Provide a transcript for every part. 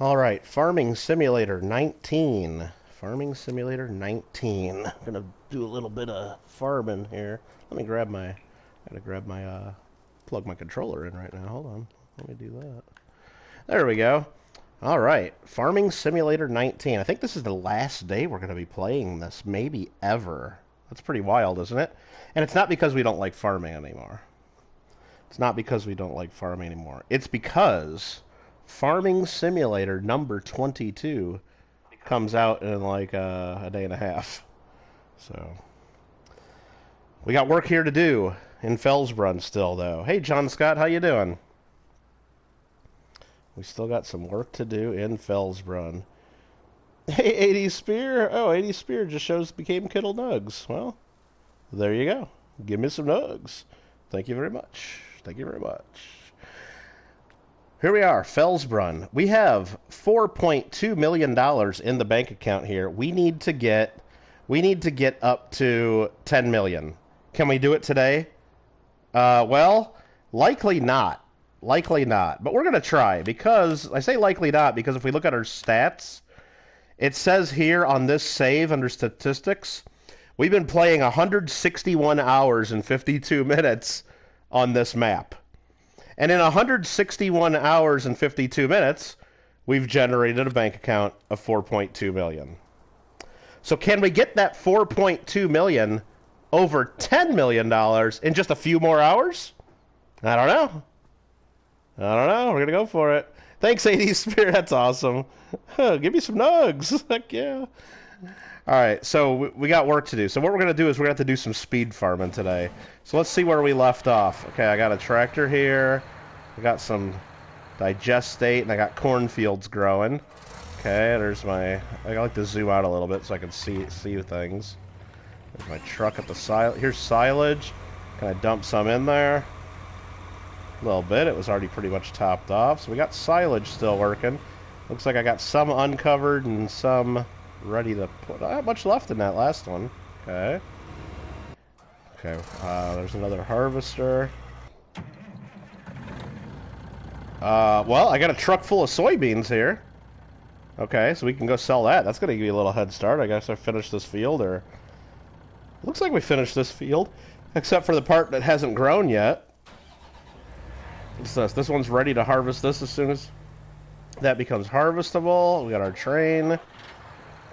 All right, Farming Simulator 19. Farming Simulator 19. I'm gonna do a little bit of farming here. Let me grab my. Gotta grab my. Plug my controller in right now. Hold on. Let me do that. There we go. All right, Farming Simulator 19. I think this is the last day we're gonna be playing this, maybe ever. That's pretty wild, isn't it? And it's not because we don't like farming anymore. It's not because we don't like farming anymore. It's because Farming Simulator number 22 comes out in like a day and a half. So we got work here to do in Fellsbrunn still, though. Hey, John Scott, how you doing? We still got some work to do in Fellsbrunn. Hey, 80 Spear. Oh, 80 Spear just became Kittle Nugs. Well, there you go. Give me some nugs. Thank you very much. Thank you very much. Here we are, Fellsbrunn. We have $4.2 million in the bank account here. We need to get up to 10 million. Can we do it today? Well, likely not. Likely not. But we're going to try, because I say likely not because if we look at our stats, it says here on this save under statistics, we've been playing 161 hours and 52 minutes on this map. And in 161 hours and 52 minutes, we've generated a bank account of 4.2 million. So can we get that 4.2 million over $10 million in just a few more hours? I don't know. I don't know. We're going to go for it. Thanks, 80 Spirit. That's awesome. Give me some nugs. Heck yeah. All right, so we got work to do. So what we're going to do is we're going to have to do some speed farming today. So let's see where we left off. Okay, I got a tractor here. I got some digestate, and I got cornfields growing. Okay, there's my... I like to zoom out a little bit so I can see things. There's my truck at the silage. Here's silage. Can I dump some in there? A little bit. It was already pretty much topped off. So we got silage still working. Looks like I got some uncovered and some ready to put. Not much left in that last one. Okay. Okay. There's another harvester. Well, I got a truck full of soybeans here. Okay, so we can go sell that. That's gonna give you a little head start. I guess I finished this field, or looks like we finished this field, except for the part that hasn't grown yet. What's this? This one's ready to harvest this as soon as that becomes harvestable. We got our train.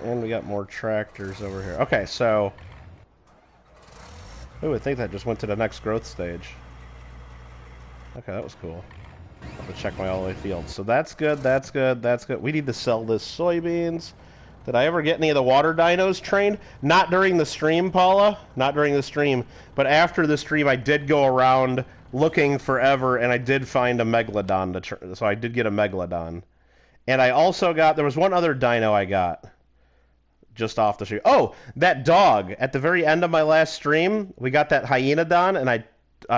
And we got more tractors over here. Okay, so... Ooh, I think that just went to the next growth stage. Okay, that was cool. I'll have to check my all-the-way field. So that's good, that's good, that's good. We need to sell this soybeans. Did I ever get any of the water dinos trained? Not during the stream, Paula. Not during the stream. But after the stream, I did go around looking forever, and I did find a Megalodon. So I did get a Megalodon. And I also got... There was one other dino I got. Just off the street. Oh, that dog. At the very end of my last stream, we got that Hyenodon, and I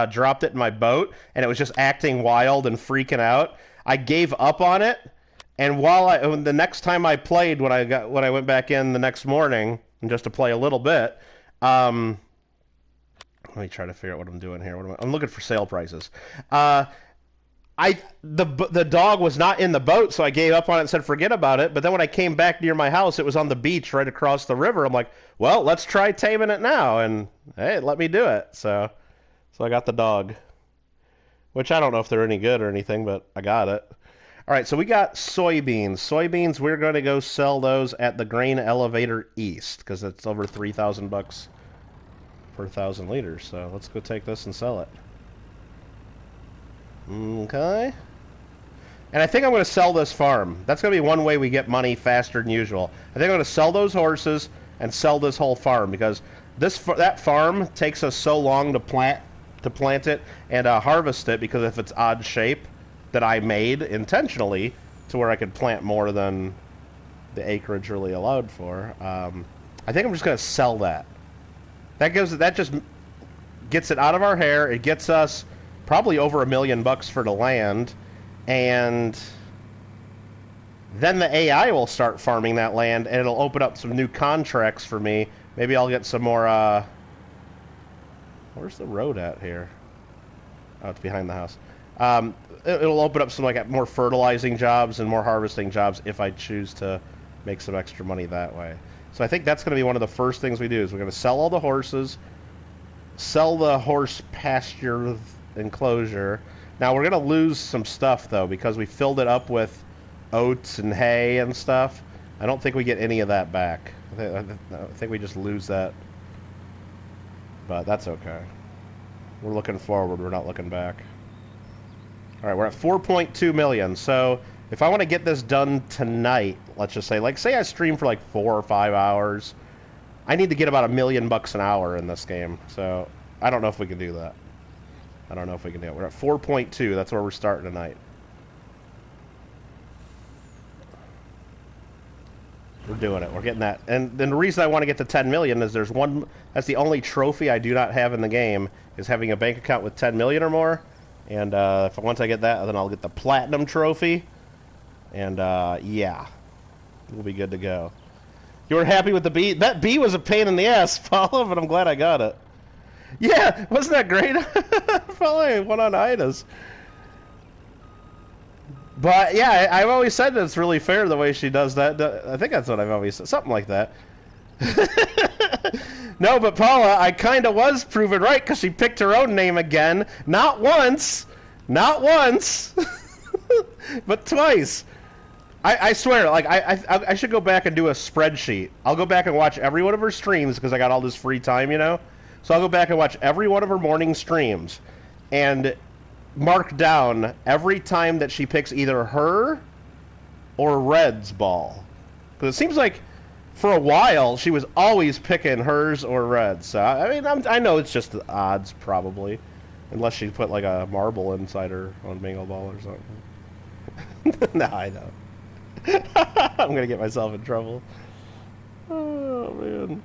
dropped it in my boat, and it was just acting wild and freaking out. I gave up on it, and the next time I played, when I went back in the next morning, and just to play a little bit, let me try to figure out what I'm doing here. I'm looking for sale prices. The dog was not in the boat, so I gave up on it and said forget about it. But then when I came back near my house, it was on the beach right across the river. I'm like, well, let's try taming it now, and hey, let me do it. So I got the dog, which I don't know if they're any good or anything, but I got it. All right, so we got soybeans. Soybeans, we're going to go sell those at the Grain Elevator East because it's over $3,000 per 1,000 liters. So let's go take this and sell it. Okay. And I think I'm going to sell this farm. That's going to be one way we get money faster than usual. I think I'm going to sell those horses and sell this whole farm because that farm takes us so long to plant it and harvest it because if it's odd shape that I made intentionally to where I could plant more than the acreage really allowed for. I think I'm just going to sell that. That just gets it out of our hair. It gets us probably over $1 million for the land, and then the AI will start farming that land, and it'll open up some new contracts for me. Maybe I'll get some more, where's the road at here? Oh, it's behind the house. It'll open up some like more fertilizing jobs and more harvesting jobs if I choose to make some extra money that way. So I think that's going to be one of the first things we do is we're going to sell all the horses, sell the horse pasture enclosure. Now we're going to lose some stuff though because we filled it up with oats and hay and stuff. I don't think we get any of that back. I think we just lose that. But that's okay. We're looking forward. We're not looking back. All right, we're at 4.2 million. So if I want to get this done tonight, let's just say, like, say I stream for like 4 or 5 hours, I need to get about $1 million an hour in this game. So I don't know if we can do that. I don't know if we can do it. We're at 4.2. That's where we're starting tonight. We're doing it. We're getting that. And then the reason I want to get to 10 million is there's one, that's the only trophy I do not have in the game, is having a bank account with 10 million or more. And once I get that, then I'll get the platinum trophy. And yeah, we'll be good to go. You were happy with the bee? That bee was a pain in the ass, Paula, but I'm glad I got it. Yeah, wasn't that great? Probably went on Ida's. But yeah, I've always said that it's really fair the way she does that. I think that's what I've always said. Something like that. No, but Paula, I kind of was proven right because she picked her own name again. Not once. Not once. But twice. I swear, like, I should go back and do a spreadsheet. I'll go back and watch every one of her streams because I got all this free time, you know? So I'll go back and watch every one of her morning streams. And mark down every time that she picks either her or Red's ball. Because it seems like for a while she was always picking hers or Red's. So, I mean, I know it's just the odds, probably. Unless she put like a marble inside her on Bingo Ball or something. No, I know. I'm going to get myself in trouble. Oh, man.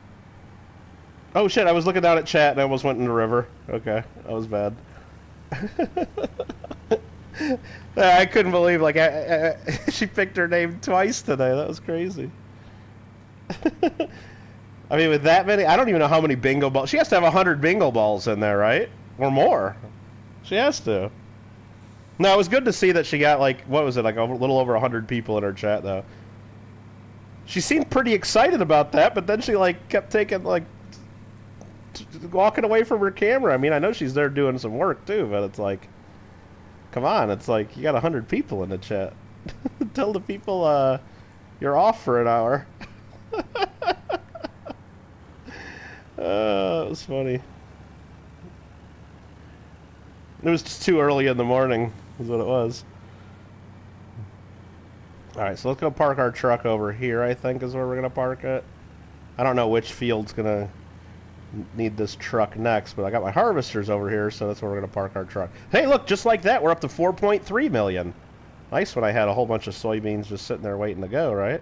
Oh, shit, I was looking down at chat and I almost went in the river. Okay, that was bad. I couldn't believe, like, she picked her name twice today. That was crazy. I mean, with that many, I don't even know how many bingo balls. She has to have 100 bingo balls in there, right? Or more. She has to. No, it was good to see that she got, like, what was it, like a little over 100 people in her chat, though. She seemed pretty excited about that, but then she, like, kept taking, like, walking away from her camera. I mean, I know she's there doing some work, too, but it's like, come on, it's like, you got 100 people in the chat. Tell the people, you're off for an hour. It was funny. It was just too early in the morning, is what it was. Alright, so let's go park our truck over here, I think, is where we're going to park it. I don't know which field's going to need this truck next, but I got my harvesters over here, so that's where we're going to park our truck. Hey, look, just like that, we're up to 4.3 million. Nice when I had a whole bunch of soybeans just sitting there waiting to go, right?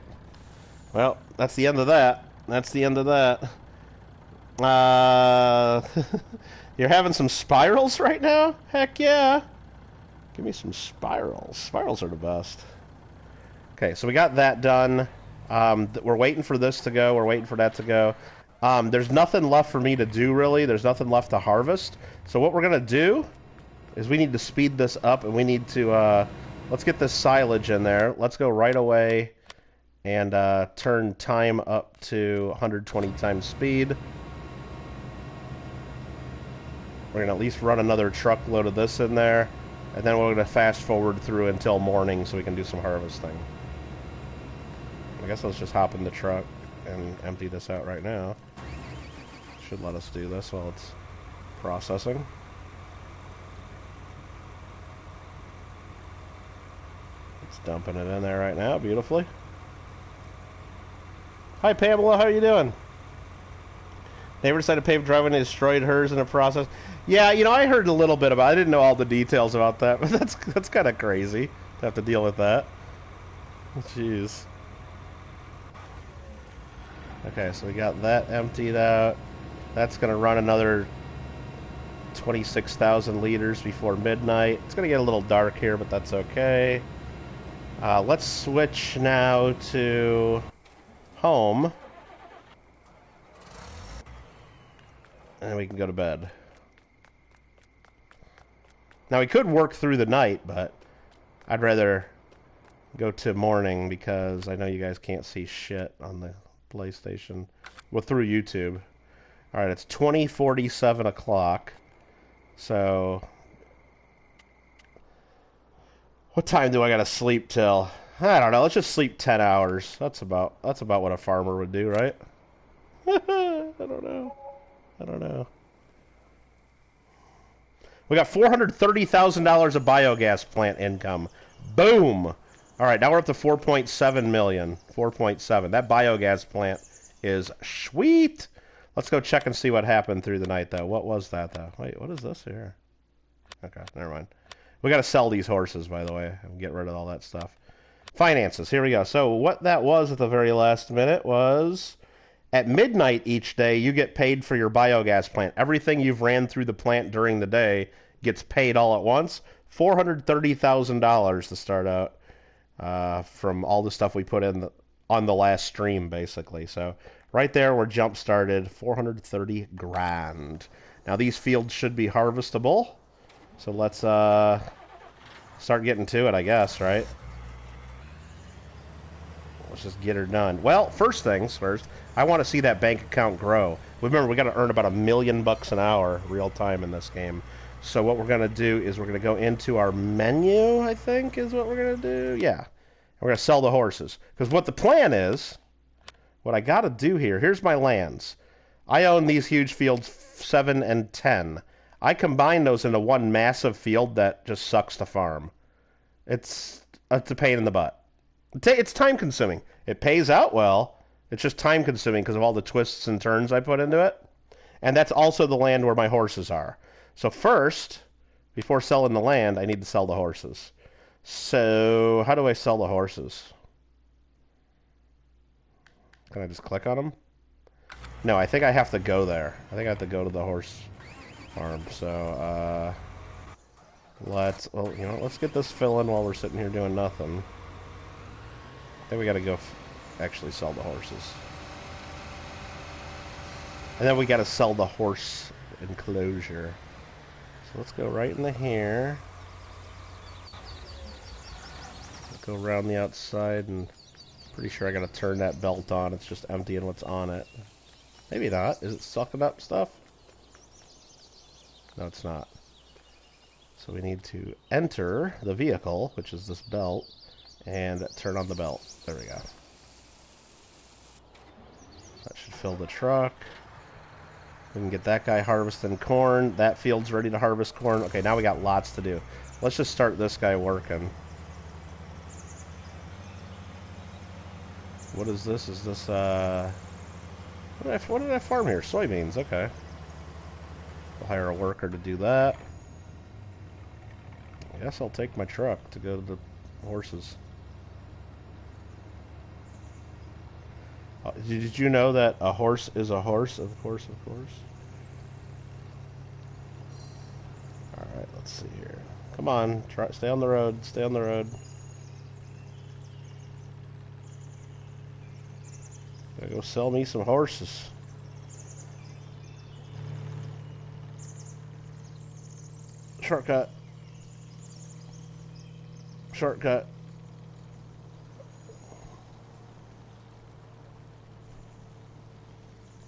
Well, that's the end of that. That's the end of that. You're having some spirals right now? Heck yeah. Give me some spirals. Spirals are the best. Okay, so we got that done. We're waiting for this to go. We're waiting for that to go. There's nothing left for me to do, really. There's nothing left to harvest. So what we're going to do is we need to speed this up, and we need to... let's get this silage in there. Let's go right away and turn time up to 120 times speed. We're going to at least run another truckload of this in there, and then we're going to fast forward through until morning so we can do some harvesting. I guess let's just hop in the truck and empty this out right now. Should let us do this while it's processing. It's dumping it in there right now, beautifully. Hi Pamela, how are you doing? Neighbor decided to pave driveway and destroyed hers in the process. Yeah, you know, I heard a little bit about it. I didn't know all the details about that, but that's kind of crazy to have to deal with that. Jeez. Okay, so we got that emptied out. That's going to run another 26,000 liters before midnight. It's going to get a little dark here, but that's okay. Let's switch now to home. And we can go to bed. Now, we could work through the night, but I'd rather go to morning because I know you guys can't see shit on the PlayStation. Well, through YouTube. All right, it's 20:47 o'clock. So, what time do I gotta sleep till? I don't know. Let's just sleep 10 hours. That's about what a farmer would do, right? I don't know. I don't know. We got $430,000 of biogas plant income. Boom! All right, now we're up to 4.7 million. 4.7. That biogas plant is sweet. Let's go check and see what happened through the night, though. What was that, though? Wait, what is this here? Okay, never mind. We got to sell these horses, by the way, and get rid of all that stuff. Finances, here we go. So what that was at the very last minute was at midnight each day, you get paid for your biogas plant. Everything you've ran through the plant during the day gets paid all at once. $430,000 to start out from all the stuff we put in on the last stream, basically. So right there, we're jump started, 430 grand. Now these fields should be harvestable. So let's start getting to it, I guess, right? Let's just get her done. Well, first things first, I want to see that bank account grow. Remember, we got to earn about $1 million an hour real time in this game. So what we're going to do is we're going to go into our menu, I think, is what we're going to do. Yeah. We're going to sell the horses. Because what the plan is, what I got to do here, here's my lands. I own these huge fields 7 and 10. I combine those into one massive field that just sucks to farm. It's a pain in the butt. It's time consuming. It pays out well. It's just time consuming because of all the twists and turns I put into it. And that's also the land where my horses are. So first, before selling the land, I need to sell the horses. So how do I sell the horses? Can I just click on them? No, I think I have to go there. I think I have to go to the horse farm. So let's get this fill in while we're sitting here doing nothing. I think we got to go actually sell the horses. And then we got to sell the horse enclosure. So let's go right into here. Go around the outside, and pretty sure I got to turn that belt on. It's just emptying what's on it. Maybe not. Is it sucking up stuff? No, it's not. So we need to enter the vehicle, which is this belt, and turn on the belt. There we go. That should fill the truck. We can get that guy harvesting corn. That field's ready to harvest corn. Okay, now we got lots to do. Let's just start this guy working. What is this? Is this, what did I farm here? Soybeans, okay. We'll hire a worker to do that. I guess I'll take my truck to go to the horses. Did you know that a horse is a horse? Of course, of course. Alright, let's see here. Come on, stay on the road, stay on the road. Gotta go sell me some horses. Shortcut. Shortcut.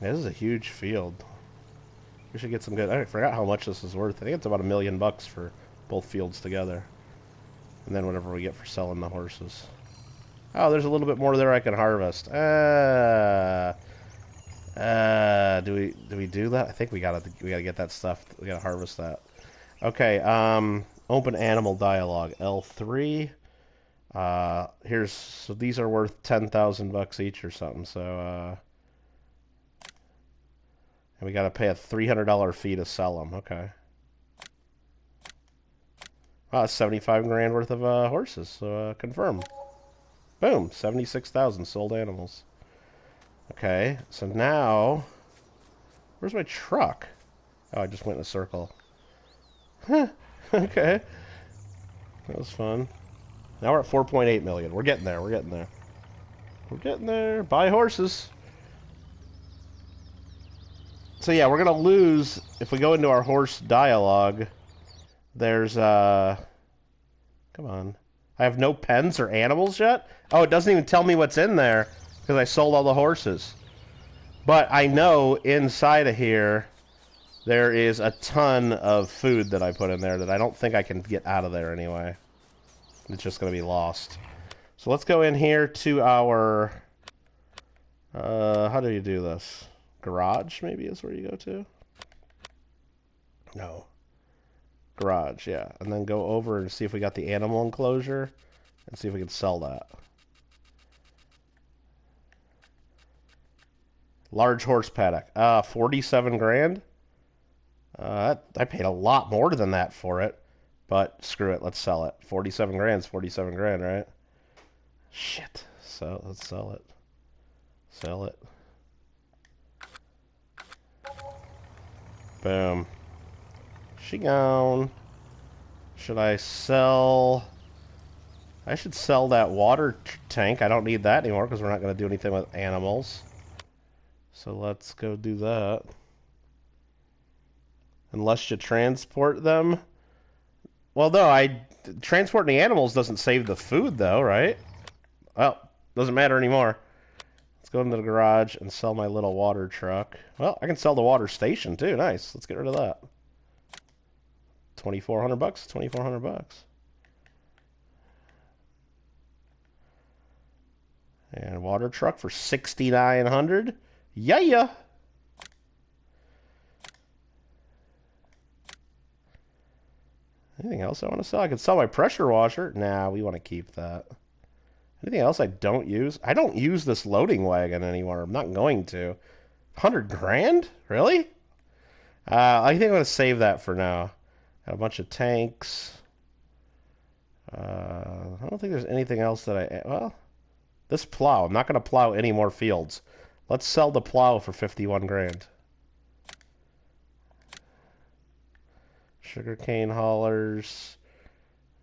Yeah, this is a huge field. We should get some good... I forgot how much this is worth. I think it's about $1 million for both fields together. And then whatever we get for selling the horses. Oh, there's a little bit more there I can harvest. Do we do that? I think we gotta get that stuff. We gotta harvest that. Okay, open animal dialogue. L3. So these are worth $10,000 each or something, so, and we gotta pay a $300 fee to sell them, okay. Wow, 75 grand worth of, horses, so, confirm. Boom, 76,000 sold animals. Okay, so now, where's my truck? Oh, I just went in a circle. Huh, okay. That was fun. Now we're at 4.8 million. We're getting there, we're getting there. We're getting there. Buy horses. So yeah, we're going to lose, if we go into our horse dialogue, There's, come on. I have no pens or animals yet? Oh, it doesn't even tell me what's in there because I sold all the horses. But I know inside of here there is a ton of food that I put in there that I don't think I can get out of there anyway. It's just going to be lost. So let's go in here to our... how do you do this? Garage, maybe, is where you go to? No. Garage, yeah. And then go over and see if we got the animal enclosure and see if we can sell that. Large horse paddock. 47 grand? I paid a lot more than that for it. But screw it, let's sell it. 47 grand's 47 grand, right? Shit. So let's sell it. Sell it. Boom. She gone. Should I sell... I should sell that water tank. I don't need that anymore because we're not going to do anything with animals. So let's go do that. Unless you transport them. Well, no, transporting the animals doesn't save the food, though, right? Well, doesn't matter anymore. Let's go into the garage and sell my little water truck. Well, I can sell the water station, too. Nice. Let's get rid of that. 2,400 bucks. 2,400 bucks. And water truck for 6,900. Yeah. Anything else I want to sell? I could sell my pressure washer. Nah, we want to keep that. Anything else I don't use? I don't use this loading wagon anymore. I'm not going to. 100 grand? Really? I think I'm going to save that for now. Got a bunch of tanks. I don't think there's anything else that I... Well, this plow. I'm not going to plow any more fields. Let's sell the plow for 51 grand. Sugarcane haulers.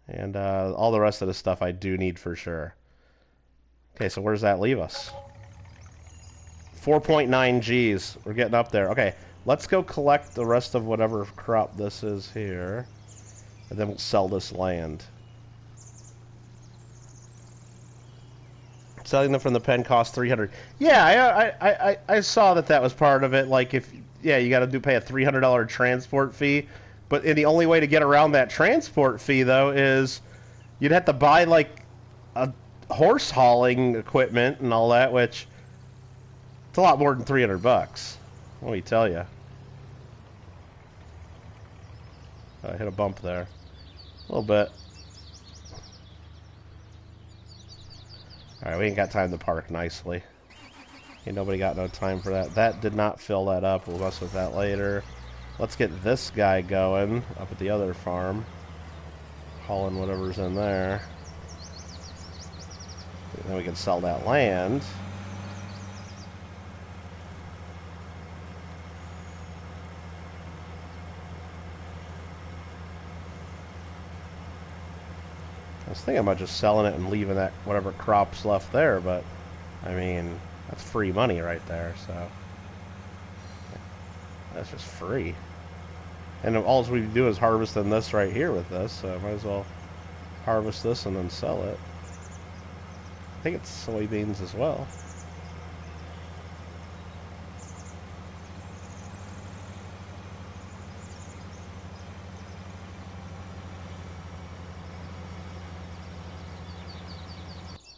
And all the rest of the stuff I do need for sure. Okay, so where does that leave us? 4.9 Gs. We're getting up there. Okay, let's go collect the rest of whatever crop this is here. And then we'll sell this land. Selling them from the pen costs 300. Yeah, I saw that was part of it. Like you got to pay a $300 transport fee. But the only way to get around that transport fee though is you'd have to buy like a horse hauling equipment and all that, which it's a lot more than 300 bucks. Let me tell you. I hit a bump there, a little bit. Alright, we ain't got time to park nicely. Ain't nobody got no time for that. That did not fill that up. We'll mess with that later. Let's get this guy going up at the other farm. Hauling whatever's in there. And then we can sell that land. I was thinking about just selling it and leaving that whatever crops left there, but I mean, that's free money right there, so that's just free. And all we do is harvesting this right here with this, so I might as well harvest this and then sell it. I think it's soybeans as well.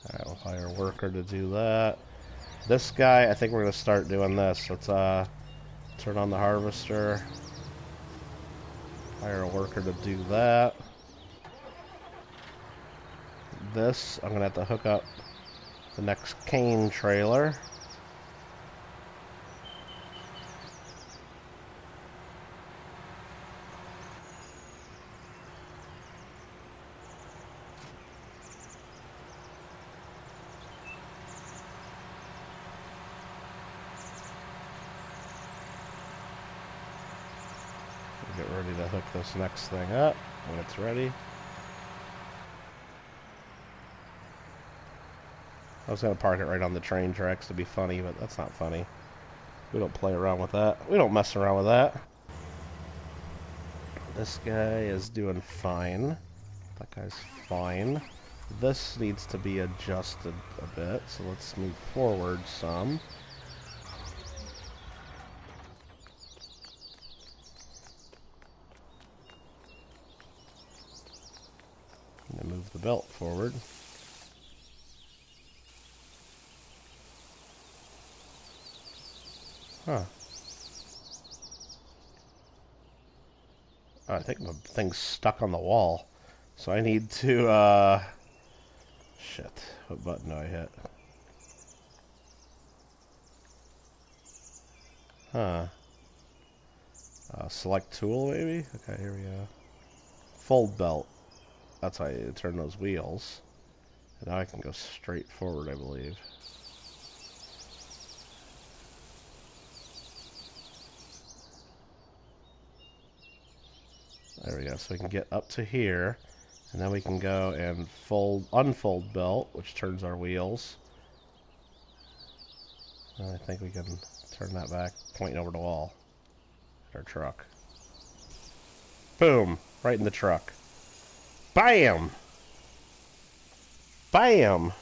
Alright, we'll hire a worker to do that. This guy, I think we're going to start doing this. Let's turn on the harvester. Hire a worker to do that. This, I'm going to have to hook up the next cane trailer. Get ready to hook this next thing up when it's ready. I was going to park it right on the train tracks to be funny, but that's not funny. We don't play around with that. We don't mess around with that. This guy is doing fine. That guy's fine. This needs to be adjusted a bit, so let's move forward some. And move the belt forward. Huh. Oh, I think the thing's stuck on the wall. So I need to, shit. What button do I hit? Huh. Select tool, maybe? Okay, here we go. Fold belt. That's how you turn those wheels. And now I can go straight forward, I believe. There we go. So we can get up to here. And then we can go and unfold belt, which turns our wheels. And I think we can turn that back, pointing over the wall. Our truck. Boom! Right in the truck. Bam! Bam!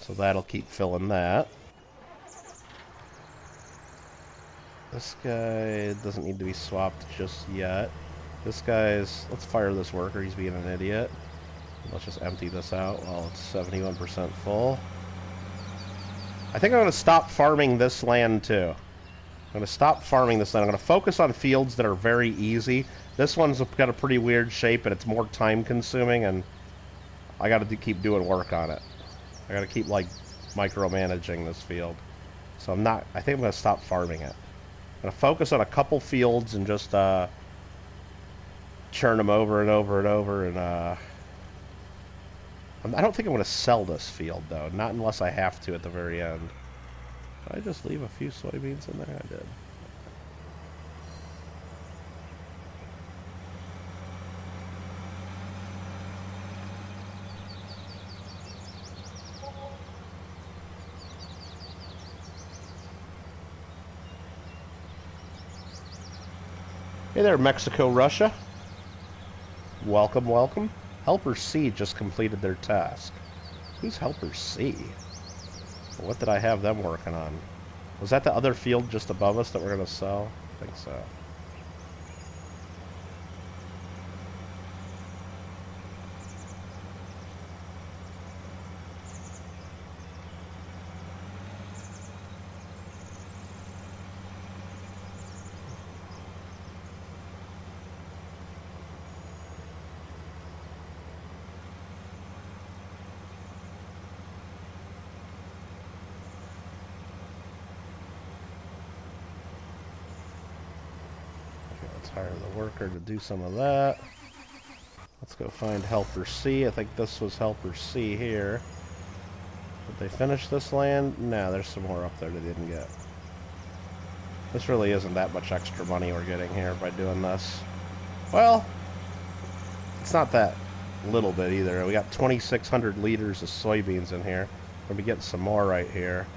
So that'll keep filling that. This guy doesn't need to be swapped just yet. This guy's... Let's fire this worker. He's being an idiot. Let's just empty this out while it's 71% full. I think I'm going to stop farming this land too. I'm going to stop farming this land. I'm going to focus on fields that are very easy. This one's got a pretty weird shape and it's more time consuming, and I got to keep doing work on it. I got to keep like micromanaging this field. So I think I'm going to stop farming it. I'm going to focus on a couple fields and just churn them over and over and over. And I don't think I'm going to sell this field though, not unless I have to at the very end. Did I just leave a few soybeans in there? I did. Hey there, Mexico, Russia. Welcome, welcome. Helper C just completed their task. Who's Helper C? What did I have them working on? Was that the other field just above us that we're going to sell? I think so. Hire the worker to do some of that. Let's go find Helper C. I think this was Helper C here. Did they finish this land? No, there's some more up there they didn't get. This really isn't that much extra money we're getting here by doing this. Well, it's not that little bit either. We got 2,600 liters of soybeans in here. We're gonna be getting some more right here.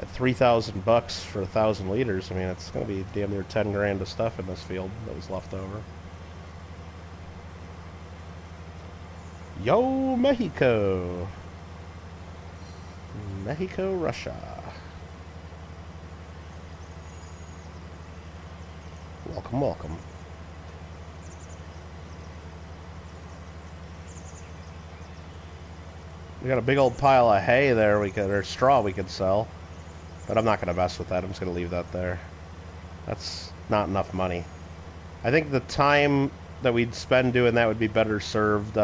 At $3,000 for 1,000 liters, I mean, it's going to be damn near 10 grand of stuff in this field that was left over. Yo, Mexico! Mexico, Russia. Welcome, welcome. We got a big old pile of hay there, or straw we could sell. But I'm not going to mess with that. I'm just going to leave that there. That's not enough money. I think the time that we'd spend doing that would be better served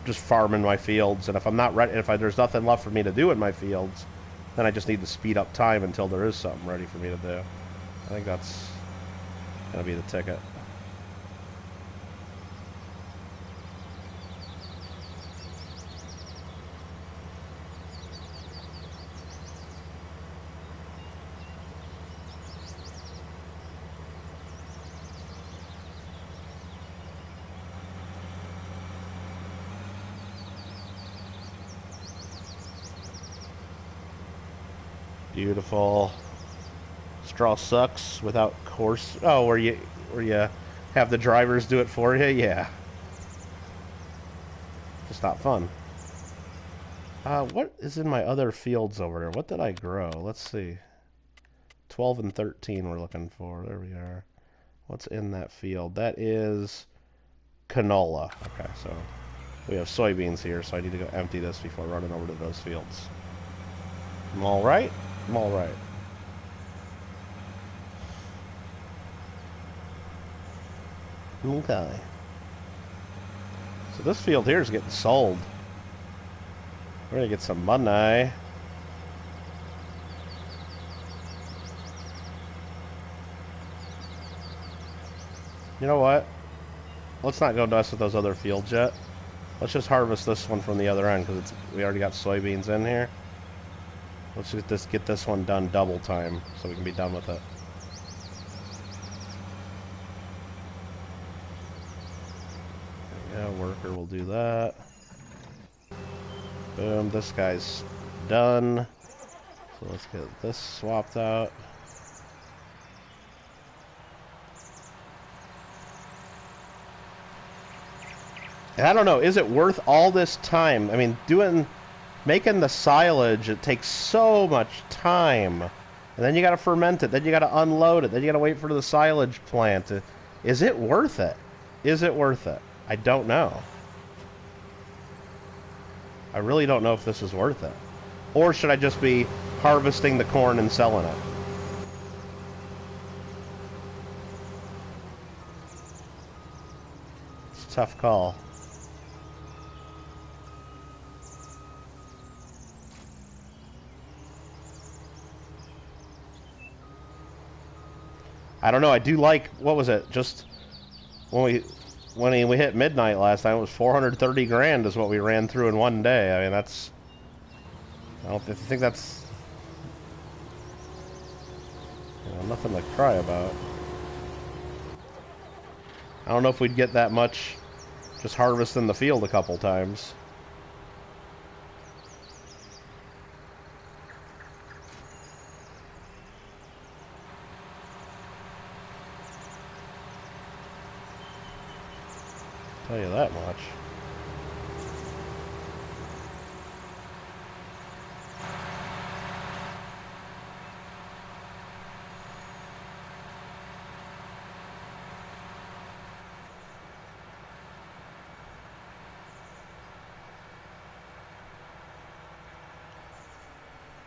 just farming my fields. And if I'm not ready, there's nothing left for me to do in my fields, then I just need to speed up time until there is something ready for me to do. I think that's going to be the ticket. Beautiful. It's Straw sucks without course. Oh, where you have the drivers do it for you? Yeah. Just not fun. What is in my other fields over there? What did I grow? Let's see. 12 and 13 we're looking for. There we are. What's in that field? That is canola. Okay, so we have soybeans here, so I need to go empty this before running over to those fields. I'm all right? I'm all right. Okay. So this field here is getting sold. We're gonna get some money. You know what? Let's not go dust with those other fields yet. Let's just harvest this one from the other end because we already got soybeans in here. Let's just get this one done double time so we can be done with it. Yeah, worker will do that. Boom, this guy's done. So let's get this swapped out. And I don't know, is it worth all this time? I mean, making the silage, it takes so much time. And then you gotta ferment it, then you gotta unload it, then you gotta wait for the silage plant. Is it worth it? Is it worth it? I don't know. I really don't know if this is worth it. Or should I just be harvesting the corn and selling it? It's a tough call. I don't know. I do like, what was it? Just when we hit midnight last time, it was 430 grand is what we ran through in one day. I mean, that's, I don't think that's, you know, nothing to cry about. I don't know if we'd get that much just harvesting the field a couple times. Tell you that much.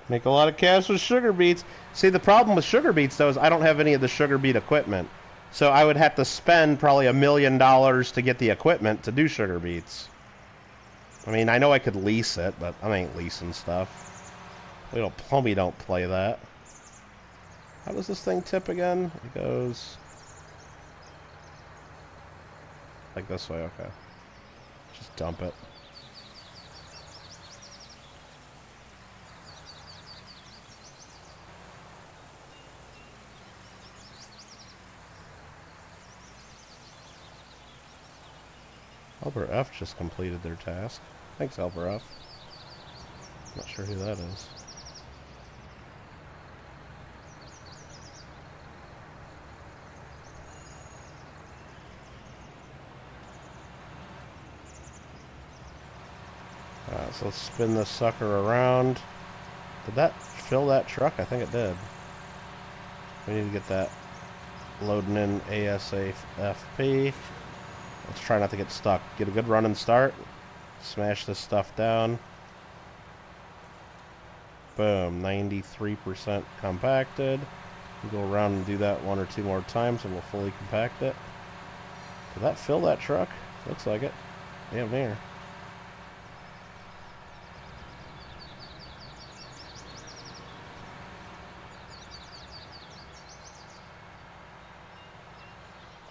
Make a lot of cash with sugar beets. See, the problem with sugar beets, though, is I don't have any of the sugar beet equipment. So I would have to spend probably $1 million to get the equipment to do sugar beets. I mean, I know I could lease it, but I ain't leasing stuff. We don't play that. How does this thing tip again? It goes like this way, okay. Just dump it. Helper F just completed their task. Thanks, Helper F. Not sure who that is. Alright, so let's spin this sucker around. Did that fill that truck? I think it did. We need to get that loading in ASAP. Let's try not to get stuck. Get a good running start. Smash this stuff down. Boom. 93% compacted. We'll go around and do that 1 or 2 more times and we'll fully compact it. Did that fill that truck? Looks like it. Damn near.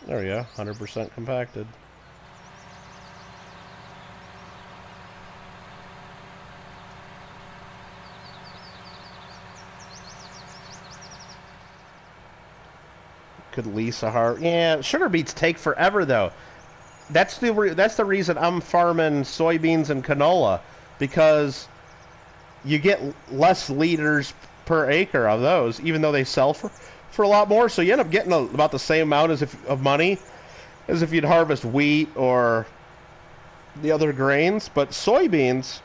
There we go. 100% compacted. Could lease a heart. Yeah, sugar beets take forever though. That's the reason I'm farming soybeans and canola, because you get less liters per acre of those, even though they sell for for a lot more, so you end up getting about the same amount of money as if you'd harvest wheat or the other grains. But soybeans,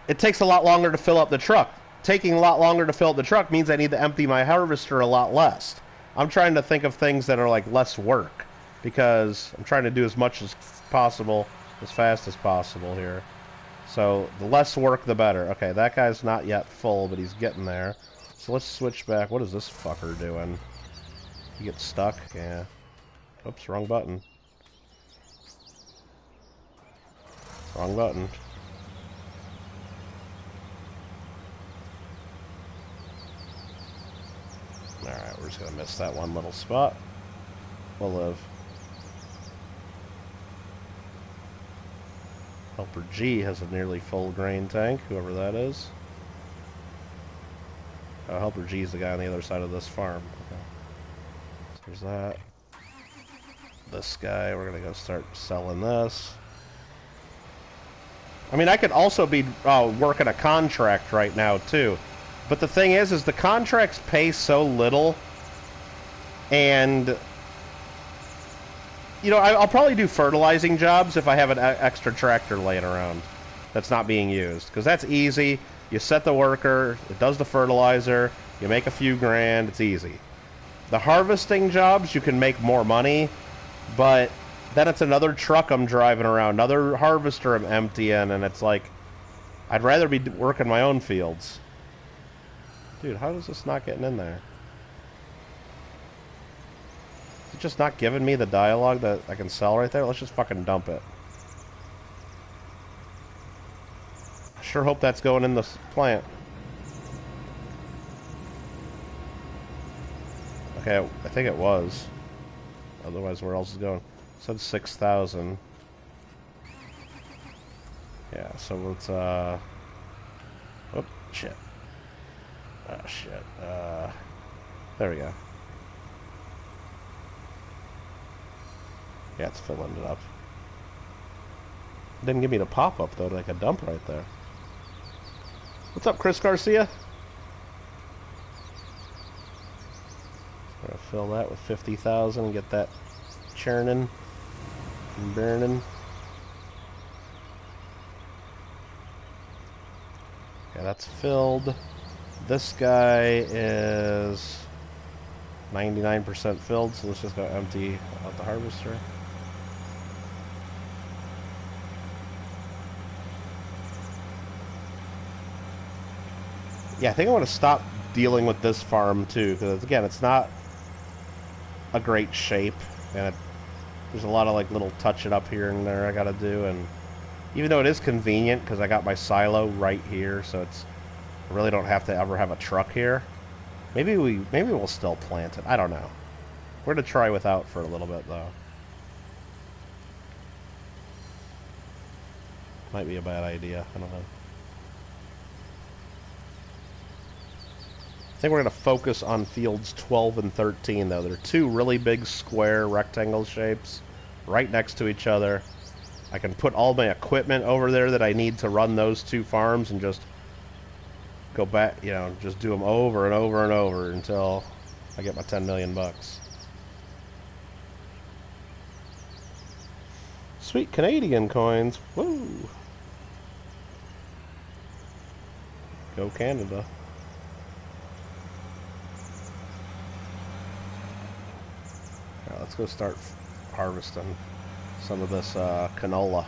it takes a lot longer to fill up the truck. Taking a lot longer to fill up the truck means I need to empty my harvester a lot less. I'm trying to think of things that are like less work, because I'm trying to do as much as possible, as fast as possible here. So the less work, the better. Okay, that guy's not yet full, but he's getting there. So let's switch back. What is this fucker doing? He gets stuck? Yeah. Oops, wrong button. Wrong button. Alright, we're just going to miss that one little spot. We'll live. Helper G has a nearly full grain tank, whoever that is. Oh, Helper G is the guy on the other side of this farm. Okay. So there's that. This guy, we're going to go start selling this. I mean, I could also be working a contract right now, too. But the thing is the contracts pay so little, and, you know, I'll probably do fertilizing jobs if I have an extra tractor laying around that's not being used, because that's easy. You set the worker, it does the fertilizer, you make a few grand, it's easy. The harvesting jobs, you can make more money, but then it's another truck I'm driving around, another harvester I'm emptying, and it's like, I'd rather be working my own fields. Dude, how is this not getting in there? Is it just not giving me the dialogue that I can sell right there? Let's just fucking dump it. I sure hope that's going in this plant. Okay, I think it was. Otherwise, where else is it going? It said 6,000. Yeah, so let's, oh, shit. Oh, shit. There we go. Yeah, it's filling it up. Didn't give me the pop-up, though, like a dump right there. What's up, Chris Garcia? Gonna fill that with 50,000 and get that churning and burning. Okay, that's filled. This guy is 99% filled, so let's just go empty out the harvester. Yeah, I think I want to stop dealing with this farm too, because again, it's not a great shape, and there's a lot of like little touch it up here and there I gotta do, and even though it is convenient because I got my silo right here, so it's I really don't have to ever have a truck here. Maybe we'll still plant it. I don't know. We're gonna try without for a little bit though. Might be a bad idea. I don't know. I think we're going to focus on fields 12 and 13, though. They're two really big square rectangle shapes right next to each other. I can put all my equipment over there that I need to run those two farms and just go back, you know, just do them over and over and over until I get my 10 million bucks. Sweet Canadian coins. Woo! Go Canada. Let's go start harvesting some of this canola.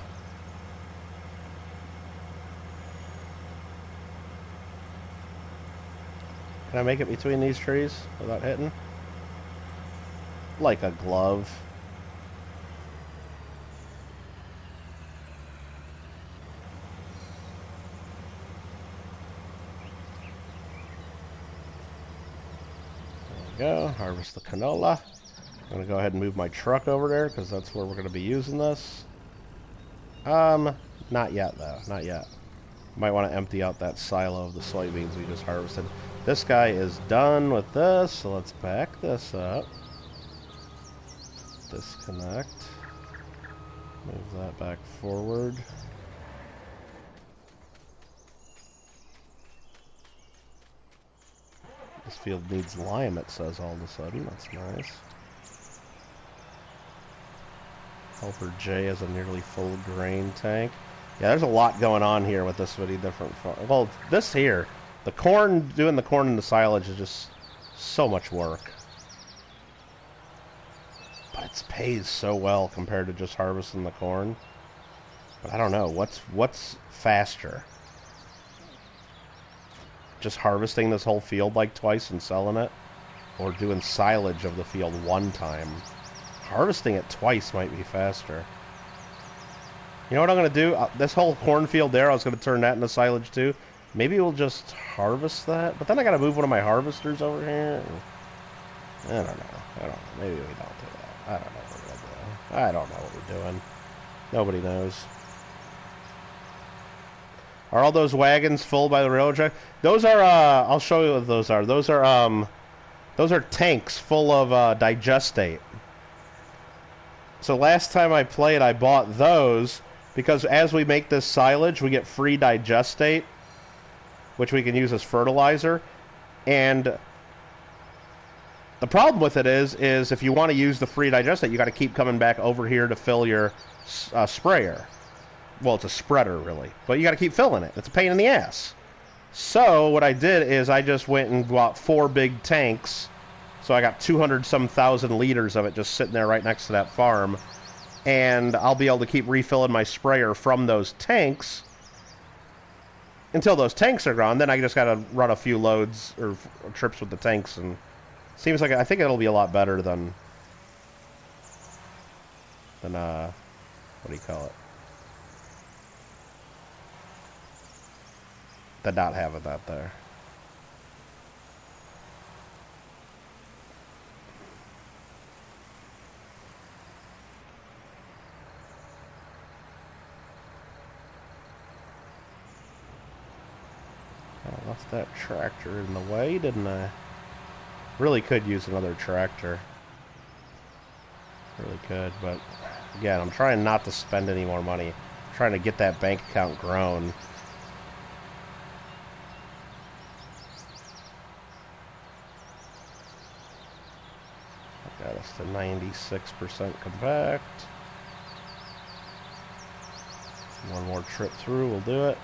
Can I make it between these trees without hitting? Like a glove. There we go. Harvest the canola. I'm going to go ahead and move my truck over there because that's where we're going to be using this. Not yet though, not yet. Might want to empty out that silo of the soybeans we just harvested. This guy is done with this, so let's back this up. Disconnect. Move that back forward. This field needs lime, it says all of a sudden. That's nice. Helper J has a nearly full grain tank. Yeah, there's a lot going on here with this many different farms. Well, this here, the corn, doing the corn and the silage is just so much work. But it pays so well compared to just harvesting the corn. But I don't know, what's faster? Just harvesting this whole field like twice and selling it? Or doing silage of the field one time? Harvesting it twice might be faster. You know what I'm going to do? This whole cornfield there, I was going to turn that into silage too. Maybe we'll just harvest that. But then I got to move one of my harvesters over here. I don't know. Maybe we don't do that. I don't know what we're going to do. I don't know what we're doing. Nobody knows. Are all those wagons full by the railroad track? Those are, I'll show you what those are. Those are tanks full of digestate. So last time I played, I bought those because as we make this silage, we get free digestate, which we can use as fertilizer. And the problem with it is if you want to use the free digestate, you got to keep coming back over here to fill your sprayer. Well, it's a spreader, really. But you got to keep filling it. It's a pain in the ass. So what I did is I just went and bought 4 big tanks. So I got 200-some thousand liters of it just sitting there right next to that farm. And I'll be able to keep refilling my sprayer from those tanks until those tanks are gone. Then I just got to run a few loads or trips with the tanks. And seems like I think it'll be a lot better than what do you call it? Than not having that there. I left that tractor in the way, didn't I? Really could use another tractor. Really could, but again, I'm trying not to spend any more money. I'm trying to get that bank account grown. Got us to 96% compact. One more trip through, we'll do it.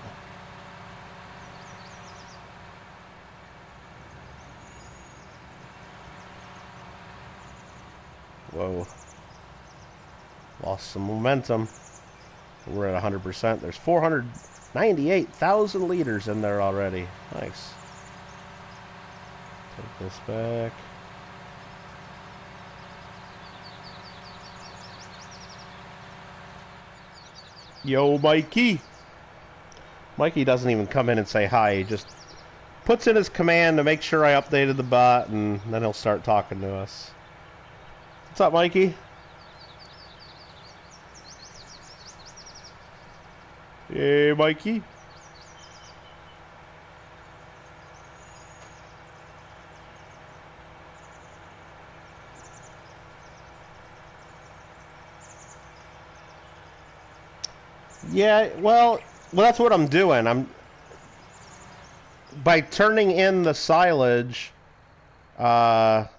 Whoa. Lost some momentum. We're at 100%. There's 498,000 liters in there already. Nice. Take this back. Yo, Mikey. Mikey doesn't even come in and say hi. He just puts in his command to make sure I updated the bot, and then he'll start talking to us. What's up, Mikey? Hey, Mikey. Yeah, well, that's what I'm doing. By turning in the silage to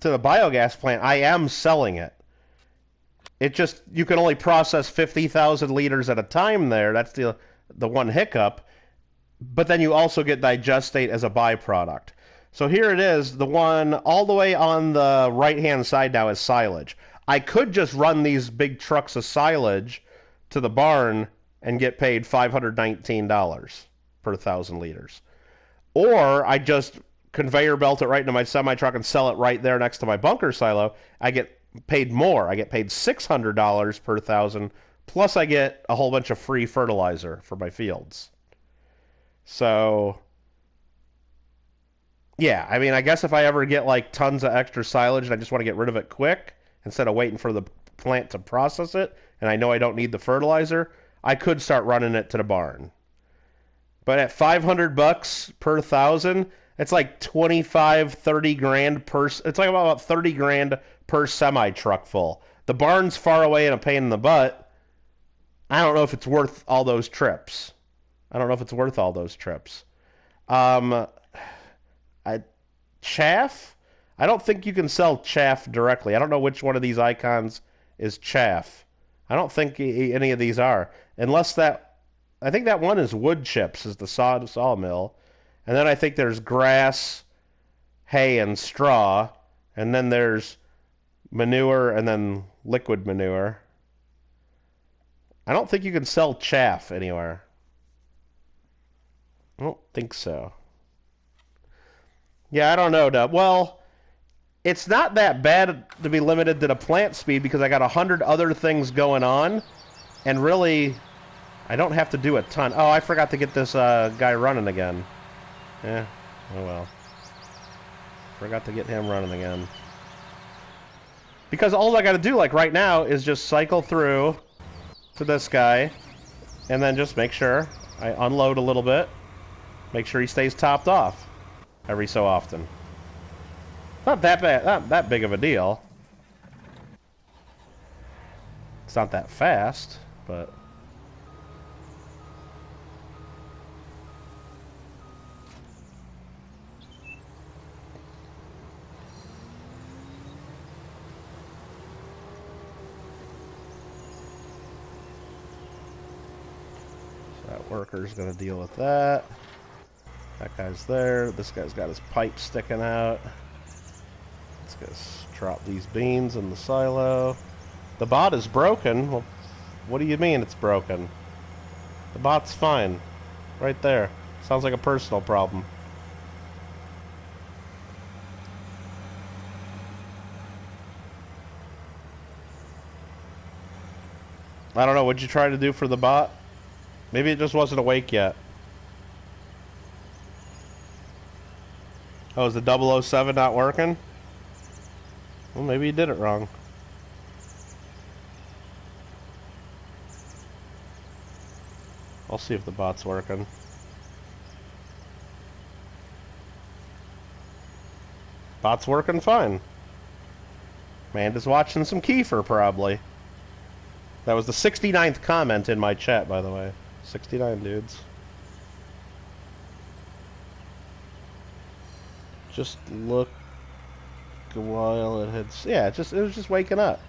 the biogas plant, I am selling it. It just, you can only process 50,000 liters at a time there. That's the one hiccup. But then you also get digestate as a byproduct. So here it is. The one all the way on the right-hand side now is silage. I could just run these big trucks of silage to the barn and get paid $519 per 1,000 liters. Or I just conveyor belt it right into my semi-truck and sell it right there next to my bunker silo. I get paid more. I get paid $600 per 1,000, plus I get a whole bunch of free fertilizer for my fields. So, yeah, I mean, I guess if I ever get like tons of extra silage and I just want to get rid of it quick, instead of waiting for the plant to process it, and I know I don't need the fertilizer, I could start running it to the barn. But at $500 per 1,000, it's like 25, 30 grand per. It's like about 30 grand per semi truck full. The barn's far away and a pain in the butt. I don't know if it's worth all those trips. Chaff? I don't think you can sell chaff directly. I don't know which one of these icons is chaff. I don't think any of these are. Unless that... I think that one is wood chips, is the sawmill. And then I think there's grass, hay, and straw. And then there's manure and then liquid manure. I don't think you can sell chaff anywhere. I don't think so. Yeah, I don't know, Dub. Well, it's not that bad to be limited to the plant speed because I got 100 other things going on. And really, I don't have to do a ton. Oh, I forgot to get this guy running again. Yeah, oh well. Forgot to get him running again. Because all I got to do, like right now, is just cycle through to this guy, and then just make sure I unload a little bit. Make sure he stays topped off every so often. Not that bad, not that big of a deal. It's not that fast, but... That worker's gonna deal with that. That guy's there. This guy's got his pipe sticking out. Let's just drop these beans in the silo. The bot is broken. Well, what do you mean it's broken? The bot's fine. Right there. Sounds like a personal problem. I don't know. What'd you try to do for the bot? Maybe it just wasn't awake yet. Oh, is the 007 not working? Well, maybe you did it wrong. I'll see if the bot's working. Bot's working fine. Amanda's watching some Kiefer, probably. That was the 69th comment in my chat, by the way. 69 dudes. Just look a while it had... Yeah, it was just waking up.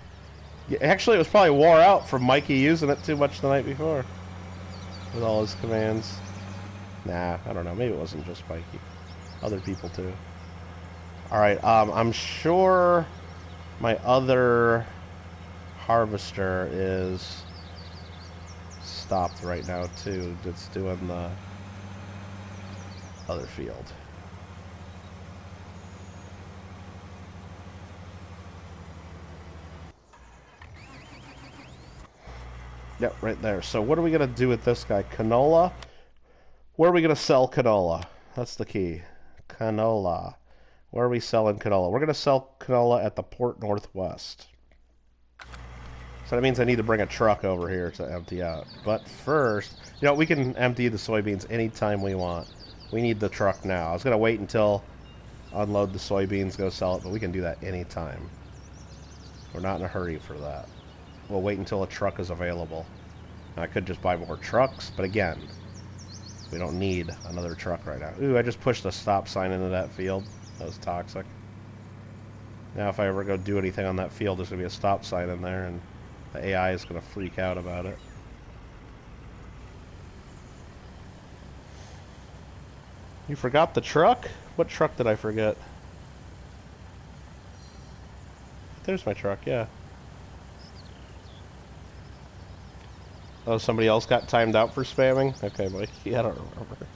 Yeah, actually, it was probably wore out from Mikey using it too much the night before. With all his commands. Nah, I don't know. Maybe it wasn't just Mikey. Other people, too. Alright, I'm sure my other harvester is stopped right now, too. It's doing the other field. Yep, right there. So what are we going to do with this guy? Canola? Where are we going to sell canola? That's the key. Canola. Where are we selling canola? We're going to sell canola at the Port Northwest. So that means I need to bring a truck over here to empty out. But first, you know, we can empty the soybeans anytime we want. We need the truck now. I was going to wait until unload the soybeans, go sell it, but we can do that anytime. We're not in a hurry for that. We'll wait until a truck is available. Now, I could just buy more trucks, but again, we don't need another truck right now. Ooh, I just pushed a stop sign into that field. That was toxic. Now, if I ever go do anything on that field, there's going to be a stop sign in there, and the AI is going to freak out about it. You forgot the truck? What truck did I forget? There's my truck, yeah. Oh, somebody else got timed out for spamming? Okay, Mikey, I don't remember.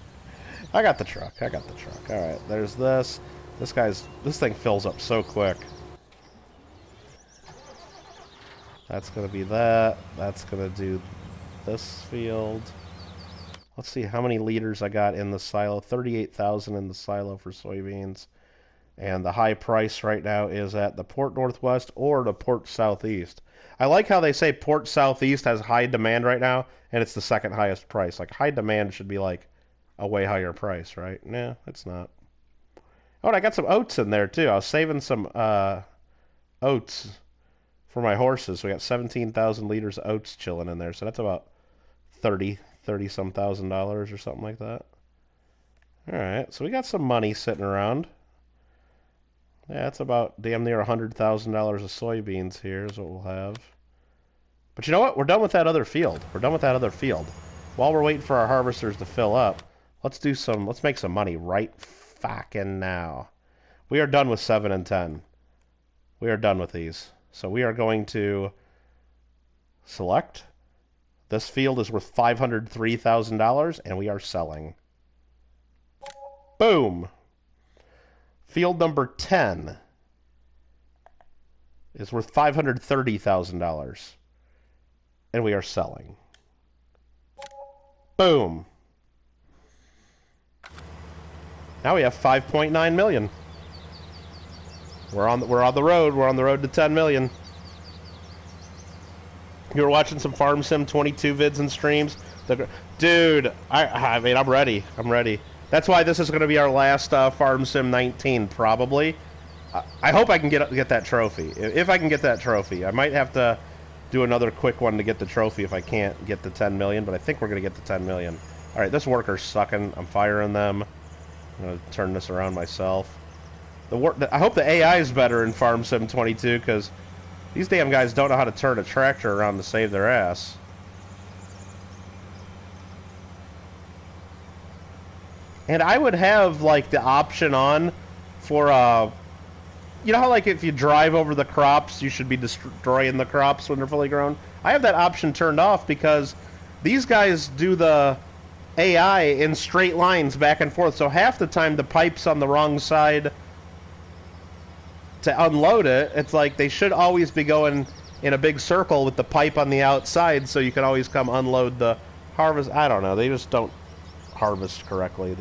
I got the truck. I got the truck. Alright, there's this. This thing fills up so quick. That's going to be that. That's going to do this field. Let's see how many liters I got in the silo. 38,000 in the silo for soybeans. And the high price right now is at the Port Northwest or the Port Southeast. I like how they say Port Southeast has high demand right now, and it's the second highest price. Like, high demand should be like a way higher price, right? Nah, it's not. Oh, and I got some oats in there, too. I was saving some oats for my horses. We got 17,000 liters of oats chilling in there, so that's about $30-some thousand or something like that. Alright, so we got some money sitting around. Yeah, it's about damn near $100,000 of soybeans here is what we'll have. But you know what? We're done with that other field. We're done with that other field. While we're waiting for our harvesters to fill up, let's make some money right fucking now. We are done with 7 and 10. We are done with these. So we are going to select. This field is worth $503,000, and we are selling. Boom! Field number 10 is worth $530,000, and we are selling. Boom! Now we have 5.9 million. We're on the road. We're on the road to 10 million. You were watching some Farm Sim 22 vids and streams, dude. I mean, I'm ready. I'm ready. That's why this is going to be our last Farm Sim 19, probably. I hope I can get that trophy. If I can get that trophy, I might have to do another quick one to get the trophy if I can't get the 10 million. But I think we're going to get the 10 million. All right, this worker's sucking. I'm firing them. I'm going to turn this around myself. I hope the AI is better in Farm Sim 22 because these damn guys don't know how to turn a tractor around to save their ass. And I would have, like, the option on for, you know how, like, if you drive over the crops, you should be destroying the crops when they're fully grown? I have that option turned off because these guys do the AI in straight lines back and forth, so half the time the pipe's on the wrong side to unload it. It's like they should always be going in a big circle with the pipe on the outside so you can always come unload the harvest. I don't know. They just don't harvest correctly.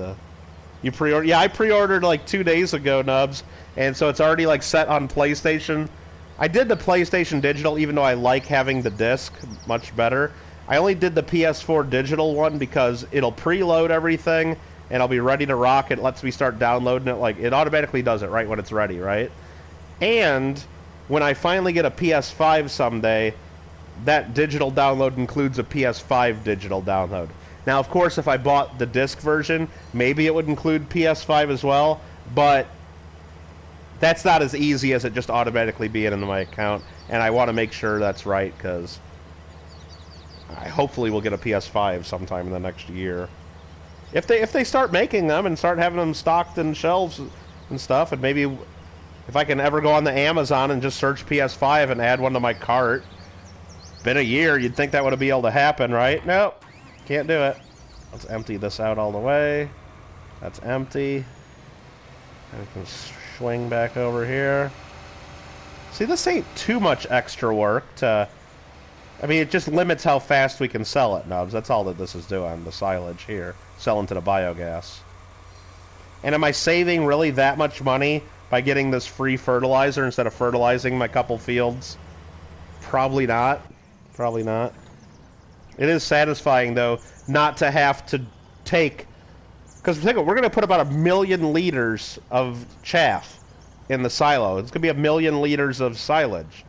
You pre-order? Yeah, I pre-ordered like 2 days ago, Nubs, and so it's already like set on PlayStation. I did the PlayStation Digital even though I like having the disc much better. I only did the PS4 Digital one because it'll preload everything and I'll be ready to rock. It lets me start downloading it. Like, it automatically does it right when it's ready, right? And when I finally get a PS5 someday, that digital download includes a PS5 digital download. Now, of course, if I bought the disc version, maybe it would include PS5 as well, but that's not as easy as it just automatically being in my account, and I want to make sure that's right, because I hopefully will get a PS5 sometime in the next year. If they start making them and start having them stocked in shelves and stuff, and maybe if I can ever go on the Amazon and just search PS5 and add one to my cart. Been a year, you'd think that would be able to happen, right? Nope. Can't do it. Let's empty this out all the way. That's empty. And we can swing back over here. See, this ain't too much extra work to... I mean, it just limits how fast we can sell it, Nubs. That's all that this is doing, the silage here. Selling to the biogas. And am I saving really that much money by getting this free fertilizer instead of fertilizing my couple fields? Probably not. Probably not. It is satisfying, though, not to have to take... Because we're going to put about 1 million liters of chaff in the silo. It's going to be 1 million liters of silage.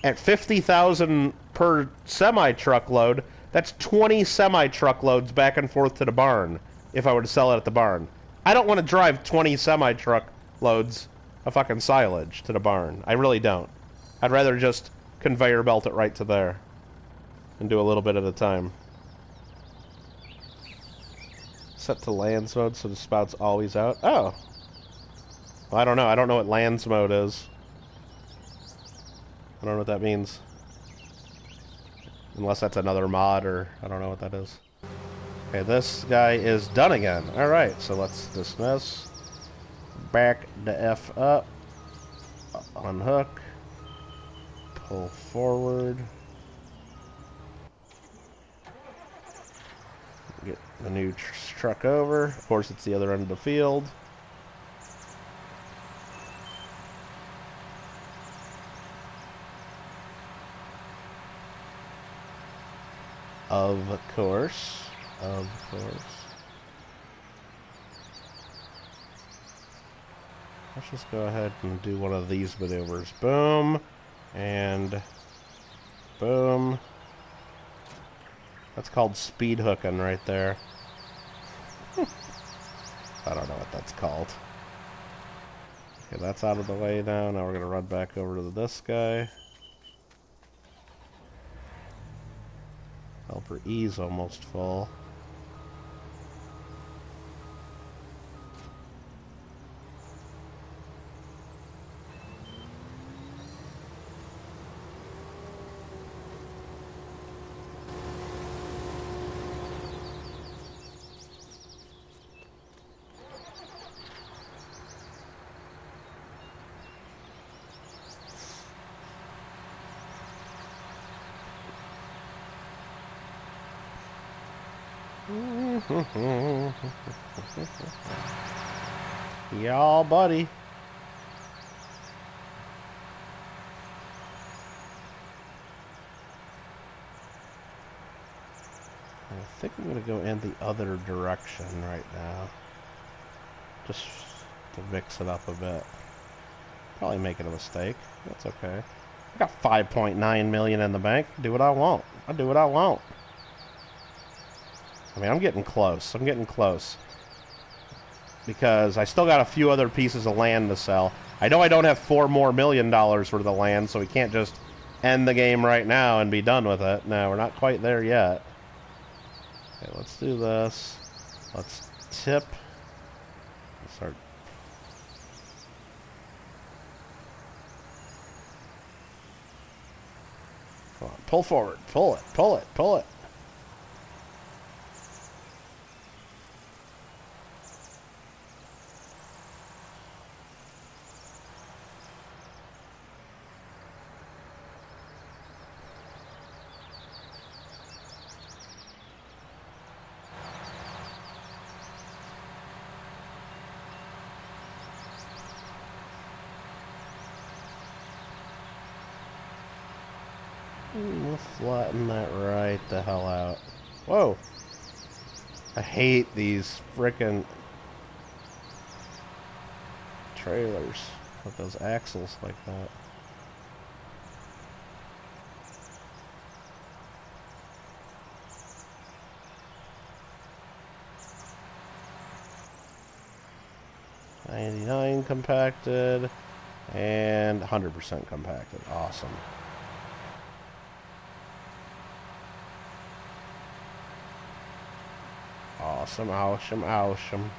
At $50,000 per semi-truckload, that's 20 semi-truckloads back and forth to the barn if I were to sell it at the barn. I don't want to drive 20 semi-truckloads of fucking silage to the barn. I really don't. I'd rather just conveyor belt it right to there and do a little bit at a time. Set to lands mode so the spout's always out. Oh. Well, I don't know. I don't know what lands mode is. I don't know what that means. Unless that's another mod, or I don't know what that is. Okay, this guy is done again. Alright, so let's dismiss. Back the F up. Unhook. Pull forward. Get the new truck over. Of course, it's the other end of the field. Of course. Of course. Let's just go ahead and do one of these maneuvers. Boom. And boom. That's called speed hooking right there. I don't know what that's called. Okay, that's out of the way now. Now we're going to run back over to this guy. Helper E's almost full. Y'all, buddy. I think I'm going to go in the other direction right now. Just to mix it up a bit. Probably making a mistake. That's okay. I got 5.9 million in the bank. Do what I want. I do what I want. I mean, I'm getting close. I'm getting close. Because I still got a few other pieces of land to sell. I know I don't have $4 more million worth of land, so we can't just end the game right now and be done with it. No, we're not quite there yet. Okay, let's do this. Let's tip. Let's start. Come on, pull forward. Pull it, pull it, pull it. We'll flatten that right the hell out. Whoa! I hate these frickin' trailers with those axles like that. $99 compacted and 100% compacted. Awesome. Awesome, awesome, awesome.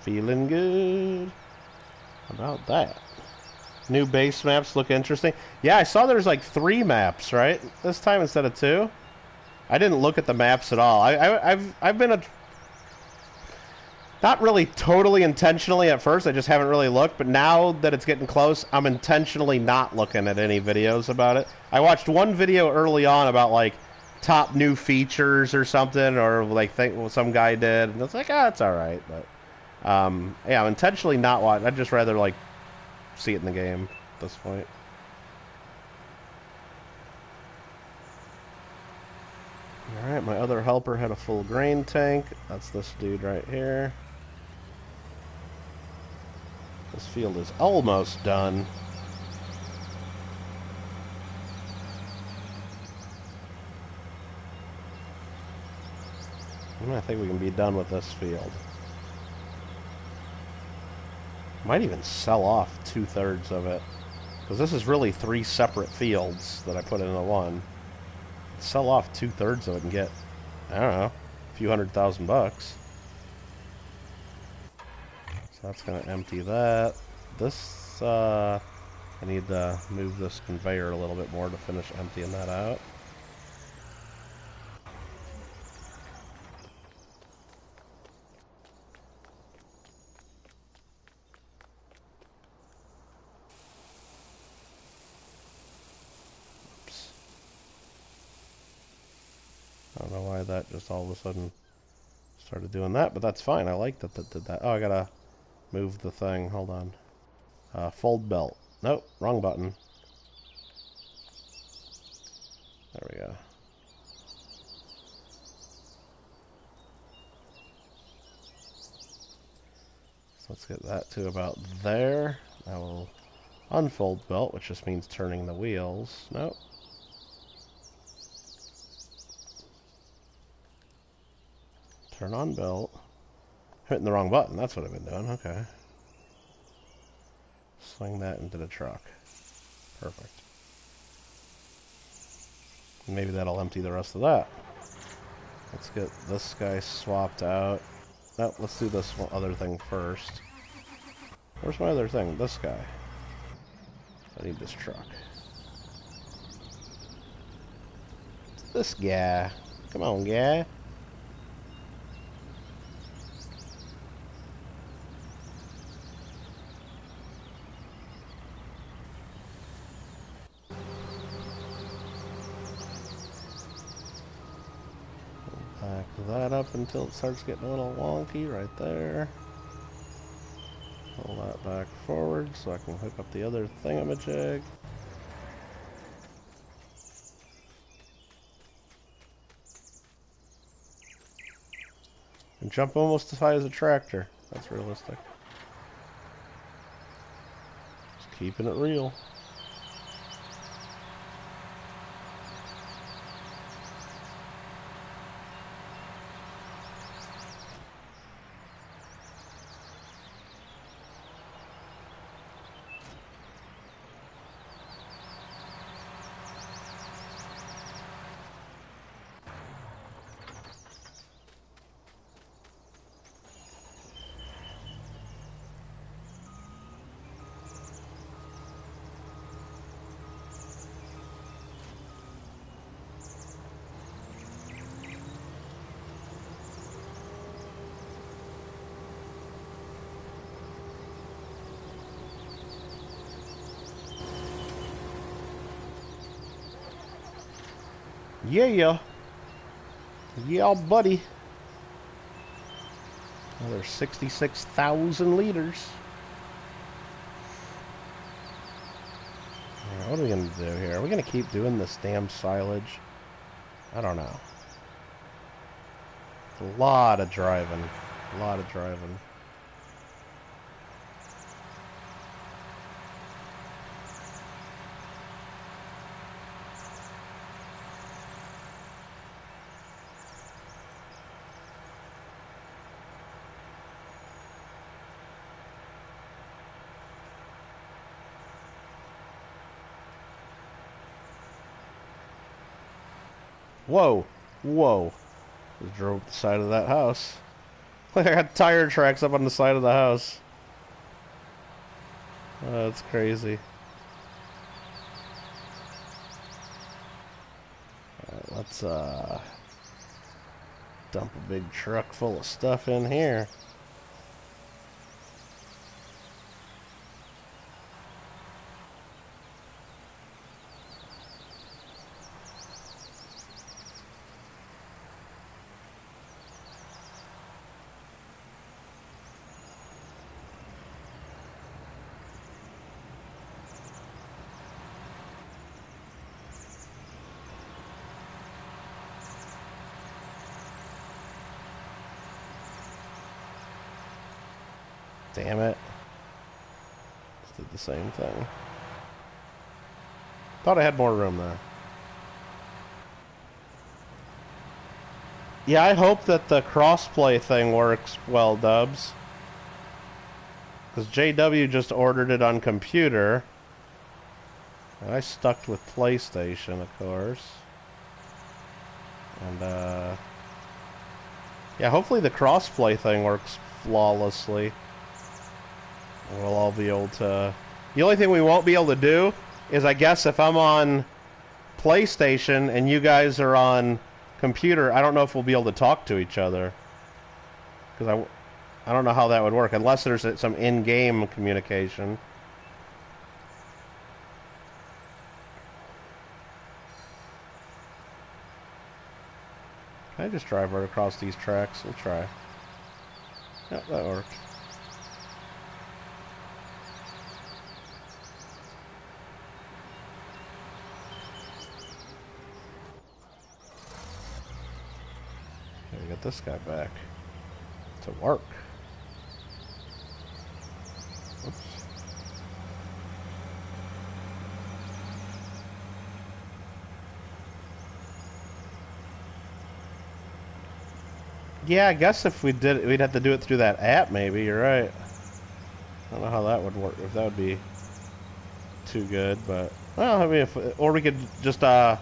Feeling good about that. New base maps look interesting. Yeah, I saw there's like 3 maps, right? This time instead of 2. I didn't look at the maps at all. I've been not really totally intentionally at first. I just haven't really looked. But now that it's getting close, I'm intentionally not looking at any videos about it. I watched one video early on about like top new features or something, or like some guy did, and it's like, ah, it's all right. But yeah, I'm intentionally not watching. I'd just rather like see it in the game at this point. Alright, my other helper had a full grain tank. That's this dude right here. This field is almost done. I think we can be done with this field. Might even sell off 2/3 of it. Because this is really 3 separate fields that I put into one. Sell off 2/3 of it and get, I don't know, a few $100,000. So that's going to empty that. This, I need to move this conveyor a little bit more to finish emptying that out. Oops. I don't know why that just all of a sudden started doing that, but that's fine. I like that that did that. Oh, I gotta move the thing. Hold on. Fold belt. Nope, wrong button. There we go. So let's get that to about there. I will unfold belt, which just means turning the wheels. Nope. Turn on belt. Hitting the wrong button. That's what I've been doing. Okay. Swing that into the truck. Perfect. Maybe that'll empty the rest of that. Let's get this guy swapped out. No, let's do this other thing first. Where's my other thing? This guy. I need this truck. This guy. Come on, guy. Back that up until it starts getting a little wonky right there. Pull that back forward so I can hook up the other thingamajig. And jump almost as high as a tractor. That's realistic. Just keeping it real. Yeah. Yeah, buddy. Another 66,000 liters. Right, what are we going to do here? Are we going to keep doing this damn silage? I don't know. It's a lot of driving. A lot of driving. Whoa. Whoa. Just drove the side of that house. I got tire tracks up on the side of the house. Oh, that's crazy. Alright, let's dump a big truck full of stuff in here. Damn it. Just did the same thing. Thought I had more room there. Yeah, I hope that the crossplay thing works well, Dubs. Because JW just ordered it on computer. And I stuck with PlayStation, of course. And, yeah, hopefully the crossplay thing works flawlessly. We'll all be able to... The only thing we won't be able to do is, I guess, if I'm on PlayStation and you guys are on computer, I don't know if we'll be able to talk to each other. Because I don't know how that would work, unless there's some in-game communication. Can I just drive right across these tracks? We'll try. Yep, that worked. Okay, we got this guy back to work. Oops. Yeah, I guess if we did, we'd have to do it through that app. Maybe you're right. I don't know how that would work. If that would be too good, but well, I mean, or we could just yeah,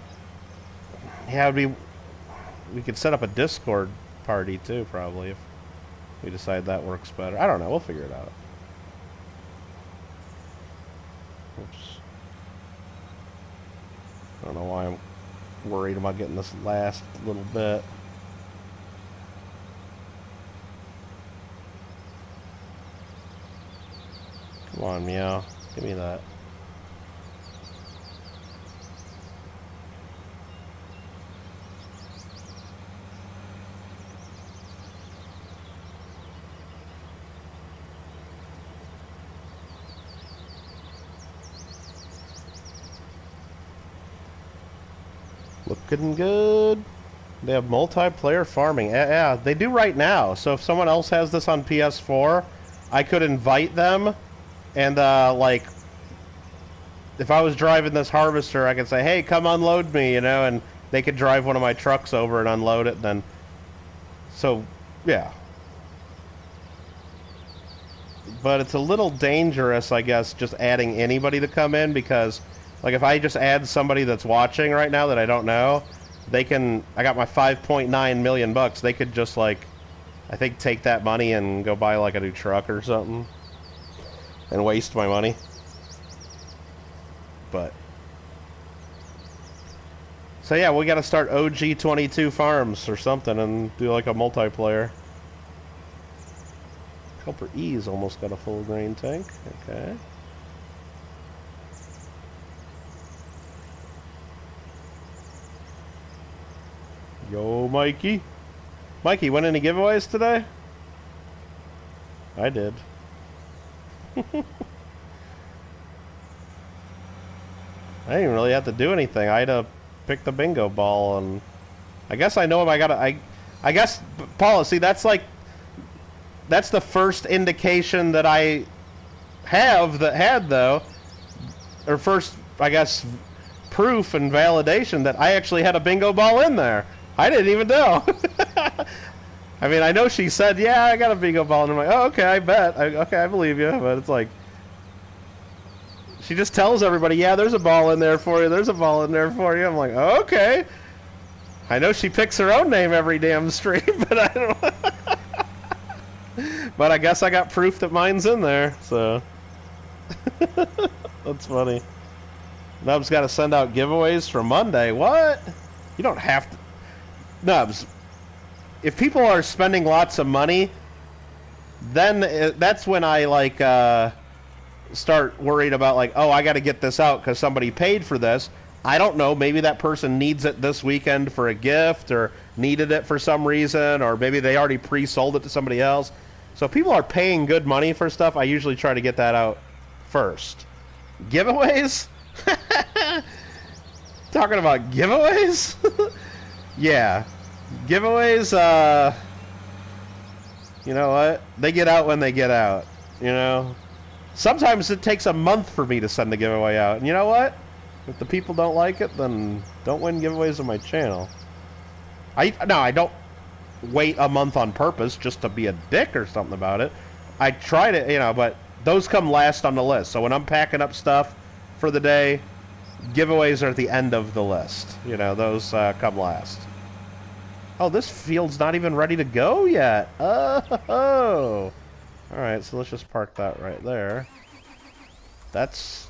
we could set up a Discord party too, probably if we decide that works better. I don't know. We'll figure it out. Oops. I don't know why I'm worried about getting this last little bit. Come on, meow. Give me that. Looking good. They have multiplayer farming. Yeah, they do right now. So if someone else has this on PS4, I could invite them, and like, if I was driving this harvester, I could say, "Hey, come unload me," you know, and they could drive one of my trucks over and unload it. Then, so yeah. But it's a little dangerous, I guess, just adding anybody to come in because, like, if I just add somebody that's watching right now that I don't know, they can. I got my 5.9 million bucks. They could just, like, I think take that money and go buy like a new truck or something, and waste my money. But so yeah, we got to start OG22 farms or something and do like a multiplayer. Culper E's almost got a full grain tank. Okay. Yo, Mikey. Mikey, win any giveaways today? I did. I didn't really have to do anything. I had to pick the bingo ball, and I guess I know if I gotta. I guess, Paula. See, that's like, that's the first indication that I have that had though, or first, I guess, proof and validation that I actually had a bingo ball in there. I didn't even know. I mean, I know she said, "Yeah, I got a bingo ball," and I'm like, "Oh, okay, I bet. Okay, I believe you." But it's like, she just tells everybody, "Yeah, there's a ball in there for you. There's a ball in there for you." I'm like, oh, "Okay." I know she picks her own name every damn stream, but I don't. But I guess I got proof that mine's in there, so that's funny. Nubs got to send out giveaways for Monday. What? You don't have to. Nubs, if people are spending lots of money, then that's when I like start worried about, like, oh, I got to get this out because somebody paid for this. I don't know, maybe that person needs it this weekend for a gift or needed it for some reason, or maybe they already pre-sold it to somebody else. So if people are paying good money for stuff, I usually try to get that out first. Giveaways? Talking about giveaways? Yeah. Giveaways, you know what? They get out when they get out, you know? Sometimes it takes a month for me to send the giveaway out. And you know what? If the people don't like it, then don't win giveaways on my channel. I don't wait a month on purpose just to be a dick or something about it. I try to, you know, but those come last on the list. So when I'm packing up stuff for the day, giveaways are at the end of the list. You know, those come last. Oh, this field's not even ready to go yet. Oh. Alright, so let's just park that right there. That's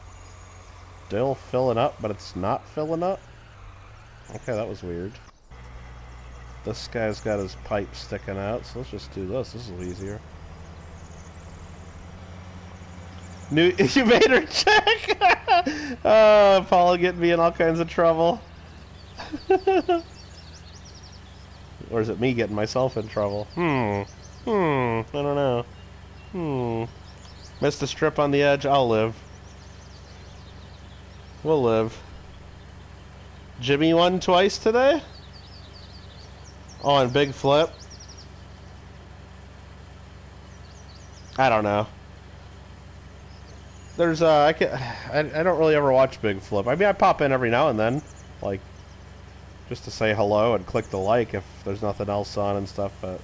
still filling up, but it's not filling up? Okay, that was weird. This guy's got his pipe sticking out, so let's just do this. This is easier. You made her check? Oh, Paula getting me in all kinds of trouble. Or is it me getting myself in trouble? I don't know. Missed a strip on the edge. I'll live. We'll live. Jimmy won twice today? Oh, and big flip? I don't know. There's I don't really ever watch big flip. I mean, I pop in every now and then, like, just to say hello and click the like if there's nothing else on and stuff, but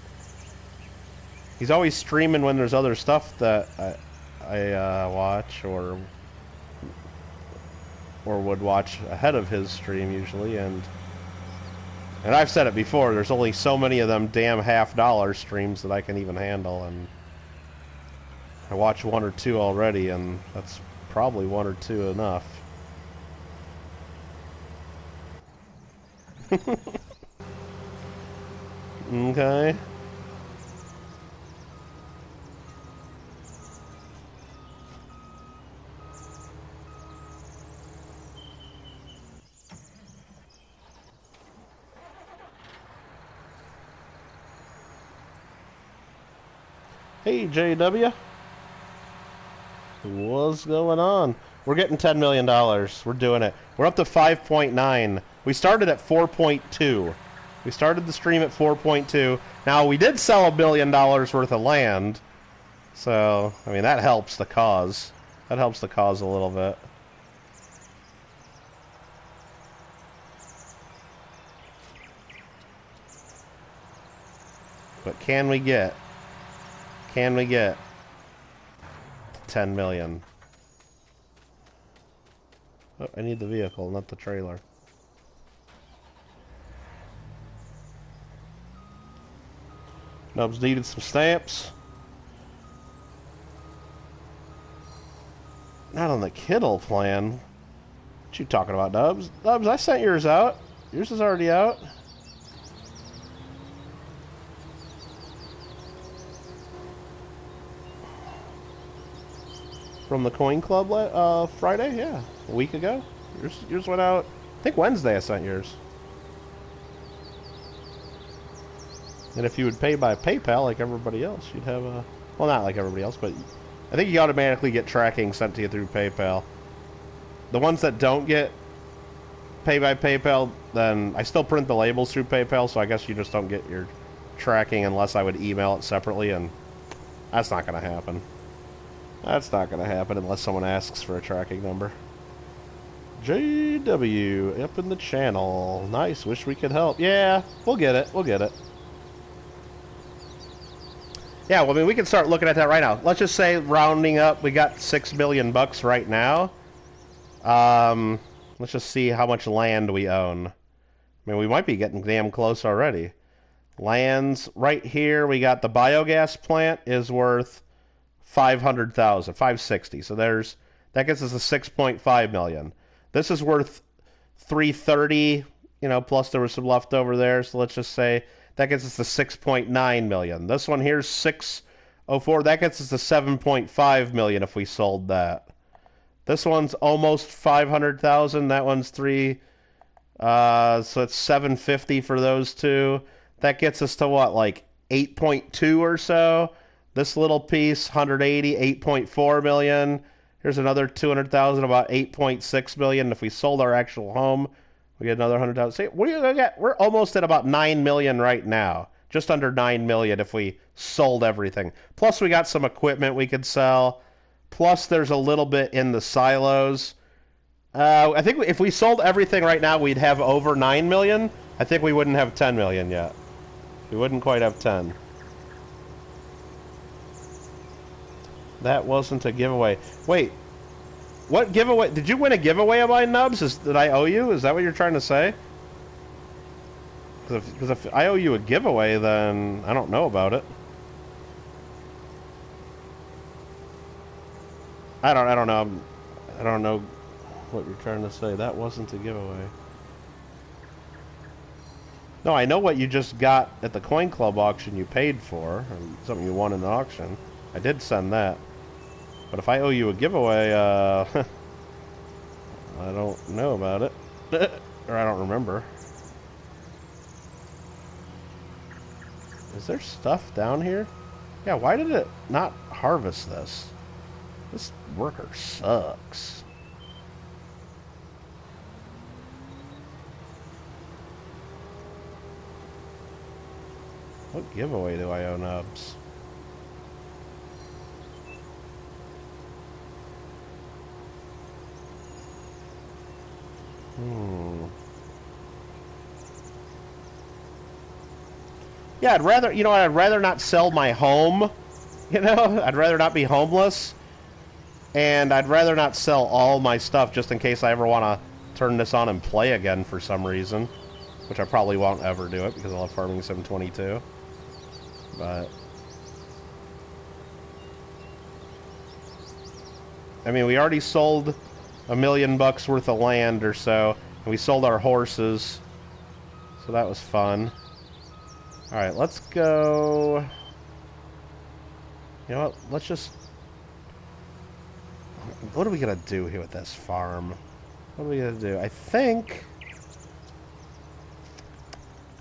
He's always streaming when there's other stuff that I watch or would watch ahead of his stream usually, and I've said it before, there's only so many of them damn $half streams that I can even handle, and I watch one or two already, and that's probably one or two enough. Okay. Hey, JW. What's going on? We're getting $10 million. We're doing it. We're up to 5.9. We started at 4.2. We started the stream at 4.2. Now, we did sell $1 billion worth of land. So, I mean, that helps the cause. That helps the cause a little bit. But can we get 10 million? Oh, I need the vehicle, not the trailer. Nubs needed some stamps. Not on the Kittle plan. What you talking about, Nubs? Nubs, I sent yours out. Yours is already out. From the Coin Club Friday? Yeah. A week ago? Yours went out, I think Wednesday I sent yours. And if you would pay by PayPal like everybody else, you'd have a... Well, not like everybody else, but I think you automatically get tracking sent to you through PayPal. The ones that don't get pay by PayPal, then I still print the labels through PayPal, so I guess you just don't get your tracking unless I would email it separately, and that's not going to happen. That's not going to happen unless someone asks for a tracking number. JW, up in the channel. Nice, wish we could help. Yeah, we'll get it, we'll get it. Yeah, well, I mean, we can start looking at that right now. Let's just say, rounding up, we got $6 million right now. Let's just see how much land we own. I mean, we might be getting damn close already. Lands, right here, we got the biogas plant is worth 500,000, 560. So that gets us a 6.5 million. This is worth 330, you know, plus there was some left over there. So let's just say that gets us to 6.9 million. This one here's 604. That gets us to 7.5 million if we sold that. This one's almost 500,000. That one's so it's 750 for those two. That gets us to what, like 8.2 or so. This little piece, 180, 8.4 million. Here's another 200,000, about 8.6 million. If we sold our actual home, we get another 100,000. See, what are you gonna get? We're almost at about 9 million right now. Just under 9 million if we sold everything. Plus, we got some equipment we could sell. Plus, there's a little bit in the silos. I think if we sold everything right now, we'd have over 9 million. I think we wouldn't have 10 million yet. We wouldn't quite have 10. That wasn't a giveaway. Wait, what giveaway? Did you win a giveaway of mine, Nubs? Did I owe you? Is that what you're trying to say? Because if I owe you a giveaway, then I don't know about it. I don't know. I don't know what you're trying to say. That wasn't a giveaway. No, I know what you just got at the Coin Club auction you paid for, or something you won in the auction. I did send that. But if I owe you a giveaway, I don't know about it. Or I don't remember. Is there stuff down here? Yeah, why did it not harvest this? This worker sucks. What giveaway do I owe Nubs? Yeah, I'd rather, you know, I'd rather not sell my home. You know, I'd rather not be homeless. And I'd rather not sell all my stuff just in case I ever want to turn this on and play again for some reason. Which I probably won't ever do it because I love Farming Sim 22. But... I mean, we already sold $1 million worth of land or so. And we sold our horses. So that was fun. Alright, let's go... You know what? Let's just... What are we going to do here with this farm? What are we going to do? I think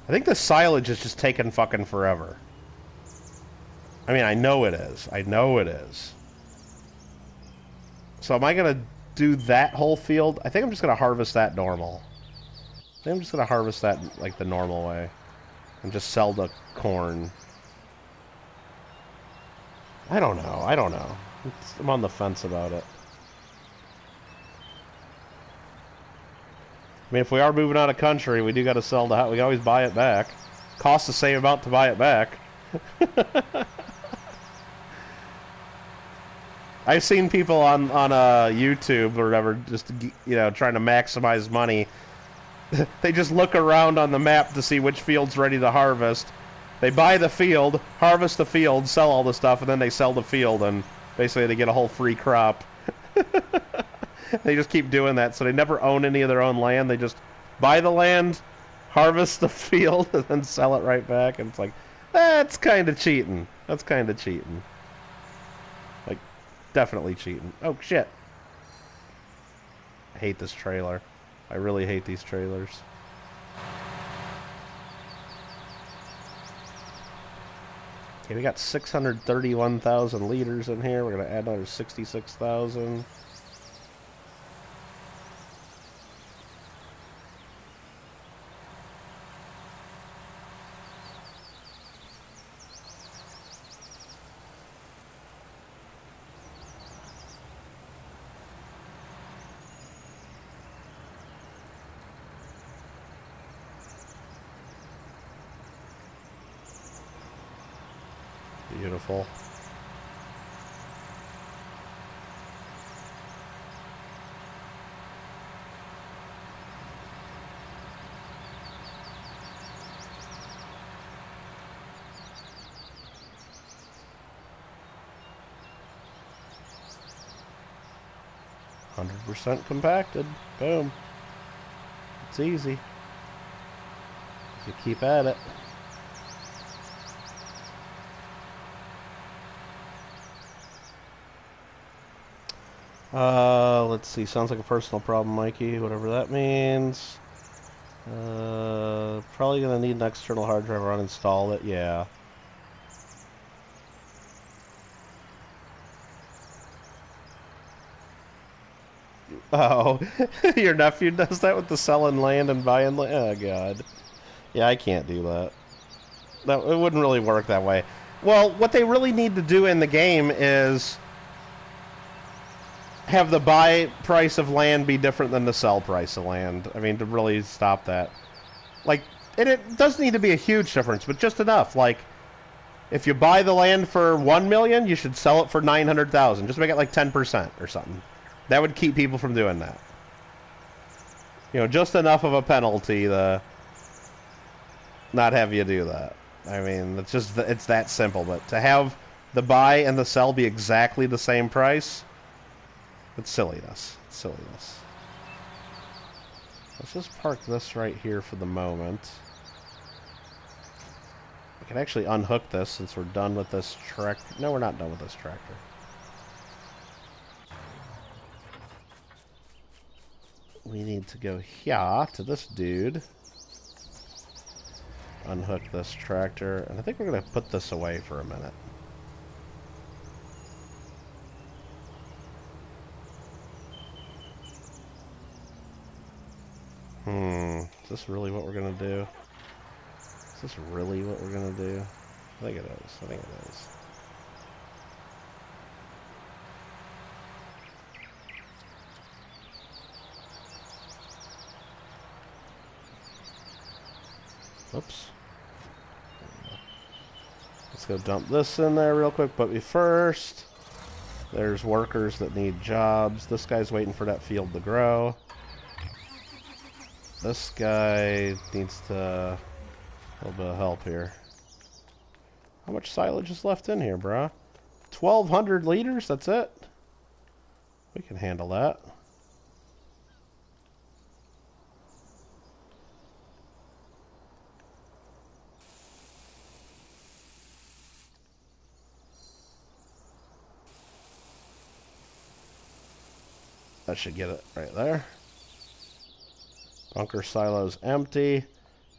the silage is just taking fucking forever. I mean, I know it is. I know it is. So am I going to do that whole field? I think I'm just going to harvest that normal. I think I'm just going to harvest that like the normal way. And just sell the corn. I don't know. I don't know. I'm on the fence about it. I mean, if we are moving out of country, we do got to sell the house. We can always buy it back. Costs the same amount to buy it back. I've seen people on YouTube or whatever, just, you know, trying to maximize money. They just look around on the map to see which field's ready to harvest. They buy the field, harvest the field, sell all the stuff, and then they sell the field, and basically they get a whole free crop. They just keep doing that, so they never own any of their own land. They just buy the land, harvest the field, and then sell it right back. And it's like, that's kind of cheating. That's kind of cheating. Like, definitely cheating. Oh, shit. I hate this trailer. I really hate these trailers. Okay, we got 631,000 liters in here. We're going to add another 66,000. Beautiful. %, compacted. Boom. It's easy. You keep at it. Let's see. Sounds like a personal problem, Mikey. Whatever that means. Probably gonna need an external hard drive or uninstall it. Yeah. Oh, your nephew does that with the selling land and buying land? Oh, God. Yeah, I can't do that. It wouldn't really work that way. Well, what they really need to do in the game is have the buy price of land be different than the sell price of land. I mean, to really stop that. Like, and it doesn't need to be a huge difference, but just enough. Like, if you buy the land for $1 million, you should sell it for $900,000. Just make it like 10% or something. That would keep people from doing that. You know, just enough of a penalty to not have you do that. I mean, it's just, it's that simple. But to have the buy and the sell be exactly the same price, it's silliness. It's silliness. Let's just park this right here for the moment. We can actually unhook this since we're done with this tractor. No, we're not done with this tractor. We need to go here to this dude. Unhook this tractor. And I think we're going to put this away for a minute. Is this really what we're going to do? Is this really what we're going to do? I think it is. I think it is. Oops. Let's go dump this in there real quick. But first, there's workers that need jobs. This guy's waiting for that field to grow. This guy needs to a little bit of help here. How much silage is left in here, bruh? 1,200 liters? That's it? We can handle that. That should get it right there. Bunker silo's empty.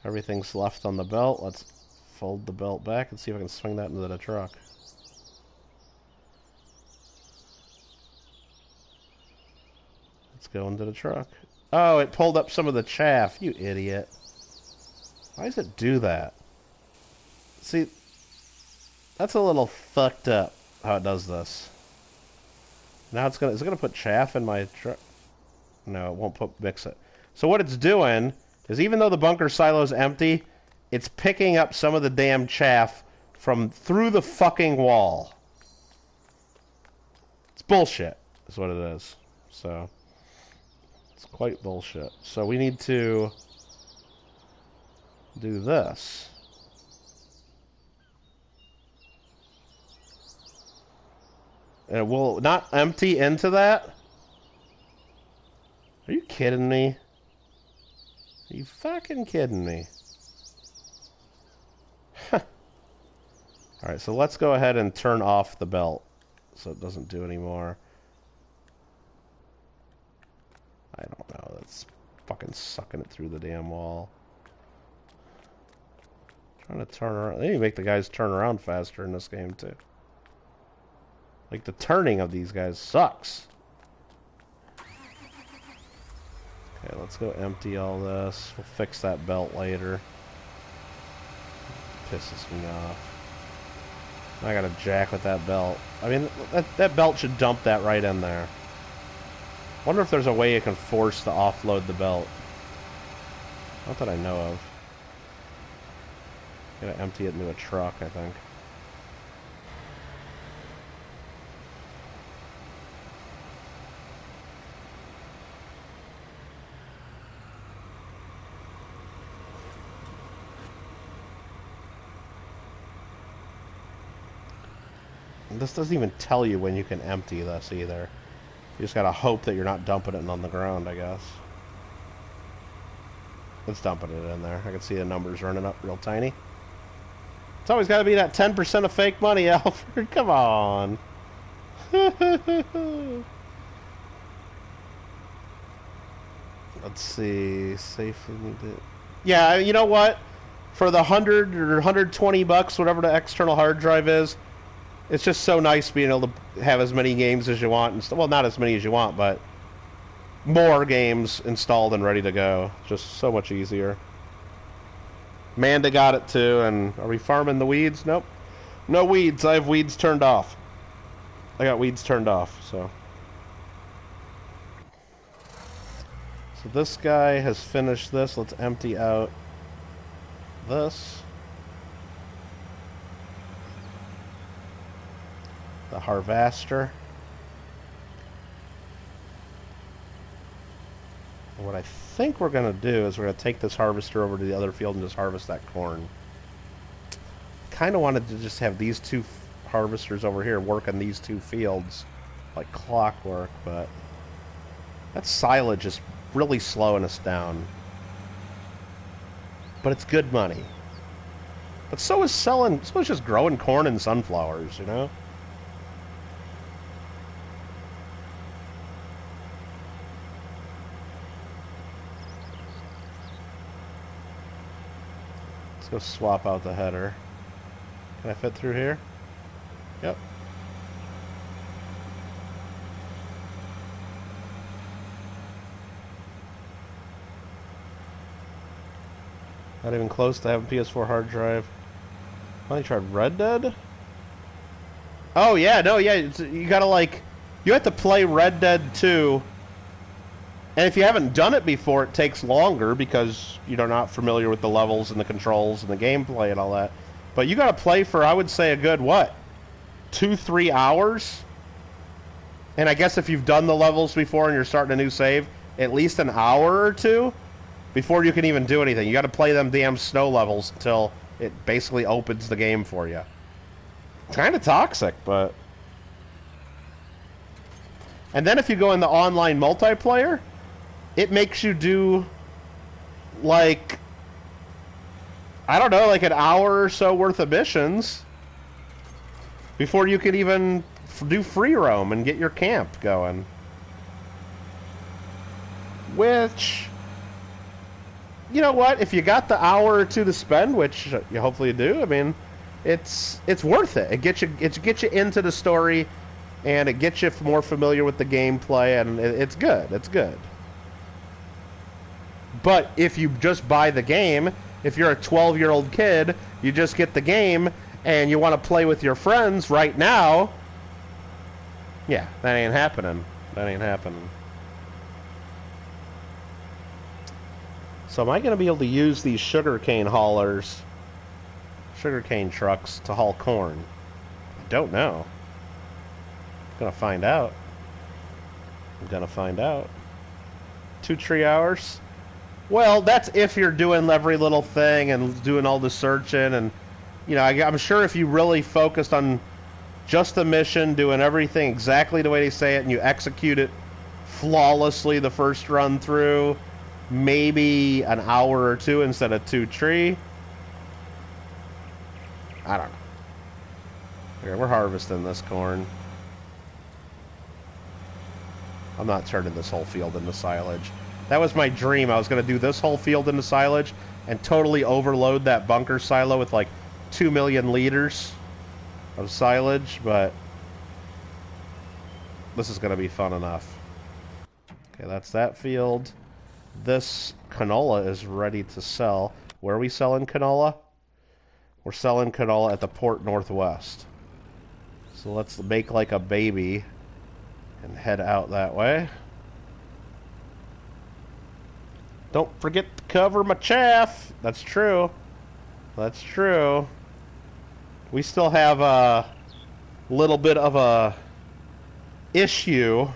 Everything's left on the belt. Let's fold the belt back and see if I can swing that into the truck. Let's go into the truck. Oh, it pulled up some of the chaff. You idiot. Why does it do that? See, that's a little fucked up how it does this. Now is it gonna put chaff in my truck? No, it won't mix it. So what it's doing is, even though the bunker silo's empty, it's picking up some of the damn chaff from through the fucking wall. It's bullshit, is what it is. So it's quite bullshit. So we need to do this. And it will not empty into that? Are you kidding me? Are you fucking kidding me? Alright, so let's go ahead and turn off the belt so it doesn't do anymore. I don't know. That's fucking sucking it through the damn wall. Trying to turn around. They need to make the guys turn around faster in this game, too. Like, the turning of these guys sucks. Okay, let's go empty all this. We'll fix that belt later. Pisses me off. I got a jack with that belt. I mean, that belt should dump that right in there. Wonder if there's a way you can force to offload the belt. Not that I know of. Gotta empty it into a truck, I think. This doesn't even tell you when you can empty this either. You just gotta hope that you're not dumping it on the ground, I guess. It's dumping it in there. I can see the numbers running up real tiny. It's always gotta be that 10% of fake money, Alfred. Come on. Let's see. Safely need to... Yeah, you know what? For the 100 or 120 bucks, whatever the external hard drive is, it's just so nice being able to have as many games as you want. And well, not as many as you want, but more games installed and ready to go. Just so much easier. Manda got it too, and are we farming the weeds? Nope. No weeds. I have weeds turned off. I got weeds turned off, so. So this guy has finished this. Let's empty out this. The harvester. And what I think we're going to do is we're going to take this harvester over to the other field and just harvest that corn. Kind of wanted to just have these two harvesters over here work on these two fields like clockwork, but that silage is really slowing us down. But it's good money. But so is just growing corn and sunflowers, you know? Let's go swap out the header. Can I fit through here? Yep. Not even close to having PS4 hard drive. Finally tried Red Dead? Oh yeah, no, yeah, you gotta like... You have to play Red Dead 2. And if you haven't done it before, it takes longer because you're not familiar with the levels and the controls and the gameplay and all that. But you got to play for, I would say, a good, what, 2-3 hours? And I guess if you've done the levels before and you're starting a new save, at least an hour or two before you can even do anything. You got to play them damn snow levels until it basically opens the game for you. Kind of toxic, but... And then if you go in the online multiplayer, it makes you do, like, I don't know, like an hour or so worth of missions before you can even do free roam and get your camp going. Which, you know what, if you got the hour or two to spend, which you hopefully do, I mean, it's worth it. It gets you into the story, and it gets you more familiar with the gameplay, and it's good. It's good. But if you just buy the game, if you're a 12-year-old kid, you just get the game, and you want to play with your friends right now, yeah, that ain't happening. That ain't happening. So am I going to be able to use these sugarcane haulers, sugarcane trucks, to haul corn? I don't know. I'm going to find out. I'm going to find out. 2-3 hours? Well, that's if you're doing every little thing and doing all the searching. And, you know, I'm sure if you really focused on just the mission, doing everything exactly the way they say it, and you execute it flawlessly the first run through, maybe an hour or two instead of 2-3. I don't know. Here, we're harvesting this corn. I'm not turning this whole field into silage. That was my dream. I was going to do this whole field into silage and totally overload that bunker silo with like 2 million liters of silage, but this is going to be fun enough. Okay, that's that field. This canola is ready to sell. Where are we selling canola? We're selling canola at the Port Northwest. So let's make like a baby and head out that way. Don't forget to cover my chaff. That's true. That's true. We still have a little bit of a issue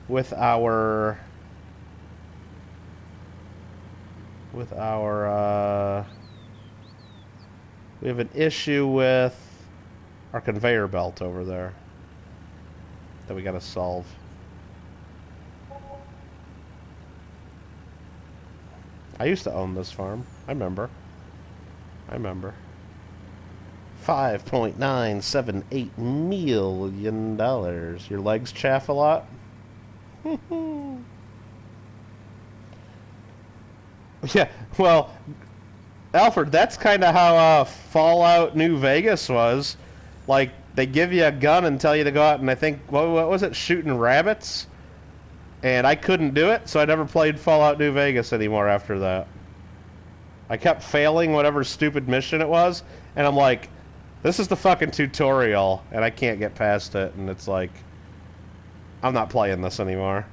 with our we have an issue with our conveyor belt over there that we gotta solve. I used to own this farm. I remember. $5.978 million. Your legs chaff a lot? Yeah, well, Alfred, that's kind of how Fallout New Vegas was. Like, they give you a gun and tell you to go out and I think, what was it, shooting rabbits? And I couldn't do it, so I never played Fallout New Vegas anymore after that. I kept failing whatever stupid mission it was, and I'm like, this is the fucking tutorial, and I can't get past it, and it's like, I'm not playing this anymore.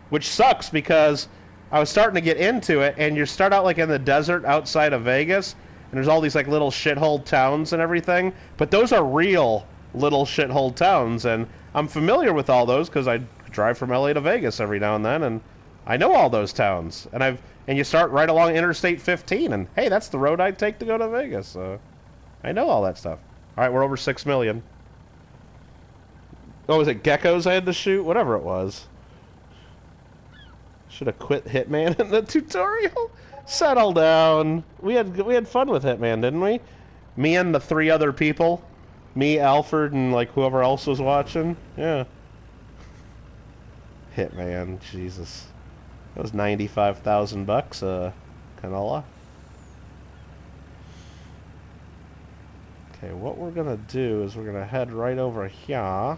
Which sucks, because I was starting to get into it, and you start out like in the desert outside of Vegas, and there's all these like little shithole towns and everything, but those are real little shithole towns, and I'm familiar with all those because I drive from LA to Vegas every now and then, and I know all those towns. And you start right along Interstate 15, and hey, that's the road I'd take to go to Vegas. So I know all that stuff. All right, we're over 6 million. Oh, was it geckos I had to shoot? Whatever it was. Should have quit Hitman in the tutorial. Settle down. We had fun with Hitman, didn't we? Me and the 3 other people. Me, Alfred, and like whoever else was watching. Yeah. Hitman, Jesus. That was $95,000 canola. Okay, what we're gonna do is we're gonna head right over here,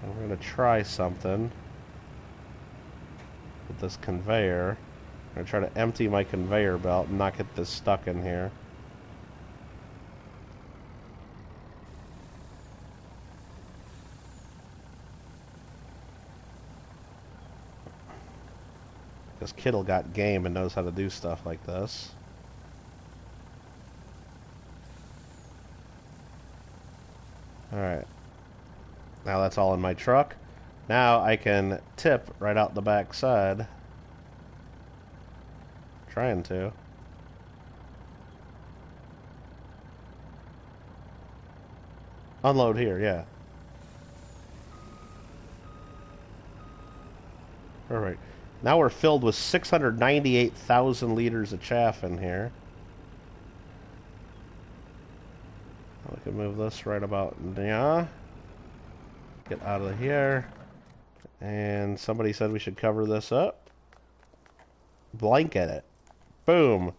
and we're gonna try something with this conveyor. I'm gonna try to empty my conveyor belt and not get this stuck in here. Because Kittle got game and knows how to do stuff like this. Alright. Now that's all in my truck. Now I can tip right out the back side. Trying to. Unload here, yeah. Alright. Now we're filled with 698,000 liters of chaff in here. We can move this right about now. Get out of here. And somebody said we should cover this up. Blanket it. Boom.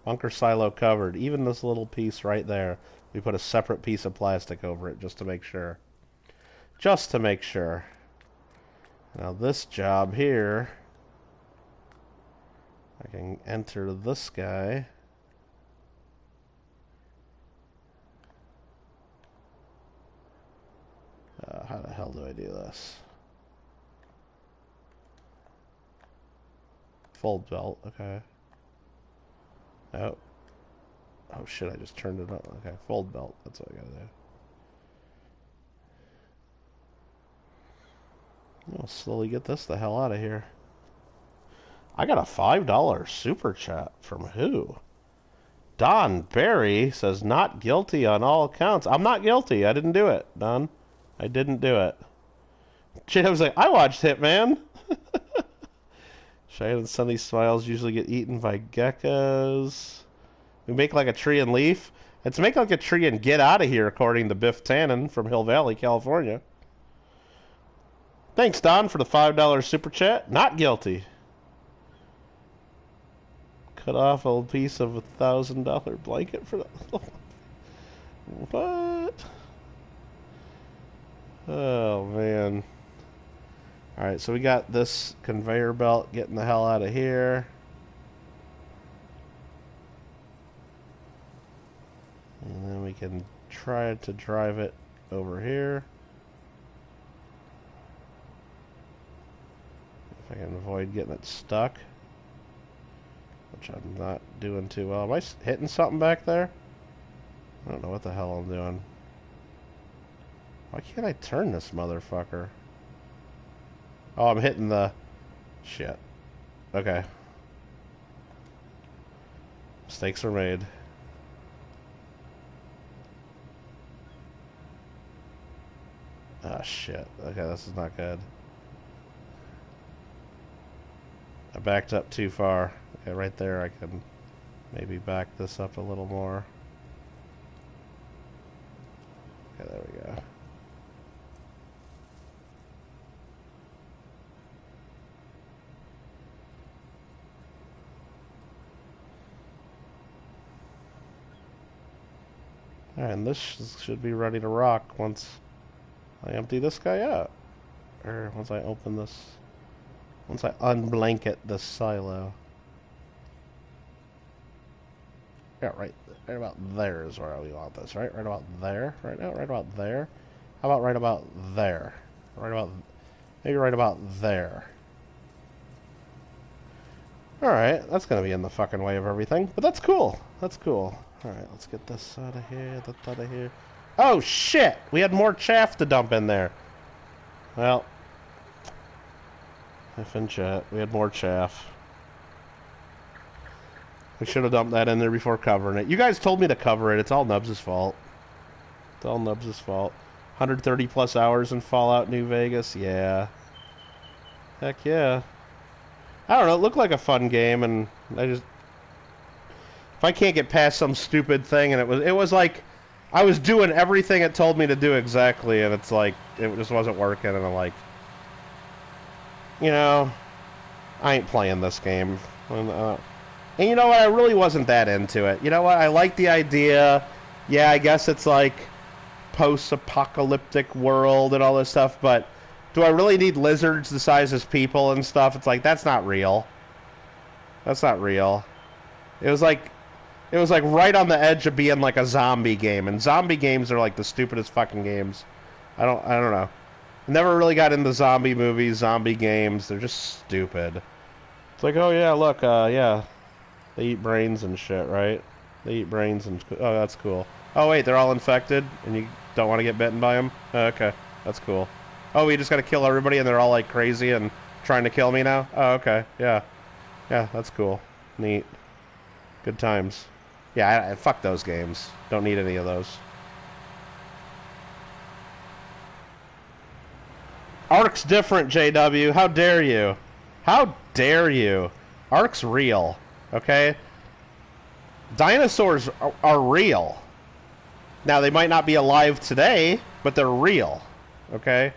Bunker silo covered. Even this little piece right there. We put a separate piece of plastic over it just to make sure. Just to make sure. Now this job here, I can enter this guy. How the hell do I do this? Fold belt, okay. Oh. Oh shit, I just turned it up. Okay, fold belt, that's what I gotta do. I'll slowly get this the hell out of here. I got a $5 super chat from who? Don Barry says, not guilty on all accounts. I'm not guilty. I didn't do it, Don. I didn't do it. Jay was like, I watched Hitman. Cheyenne and Sunny Smiles usually get eaten by geckos. We make like a tree and leaf. It's make like a tree and get out of here, according to Biff Tannen from Hill Valley, California. Thanks, Don, for the $5 super chat. Not guilty. Cut off a piece of a $1,000 blanket for that. What? Oh, man. Alright, so we got this conveyor belt getting the hell out of here. And then we can try to drive it over here. If I can avoid getting it stuck. Which I'm not doing too well. Am I hitting something back there? I don't know what the hell I'm doing. Why can't I turn this motherfucker? Oh, I'm hitting the... Shit. Okay. Mistakes are made. Ah, shit. Okay, this is not good. I backed up too far. Okay, right there I can maybe back this up a little more. Okay, there we go. Alright, and this should be ready to rock once I empty this guy out. Or once I open this... Once I unblanket this silo. Yeah, right about there is where we want this, right? Right about there? Right now? Right about there? How about right about there? Right about... Maybe right about there. Alright, that's gonna be in the fucking way of everything. But that's cool. That's cool. Alright, let's get this out of here, that out of here. Oh, shit! We had more chaff to dump in there. Well... If in chat, we had more chaff. We should have dumped that in there before covering it. You guys told me to cover it. It's all Nubs' fault. It's all Nubs' fault. 130 plus hours in Fallout New Vegas. Yeah. Heck yeah. I don't know. It looked like a fun game, and I just... If I can't get past some stupid thing, and it was like... I was doing everything it told me to do exactly, and it's like... It just wasn't working, and I'm like... You know... I ain't playing this game. And you know what? I really wasn't that into it. You know what? I like the idea. Yeah, I guess it's like... post-apocalyptic world and all this stuff, but... Do I really need lizards the size as people and stuff? It's like, that's not real. That's not real. It was like right on the edge of being like a zombie game, and zombie games are like the stupidest fucking games. I don't know. Never really got into zombie movies, zombie games. They're just stupid. It's like, oh yeah, look, yeah, they eat brains and shit, right? They eat brains and... Oh, that's cool. Oh, wait, they're all infected, and you don't want to get bitten by them? Oh, okay, that's cool. Oh, we just gotta kill everybody, and they're all, like, crazy and trying to kill me now? Oh, okay, yeah. Yeah, that's cool. Neat. Good times. Yeah, fuck those games. Don't need any of those. Ark's different, JW. How dare you? How dare you? Ark's real, okay? Dinosaurs are real. Now, they might not be alive today, but they're real, okay?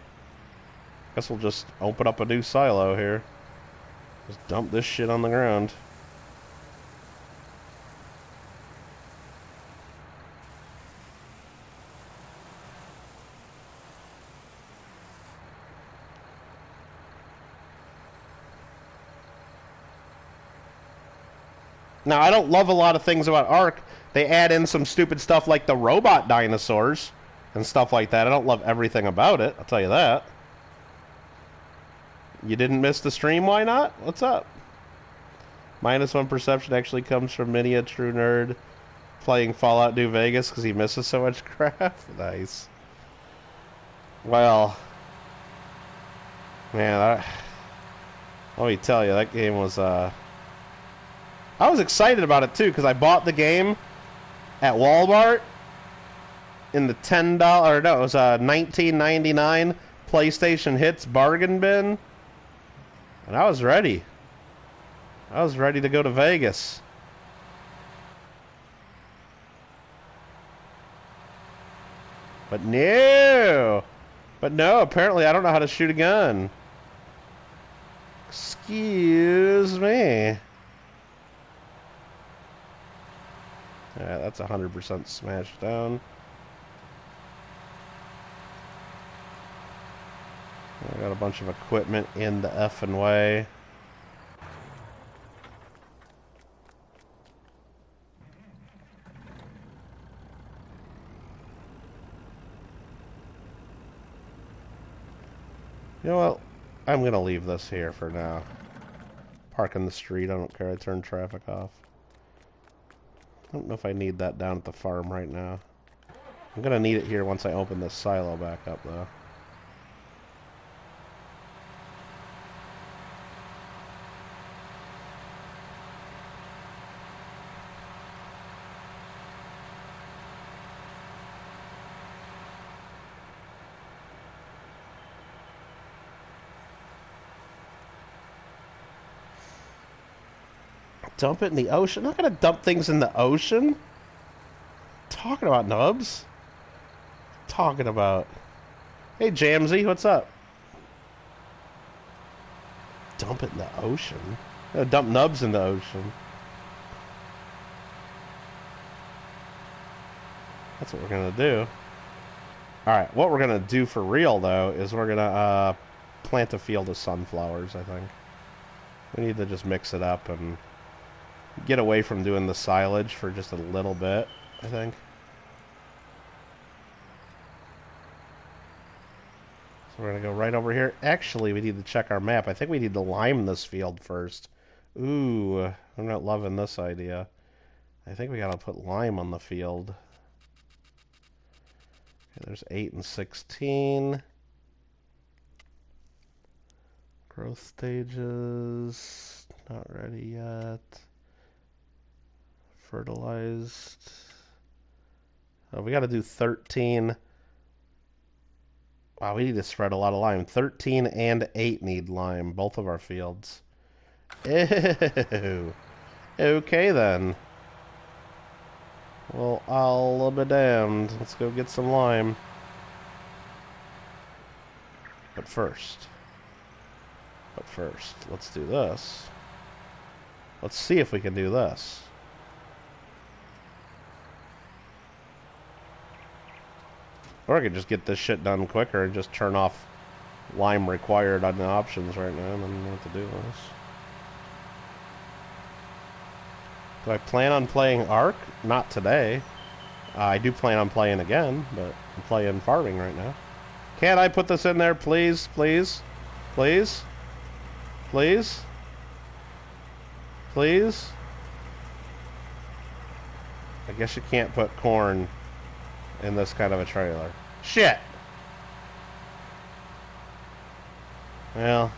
Guess we'll just open up a new silo here. Just dump this shit on the ground. Now, I don't love a lot of things about Ark. They add in some stupid stuff like the robot dinosaurs and stuff like that. I don't love everything about it, I'll tell you that. You didn't miss the stream? Why not? What's up? -1 perception actually comes from Mini, a true nerd, playing Fallout New Vegas because he misses so much crap. Nice. Well, man, let me tell you, that game was, I was excited about it too because I bought the game at Walmart in the $10, no, it was a $19.99 PlayStation Hits bargain bin, and I was ready. I was ready to go to Vegas. But no, apparently I don't know how to shoot a gun. Excuse me. Yeah, that's 100% smashed down. I got a bunch of equipment in the effing way. You know what? I'm going to leave this here for now. Park in the street. I don't care. I turn traffic off. I don't know if I need that down at the farm right now. I'm going to need it here once I open this silo back up, though. Dump it in the ocean? I'm not going to dump things in the ocean. Talking about, Nubs. Talking about. Hey, Jamsy, what's up? Dump it in the ocean? I'm going to dump Nubs in the ocean. That's what we're going to do. Alright, what we're going to do for real, though, is we're going to plant a field of sunflowers, I think. We need to just mix it up and get away from doing the silage for just a little bit, I think. So we're going to go right over here. Actually, we need to check our map. I think we need to lime this field first. Ooh, I'm not loving this idea. I think we got to put lime on the field. Okay, there's 8 and 16. Growth stages. Not ready yet. Fertilized. Oh, we got to do 13. Wow, we need to spread a lot of lime. 13 and 8 need lime, both of our fields. Ew. Okay, then. Well, I'll be damned. Let's go get some lime. But first, let's do this. Let's see if we can do this. Or I could just get this shit done quicker and just turn off lime required on the options right now. I don't know what to do with this. Do I plan on playing Ark? Not today. I do plan on playing again, but I'm playing farming right now. Can't I put this in there, please? Please? Please? Please? Please? I guess you can't put corn in this kind of a trailer. Shit! Well,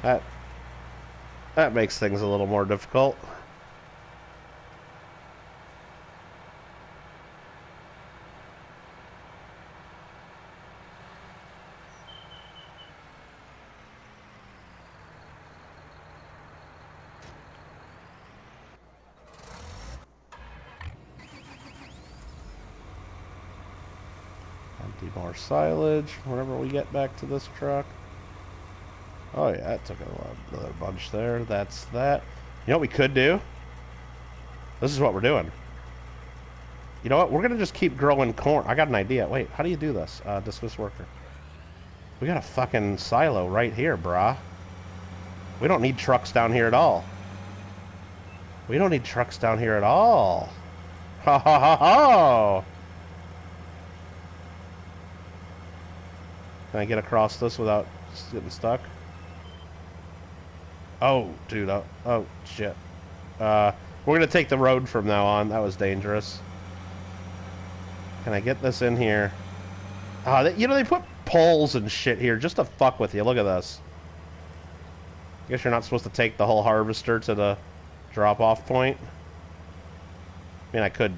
that makes things a little more difficult. Empty more silage whenever we get back to this truck. Oh yeah, that took another bunch there. That's that. You know what we could do? This is what we're doing. You know what? We're going to just keep growing corn. I got an idea. Wait, how do you do this? Dismiss worker. We got a fucking silo right here, brah. We don't need trucks down here at all. We don't need trucks down here at all. Ha ha ha ha! Can I get across this without getting stuck? Oh, dude. Oh, shit. We're going to take the road from now on. That was dangerous. Can I get this in here? You know, they put poles and shit here just to fuck with you. Look at this. I guess you're not supposed to take the whole harvester to the drop-off point. I mean, I could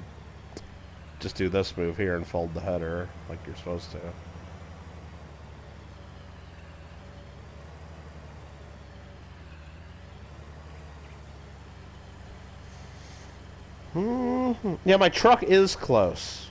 just do this move here and fold the header like you're supposed to. Yeah, my truck is close.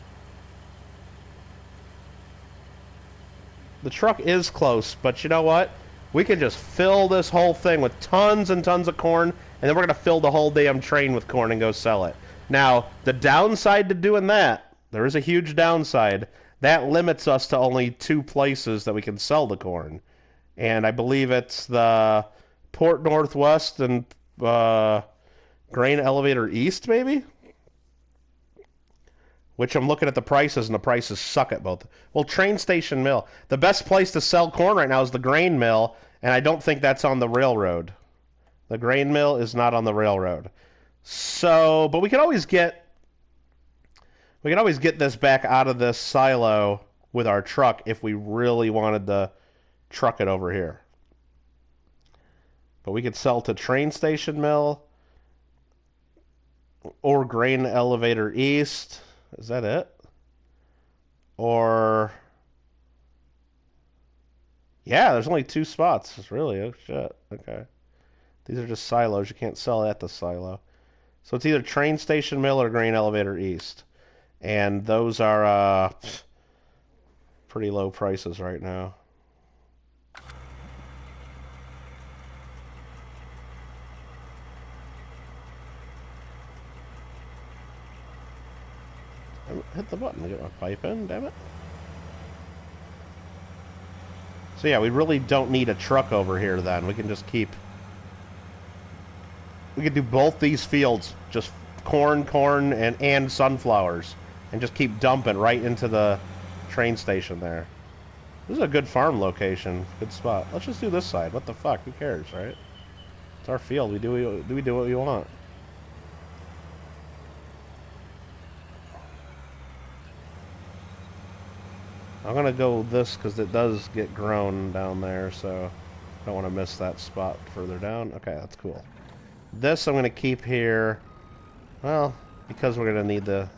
The truck is close, but you know what? We can just fill this whole thing with tons and tons of corn, and then we're going to fill the whole damn train with corn and go sell it. Now, the downside to doing that, there is a huge downside. That limits us to only 2 places that we can sell the corn. And I believe it's the Port Northwest and Grain Elevator East, maybe? Which I'm looking at the prices, and the prices suck at both. Well, Train Station Mill. The best place to sell corn right now is the grain mill, and I don't think that's on the railroad. The grain mill is not on the railroad. So, but we could always get this back out of this silo with our truck if we really wanted to truck it over here. But we could sell to Train Station Mill or Grain Elevator East. Is that it? Or... yeah, there's only 2 spots. It's really... oh, shit. Okay. These are just silos. You can't sell at the silo. So it's either Train Station Mill or Grain Elevator East. And those are pretty low prices right now. Hit the button to get my pipe in, damn it. So yeah, we really don't need a truck over here then. We can just keep... we could do both these fields, just corn, and sunflowers. And just keep dumping right into the train station there. This is a good farm location. Good spot. Let's just do this side. What the fuck? Who cares, right? It's our field. We do what we want. I'm going to go this because it does get grown down there, so I don't want to miss that spot further down. Okay, that's cool. This I'm going to keep here, well, because we're going to need to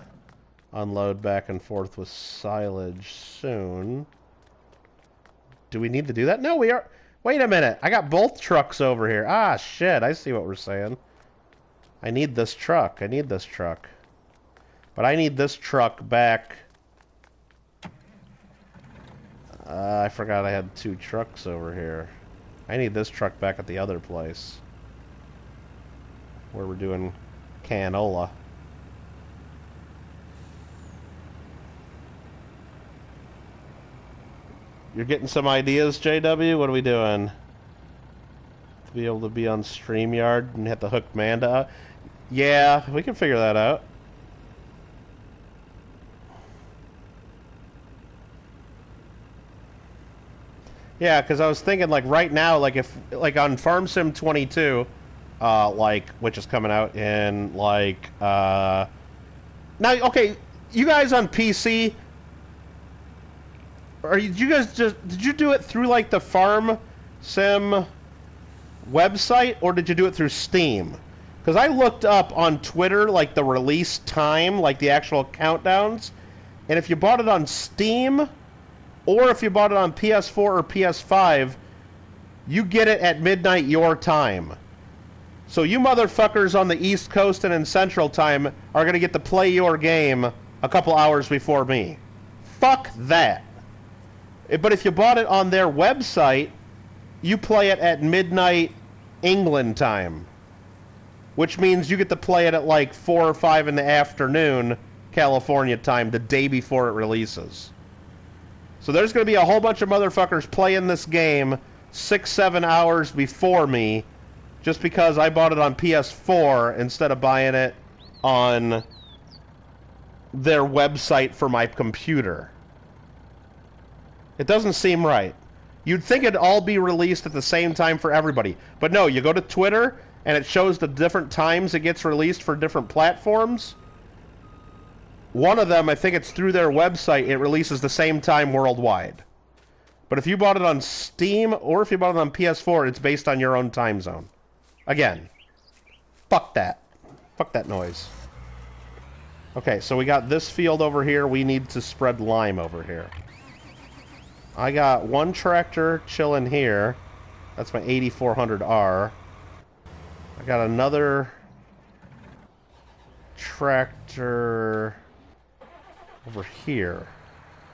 unload back and forth with silage soon. Do we need to do that? No, we are... wait a minute. I got both trucks over here. Ah, shit. I see what we're saying. I need this truck. I need this truck. But I need this truck back... I forgot I had 2 trucks over here. I need this truck back at the other place. Where we're doing canola. You're getting some ideas, JW? What are we doing? To be able to be on StreamYard and hit the hook Manda? Yeah, we can figure that out. Yeah, because I was thinking, like, right now, like, if, like, on Farm Sim 22, like, which is coming out in, like, now, okay, you guys on PC, did you do it through, like, the Farm Sim website, or did you do it through Steam? Because I looked up on Twitter, like, the release time, like, the actual countdowns, and if you bought it on Steam, or if you bought it on PS4 or PS5, you get it at midnight your time. So you motherfuckers on the East Coast and in Central Time are going to get to play your game a couple hours before me. Fuck that. But if you bought it on their website, you play it at midnight England time, which means you get to play it at like 4 or 5 in the afternoon California time the day before it releases. So there's going to be a whole bunch of motherfuckers playing this game 6-7 hours before me just because I bought it on PS4 instead of buying it on their website for my computer. It doesn't seem right. You'd think it'd all be released at the same time for everybody. But no, you go to Twitter, and it shows the different times it gets released for different platforms. One of them, I think it's through their website, it releases the same time worldwide. But if you bought it on Steam, or if you bought it on PS4, it's based on your own time zone. Again, fuck that. Fuck that noise. Okay, so we got this field over here. We need to spread lime over here. I got one tractor chilling here. That's my 8400R. I got another tractor over here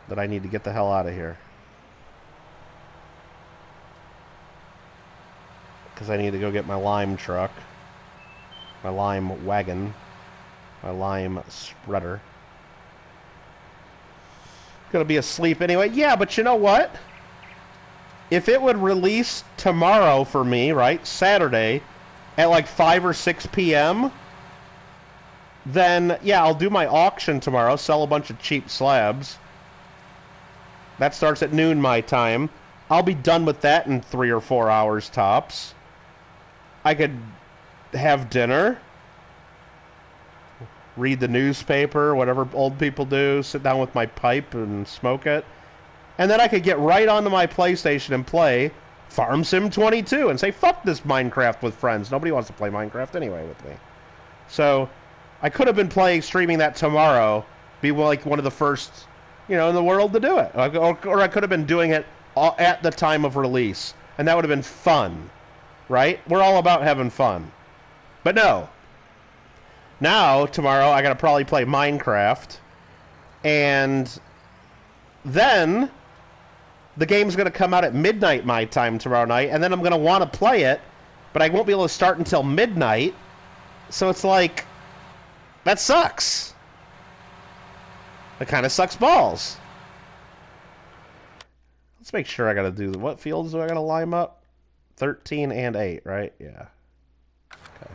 that I need to get the hell out of here. Because I need to go get my lime truck, my lime wagon, my lime spreader. Gonna be asleep anyway. Yeah, but you know what? If it would release tomorrow for me, right, Saturday, at like 5 or 6 p.m., then, yeah, I'll do my auction tomorrow, sell a bunch of cheap slabs. That starts at noon my time. I'll be done with that in 3 or 4 hours tops. I could have dinner, read the newspaper, whatever old people do, sit down with my pipe and smoke it, and then I could get right onto my PlayStation and play Farm Sim 22 and say, fuck this Minecraft with friends. Nobody wants to play Minecraft anyway with me. So I could have been streaming that tomorrow, be like one of the first, in the world to do it. Or I could have been doing it at the time of release, and that would have been fun. Right? We're all about having fun. But no. Now, tomorrow, I gotta probably play Minecraft. And then the game's gonna come out at midnight my time tomorrow night, and then I'm gonna want to play it, but I won't be able to start until midnight. So it's like, that sucks. That kind of sucks balls. Let's make sure I gotta do, what fields do I gotta lime up? 13 and 8, right? Yeah. Okay.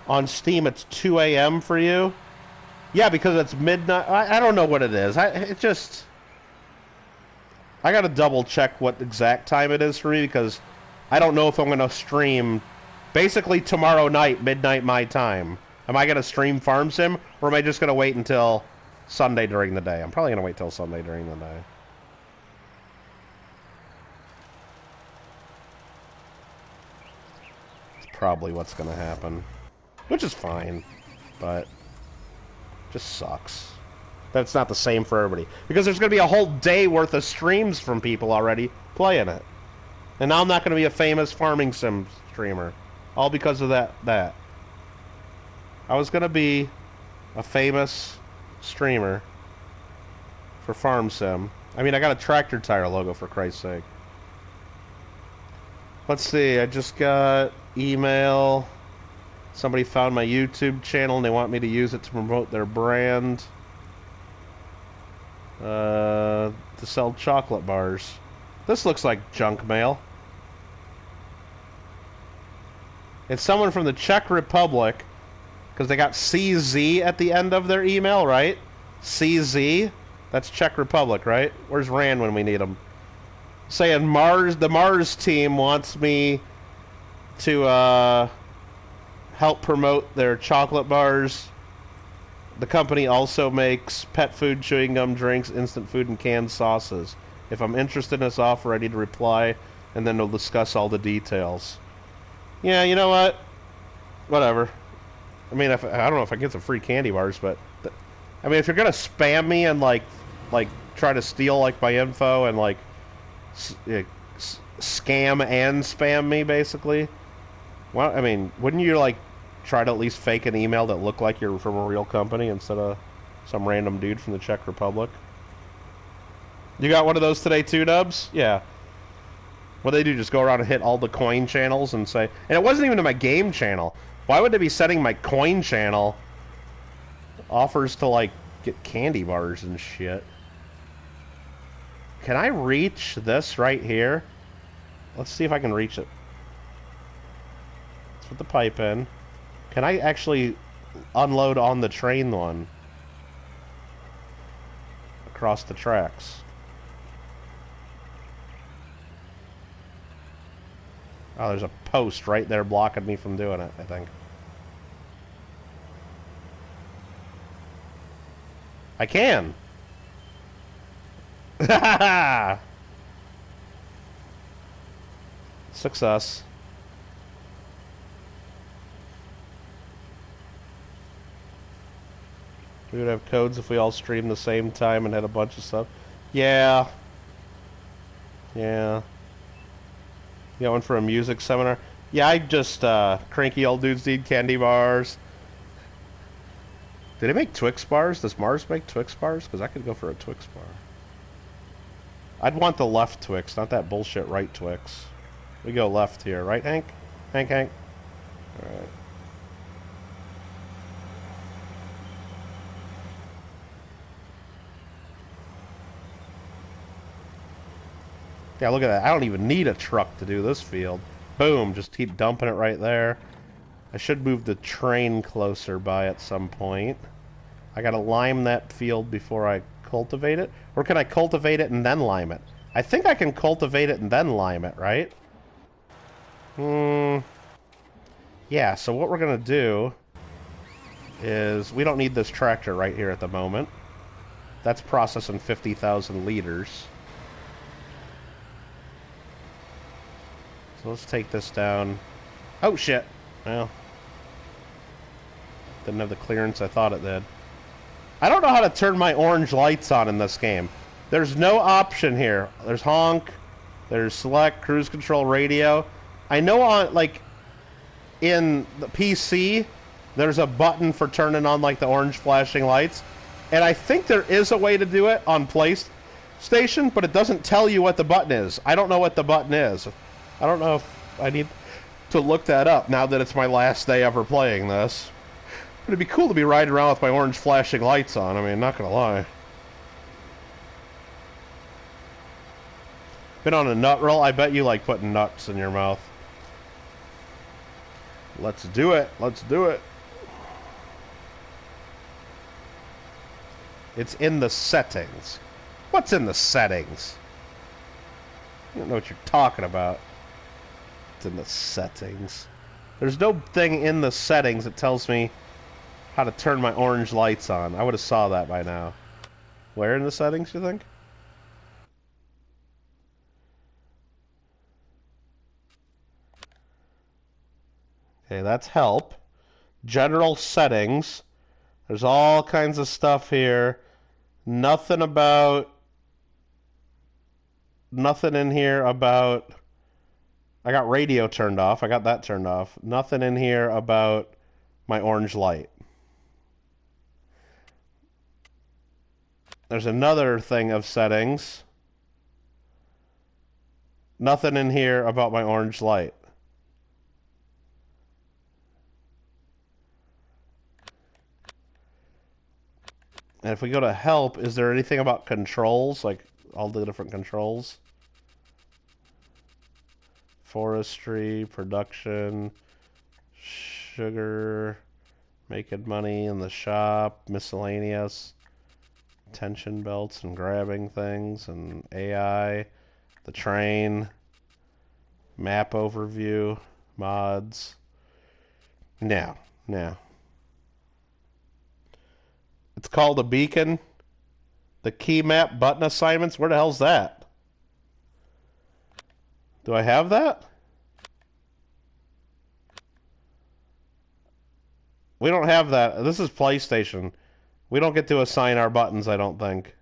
On Steam, it's 2 a.m. for you? Yeah, because it's midnight. I don't know what it is. I gotta double check what exact time it is for me, because I don't know if I'm gonna stream basically tomorrow night, midnight my time. Am I gonna stream Farm Sim, or am I just gonna wait until Sunday during the day? I'm probably gonna wait till Sunday during the day. Probably what's going to happen, which is fine, but just sucks. That's not the same for everybody, because there's going to be a whole day worth of streams from people already playing it, and now I'm not going to be a famous farming sim streamer, all because of that. I was going to be a famous streamer for Farm Sim. I mean, I got a tractor tire logo, for Christ's sake. Let's see, I just got email. Somebody found my YouTube channel and they want me to use it to promote their brand. To sell chocolate bars. This looks like junk mail. It's someone from the Czech Republic, because they got CZ at the end of their email, right? CZ? That's Czech Republic, right? Where's Rand when we need him? saying the Mars team wants me to help promote their chocolate bars. The company also makes pet food, chewing gum, drinks, instant food, and canned sauces. If I'm interested in this offer, I need to reply, and then we'll discuss all the details. Yeah, you know what? Whatever. I mean, I don't know if I get some free candy bars, but I mean, if you're gonna spam me and like try to steal like my info and like scam and spam me, basically. Well, I mean, wouldn't you like try to at least fake an email that looked like you're from a real company instead of some random dude from the Czech Republic? You got one of those today too, Dubs? Yeah. What they do, just go around and hit all the coin channels and say... And it wasn't even in my game channel. Why would they be setting my coin channel offers to, like, get candy bars and shit? Can I reach this right here? Let's see if I can reach it. Let's put the pipe in. Can I actually unload on the train one? Across the tracks. Oh, there's a post right there blocking me from doing it, I think. I can! Success. We would have codes if we all streamed the same time and had a bunch of stuff. Yeah. Yeah. You got one for a music seminar? Yeah, I just, cranky old dudes need candy bars. Did it make Twix bars? Does Mars make Twix bars? Because I could go for a Twix bar. I'd want the left Twix, not that bullshit right Twix. We go left here, right, Hank? Hank? Alright. Yeah, look at that. I don't even need a truck to do this field. Boom, just keep dumping it right there. I should move the train closer by at some point. I gotta lime that field before I cultivate it. Or can I cultivate it and then lime it? I think I can cultivate it and then lime it, right? Yeah, so what we're gonna do is... We don't need this tractor right here at the moment. That's processing 50,000 liters. So let's take this down. Oh, shit. Well, didn't have the clearance I thought it did. I don't know how to turn my orange lights on in this game. There's no option here. There's honk. There's select, cruise control, radio. I know on, like, in the PC, there's a button for turning on, like, the orange flashing lights. And I think there is a way to do it on PlayStation, but it doesn't tell you what the button is. I don't know what the button is. I don't know if I need to look that up now that it's my last day ever playing this. But it'd be cool to be riding around with my orange flashing lights on. I mean, not gonna lie. Been on a nut roll? I bet you like putting nuts in your mouth. Let's do it. Let's do it. It's in the settings. What's in the settings? You don't know what you're talking about. It's in the settings. There's no thing in the settings that tells me how to turn my orange lights on. I would have saw that by now. Where in the settings, you think? Okay, that's help. General settings. There's all kinds of stuff here. Nothing in here about... I got radio turned off. I got that turned off. Nothing in here about my orange light. There's another thing of settings. Nothing in here about my orange light. And if we go to help, is there anything about controls? Like all the different controls? Forestry, production, sugar, making money in the shop, miscellaneous, tension belts and grabbing things, and AI, The train. Map overview. Mods. No. It's called a beacon. The key map button assignments. Where the hell's that? Do I have that? We don't have that. This is PlayStation. We don't get to assign our buttons, I don't think.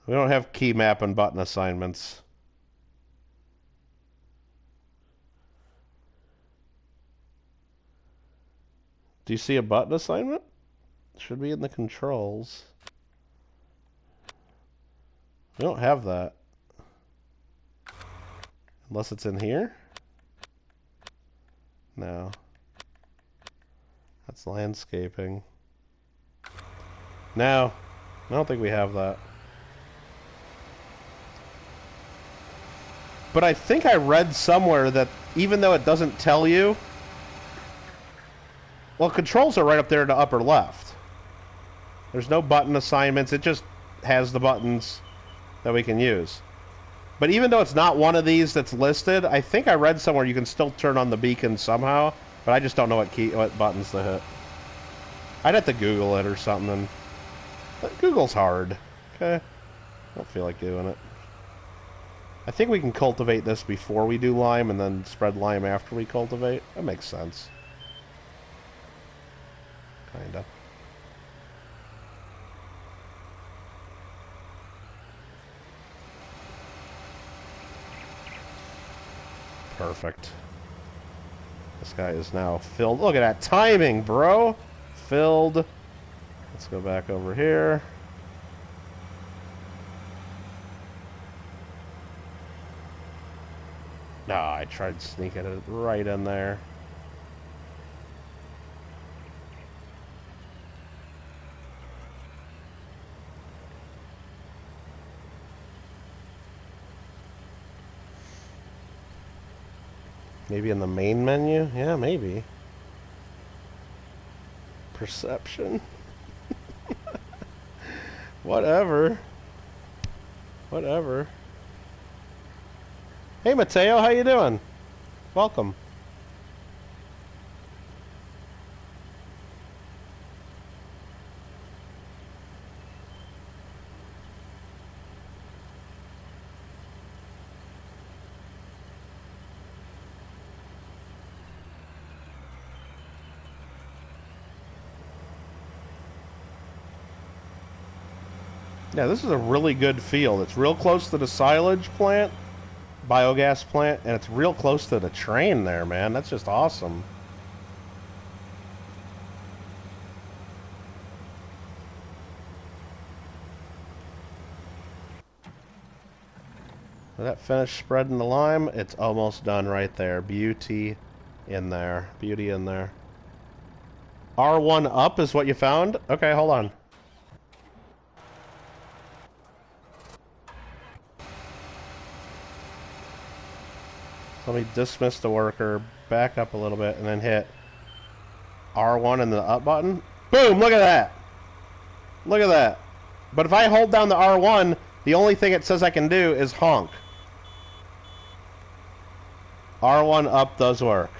We don't have key map and button assignments. Do you see a button assignment? Should be in the controls. We don't have that. Unless it's in here? No. That's landscaping. No. I don't think we have that. But I think I read somewhere that even though it doesn't tell you... Well, controls are right up there in the upper left. There's no button assignments. It just has the buttons that we can use. But even though it's not one of these that's listed, I think I read somewhere you can still turn on the beacon somehow, but I just don't know what buttons to hit. I'd have to Google it or something. But Google's hard. Okay? I don't feel like doing it. I think we can cultivate this before we do lime and then spread lime after we cultivate. That makes sense. Kinda. Perfect. This guy is now filled. Look at that timing, bro. Filled. Let's go back over here. No, I tried sneaking it right in there. Maybe in the main menu? Yeah, maybe. Perception. Whatever. Whatever. Hey, Mateo, how you doing? Welcome. Yeah, this is a really good field. It's real close to the silage plant, biogas plant, and it's real close to the train there, man. That's just awesome. Is that finished spreading the lime? It's almost done right there. Beauty in there. Beauty in there. R1 up is what you found? Okay, hold on. Let me dismiss the worker, back up a little bit, and then hit R1 and the up button. Boom! Look at that! Look at that. But if I hold down the R1, the only thing it says I can do is honk. R1 up does work.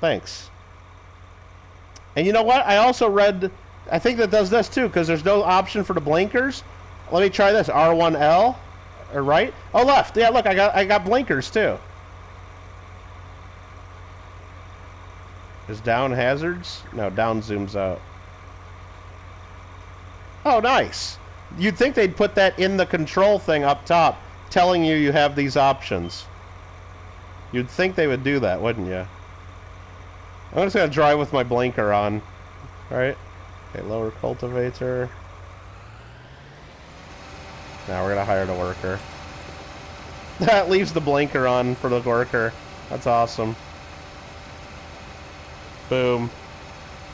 Thanks. And you know what? I also read, I think that does this too, because there's no option for the blinkers. Let me try this. R1L. Or right? Oh, left. Yeah, look, I got blinkers too. Is down hazards? No, down zooms out. Oh, nice. You'd think they'd put that in the control thing up top, telling you you have these options. You'd think they would do that, wouldn't you? I'm just gonna drive with my blinker on. Right? Okay, lower cultivator. Now we're gonna hire the worker. That leaves the blinker on for the worker. That's awesome. Boom.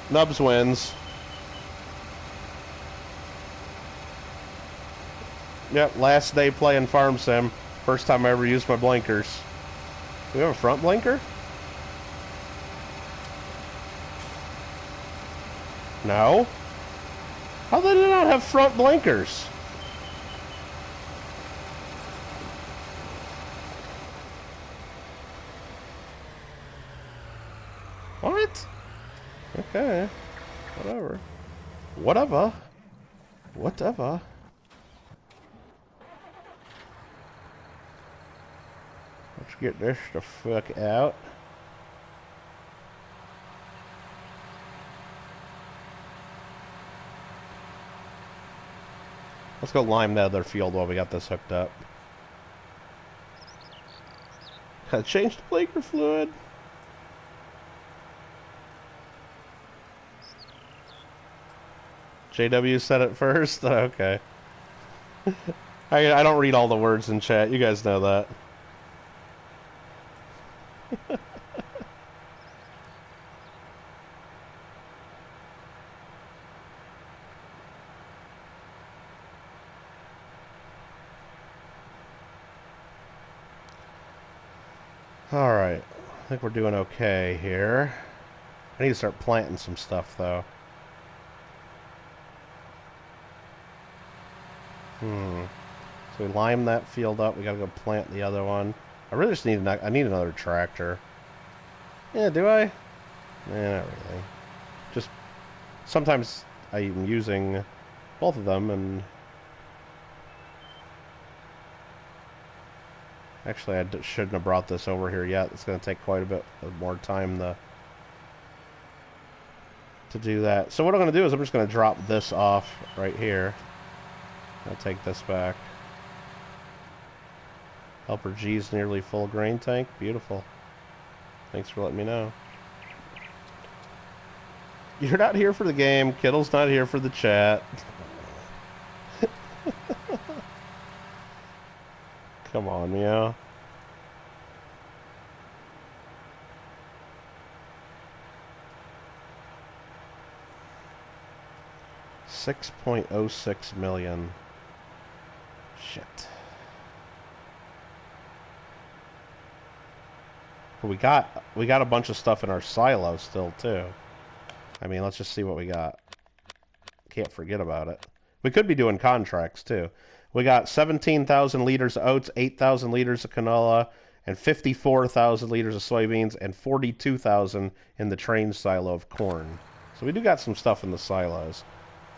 Nubs wins. Yep, last day playing Farm Sim. First time I ever used my blinkers. Do we have a front blinker? No? How do they not have front blinkers? What? Okay. Whatever. Whatever. Whatever. Let's get this the fuck out. Let's go lime the other field while we got this hooked up. Gotta change the blinker fluid. JW said it first? Okay. I don't read all the words in chat. You guys know that. Alright. I think we're doing okay here. I need to start planting some stuff, though. So we lime that field up. We gotta go plant the other one. I really just need I need another tractor. Yeah, do I? Yeah, not really. Just sometimes I'm using both of them, and actually I shouldn't have brought this over here yet. It's going to take quite a bit more time to do that. So what I'm going to do is I'm just going to drop this off right here. I'll take this back. Helper G's nearly full grain tank. Beautiful. Thanks for letting me know. You're not here for the game. Kittle's not here for the chat. Come on, Meow. $6.06 million. Shit. But we got a bunch of stuff in our silo still too. I mean, let's just see what we got. Can't forget about it. We could be doing contracts too. We got 17,000 liters of oats, 8,000 liters of canola, and 54,000 liters of soybeans, and 42,000 in the train silo of corn. So we do got some stuff in the silos.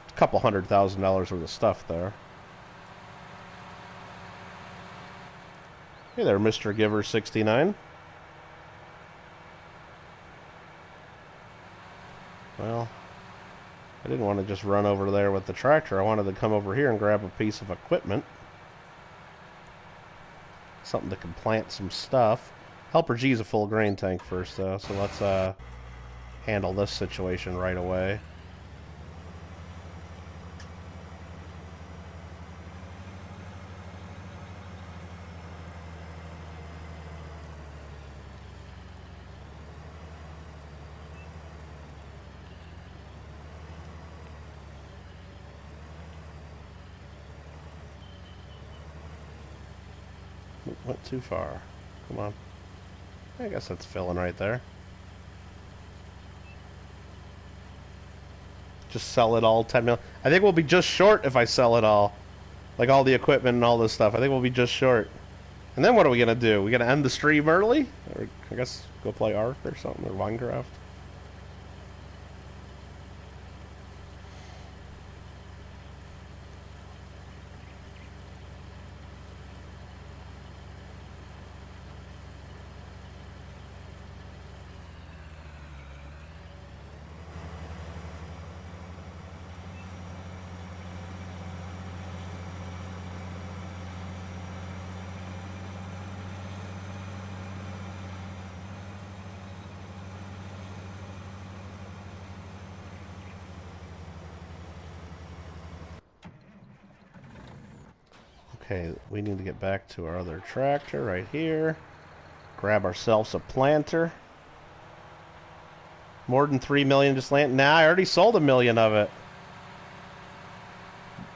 A couple $100,000 worth of stuff there. Hey there, Mr. Giver 69. Well, I didn't want to just run over there with the tractor. I wanted to come over here and grab a piece of equipment. Something that can plant some stuff. Helper G's a full grain tank first, though, so let's handle this situation right away. Went too far. Come on. I guess that's filling right there. Just sell it all, 10 mil. I think we'll be just short if I sell it all. Like all the equipment and all this stuff. I think we'll be just short. And then what are we going to do? We going to end the stream early? Or I guess go play Ark or something, or Minecraft? Okay, we need to get back to our other tractor right here. Grab ourselves a planter. More than 3 million just land. Nah, I already sold 1 million of it.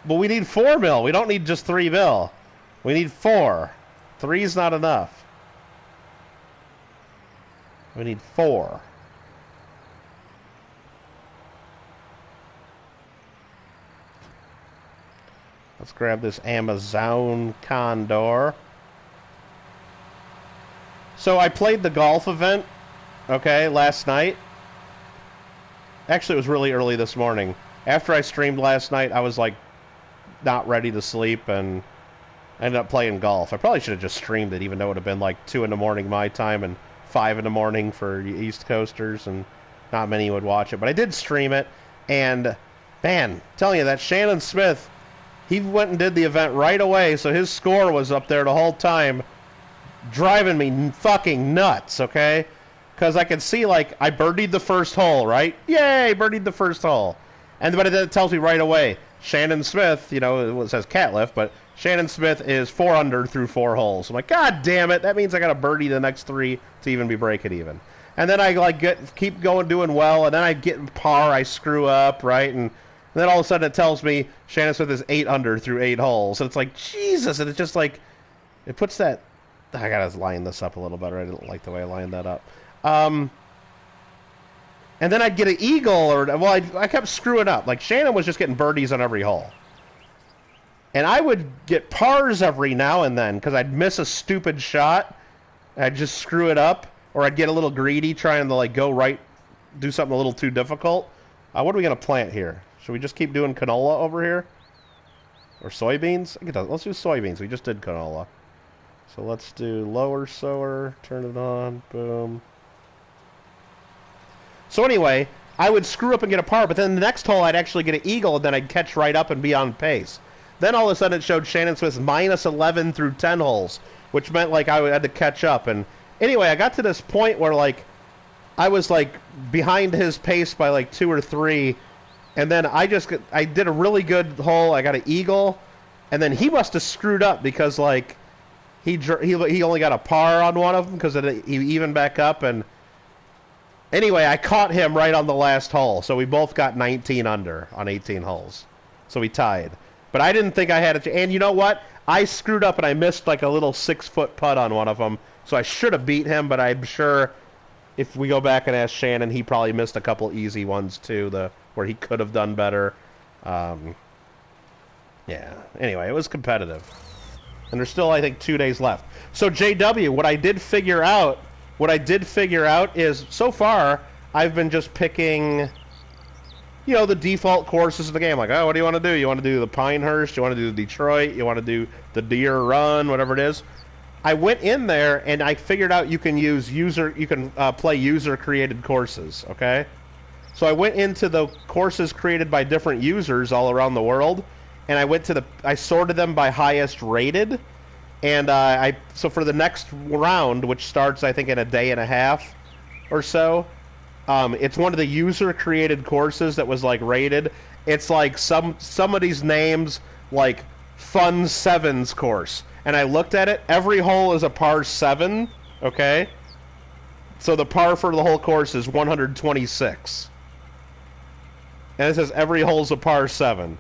But we need 4 mil. We don't need just 3 mil. We need 4. 3 is not enough. We need 4. Let's grab this Amazon Condor. So I played the golf event, okay, last night. Actually, it was really early this morning. After I streamed last night, I was like not ready to sleep and I ended up playing golf. I probably should have just streamed it, even though it would have been like 2 in the morning my time and 5 in the morning for East Coasters, and not many would watch it. But I did stream it, and man, I'm telling you, that Shannon Smith, he went and did the event right away, so his score was up there the whole time, driving me fucking nuts, okay? Because I could see, like, I birdied the first hole, right? Yay, birdied the first hole. But it tells me right away, Shannon Smith, you know, it says Catliff, but Shannon Smith is 4 under through 4 holes. I'm like, God damn it, that means I got to birdie the next 3 to even be breaking even. And then I, like, keep going, doing well, and then I get in par, I screw up, right? And then all of a sudden it tells me Shannon Smith is 8 under through 8 holes. And it's like, Jesus, and it's just like, it puts that, I gotta line this up a little better. I didn't like the way I lined that up. And then I'd get an eagle, or, well, I kept screwing up. Like, Shannon was just getting birdies on every hole. And I would get pars every now and then, because I'd miss a stupid shot. I'd just screw it up, or I'd get a little greedy trying to, like, go right, do something a little too difficult. What are we going to plant here? Should we just keep doing canola over here? Or soybeans? Let's do soybeans. We just did canola. So let's do lower sower, turn it on, boom. So anyway, I would screw up and get a par, but then the next hole I'd actually get an eagle, and then I'd catch right up and be on pace. Then all of a sudden it showed Shannon Smith's minus 11 through 10 holes, which meant like I had to catch up. And anyway, I got to this point where like I was like behind his pace by like 2 or 3, and then I did a really good hole. I got an eagle, and then he must have screwed up because like he only got a par on one of them because he evened back up. And anyway, I caught him right on the last hole, so we both got 19 under on 18 holes, so we tied. But I didn't think I had it. And you know what? I screwed up and I missed like a little 6-foot putt on one of them. So I should have beat him, but I'm sure if we go back and ask Shannon, he probably missed a couple easy ones too, where he could have done better. Yeah. Anyway, it was competitive. And there's still, I think, 2 days left. So JW, what I did figure out is, so far, I've been just picking, you know, the default courses of the game. Like, oh, what do you want to do? You want to do the Pinehurst? You want to do the Detroit? You want to do the Deer Run? Whatever it is. I went in there and I figured out you can play user-created courses. Okay, so I went into the courses created by different users all around the world, and I sorted them by highest rated, and so for the next round, which starts I think in a day and a half or so. It's one of the user-created courses that was, like, rated. It's, like, somebody's names, like, Fun Sevens course. And I looked at it. Every hole is a par 7, okay? So the par for the whole course is 126. And it says every hole's a par 7.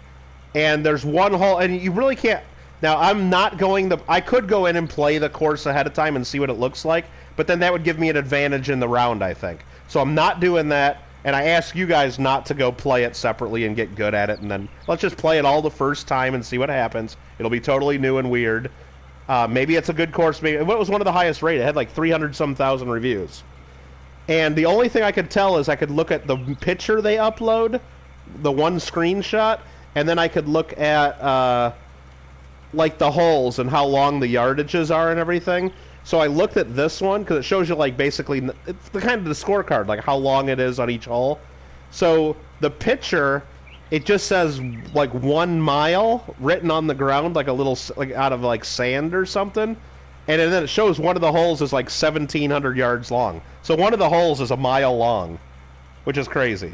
And there's one hole, and you really can't... Now, I'm not going I could go in and play the course ahead of time and see what it looks like, but then that would give me an advantage in the round, I think. So I'm not doing that, and I ask you guys not to go play it separately and get good at it, and then let's just play it all the first time and see what happens. It'll be totally new and weird. Maybe it's a good course. Maybe it was one of the highest rated. It had like 300-some thousand reviews. And the only thing I could tell is I could look at the picture they upload, the one screenshot, and then I could look at like the holes and how long the yardages are and everything. So I looked at this one because it shows you like basically it's the kind of the scorecard, like how long it is on each hole. So the picture, it just says like 1 mile written on the ground, like a little like out of like sand or something, and then it shows one of the holes is like 1,700 yards long. So one of the holes is a mile long, which is crazy.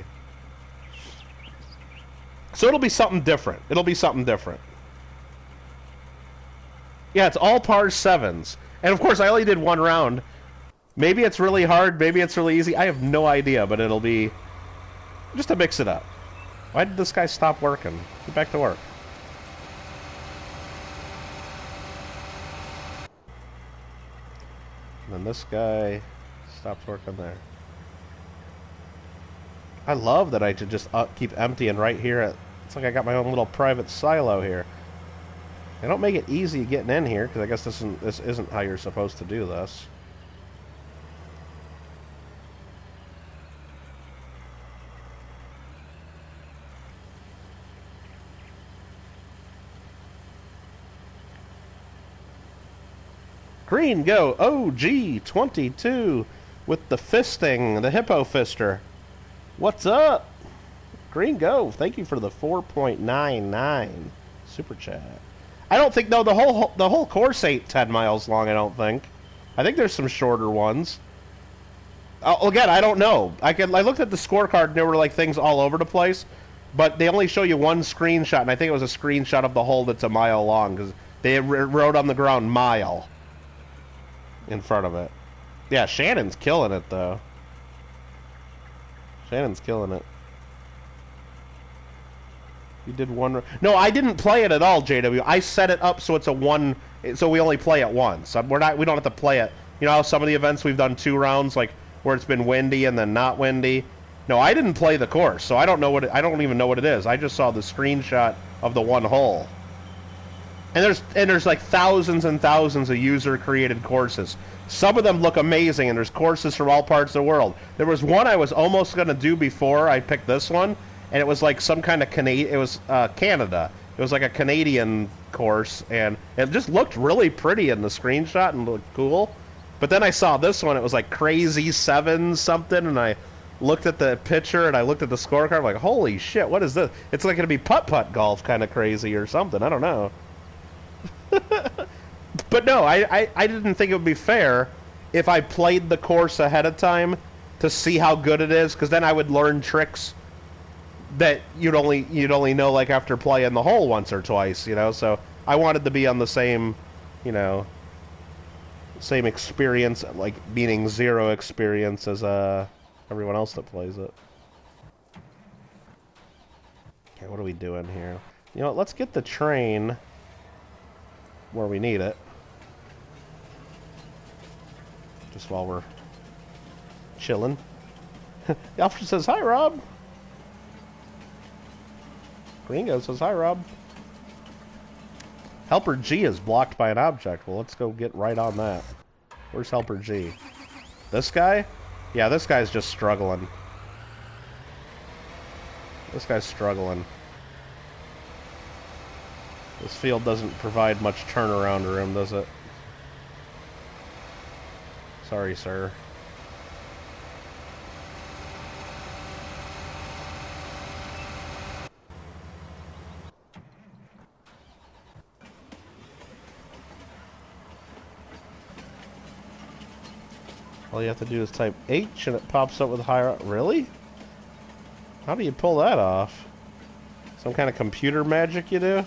So it'll be something different. Yeah, it's all par 7s. And of course, I only did one round. Maybe it's really hard, maybe it's really easy. I have no idea, but it'll be just to mix it up. Why did this guy stop working? Get back to work. And then this guy stops working there. I love that I could just keep emptying right here. It's like I got my own little private silo here. They don't make it easy getting in here, because I guess this isn't how you're supposed to do this. Green, go! OG22 with the fisting, the hippo fister. What's up? Green, go! Thank you for the 4.99 super chat. I don't think, no, the whole course ain't 10 miles long, I don't think. I think there's some shorter ones. Again, I don't know. I looked at the scorecard and there were like things all over the place, but they only show you one screenshot, and I think it was a screenshot of the hole that's a mile long, because they wrote on the ground mile in front of it. Yeah, Shannon's killing it, though. Shannon's killing it. You did one... No, I didn't play it at all, JW. I set it up so it's a one... So we only play it once. We don't have to play it. You know how some of the events we've done 2 rounds, like, where it's been windy and then not windy? No, I didn't play the course, so I don't know I don't even know what it is. I just saw the screenshot of the one hole. And there's like thousands and thousands of user-created courses. Some of them look amazing, and there's courses from all parts of the world. There was one I was almost going to do before I picked this one, and it was like some kind of Canada. It was like a Canadian course, and it just looked really pretty in the screenshot and looked cool. But then I saw this one, it was like Crazy 7 something, and I looked at the picture, and I looked at the scorecard, I'm like, holy shit, what is this? It's like going to be putt-putt golf kind of crazy or something, I don't know. But no, I didn't think it would be fair if I played the course ahead of time to see how good it is, because then I would learn tricks that you'd only know like after playing the hole once or twice, you know. So I wanted to be on the same, you know, same experience, like meaning 0 experience as everyone else that plays it. Okay, what are we doing here? You know what, let's get the train where we need it. Just while we're chilling. Alfred says, hi, Rob. Gringo says, hi, Rob. Helper G is blocked by an object. Well, let's go get right on that. Where's Helper G? This guy? Yeah, this guy's just struggling. This guy's struggling. This field doesn't provide much turnaround room, does it? Sorry, sir. All you have to do is type H and it pops up with higher... Really? How do you pull that off? Some kind of computer magic you do?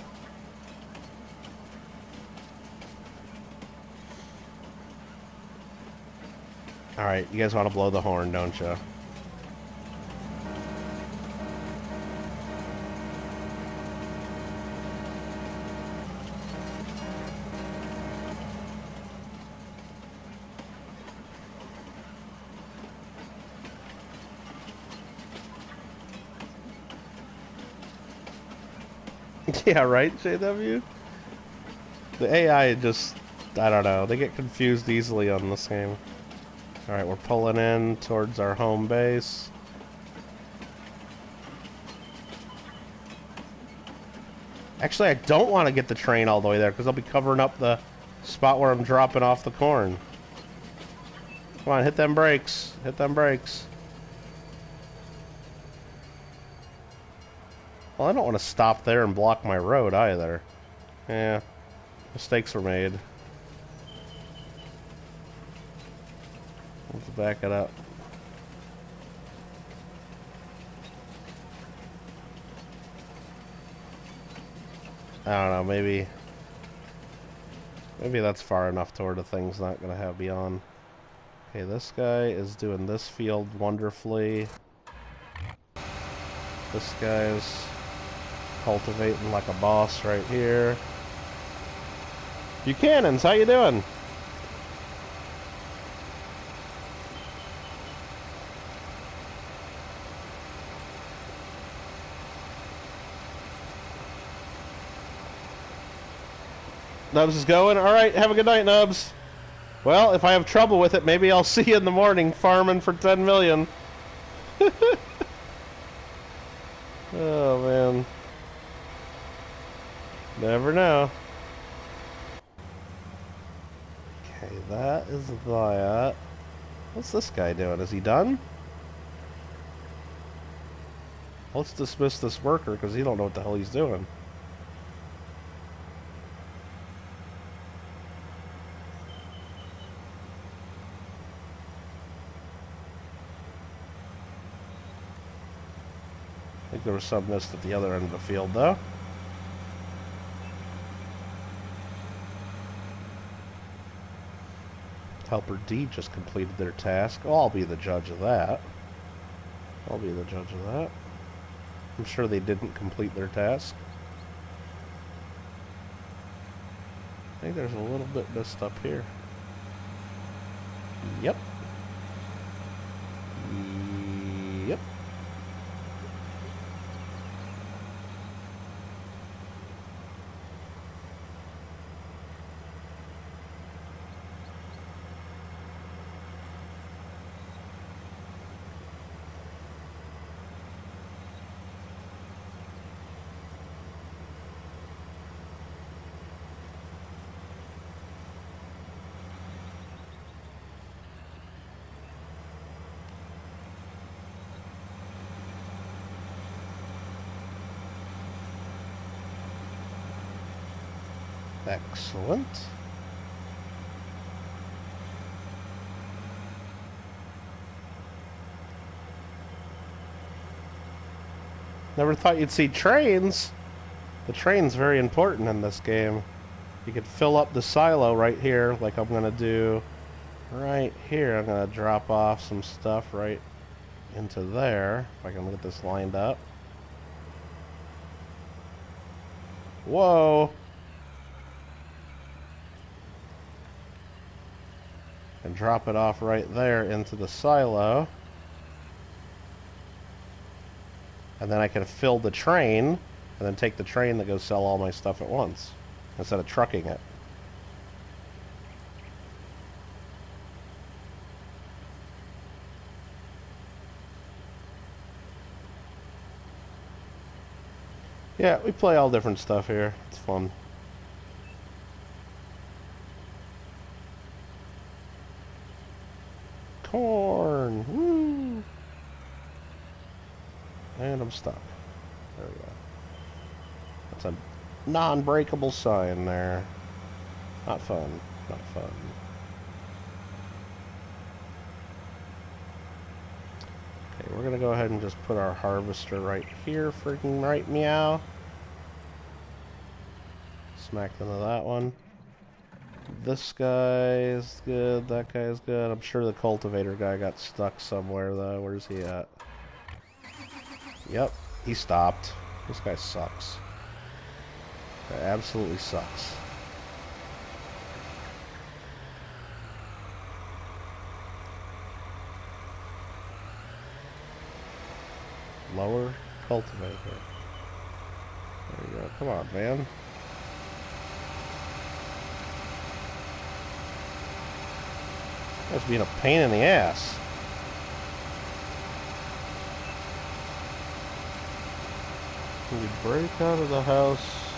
Alright, you guys want to blow the horn, don't you? Yeah, right, JW? The AI just... I don't know. They get confused easily on this game. Alright, we're pulling in towards our home base. Actually, I don't want to get the train all the way there, because I'll be covering up the spot where I'm dropping off the corn. Come on, hit them brakes. Hit them brakes. Well, I don't want to stop there and block my road, either. Yeah, mistakes were made. Let's back it up. I don't know, maybe that's far enough toward the thing's not going to have me on. Okay, this guy is doing this field wonderfully. This guy's cultivating like a boss right here. Buchanan's, how you doing? Nubs is going. All right, have a good night, Nubs. Well, if I have trouble with it, maybe I'll see you in the morning farming for 10 million. Oh, man. Never know. Okay, that is that. What's this guy doing? Is he done? Let's dismiss this worker because he don't know what the hell he's doing. I think there was some missed at the other end of the field, though. Helper D just completed their task. Oh, I'll be the judge of that. I'll be the judge of that. I'm sure they didn't complete their task. I think there's a little bit missed up here. Yep. Yep. Excellent. Never thought you'd see trains. The train's very important in this game. You could fill up the silo right here, like I'm going to do right here. I'm going to drop off some stuff right into there, if I can get this lined up. Whoa! And drop it off right there into the silo. And then I can fill the train, and then take the train to go sell all my stuff at once, instead of trucking it. Yeah, we play all different stuff here. It's fun. Corn! Woo! And I'm stuck. There we go. That's a non-breakable sign there. Not fun. Not fun. Okay, we're gonna go ahead and just put our harvester right here. Freaking right, meow. Smack into that one. This guy is good. That guy is good. I'm sure the cultivator guy got stuck somewhere, though. Where's he at? Yep, he stopped. This guy sucks. That absolutely sucks. Lower cultivator. There you go. Come on, man. That's being a pain in the ass. We break out of the house.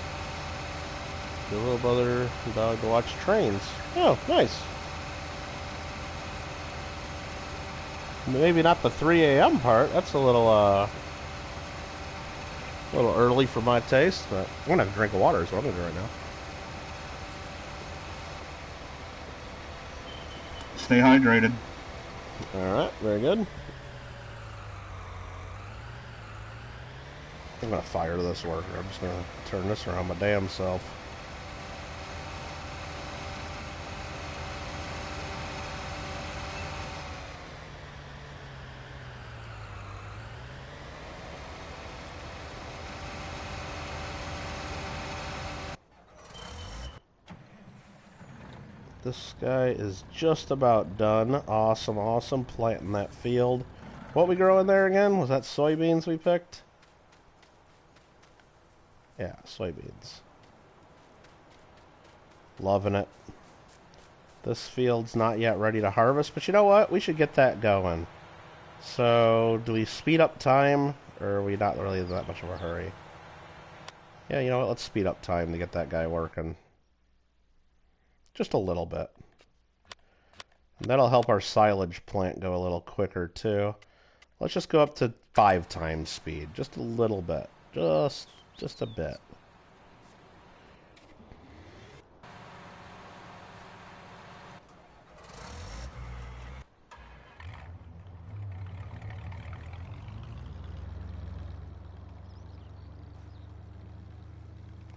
Get a little brother and dog to watch trains. Oh, nice. Maybe not the 3 a.m. part. That's a little early for my taste. But I'm gonna have a drink of water. Is what I'm gonna do right now. Stay hydrated. All right, very good. I'm gonna fire this worker. I'm just gonna turn this around my damn self. This guy is just about done. Awesome, awesome. Planting that field. What we grow in there again? Was that soybeans we picked? Yeah, soybeans. Loving it. This field's not yet ready to harvest, but you know what? We should get that going. So, do we speed up time, or are we not really in that much of a hurry? Yeah, you know what? Let's speed up time to get that guy working. Just a little bit. And that'll help our silage plant go a little quicker, too. Let's just go up to 5 times speed. Just a little bit. Just a bit.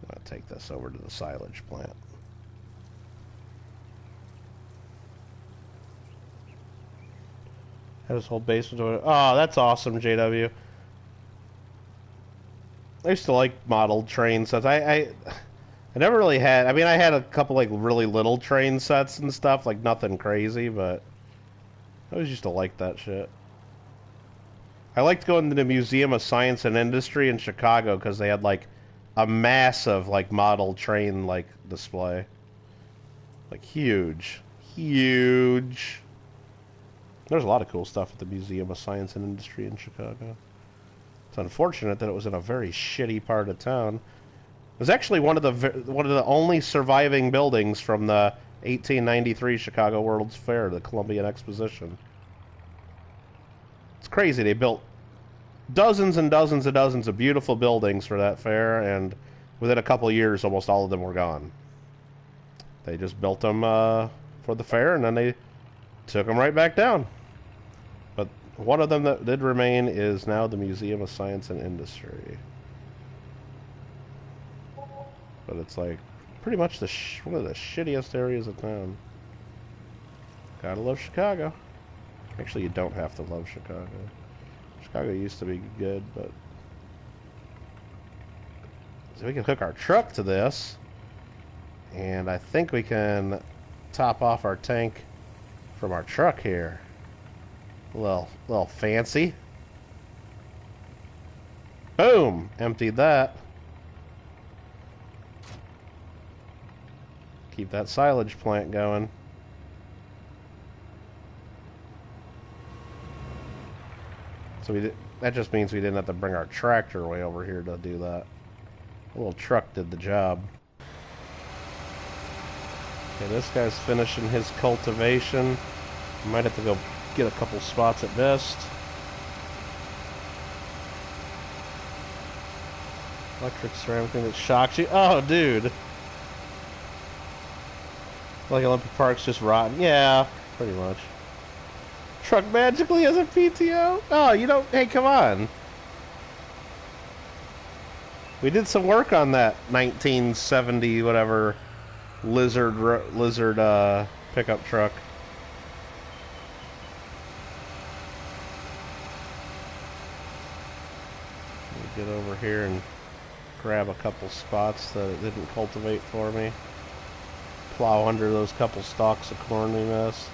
I'm going to take this over to the silage plant. Have his whole basement over. Oh, that's awesome, JW. I used to like modeled train sets. I never really had. I mean, I had a couple like really little train sets and stuff, like nothing crazy, but I always used to like that shit. I liked going to the Museum of Science and Industry in Chicago because they had like a massive like model train like display, like huge. There's a lot of cool stuff at the Museum of Science and Industry in Chicago. It's unfortunate that it was in a very shitty part of town. It was actually one of the only surviving buildings from the 1893 Chicago World's Fair, the Columbian Exposition. It's crazy. They built dozens and dozens and dozens of beautiful buildings for that fair, and within a couple of years, almost all of them were gone. They just built them for the fair, and then they took them right back down. But one of them that did remain is now the Museum of Science and Industry. But it's like pretty much one of the shittiest areas of town. Gotta love Chicago. Actually, you don't have to love Chicago. Chicago used to be good, but... So we can hook our truck to this. And I think we can top off our tank from our truck here. A little fancy. Boom! Emptied that. Keep that silage plant going. So that just means we didn't have to bring our tractor way over here to do that. A little truck did the job. Okay, this guy's finishing his cultivation. Might have to go get a couple spots at best. Electric ceramic thing that shocks you. Oh, dude. Like Olympic Park's just rotten. Yeah, pretty much. Truck magically has a PTO? Oh, you don't... Hey, come on. We did some work on that 1970 whatever lizard pickup truck. Get over here and grab a couple spots that it didn't cultivate for me. Plow under those couple stalks of corn we missed.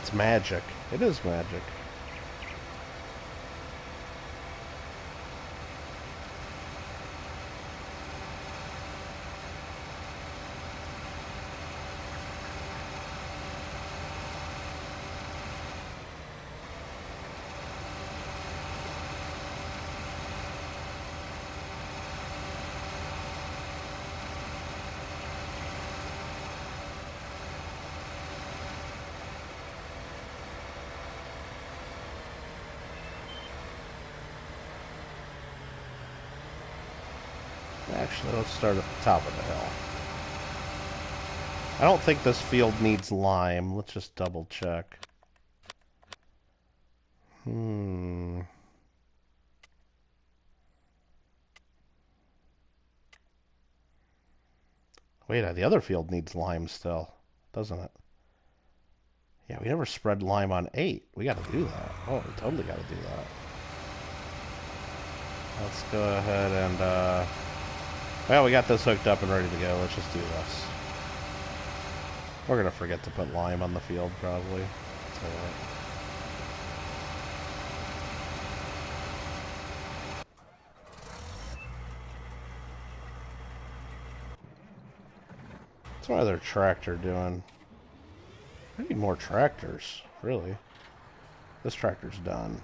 It's magic. It is magic. Actually, let's start at the top of the hill. I don't think this field needs lime. Let's just double check. Wait, the other field needs lime still, doesn't it? Yeah, we never spread lime on 8. We gotta do that. Oh, we totally gotta do that. Let's go ahead and, well, we got this hooked up and ready to go. Let's just do this. We're gonna forget to put lime on the field, probably. So, what's my other tractor doing? I need more tractors, really. This tractor's done.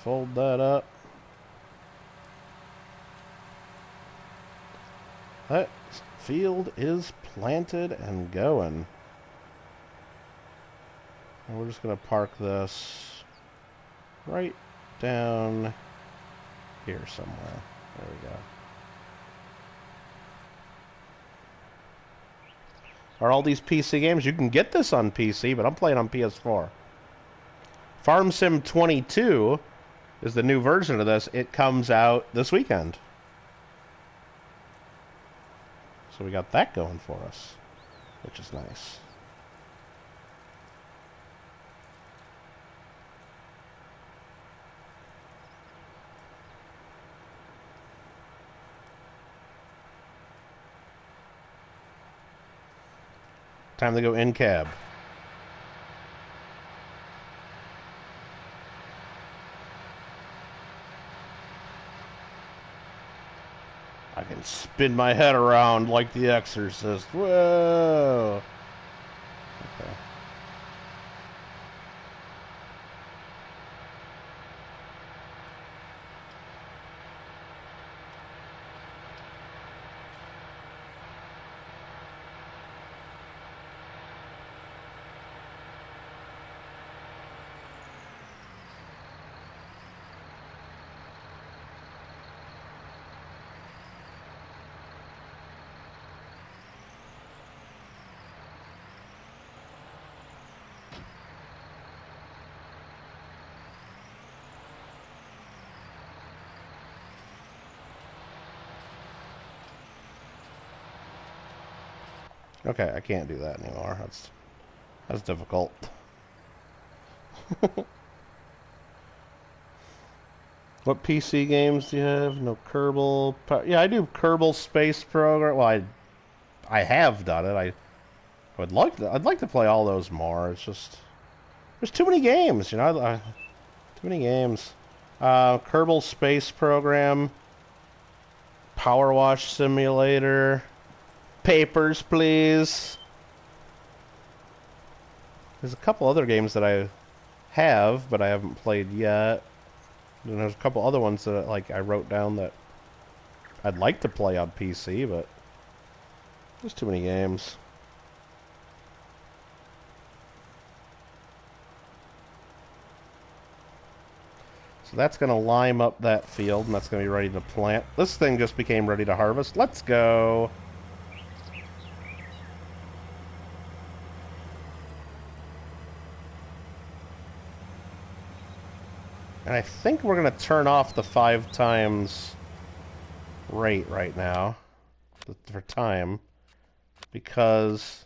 Fold that up. That field is planted and going. And we're just going to park this right down here somewhere. There we go. Are all these PC games? You can get this on PC, but I'm playing on PS4. Farm Sim 22 is the new version of this. It comes out this weekend. So we got that going for us, which is nice. Time to go in cab. I can spin my head around like the Exorcist. Whoa! Okay. Okay, I can't do that anymore. That's difficult. What PC games do you have? No Kerbal. Yeah, I do Kerbal Space Program. Well, I have done it. I'd like to play all those more. It's just there's too many games, you know. Too many games. Kerbal Space Program, Power Wash Simulator. Papers, Please. There's a couple other games that I have, but I haven't played yet. And there's a couple other ones that I wrote down that I'd like to play on PC, but there's too many games. So that's going to lime up that field, and that's going to be ready to plant. This thing just became ready to harvest. Let's go. And I think we're going to turn off the 5 times rate right now for time, because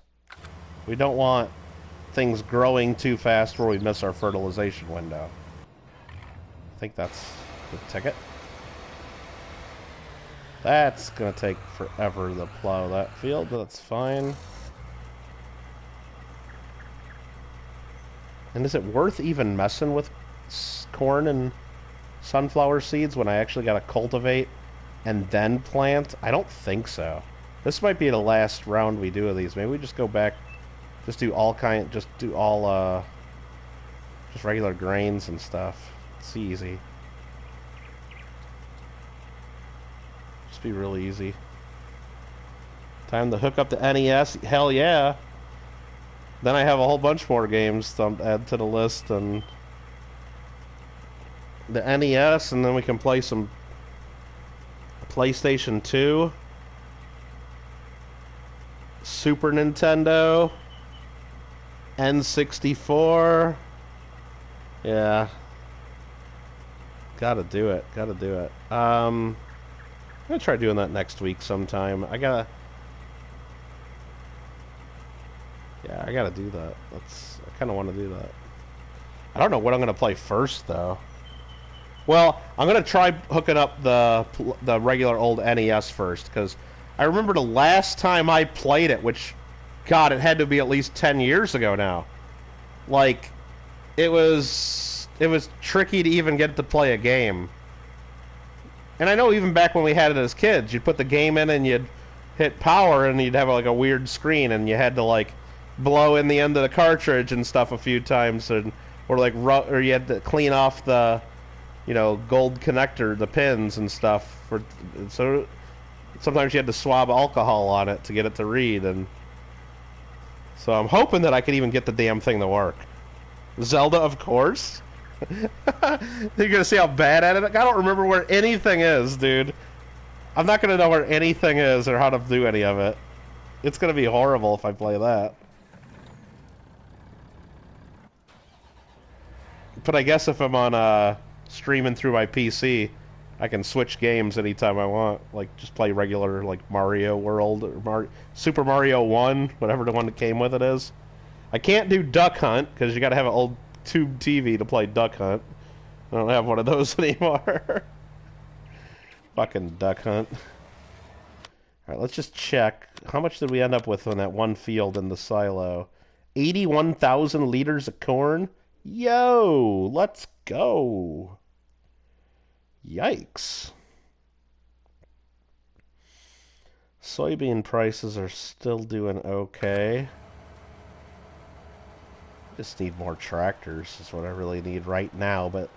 we don't want things growing too fast where we miss our fertilization window. I think that's the ticket. That's going to take forever to plow that field, but that's fine. And is it worth even messing with corn and sunflower seeds when I actually got to cultivate and then plant? I don't think so. This might be the last round we do of these. Maybe we just go back, just do all just regular grains and stuff. It's easy. Just be really easy. Time to hook up the NES. Hell yeah. Then I have a whole bunch more games to add to the list, and the NES, and then we can play some PlayStation 2, Super Nintendo, N64. Yeah. Gotta do it. I'm gonna try doing that next week sometime. I gotta do that. I kinda wanna do that. I don't know what I'm gonna play first though. Well, I'm gonna try hooking up the regular old NES first, because I remember the last time I played it, which, God, it had to be at least 10 years ago now. Like, it was tricky to even get to play a game. And I know even back when we had it as kids, you'd put the game in and you'd hit power and you'd have like a weird screen and you had to like blow in the end of the cartridge and stuff a few times, and or you had to clean off the, you know, gold connector, the pins and stuff. So sometimes you had to swab alcohol on it to get it to read, and so I'm hoping that I could even get the damn thing to work. Zelda, of course. You're gonna see how bad at it. I don't remember where anything is, dude. I'm not gonna know where anything is or how to do any of it. It's gonna be horrible if I play that. But I guess if I'm on streaming through my PC, I can switch games anytime I want. Like just play regular like Mario World or Super Mario 1, whatever the one that came with it is. I can't do Duck Hunt because you gotta have an old tube TV to play Duck Hunt. I don't have one of those anymore. Fucking Duck Hunt. Alright, let's just check. How much did we end up with on that one field in the silo? 81,000 liters of corn? Yo! Let's go! Yikes. Soybean prices are still doing okay. Just need more tractors is what I really need right now, but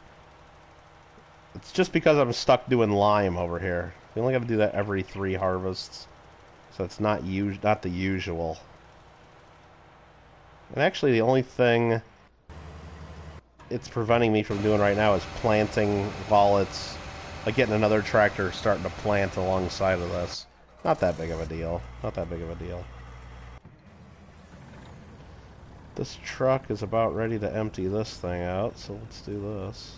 it's just because I'm stuck doing lime over here. We only got to do that every 3 harvests, so it's not the usual. And actually, the only thing it's preventing me from doing right now is planting while it's like getting another tractor starting to plant alongside of this. Not that big of a deal. Not that big of a deal. This truck is about ready to empty this thing out, so let's do this.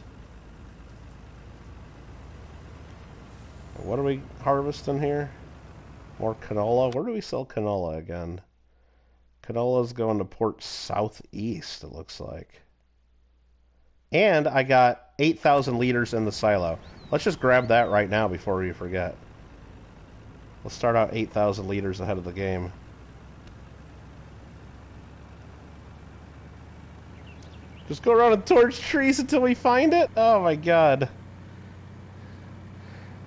What are we harvesting here? More canola? Where do we sell canola again? Canola's going to Port Southeast, it looks like. And I got 8,000 liters in the silo. Let's just grab that right now before we forget. Let's start out 8,000 liters ahead of the game. Just go around and torch trees until we find it? Oh my god.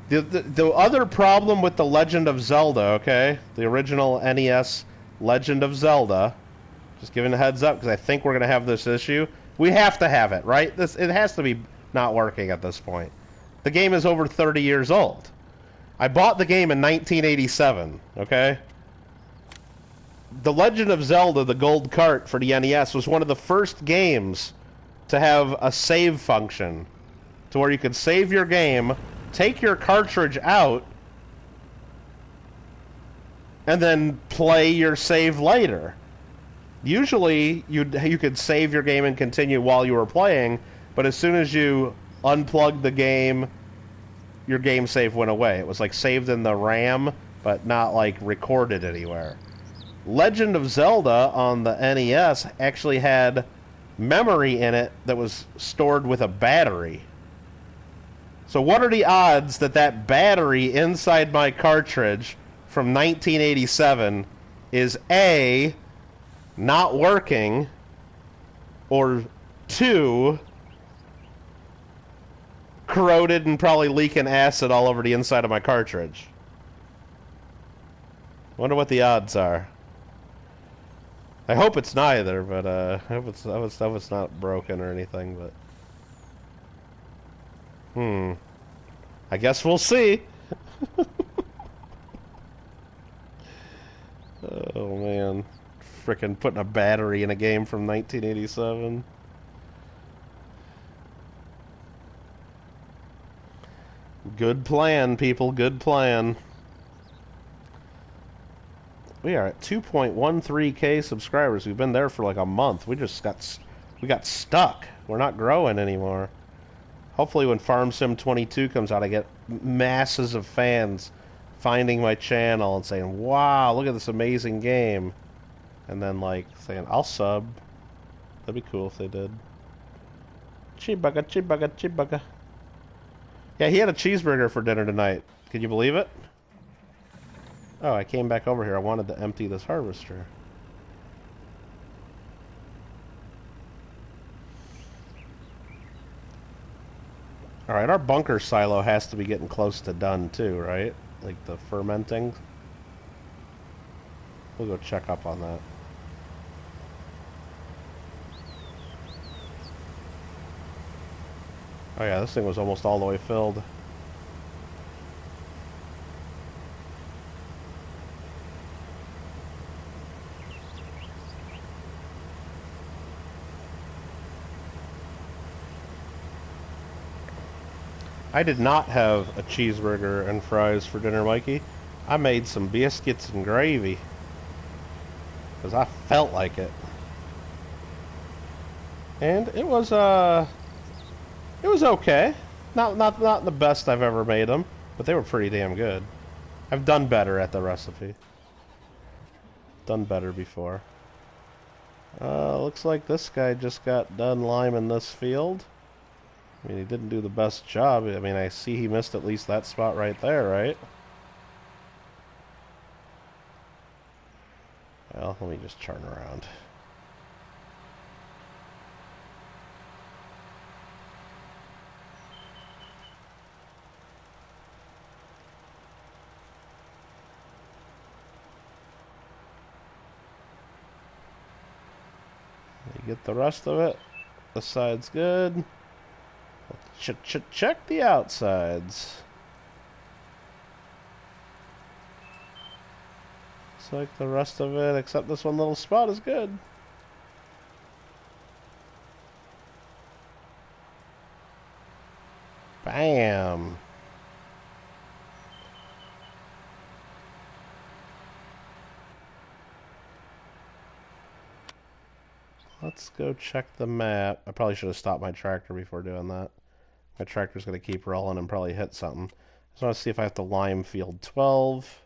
The other problem with The Legend of Zelda, okay? The original NES Legend of Zelda. Just giving a heads up because I think we're going to have this issue. We have to have it, right? It has to be not working at this point. The game is over 30 years old. I bought the game in 1987, okay? The Legend of Zelda, the gold cart for the NES, was one of the first games to have a save function to where you could save your game, take your cartridge out, and then play your save later. Usually, you could save your game and continue while you were playing, but as soon as you unplugged the game, your game save went away. It was like saved in the RAM, but not like recorded anywhere. Legend of Zelda on the NES actually had memory in it that was stored with a battery. So what are the odds that that battery inside my cartridge from 1987 is A, not working, or 2, corroded and probably leaking acid all over the inside of my cartridge? Wonder what the odds are. I hope it's neither, but I hope it's not broken or anything, but I guess we'll see. Oh man, frickin' putting a battery in a game from 1987. Good plan, people, good plan. We are at 2.13k subscribers. We've been there for like a month. We got stuck. We're not growing anymore. Hopefully when Farm Sim 22 comes out, I get masses of fans finding my channel and saying, wow, look at this amazing game. And then like saying, I'll sub. That'd be cool if they did. Chibugga, chibugga, chibugga. Yeah, he had a cheeseburger for dinner tonight. Can you believe it? Oh, I came back over here. I wanted to empty this harvester. Alright, our bunker silo has to be getting close to done too, right? Like the fermenting. We'll go check up on that. Oh yeah, this thing was almost all the way filled. I did not have a cheeseburger and fries for dinner, Mikey. I made some biscuits and gravy. Because I felt like it. And it was okay. Not the best I've ever made them, but they were pretty damn good. I've done better at the recipe. Done better before. Looks like this guy just got done liming this field. I mean, he didn't do the best job. I mean, I see he missed at least that spot right there, right? Well, let me just turn around. You get the rest of it. This side's good. Check the outsides. Looks like the rest of it, except this one little spot, is good. Bam. Let's go check the map. I probably should have stopped my tractor before doing that. My tractor's going to keep rolling and probably hit something. I just want to see if I have to lime field 12.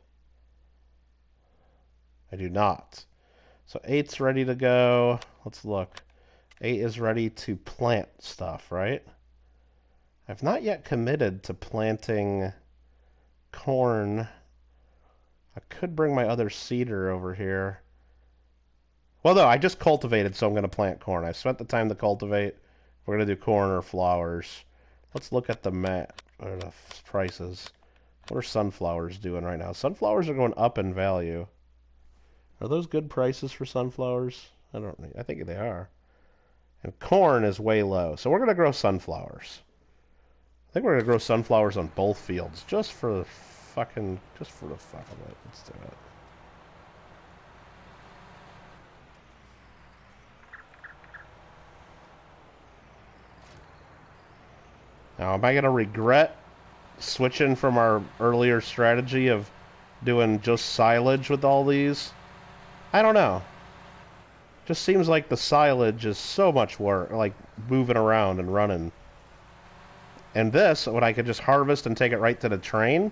I do not. So 8's ready to go. Let's look. 8 is ready to plant stuff, right? I've not yet committed to planting corn. I could bring my other seeder over here. Well, no, I just cultivated, so I'm going to plant corn. I spent the time to cultivate. We're going to do corn or flowers. Let's look at the map, or the prices. What are sunflowers doing right now? Sunflowers are going up in value. Are those good prices for sunflowers? I think they are. And corn is way low. So we're going to grow sunflowers. I think we're going to grow sunflowers on both fields. Just for the fuck of it. Let's do it. Now, am I going to regret switching from our earlier strategy of doing just silage with all these? I don't know. Just seems like the silage is so much work, like moving around and running. And this, when I could just harvest and take it right to the train,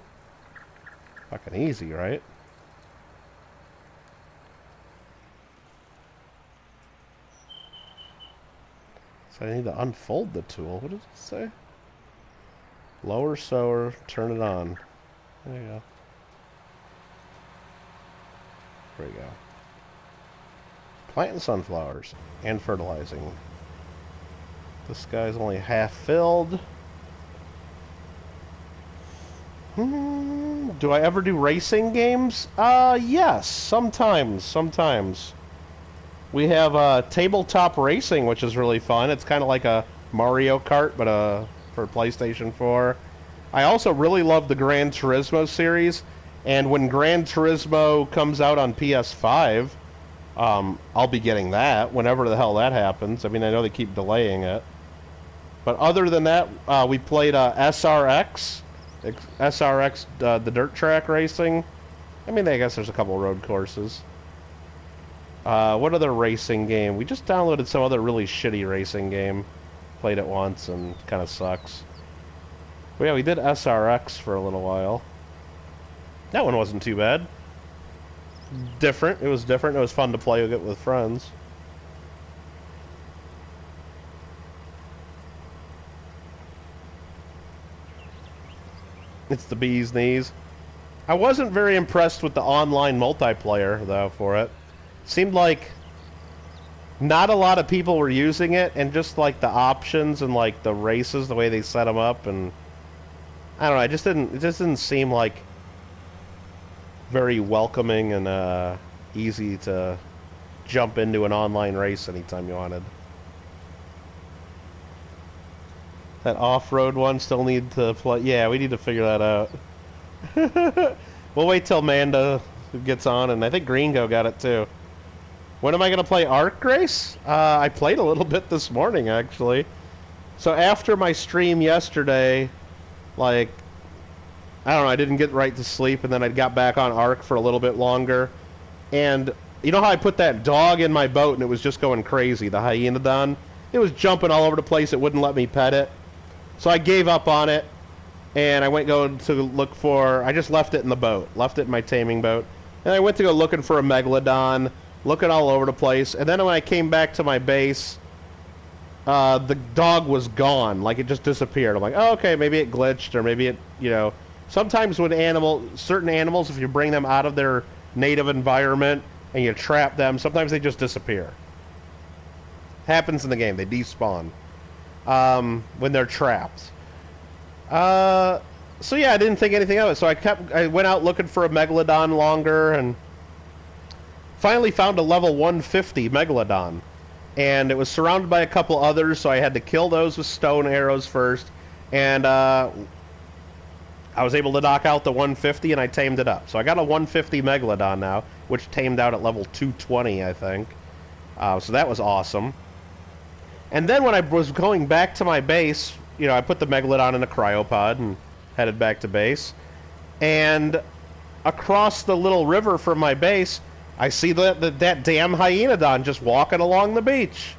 fucking easy, right? So I need to unfold the tool. What does it say? Lower sower, turn it on. There you go. There we go. Planting sunflowers and fertilizing. This guy's only half filled. Do I ever do racing games? Yes, sometimes. We have tabletop racing, which is really fun. It's kind of like a Mario Kart, but for PlayStation 4. I also really love the Gran Turismo series, and when Gran Turismo comes out on PS5, I'll be getting that whenever the hell that happens. I mean, I know they keep delaying it. But other than that, we played SRX, the dirt track racing. I mean, I guess there's a couple road courses. What other racing game? We just downloaded some other really shitty racing game. Played it once and kind of sucks. But yeah, we did SRX for a little while. That one wasn't too bad. Different. It was different. It was fun to play with it with friends. It's the bee's knees. I wasn't very impressed with the online multiplayer, though, for it. Seemed like not a lot of people were using it, and just, like, the options and, like, the races, the way they set them up, and... I don't know, it just didn't seem like very welcoming and, easy to jump into an online race anytime you wanted. That off-road one still need to play. Yeah, we need to figure that out. We'll wait till Manda gets on, and I think Gringo got it too. When am I going to play Arc Race? I played a little bit this morning, actually. So after my stream yesterday, like, I don't know, I didn't get right to sleep, and then I got back on Arc for a little bit longer. And you know how I put that dog in my boat, and it was just going crazy, the Hyenodon? It was jumping all over the place. It wouldn't let me pet it. So I gave up on it, and I went going to look for... I just left it in the boat. Left it in my taming boat. And I went to go looking for a Megalodon, looking all over the place. And then when I came back to my base, the dog was gone. Like, it just disappeared. I'm like, oh, okay, maybe it glitched, or maybe it, you know... Sometimes when certain animals, if you bring them out of their native environment and you trap them, sometimes they just disappear. Happens in the game. They despawn. When they're trapped. So yeah, I didn't think anything of it. So I went out looking for a Megalodon longer, and finally found a level 150 Megalodon. And it was surrounded by a couple others, so I had to kill those with stone arrows first. And I was able to knock out the 150, and I tamed it up. So I got a 150 Megalodon now, which tamed out at level 220, I think. So that was awesome. And then when I was going back to my base, you know, I put the Megalodon in a cryopod and headed back to base. And across the little river from my base, I see that damn Hyenodon just walking along the beach.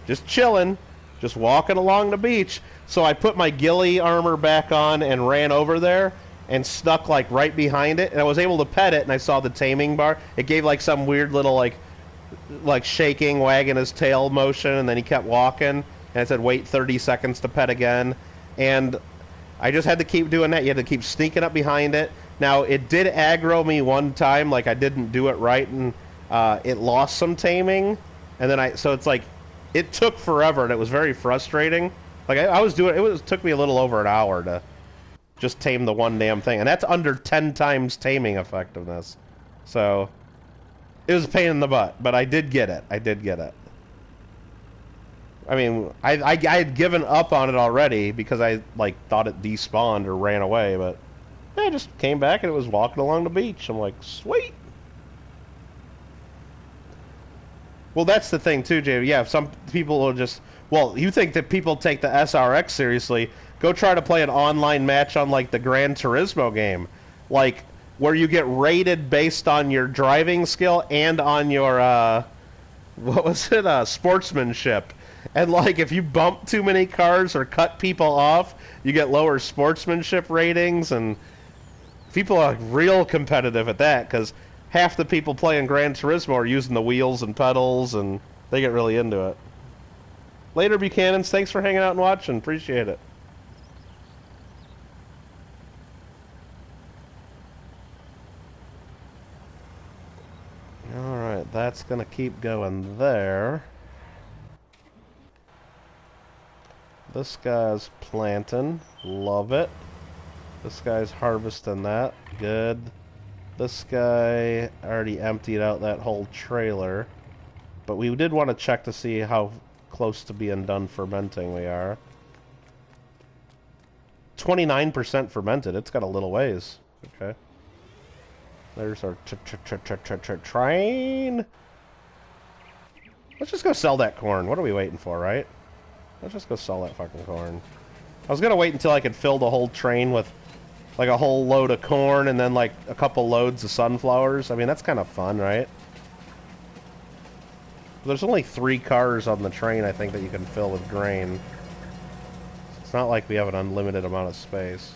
Just chilling. Just walking along the beach. So I put my ghillie armor back on and ran over there and snuck, like, right behind it. And I was able to pet it, and I saw the taming bar. It gave, like, some weird little, like shaking, wagging his tail motion, and then he kept walking, and it said wait 30 seconds to pet again. And I just had to keep doing that. You had to keep sneaking up behind it. Now, it did aggro me one time, like I didn't do it right, and it lost some taming, and then so it's like, it took forever, and it was very frustrating. Like, it took me a little over an hour to just tame the one damn thing, and that's under 10 times taming effectiveness. So it was a pain in the butt, but I did get it. I did get it. I mean, I had given up on it already because I, like, thought it despawned or ran away, but I just came back and it was walking along the beach. I'm like, sweet. Well, that's the thing, too, Jay. Yeah, some people will just... Well, you think that people take the SRX seriously. Go try to play an online match on, like, the Gran Turismo game. Like, where you get rated based on your driving skill and on your, what was it, sportsmanship. And, like, if you bump too many cars or cut people off, you get lower sportsmanship ratings, and people are real competitive at that, because half the people playing Gran Turismo are using the wheels and pedals, and they get really into it. Later, Buchanans, thanks for hanging out and watching. Appreciate it. Alright, that's going to keep going there. This guy's planting. Love it. This guy's harvesting that. Good. This guy already emptied out that whole trailer. But we did want to check to see how close to being done fermenting we are. 29% fermented. It's got a little ways. Okay. There's our train. Let's just go sell that corn. What are we waiting for, right? Let's just go sell that fucking corn. I was gonna wait until I could fill the whole train with, like, a whole load of corn and then, like, a couple loads of sunflowers. I mean, that's kind of fun, right? There's only 3 cars on the train, I think, that you can fill with grain. It's not like we have an unlimited amount of space.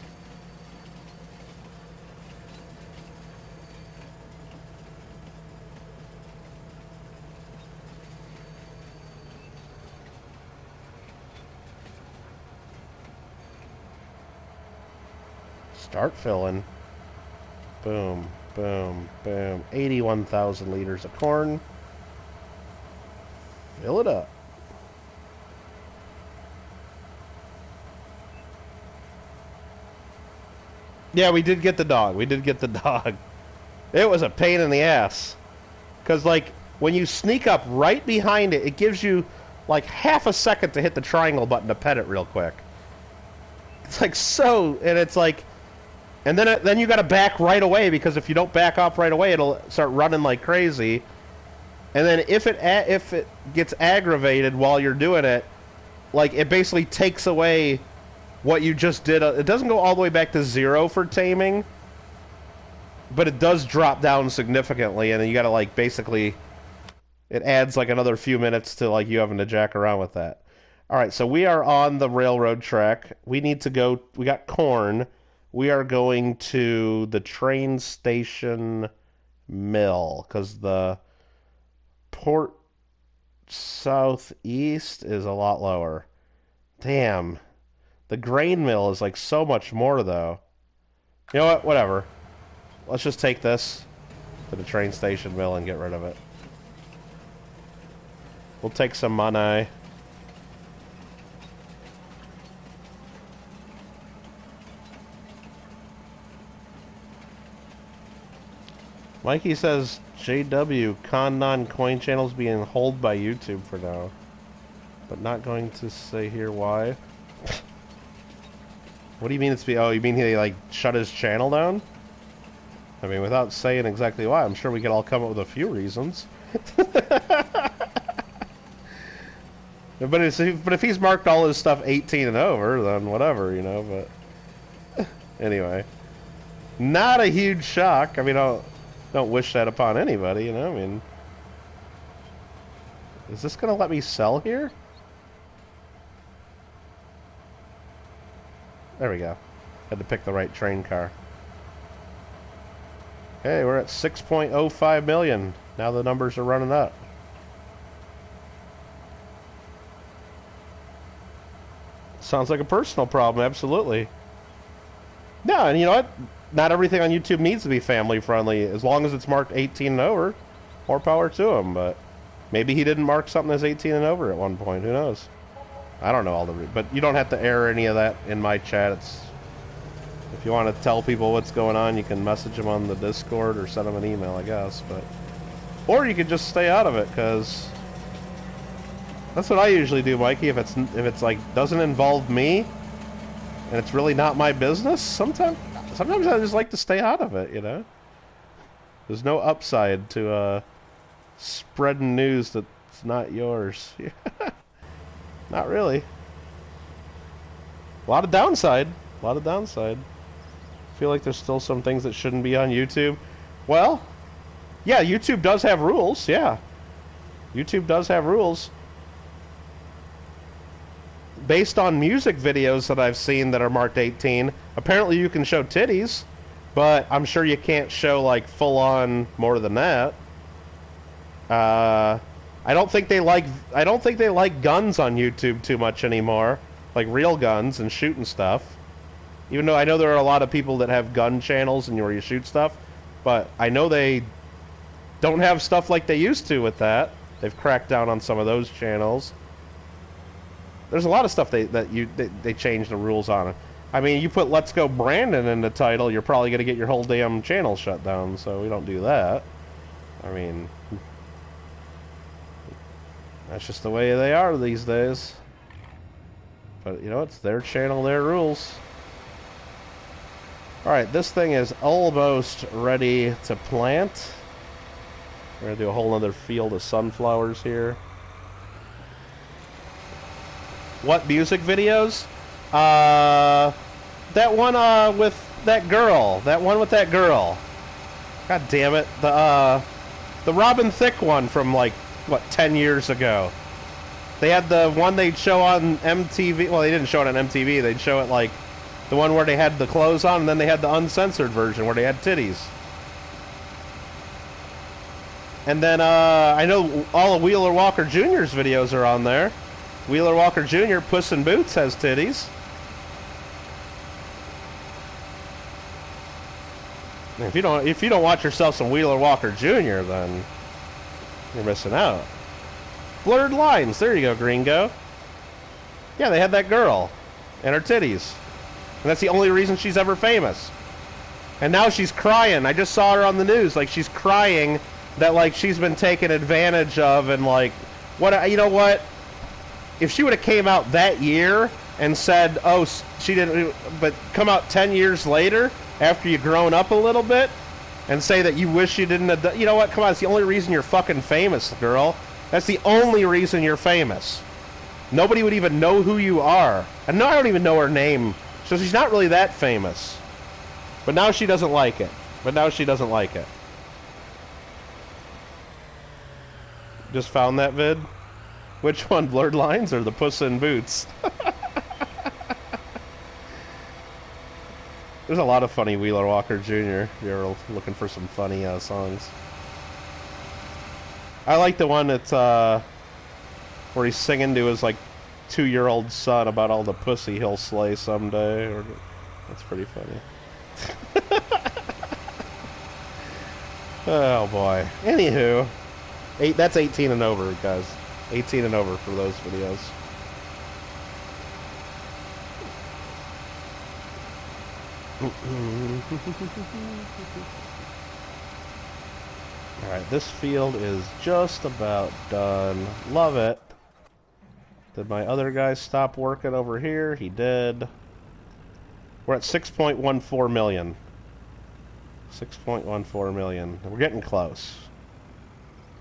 Start filling. Boom, boom, boom. 81,000 liters of corn. Fill it up. Yeah, we did get the dog. We did get the dog. It was a pain in the ass. Because, like, when you sneak up right behind it, it gives you, like, half a second to hit the triangle button to pet it real quick. It's, like, so... And it's, like... And then you got to back right away, because if you don't back off right away, it'll start running like crazy. And then if it gets aggravated while you're doing it, like, it basically takes away what you just did. It doesn't go all the way back to 0 for taming, but it does drop down significantly, and then you got to, like, basically... It adds, like, another few minutes to, like, you having to jack around with that. All right, so we are on the railroad track. We need to go... We got corn. We are going to the train station mill, because the port southeast is a lot lower. Damn. The grain mill is, like, so much more, though. You know what? Whatever. Let's just take this to the train station mill and get rid of it. We'll take some money. Mikey says, JW, con non-coin channels being held by YouTube for now. But not going to say here why. What do you mean it's be... Oh, you mean he, like, shut his channel down? I mean, without saying exactly why, I'm sure we could all come up with a few reasons. But if he's marked all his stuff 18 and over, then whatever, you know, but... Anyway. Not a huge shock. I mean, don't wish that upon anybody, you know, I mean... Is this gonna let me sell here? There we go. Had to pick the right train car. Okay, we're at 6.05 million. Now the numbers are running up. Sounds like a personal problem, absolutely. No, and you know what? Not everything on YouTube needs to be family friendly. As long as it's marked 18 and over, more power to him. But maybe he didn't mark something as 18 and over at one point. Who knows? I don't know all the... But you don't have to air any of that in my chat. It's... If you want to tell people what's going on, you can message them on the Discord or send them an email, I guess. But or you could just stay out of it, because that's what I usually do, Mikey. If it's like doesn't involve me and it's really not my business, sometimes I just like to stay out of it. You know, there's no upside to spreading news that's not yours. Not really. A lot of downside. A lot of downside. I feel like there's still some things that shouldn't be on YouTube. Well, yeah, YouTube does have rules, yeah. YouTube does have rules. Based on music videos that I've seen that are marked 18, apparently you can show titties, but I'm sure you can't show, like, full-on more than that. I don't think they like guns on YouTube too much anymore. Like real guns and shooting stuff. Even though I know there are a lot of people that have gun channels and where you shoot stuff, but I know they don't have stuff like they used to with that. They've cracked down on some of those channels. There's a lot of stuff they changed the rules on it. I mean, you put "Let's Go Brandon" in the title, you're probably going to get your whole damn channel shut down, so we don't do that. I mean, that's just the way they are these days. But, you know, it's their channel, their rules. Alright, this thing is almost ready to plant. We're going to do a whole other field of sunflowers here. What music videos? That one with that girl. That one with that girl. God damn it. The Robin Thicke one from, like, what, 10 years ago. They had the one they'd show on MTV. Well, they didn't show it on MTV. They'd show it, like, the one where they had the clothes on, and then they had the uncensored version where they had titties. And then, I know all of Wheeler Walker Jr.'s videos are on there. Wheeler Walker Jr., Puss in Boots, has titties. If you don't watch yourself some Wheeler Walker Jr., then you're missing out. Blurred Lines. There you go, Gringo. Yeah, they had that girl and her titties, and that's the only reason she's ever famous. And now she's crying. I just saw her on the news. Like, she's crying that, like, she's been taken advantage of, and, like, what, you know what? If she would have came out that year and said, oh, she didn't, but come out 10 years later after you've grown up a little bit and say that you wish you didn't have done, you know what? Come on, it's the only reason you're fucking famous, girl. That's the only reason you're famous. Nobody would even know who you are. And no, I don't even know her name. So she's not really that famous. But now she doesn't like it. Just found that vid? Which one, Blurred Lines or the Puss in Boots? There's a lot of funny Wheeler Walker Jr. if you're looking for some funny songs. I like the one that's where he's singing to his, like, 2-year-old son about all the pussy he'll slay someday. That's pretty funny. Oh boy. Anywho, that's 18 and over, guys. 18 and over for those videos. Alright, this field is just about done. Love it. Did my other guy stop working over here? He did. We're at 6.14 million. 6.14 million. We're getting close.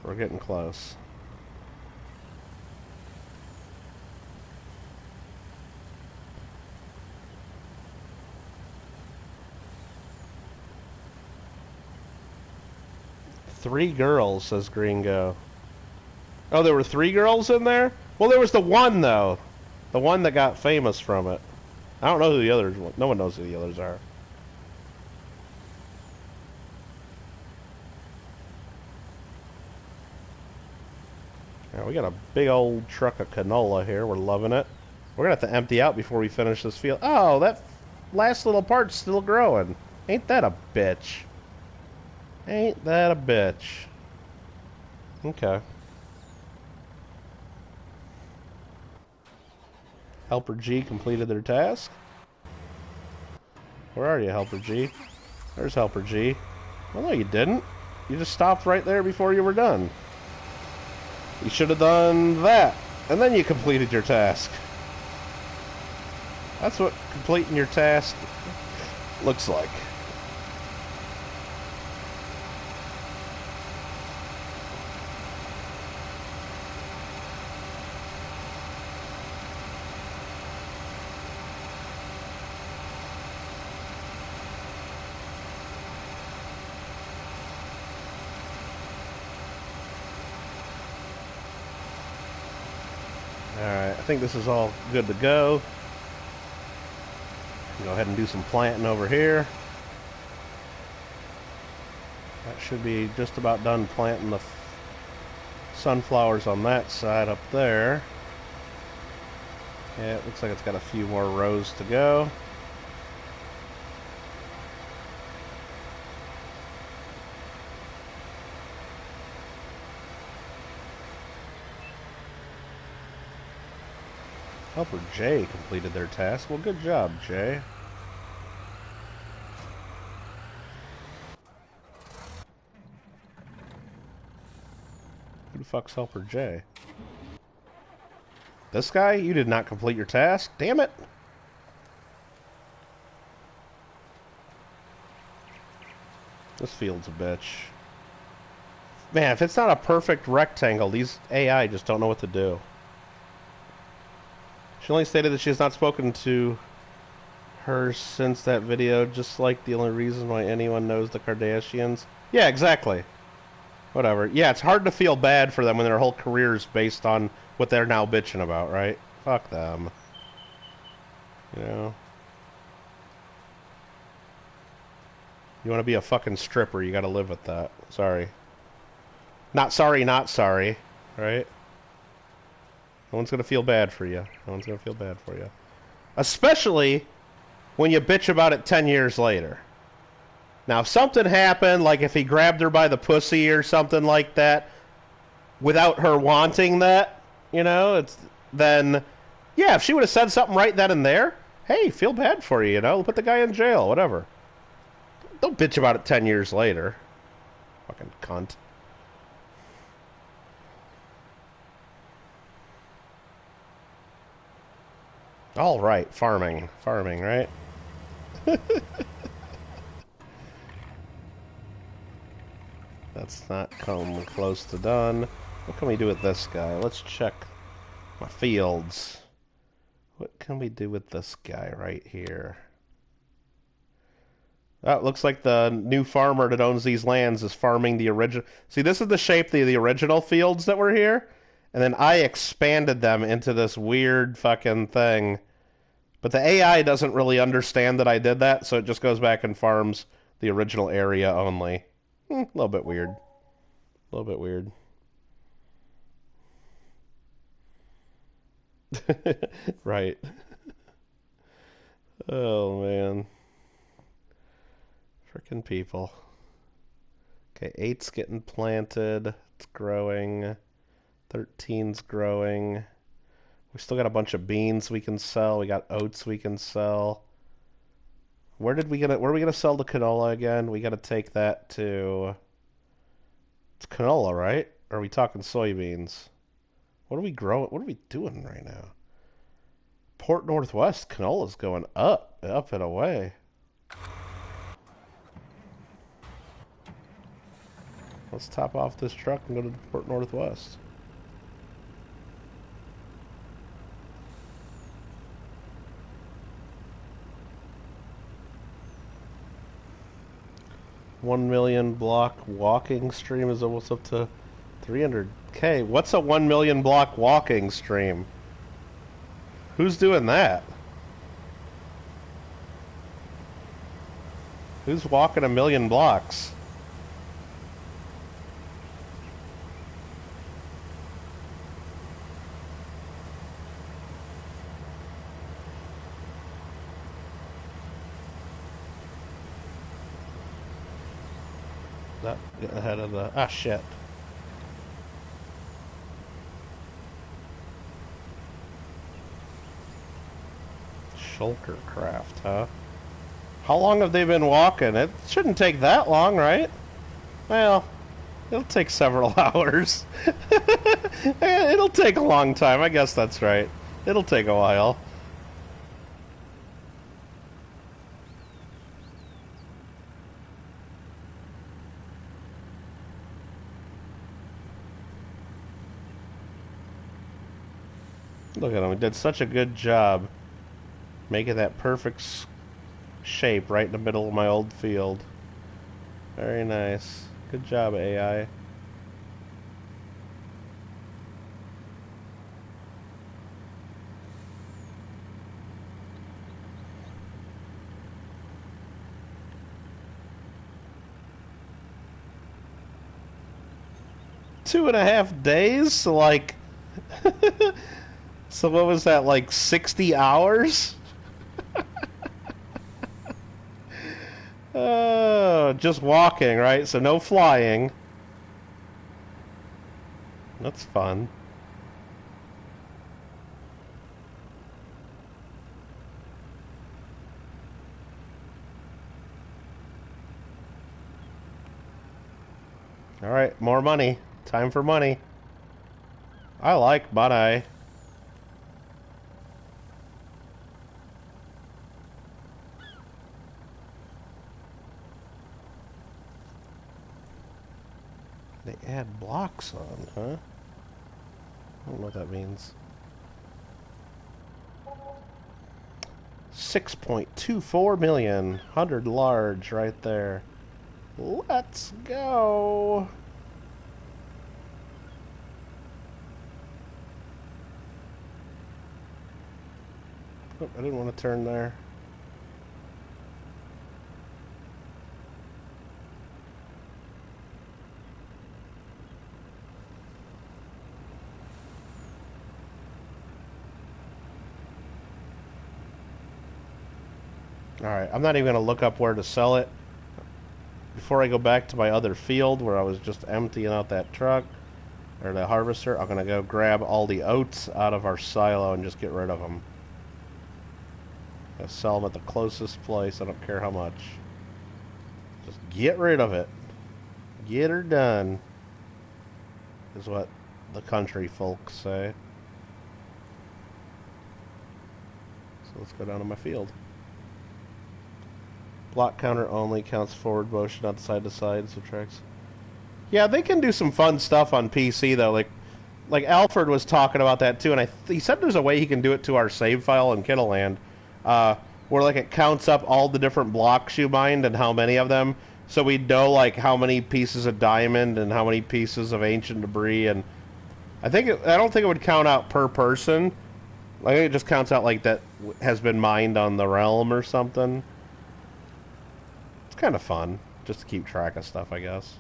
We're getting close. Three girls, says Gringo. Oh, there were 3 girls in there? Well, there was the one, though. The one that got famous from it. I don't know who the others were. No one knows who the others are. Yeah, we got a big old truck of canola here. We're loving it. We're going to have to empty out before we finish this field. Oh, that last little part's still growing. Ain't that a bitch? Ain't that a bitch? Okay. Helper G completed their task. Where are you, Helper G? There's Helper G. Well, no, you didn't. You just stopped right there before you were done. You should have done that, and then you completed your task. That's what completing your task looks like. Alright, I think this is all good to go. Go ahead and do some planting over here. That should be just about done planting the sunflowers on that side up there. Yeah, it looks like it's got a few more rows to go. Helper J completed their task. Well, good job, Jay. Who the fuck's Helper J? This guy? You did not complete your task? Damn it! This field's a bitch. Man, if it's not a perfect rectangle, these AI just don't know what to do. She only stated that she has not spoken to her since that video, just like the only reason why anyone knows the Kardashians. Yeah, exactly. Whatever. Yeah, it's hard to feel bad for them when their whole career is based on what they're now bitching about, right? Fuck them. You know? You want to be a fucking stripper, you gotta live with that. Sorry. Not sorry, not sorry. Right? No one's going to feel bad for you. No one's going to feel bad for you. Especially when you bitch about it 10 years later. Now, if something happened, like if he grabbed her by the pussy or something like that, without her wanting that, then, yeah, if she would have said something right then and there, hey, feel bad for you, put the guy in jail, whatever. Don't bitch about it 10 years later. Fucking cunt. All right, farming, right? That's not come close to done. What can we do with this guy? Let's check my fields. What can we do with this guy right here? Oh, it looks like the new farmer that owns these lands is farming the original. See, this is the shape of the original fields that were here, and then I expanded them into this weird fucking thing. But the AI doesn't really understand that I did that, so it just goes back and farms the original area only. A little bit weird. A little bit weird. Right. Oh, man. Frickin' people. Okay, 8's getting planted. It's growing. 13's growing. We still got a bunch of beans we can sell. We got oats we can sell. Where are we gonna sell the canola again? We gotta take that to... It's canola, right? Or are we talking soybeans? What are we growing? What are we doing right now? Port Northwest, canola's going up and away. Let's top off this truck and go to the Port Northwest. $1 million block walking stream is almost up to 300K. What's a 1 million block walking stream? Who's doing that? Who's walking 1 million blocks? Not getting ahead of the... Ah, shit. Shulker craft, huh? How long have they been walking? It shouldn't take that long, right? Well, it'll take several hours. It'll take a long time. I guess that's right. It'll take a while. Look at him. He did such a good job making that perfect shape right in the middle of my old field. Very nice. Good job, AI. Two and a half days? So, like... So what was that, like 60 hours? Oh, just walking, right? So no flying. That's fun. Alright, more money. Time for money. I like money. They add blocks on, huh? I don't know what that means. 6.24 million. 100 large right there. Let's go. Oh, I didn't want to turn there. Alright, I'm not even going to look up where to sell it. before I go back to my other field where I was just emptying out that truck, or the harvester, I'm going to go grab all the oats out of our silo and just get rid of them. I'll sell them at the closest place, I don't care how much. Just get rid of it. Get her done, is what the country folks say. So let's go down to my field. Block counter only, counts forward motion, not side to side, subtracts. Yeah, they can do some fun stuff on PC though. Like Alfred was talking about that too, and he said there's a way he can do it to our save file in Kittle Land, where like it counts up all the different blocks you mined and how many of them, so we know like how many pieces of diamond and how many pieces of ancient debris. And I don't think it would count out per person. I think it just counts out like that has been mined on the realm or something. It's kind of fun just to keep track of stuff, I guess.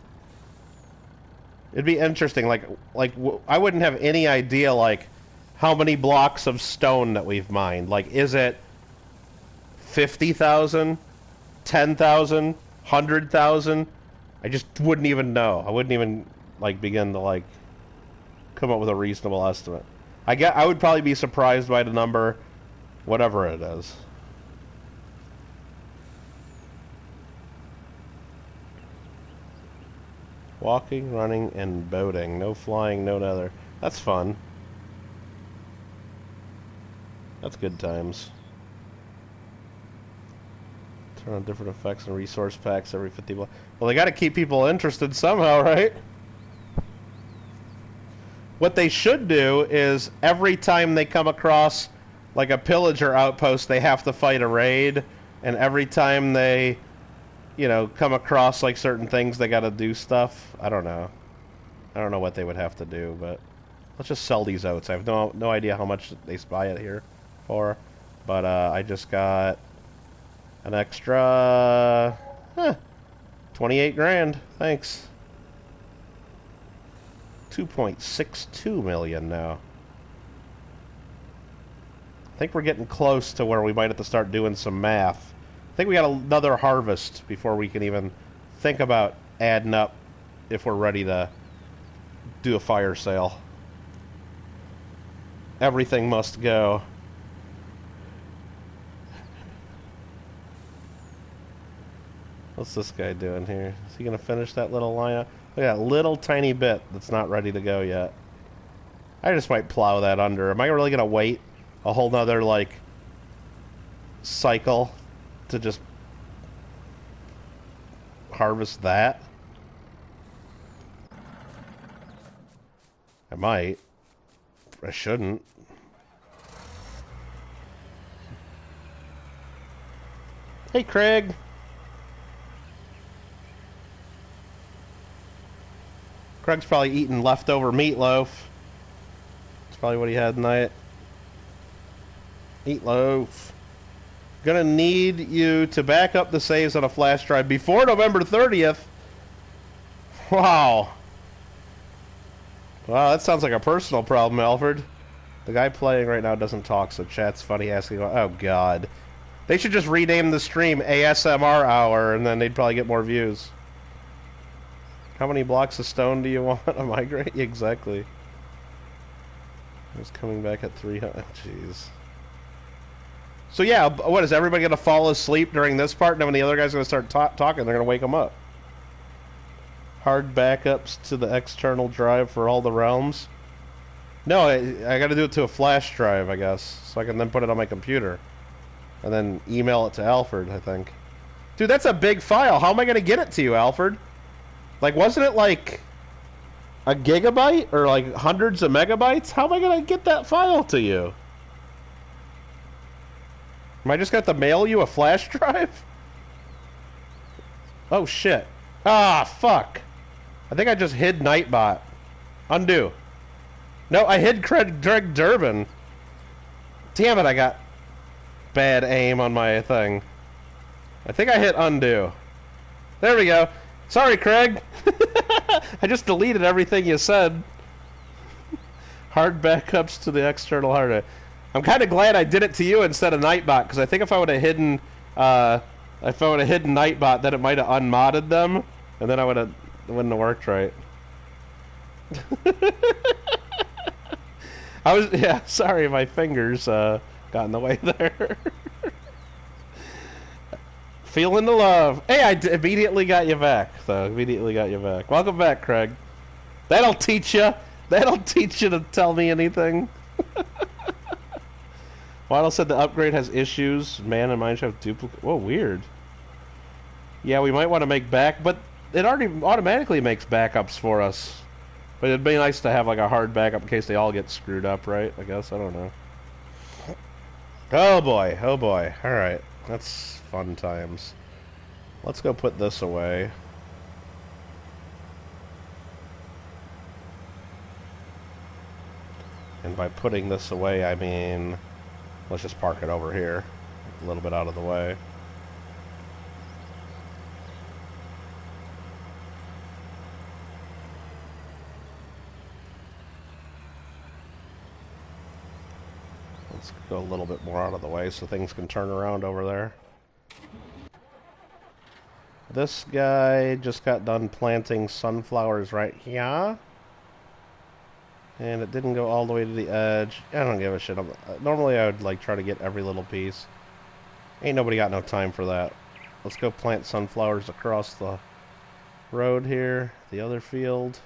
It'd be interesting, I wouldn't have any idea, like, how many blocks of stone that we've mined. Like, is it 50,000, 10,000, 100,000? I just wouldn't even know. I wouldn't even, like, begin to, like, come up with a reasonable estimate. I would probably be surprised by the number, whatever it is. Walking, running, and boating. No flying, no nether. That's fun. That's good times. Turn on different effects and resource packs every 50 blocks. Well, they gotta keep people interested somehow, right? What they should do is, every time they come across, like, a pillager outpost, they have to fight a raid. And every time they, you know, come across like certain things, they gotta do stuff. I don't know what they would have to do, but let's just sell these oats. I have no idea how much they buy it here for, but I just got an extra 28 grand. Thanks. 2.62 million now. I think we're getting close to where we might have to start doing some math. I think we got another harvest before we can even think about adding up if we're ready to do a fire sale. Everything must go. What's this guy doing here? Is he going to finish that little line up? Look at that little tiny bit that's not ready to go yet. I just might plow that under. Am I really going to wait a whole nother, like, cycle to just harvest that? I might. I shouldn't. Hey, Craig. Craig's probably eating leftover meatloaf. That's probably what he had tonight. Meatloaf. Gonna need you to back up the saves on a flash drive before November 30th. Wow. Wow, that sounds like a personal problem, Alfred. The guy playing right now doesn't talk, so chat's funny asking, oh god. They should just rename the stream ASMR Hour, and then they'd probably get more views. How many blocks of stone do you want to migrate? Exactly. It's coming back at 300. Jeez. So yeah, what, is everybody going to fall asleep during this part, and then when the other guy's going to start talking, they're going to wake them up? Hard backups to the external drive for all the realms? No, I got to do it to a flash drive, I guess, so I can then put it on my computer. And then email it to Alfred, I think. Dude, that's a big file. How am I going to get it to you, Alfred? Like, wasn't it like a gigabyte or like hundreds of megabytes? How am I going to get that file to you? Am I just going to have to mail you a flash drive? Oh, shit. Ah, fuck. I think I just hid Nightbot. Undo. No, I hid Greg Durbin. Damn it, I got bad aim on my thing. I think I hit undo. There we go. Sorry, Craig. I just deleted everything you said. Hard backups to the external hard drive. I'm kind of glad I did it to you instead of Nightbot, because I think if I would have hidden, Nightbot, then it might have unmodded them. And then it wouldn't have worked right. Sorry, my fingers got in the way there. Feeling the love. Hey, immediately got you back, though. Immediately got you back. Welcome back, Craig. That'll teach you. That'll teach you to tell me anything. Waddle said the upgrade has issues. Man and mine should have duplicate. Whoa, weird. Yeah, we might want to make but it already automatically makes backups for us. But it'd be nice to have like a hard backup in case they all get screwed up, right? I guess, I don't know. Oh boy, oh boy. Alright, that's fun times. Let's go put this away. And by putting this away, I mean, let's just park it over here, a little bit out of the way. Let's go a little bit more out of the way so things can turn around over there. This guy just got done planting sunflowers right here. And it didn't go all the way to the edge. I don't give a shit. Normally I would like try to get every little piece. Ain't nobody got no time for that. Let's go plant sunflowers across the road here. The other field.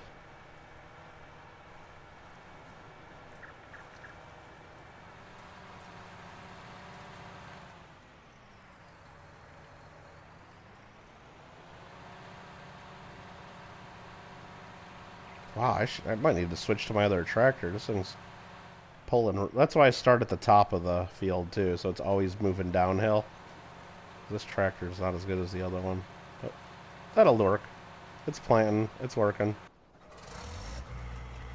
Wow, I might need to switch to my other tractor. This thing's pulling. That's why I start at the top of the field, too, so it's always moving downhill. This tractor's not as good as the other one. But that'll work. It's planting. It's working.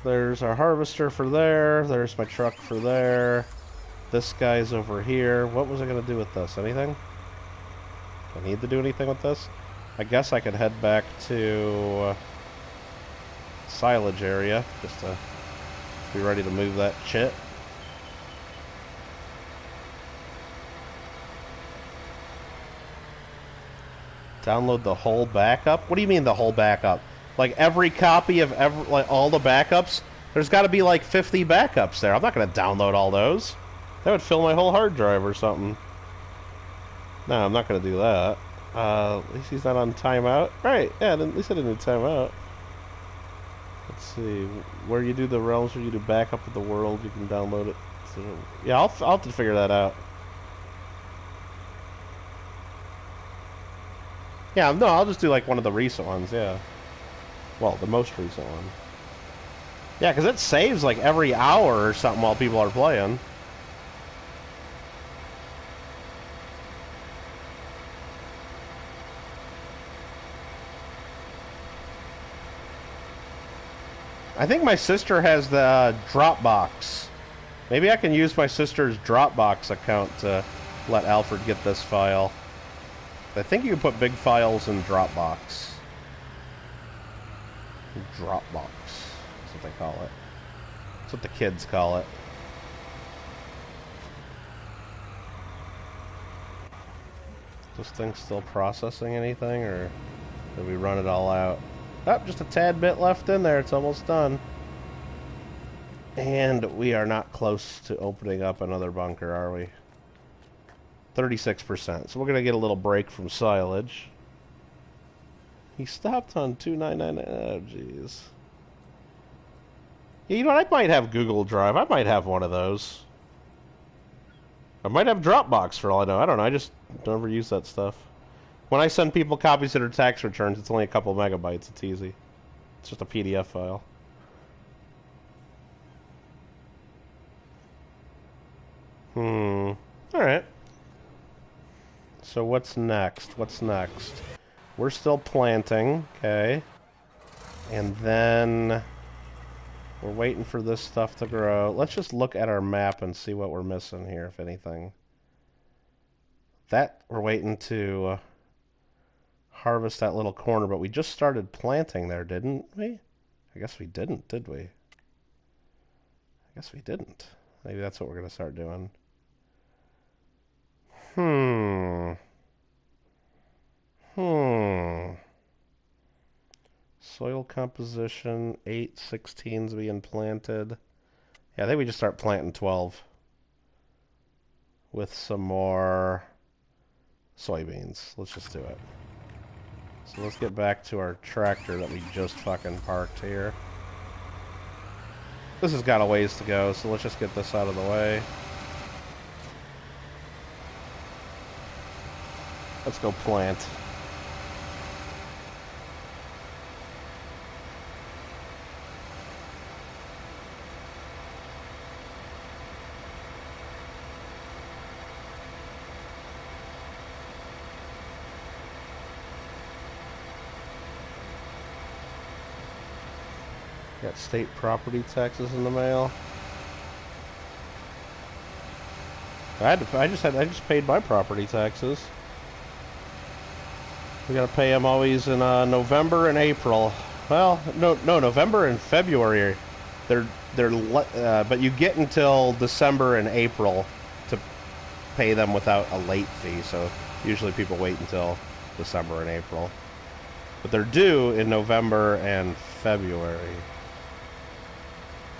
There's our harvester for there. There's my truck for there. This guy's over here. What was I going to do with this? Anything? Do I need to do anything with this? I guess I could head back to silage area just to be ready to move that shit. Download the whole backup? What do you mean the whole backup? Like every copy of like all the backups? There's got to be like 50 backups there. I'm not going to download all those. That would fill my whole hard drive or something. No, I'm not going to do that. At least he's not on timeout. Right, yeah, at least I didn't do timeout. Let's see. Where you do the realms, where you do backup of the world, you can download it. So, yeah, I'll have to figure that out. Yeah, no, I'll just do like one of the recent ones, yeah. Well, the most recent one. Yeah, because it saves like every hour or something while people are playing. I think my sister has the Dropbox. Maybe I can use my sister's Dropbox account to let Alfred get this file. I think you can put big files in Dropbox. Dropbox. That's what they call it. That's what the kids call it. This thing's still processing anything, or did we run it all out? Oh, just a tad bit left in there. It's almost done. And we are not close to opening up another bunker, are we? 36%. So we're going to get a little break from silage. He stopped on 299. Oh, jeez. Yeah, you know what? I might have Google Drive. I might have one of those. I might have Dropbox for all I know. I don't know. I just don't ever use that stuff. When I send people copies of their tax returns, it's only a couple megabytes. It's easy. It's just a PDF file. Alright. So what's next? What's next? We're still planting, okay. And then we're waiting for this stuff to grow. Let's just look at our map and see what we're missing here, if anything. That, we're waiting to harvest that little corner, but we just started planting there, didn't we? I guess we didn't, did we? I guess we didn't. Maybe that's what we're going to start doing. Soil composition, 8 16s being planted. Yeah, I think we just start planting 12 with some more soybeans. Let's just do it. So let's get back to our tractor that we just fucking parked here. This has got a ways to go, so let's just get this out of the way. Let's go plant. Got state property taxes in the mail. I just paid my property taxes. We gotta pay them always in November and April. Well, no, November and February. But you get until December and April to pay them without a late fee. So usually people wait until December and April. But they're due in November and February.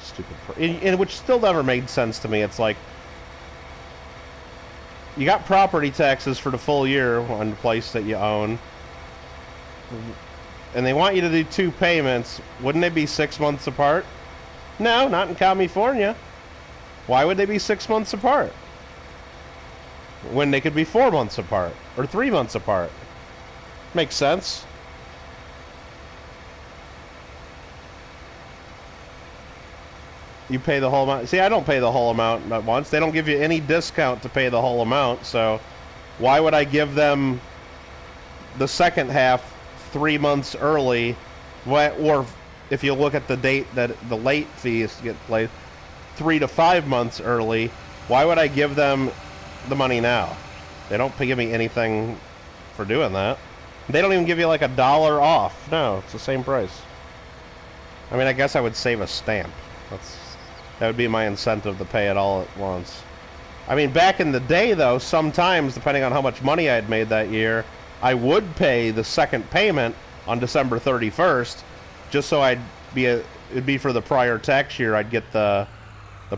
Stupid, and which still never made sense to me. It's like you got property taxes for the full year on the place that you own, and they want you to do 2 payments. Wouldn't they be 6 months apart? No, not in California. Why would they be 6 months apart when they could be 4 months apart or 3 months apart? Makes sense. You pay the whole amount. See, I don't pay the whole amount at once. They don't give you any discount to pay the whole amount, so why would I give them the second half 3 months early? Or if you look at the date that the late fees get paid, 3 to 5 months early, why would I give them the money now? They don't give me anything for doing that. They don't even give you like $1 off. No, it's the same price. I mean, I guess I would save a stamp. That would be my incentive to pay it all at once. I mean, back in the day, though, sometimes, depending on how much money I had made that year, I would pay the second payment on December 31st, just so it'd be for the prior tax year. I'd get the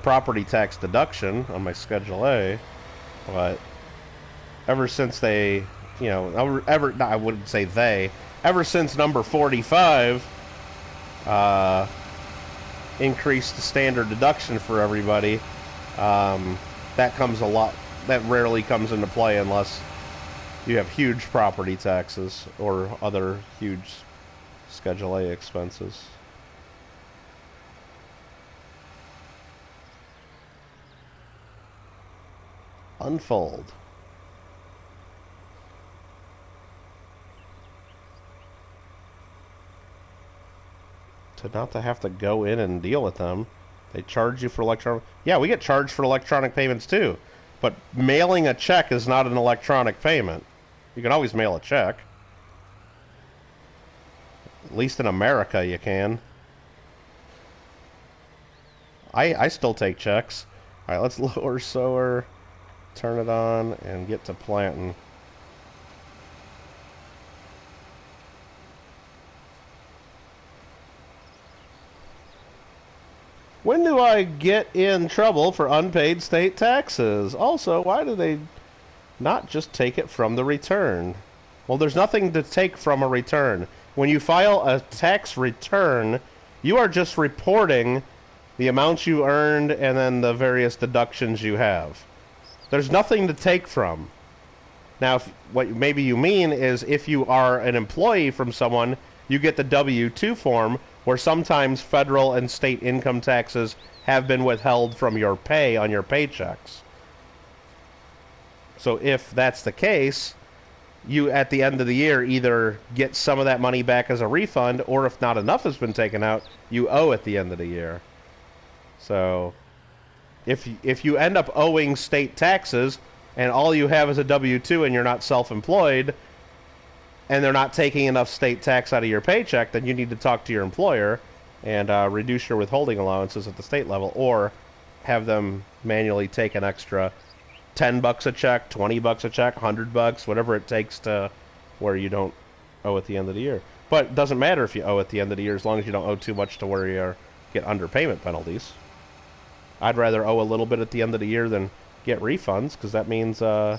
property tax deduction on my Schedule A. But ever since they, I wouldn't say they, ever since number 45, increased the standard deduction for everybody, that rarely comes into play unless you have huge property taxes or other huge Schedule A expenses. Unfold. Not to have to go in and deal with them. They charge you for electronic... Yeah, we get charged for electronic payments too. But mailing a check is not an electronic payment. You can always mail a check. At least in America you can. I still take checks. Alright, let's lower sower, turn it on, and get to planting. When do I get in trouble for unpaid state taxes? Also, why do they not just take it from the return? Well, there's nothing to take from a return. When you file a tax return, you are just reporting the amounts you earned and then the various deductions you have. There's nothing to take from. Now, what maybe you mean is if you are an employee from someone, you get the W-2 form, where sometimes federal and state income taxes have been withheld from your pay on your paychecks. So if that's the case, you at the end of the year either get some of that money back as a refund, or if not enough has been taken out, you owe at the end of the year. So if you end up owing state taxes and all you have is a W-2 and you're not self-employed, and they're not taking enough state tax out of your paycheck, then you need to talk to your employer and reduce your withholding allowances at the state level, or have them manually take an extra $10 a check, $20 a check, $100, whatever it takes to where you don't owe at the end of the year. But it doesn't matter if you owe at the end of the year as long as you don't owe too much to where you get underpayment penalties. I'd rather owe a little bit at the end of the year than get refunds, because that means I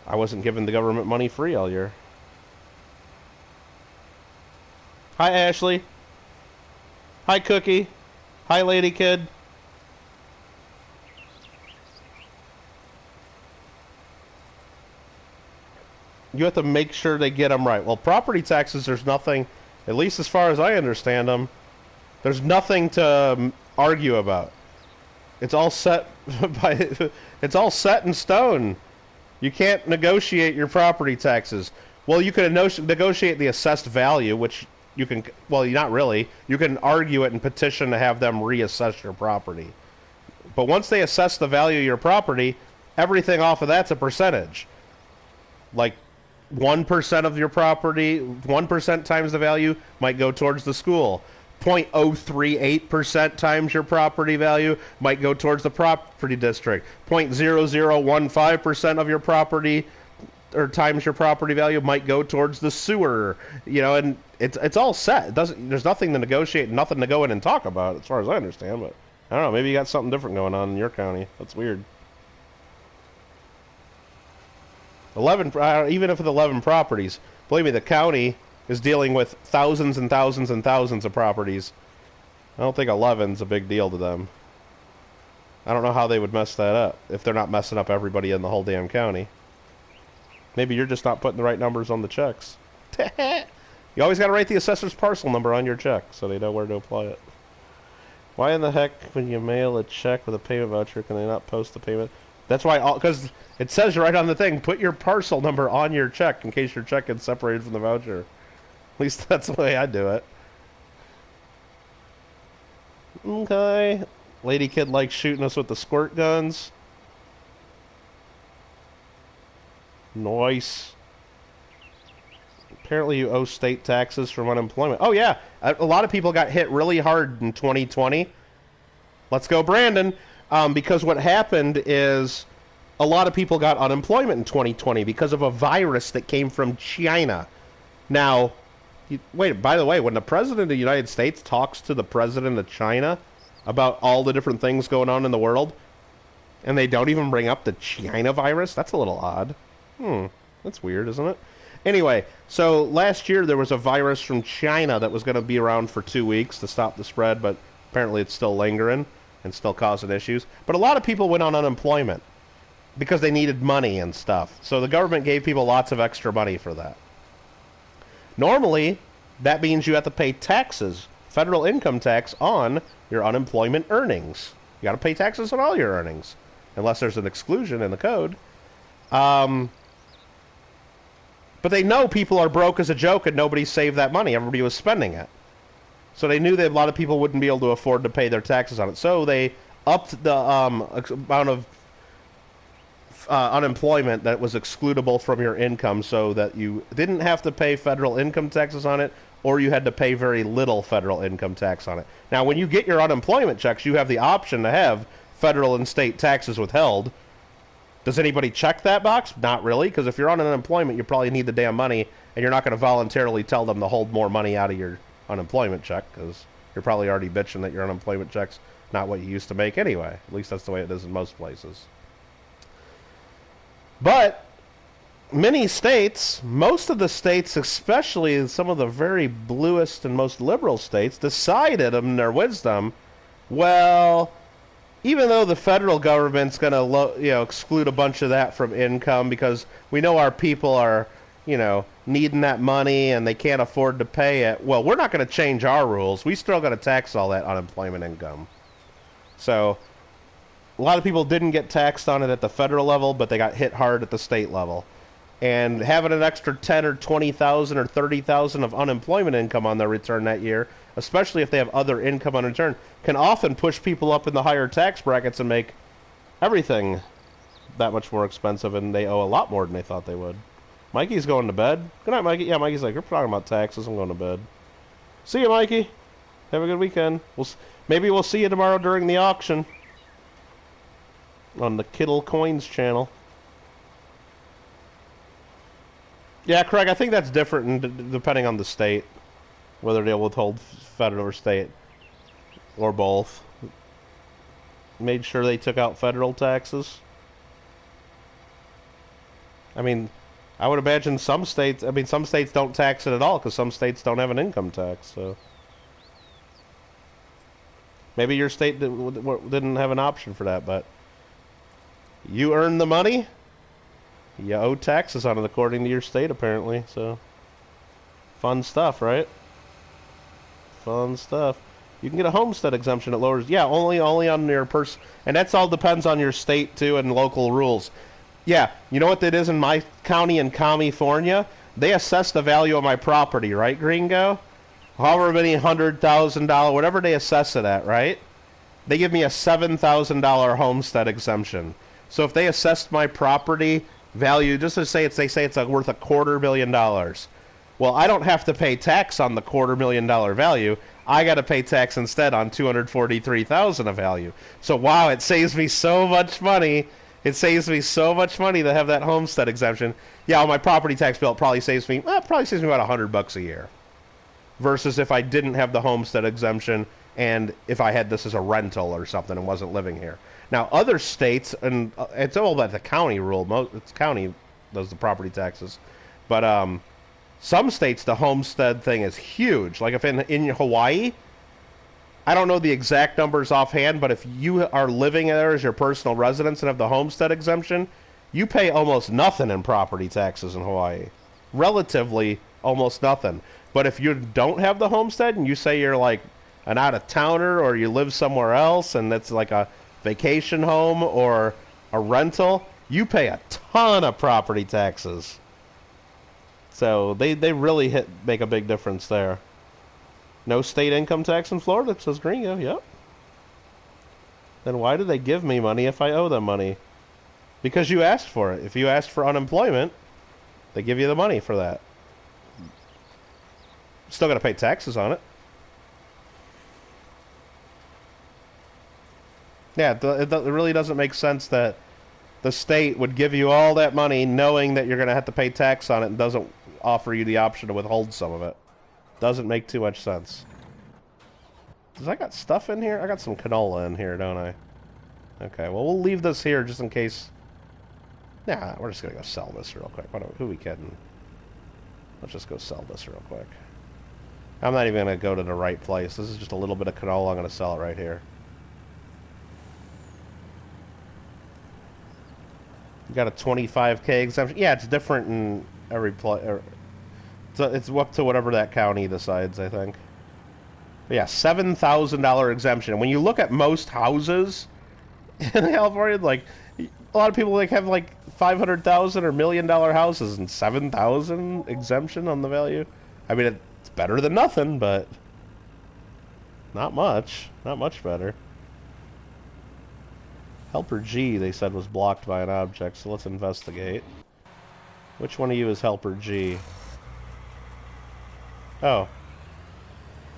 wasn't giving the government money free all year. Hi, Ashley. Hi, Cookie. Hi, Lady Kid. You have to make sure they get them right. Well, property taxes, there's nothing, at least as far as I understand them, there's nothing to argue about. It's all set it's all set in stone. You can't negotiate your property taxes. Well, you can negotiate the assessed value, which you can, well, not really. You can argue it and petition to have them reassess your property. But once they assess the value of your property, everything off of that's a percentage. Like 1% of your property, 1% times the value might go towards the school. 0.038% times your property value might go towards the property district. 0.0015% of your property or times your property value might go towards the sewer. You know, and it's all set. It doesn't. There's nothing to negotiate, nothing to go in and talk about, as far as I understand. But I don't know. Maybe you got something different going on in your county. That's weird. 11, even if it's 11 properties, believe me, the county is dealing with thousands and thousands and thousands of properties. I don't think 11's a big deal to them. I don't know how they would mess that up if they're not messing up everybody in the whole damn county. Maybe you're just not putting the right numbers on the checks. You always got to write the assessor's parcel number on your check so they know where to apply it. Why in the heck, when you mail a check with a payment voucher, can they not post the payment? That's why, because it says right on the thing, put your parcel number on your check in case your check gets separated from the voucher. At least that's the way I do it. Okay. Lady Kid likes shooting us with the squirt guns. Nice. Apparently you owe state taxes from unemployment. Oh yeah, a lot of people got hit really hard in 2020. Let's go, Brandon. Because what happened is a lot of people got unemployment in 2020 because of a virus that came from China. Now, wait, by the way, when the President of the United States talks to the President of China about all the different things going on in the world, and they don't even bring up the China virus, that's a little odd. That's weird, isn't it? Anyway, so last year there was a virus from China that was going to be around for 2 weeks to stop the spread, but apparently it's still lingering and still causing issues. But a lot of people went on unemployment because they needed money and stuff. So the government gave people lots of extra money for that. Normally, that means you have to pay taxes, federal income tax, on your unemployment earnings. You got to pay taxes on all your earnings, unless there's an exclusion in the code. But they know people are broke as a joke and nobody saved that money. Everybody was spending it. So they knew that a lot of people wouldn't be able to afford to pay their taxes on it. So they upped the amount of unemployment that was excludable from your income so that you didn't have to pay federal income taxes on it, or you had to pay very little federal income tax on it. Now, when you get your unemployment checks, you have the option to have federal and state taxes withheld. Does anybody check that box? Not really, because if you're on unemployment, you probably need the damn money, and you're not going to voluntarily tell them to hold more money out of your unemployment check, because you're probably already bitching that your unemployment check's not what you used to make anyway. At least that's the way it is in most places. But many states, most of the states, especially some of the very bluest and most liberal states, decided in their wisdom, well, even though the federal government's going to exclude a bunch of that from income because we know our people are, needing that money and they can't afford to pay it, well, we're not going to change our rules. We still got to tax all that unemployment income. So a lot of people didn't get taxed on it at the federal level, but they got hit hard at the state level. And having an extra 10 or 20,000 or 30,000 of unemployment income on their return that year, especially if they have other income on return, can often push people up in the higher tax brackets and make everything that much more expensive, and they owe a lot more than they thought they would. Mikey's going to bed. Good night, Mikey. Yeah, Mikey's like, you're talking about taxes. I'm going to bed. See you, Mikey. Have a good weekend. Maybe we'll see you tomorrow during the auction on the Kittle Coins channel. Yeah, Craig, I think that's different depending on the state, whether they'll withhold federal or state, or both. Made sure they took out federal taxes. I mean, I would imagine some states. I mean, some states don't tax it at all because some states don't have an income tax. So maybe your state didn't have an option for that. But you earn the money, you owe taxes on it according to your state, apparently. So fun stuff, right? Fun stuff. You can get a homestead exemption. It lowers, yeah, only on your and that's all depends on your state too and local rules. Yeah, you know what that is in my county in California? They assess the value of my property, right, Gringo? However many $100,000, whatever they assess it at, right? They give me a $7,000 homestead exemption. So if they assessed my property value, just to say they say it's worth $250,000. Well, I don't have to pay tax on the $250,000 value. I got to pay tax instead on $243,000 of value. So wow, it saves me so much money. It saves me so much money to have that homestead exemption. Yeah, on my property tax bill, it probably saves me about $100 a year. Versus if I didn't have the homestead exemption and if I had this as a rental or something and wasn't living here. Now, other states, and it's all about the county rule. It's county does the property taxes, but some states the homestead thing is huge. Like if in Hawaii, I don't know the exact numbers offhand, but if you are living there as your personal residence and have the homestead exemption, you pay almost nothing in property taxes in Hawaii. Relatively, almost nothing. But if you don't have the homestead and you say you're like an out-of-towner or you live somewhere else and it's like a vacation home or a rental, you pay a ton of property taxes. So they really make a big difference there. No state income tax in Florida, says Gringo. Yep. Then why do they give me money if I owe them money? Because you asked for it. If you asked for unemployment, they give you the money for that. Still got to pay taxes on it. Yeah, it really doesn't make sense that the state would give you all that money knowing that you're going to have to pay tax on it and doesn't offer you the option to withhold some of it. Doesn't make too much sense. Does I got stuff in here? I got some canola in here, don't I? Okay, well, we'll leave this here just in case. Nah, we're just going to go sell this real quick. Who are we kidding? Let's just go sell this real quick. I'm not even going to go to the right place. This is just a little bit of canola. I'm going to sell it right here. You got a 25K exemption. Yeah, it's different in every place. So it's up to whatever that county decides, I think. But yeah, $7,000 exemption. When you look at most houses in California, like a lot of people have like $500,000 or $1 million houses, and $7,000 exemption on the value. I mean, it's better than nothing, but not much. Not much better. Helper G, they said, was blocked by an object, so let's investigate. Which one of you is Helper G? Oh.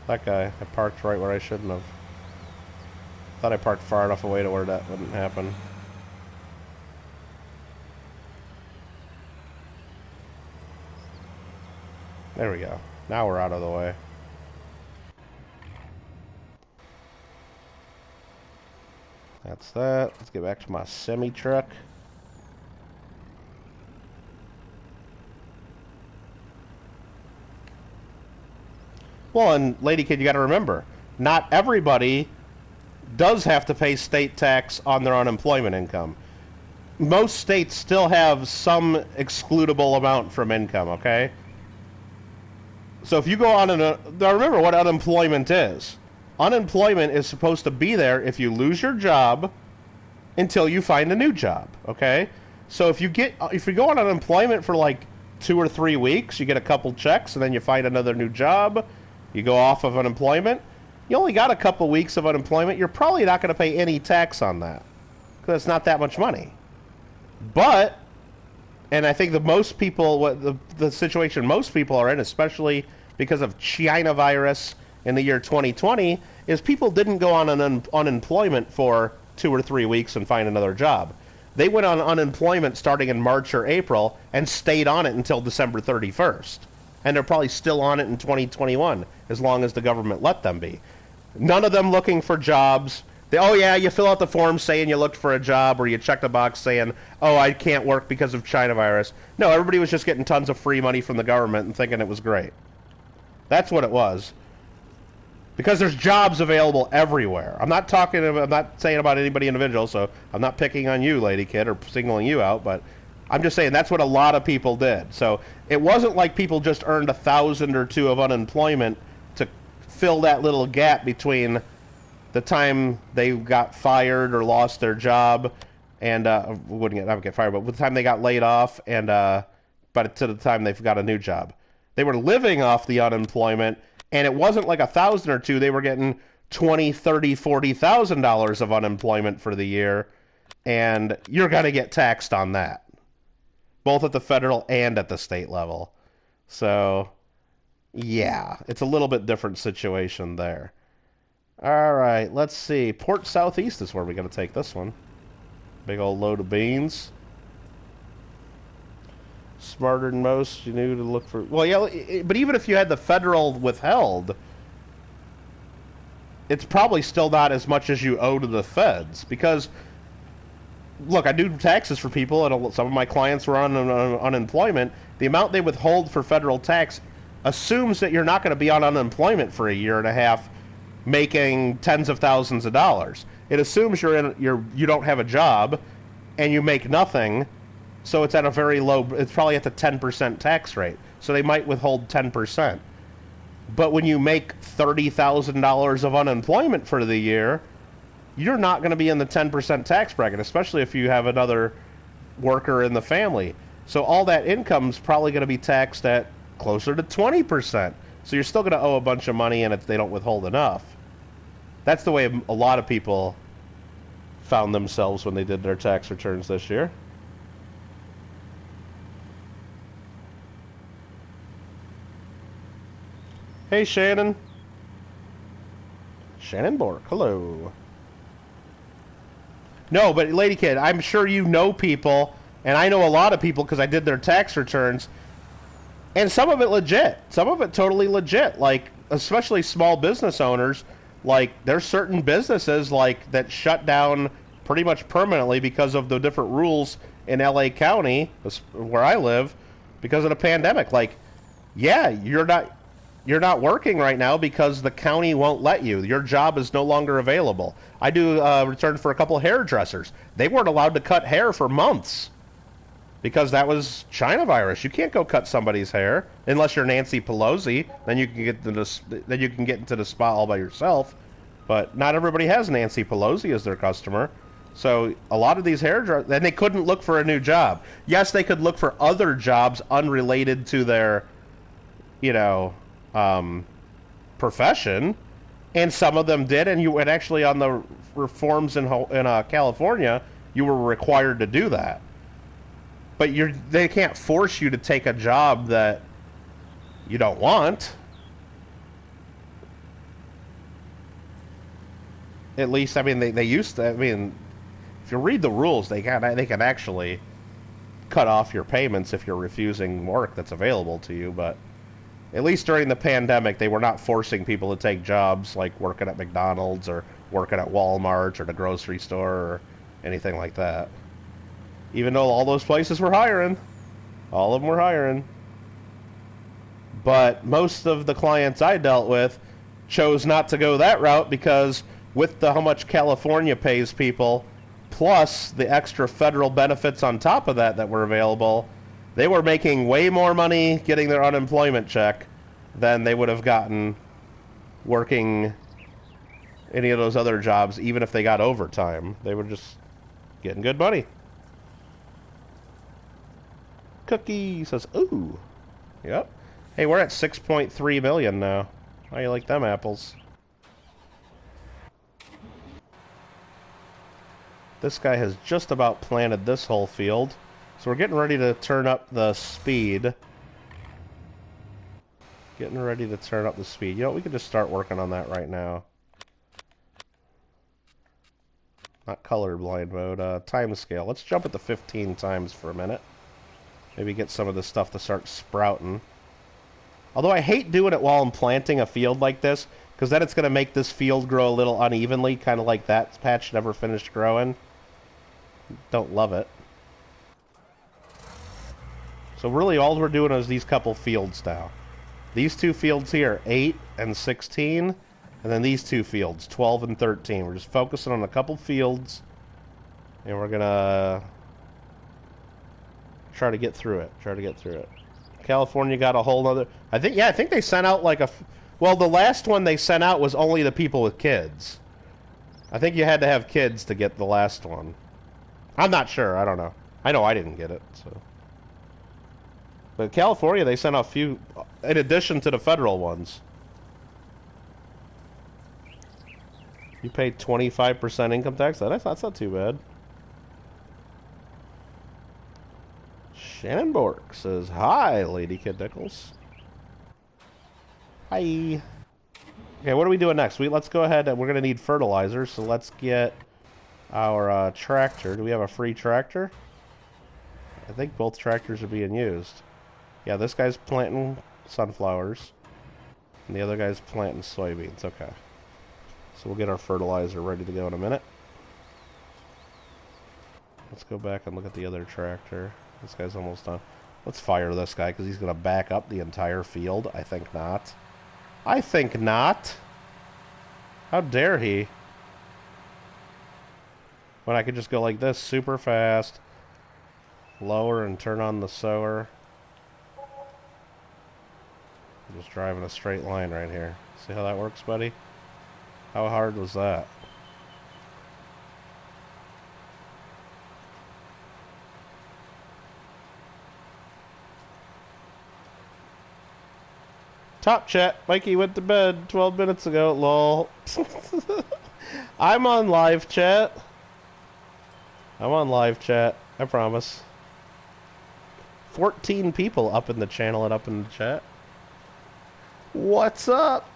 That guy. I parked right where I shouldn't have. Thought I parked far enough away to where that wouldn't happen. There we go. Now we're out of the way. That's that. Let's get back to my semi-truck. Well, and Lady Kid, you got to remember, not everybody does have to pay state tax on their unemployment income. Most states still have some excludable amount from income, okay? So if you go on now remember what unemployment is. Unemployment is supposed to be there if you lose your job until you find a new job, okay? So if you go on unemployment for like 2 or 3 weeks, you get a couple checks, and then you find another new job, you go off of unemployment, you only got a couple weeks of unemployment, you're probably not going to pay any tax on that because it's not that much money. But, and I think most people, the situation most people are in, especially because of China virus in the year 2020, is people didn't go on unemployment for 2 or 3 weeks and find another job. They went on unemployment starting in March or April and stayed on it until December 31st. And they're probably still on it in 2021, as long as the government let them be. None of them looking for jobs. Oh yeah, you fill out the form saying you looked for a job, or you check the box saying, oh, I can't work because of China virus. No, everybody was just getting tons of free money from the government and thinking it was great. That's what it was. Because there's jobs available everywhere. I'm not saying about anybody individual, so I'm not picking on you, lady kid, or singling you out, but I'm just saying that's what a lot of people did. So it wasn't like people just earned 1,000 or 2 of unemployment to fill that little gap between the time they got fired or lost their job, and not get fired, but the time they got laid off, and but to the time they've got a new job, they were living off the unemployment, and it wasn't like 1,000 or 2. They were getting $20,000, $30,000, $40,000 of unemployment for the year, and you're gonna get taxed on that, both at the federal and at the state level. So, yeah, it's a little bit different situation there. All right, let's see. Port Southeast is where we're going to take this one. Big old load of beans. Smarter than most. You knew to look for... Well, yeah, but even if you had the federal withheld, it's probably still not as much as you owe to the feds. Because, look, I do taxes for people, and some of my clients were on unemployment. The amount they withhold for federal tax assumes that you're not going to be on unemployment for a year and a half, making tens of thousands of dollars. It assumes you don't have a job and you make nothing, so it's at a very low, it's probably at the 10% tax rate. So they might withhold 10%. But when you make $30,000 of unemployment for the year, you're not going to be in the 10% tax bracket, especially if you have another worker in the family. So all that income's probably going to be taxed at closer to 20%. So you're still going to owe a bunch of money, and they don't withhold enough. That's the way a lot of people found themselves when they did their tax returns this year. Hey, Shannon. Shannon Bork, hello. No, but Lady Kid, I'm sure you know people, and I know a lot of people because I did their tax returns, and some of it legit. Some of it totally legit. Like, especially small business owners. Like, there's certain businesses like that shut down pretty much permanently because of the different rules in LA County, where I live, because of the pandemic. Like, yeah, you're not working right now because the county won't let you. Your job is no longer available. I do return for a couple of hairdressers. They weren't allowed to cut hair for months because that was China virus. You can't go cut somebody's hair unless you're Nancy Pelosi. Then you can get into the spa all by yourself. But not everybody has Nancy Pelosi as their customer. So a lot of these hairdressers, and they couldn't look for a new job. Yes, they could look for other jobs unrelated to their, profession, and some of them did. And actually on the reforms in California, you were required to do that. But they can't force you to take a job that you don't want. At least, I mean, they used to. I mean, if you read the rules, they can actually cut off your payments if you're refusing work that's available to you. But at least during the pandemic, they were not forcing people to take jobs like working at McDonald's or working at Walmart or the grocery store or anything like that. Even though all those places were hiring. All of them were hiring. But most of the clients I dealt with chose not to go that route because with how much California pays people, plus the extra federal benefits on top of that were available, they were making way more money getting their unemployment check than they would have gotten working any of those other jobs, even if they got overtime. They were just getting good money. Cookie says, ooh. Yep. Hey, we're at 6.3 million now. How you like them apples? This guy has just about planted this whole field. So we're getting ready to turn up the speed. You know, we could just start working on that right now. Not colorblind mode. Time scale. Let's jump it to 15 times for a minute. Maybe get some of this stuff to start sprouting. Although I hate doing it while I'm planting a field like this, because then it's going to make this field grow a little unevenly, kind of like that patch never finished growing. Don't love it. So really all we're doing is these couple fields now. These two fields here, 8 and 16, and then these two fields, 12 and 13. We're just focusing on a couple fields, and we're going to try to get through it. California got a whole nother... I think they sent out like a... Well, the last one they sent out was only the people with kids. I think you had to have kids to get the last one. I'm not sure. I don't know. I know I didn't get it, so... But California, they sent out a few, in addition to the federal ones. You paid 25% income tax? That's not too bad. Shannon Bork says, hi, Lady Kid Nichols. Hi. Okay, what are we doing next? Let's go ahead and we're going to need fertilizer, so let's get our tractor. Do we have a free tractor? I think both tractors are being used. Yeah, this guy's planting sunflowers, and the other guy's planting soybeans. Okay. So we'll get our fertilizer ready to go in a minute. Let's go back and look at the other tractor. This guy's almost done. Let's fire this guy, because he's going to back up the entire field. I think not. I think not. How dare he? When I could just go like this, super fast. Lower and turn on the sower. I'm just driving a straight line right here. See how that works, buddy? How hard was that? Top chat. Mikey went to bed 12 minutes ago. Lol. I'm on live chat. I promise. 14 people up in the channel and up in the chat. What's up?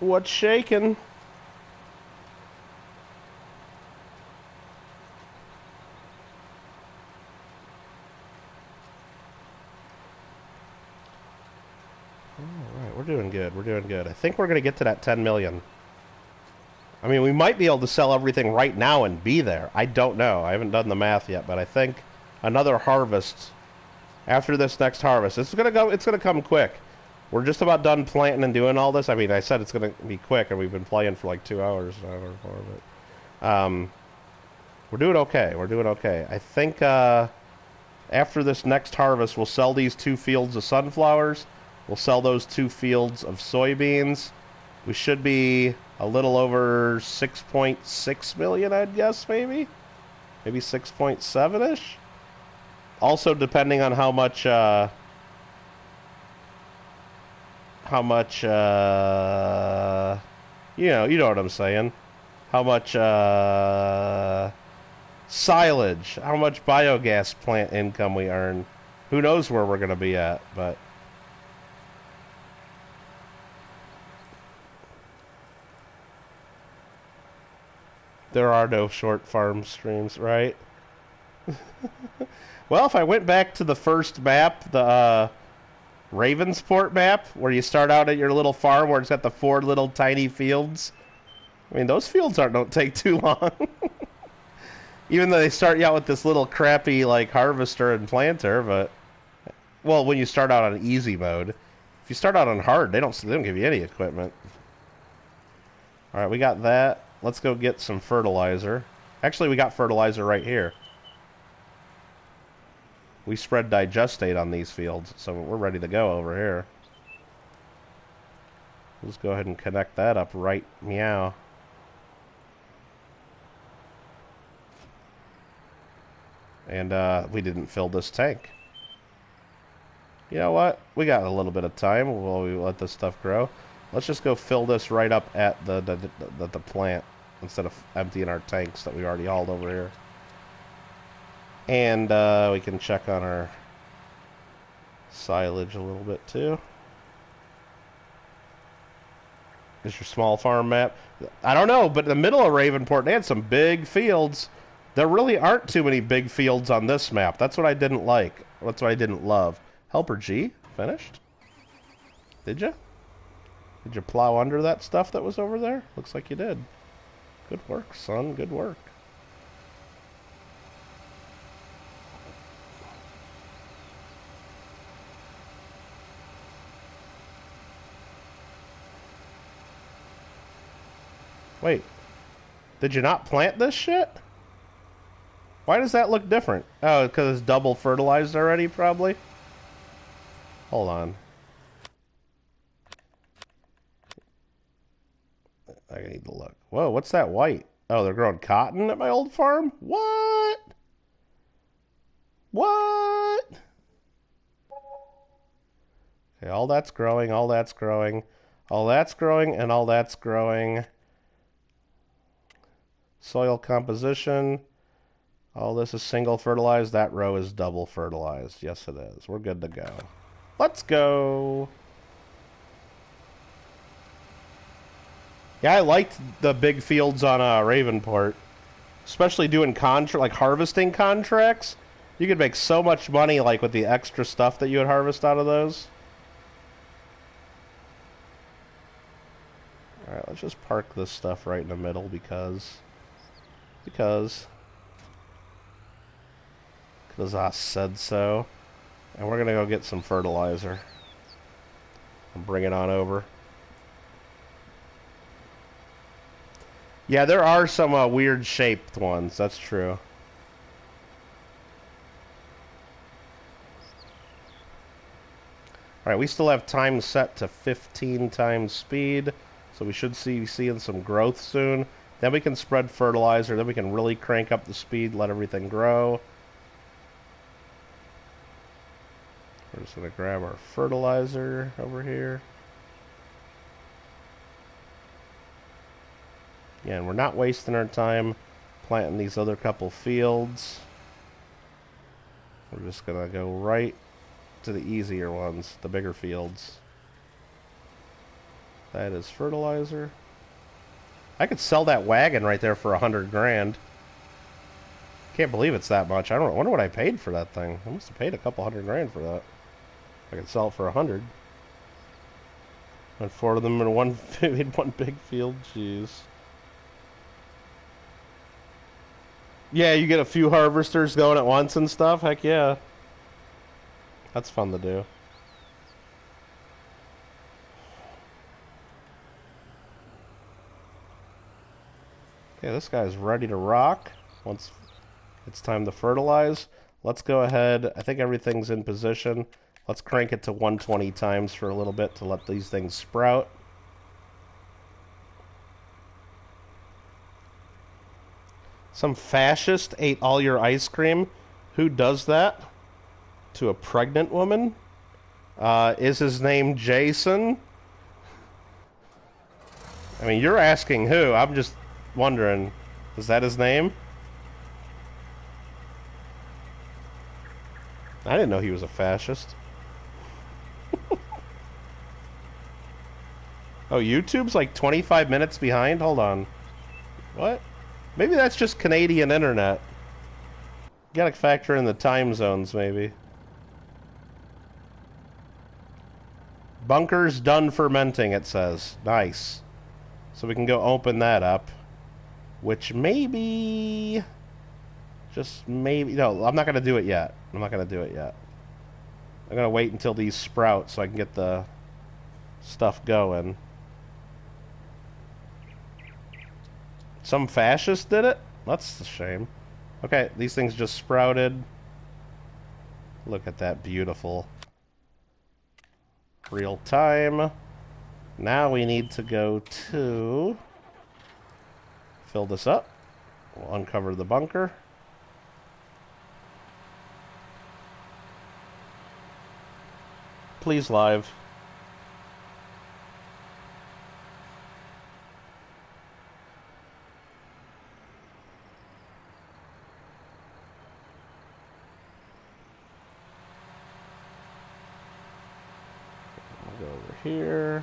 What's shaking? Alright, we're doing good. I think we're going to get to that 10 million. I mean, we might be able to sell everything right now and be there. I don't know. I haven't done the math yet, but I think another harvest... After this next harvest, it's gonna come quick. We're just about done planting and doing all this. I mean, I said it's gonna be quick, and we've been playing for like 2 hours now or more. But we're doing okay. I think after this next harvest, we'll sell these 2 fields of sunflowers. We'll sell those 2 fields of soybeans. We should be a little over 6.6 million, I'd guess, maybe 6.7-ish. Also, depending on how much, you know what I'm saying. How much, silage, how much biogas plant income we earn. Who knows where we're going to be at, but... There are no short farm streams, right? Well, if I went back to the first map, the Ravensport map, where you start out at your little farm where it's got the 4 little tiny fields, I mean, those fields don't take too long. Even though they start you out with this little crappy, like, harvester and planter, but... Well, when you start out on easy mode. If you start out on hard, they don't give you any equipment. Alright, we got that. Let's go get some fertilizer. Actually, we got fertilizer right here. We spread digestate on these fields, so we're ready to go over here. Let's go ahead and connect that up right meow. And we didn't fill this tank. You know what? We got a little bit of time while we let this stuff grow. Let's just go fill this right up at the plant instead of emptying our tanks that we already hauled over here. And we can check on our silage a little bit too. Is your small farm map? I don't know, but in the middle of Ravenport, they had some big fields. There really aren't too many big fields on this map. That's what I didn't like. That's what I didn't love. Helper G, finished? Did you? Did you plow under that stuff that was over there? Looks like you did. Good work, son. Good work. Wait. Did you not plant this shit? Why does that look different? Oh, because it's double fertilized already, probably? Hold on. I need to look. Whoa, what's that white? Oh, they're growing cotton at my old farm? What? What? Okay, all that's growing, all that's growing, all that's growing, and all that's growing. Soil composition. All this is single fertilized. That row is double fertilized. Yes, it is. We're good to go. Let's go. Yeah, I liked the big fields on Ravenport. Especially doing like harvesting contracts. You could make so much money like with the extra stuff that you would harvest out of those. Alright, let's just park this stuff right in the middle because I said so. And we're gonna go get some fertilizer and bring it on over. Yeah, there are some weird shaped ones, that's true. Alright, we still have time set to 15 times speed, so we should be seeing some growth soon. Then we can spread fertilizer, then we can really crank up the speed, let everything grow. We're just going to grab our fertilizer over here. Yeah, and we're not wasting our time planting these other couple fields. We're just going to go right to the easier ones, the bigger fields. That is fertilizer. I could sell that wagon right there for 100 grand. Can't believe it's that much. I wonder what I paid for that thing. I must have paid a couple 100 grand for that. I could sell it for 100. And 4 of them in one big field. Jeez. Yeah, you get a few harvesters going at once and stuff. Heck yeah. That's fun to do. Okay, this guy's ready to rock. Once it's time to fertilize, let's go ahead. I think everything's in position. Let's crank it to 120 times for a little bit to let these things sprout. Some fascist ate all your ice cream. Who does that? To a pregnant woman? Is his name Jason? I mean, you're asking who. I'm just wondering. Is that his name? I didn't know he was a fascist. Oh, YouTube's like 25 minutes behind? Hold on. What? Maybe that's just Canadian internet. You gotta factor in the time zones, maybe. Bunker's done fermenting, it says. Nice. So we can go open that up. Which maybe... Just maybe... No, I'm not gonna do it yet. I'm not gonna do it yet. I'm gonna wait until these sprout so I can get the stuff going. Some fascist did it? That's a shame. Okay, these things just sprouted. Look at that beautiful real time. Now we need to go to fill this up. We'll uncover the bunker. Please live. Go over here.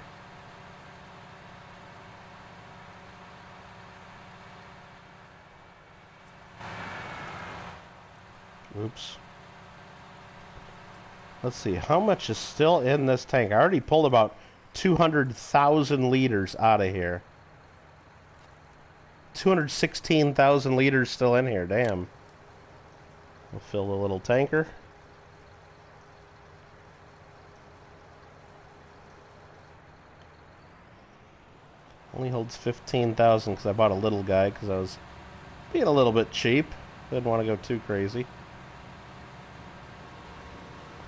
Oops. Let's see, how much is still in this tank? I already pulled about 200,000 liters out of here. 216,000 liters still in here, damn. We'll fill the little tanker. Only holds 15,000 because I bought a little guy because I was being a little bit cheap. Didn't want to go too crazy.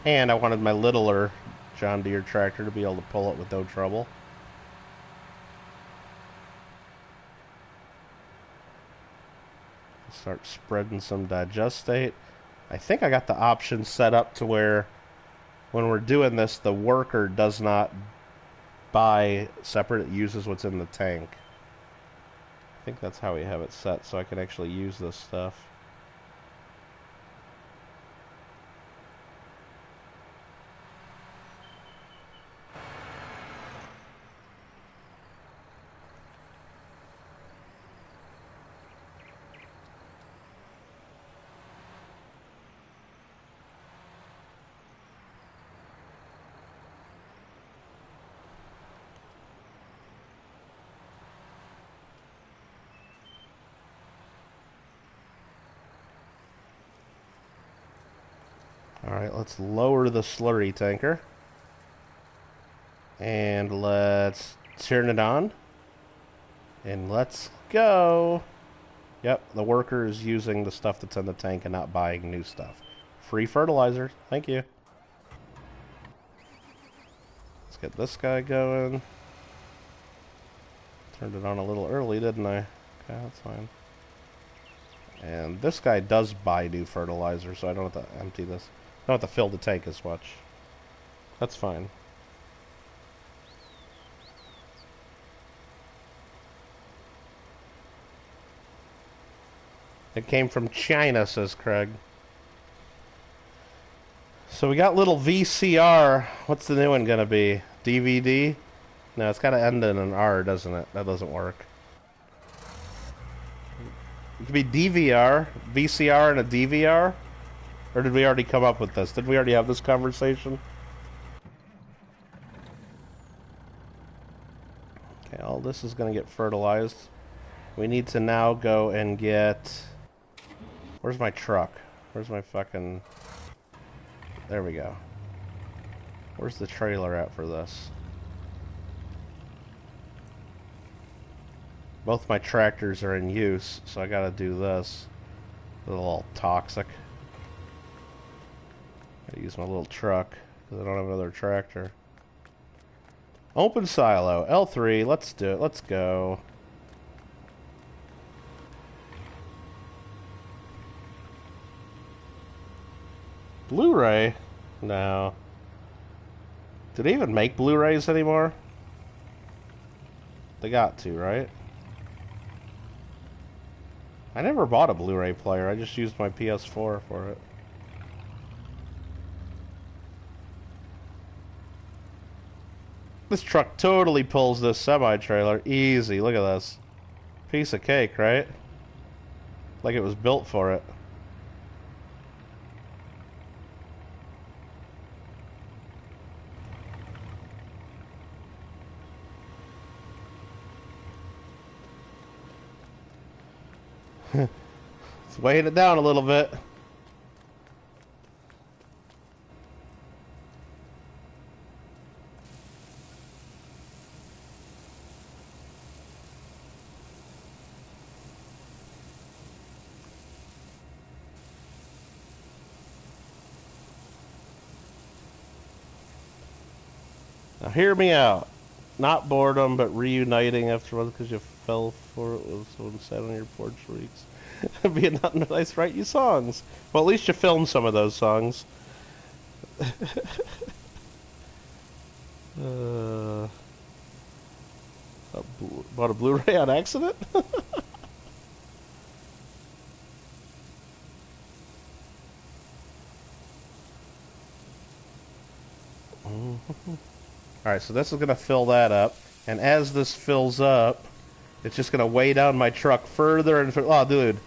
And I wanted my littler John Deere tractor to be able to pull it with no trouble. Start spreading some digestate. I think I got the option set up to where when we're doing this, the worker does not buy separate. It uses what's in the tank. I think that's how we have it set, so I can actually use this stuff. Alright, let's lower the slurry tanker. And let's turn it on. And let's go. Yep, the worker is using the stuff that's in the tank and not buying new stuff. Free fertilizer. Thank you. Let's get this guy going. Turned it on a little early, didn't I? Okay, that's fine. And this guy does buy new fertilizer, so I don't have to empty this. I don't have to fill the tank as much. That's fine. It came from China, says Craig. So we got little VCR. What's the new one gonna be? DVD? No, it's gotta end in an R, doesn't it? That doesn't work. It could be DVR, VCR, and a DVR? Or did we already come up with this? Did we already have this conversation? Okay, all this is going to get fertilized. We need to now go and get... Where's my truck? Where's my fucking... There we go. Where's the trailer at for this? Both my tractors are in use, so I gotta do this. It's a little toxic. I use my little truck because I don't have another tractor. Open silo, L3, let's do it, let's go. Blu-ray? No. Do they even make Blu-rays anymore? They got to, right? I never bought a Blu-ray player, I just used my PS4 for it. This truck totally pulls this semi-trailer. Easy, look at this. Piece of cake, right? Like it was built for it. It's weighing it down a little bit. Now hear me out. Not boredom, but reuniting afterwards because you fell for it was someone sat on your porch for weeks. Being not nice, write you songs. Well, at least you filmed some of those songs. Bought a Blu-ray on accident? Alright, so this is going to fill that up. And as this fills up, it's just going to weigh down my truck further and further. Oh, dude.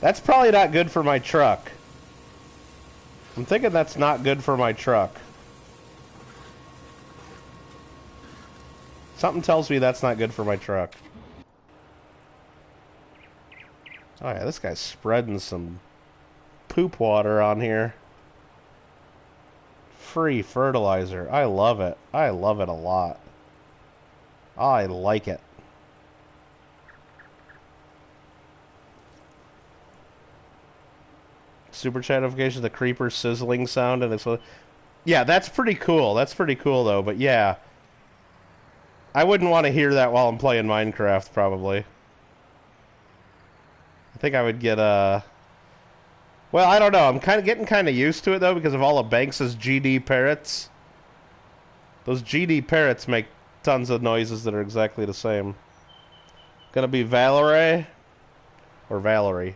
That's probably not good for my truck. I'm thinking that's not good for my truck. Something tells me that's not good for my truck. Oh yeah, this guy's spreading some poop water on here. Free fertilizer. I love it. I love it a lot. I like it. Super chat notification, the creeper sizzling sound, and it's... Yeah, that's pretty cool. That's pretty cool, though. But yeah, I wouldn't want to hear that while I'm playing Minecraft, probably. I think I would get, well, I don't know. I'm getting kind of used to it, though, because of all of Banks's GD parrots. Those GD parrots make tons of noises that are exactly the same. Gonna be Valerie? Or Valerie?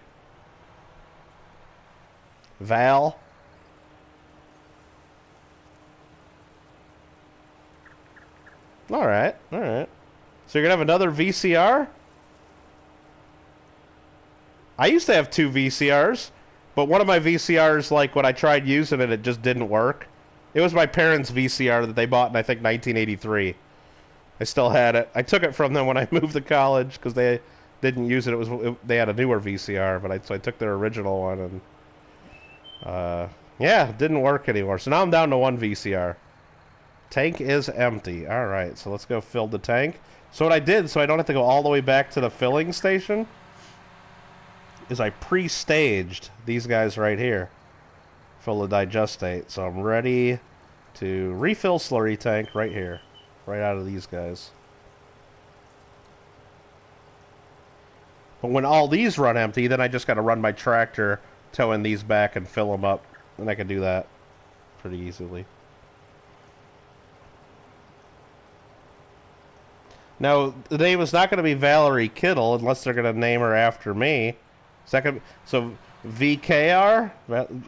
Val? Alright, alright. So you're gonna have another VCR? I used to have 2 VCRs, but one of my VCRs, like, when I tried using it, it just didn't work. It was my parents' VCR that they bought in, I think, 1983. I still had it. I took it from them when I moved to college, because they didn't use it. They had a newer VCR, but so I took their original one, and, yeah, it didn't work anymore. So now I'm down to 1 VCR. Tank is empty. Alright, so let's go fill the tank. So what I did, so I don't have to go all the way back to the filling station, is I pre-staged these guys right here. Fill the digestate. So I'm ready to refill slurry tank right here. Right out of these guys. But when all these run empty, then I just got to run my tractor, towing these back and fill them up. And I can do that pretty easily. Now, the name is not going to be Valerie Kittle unless they're going to name her after me. So VKR?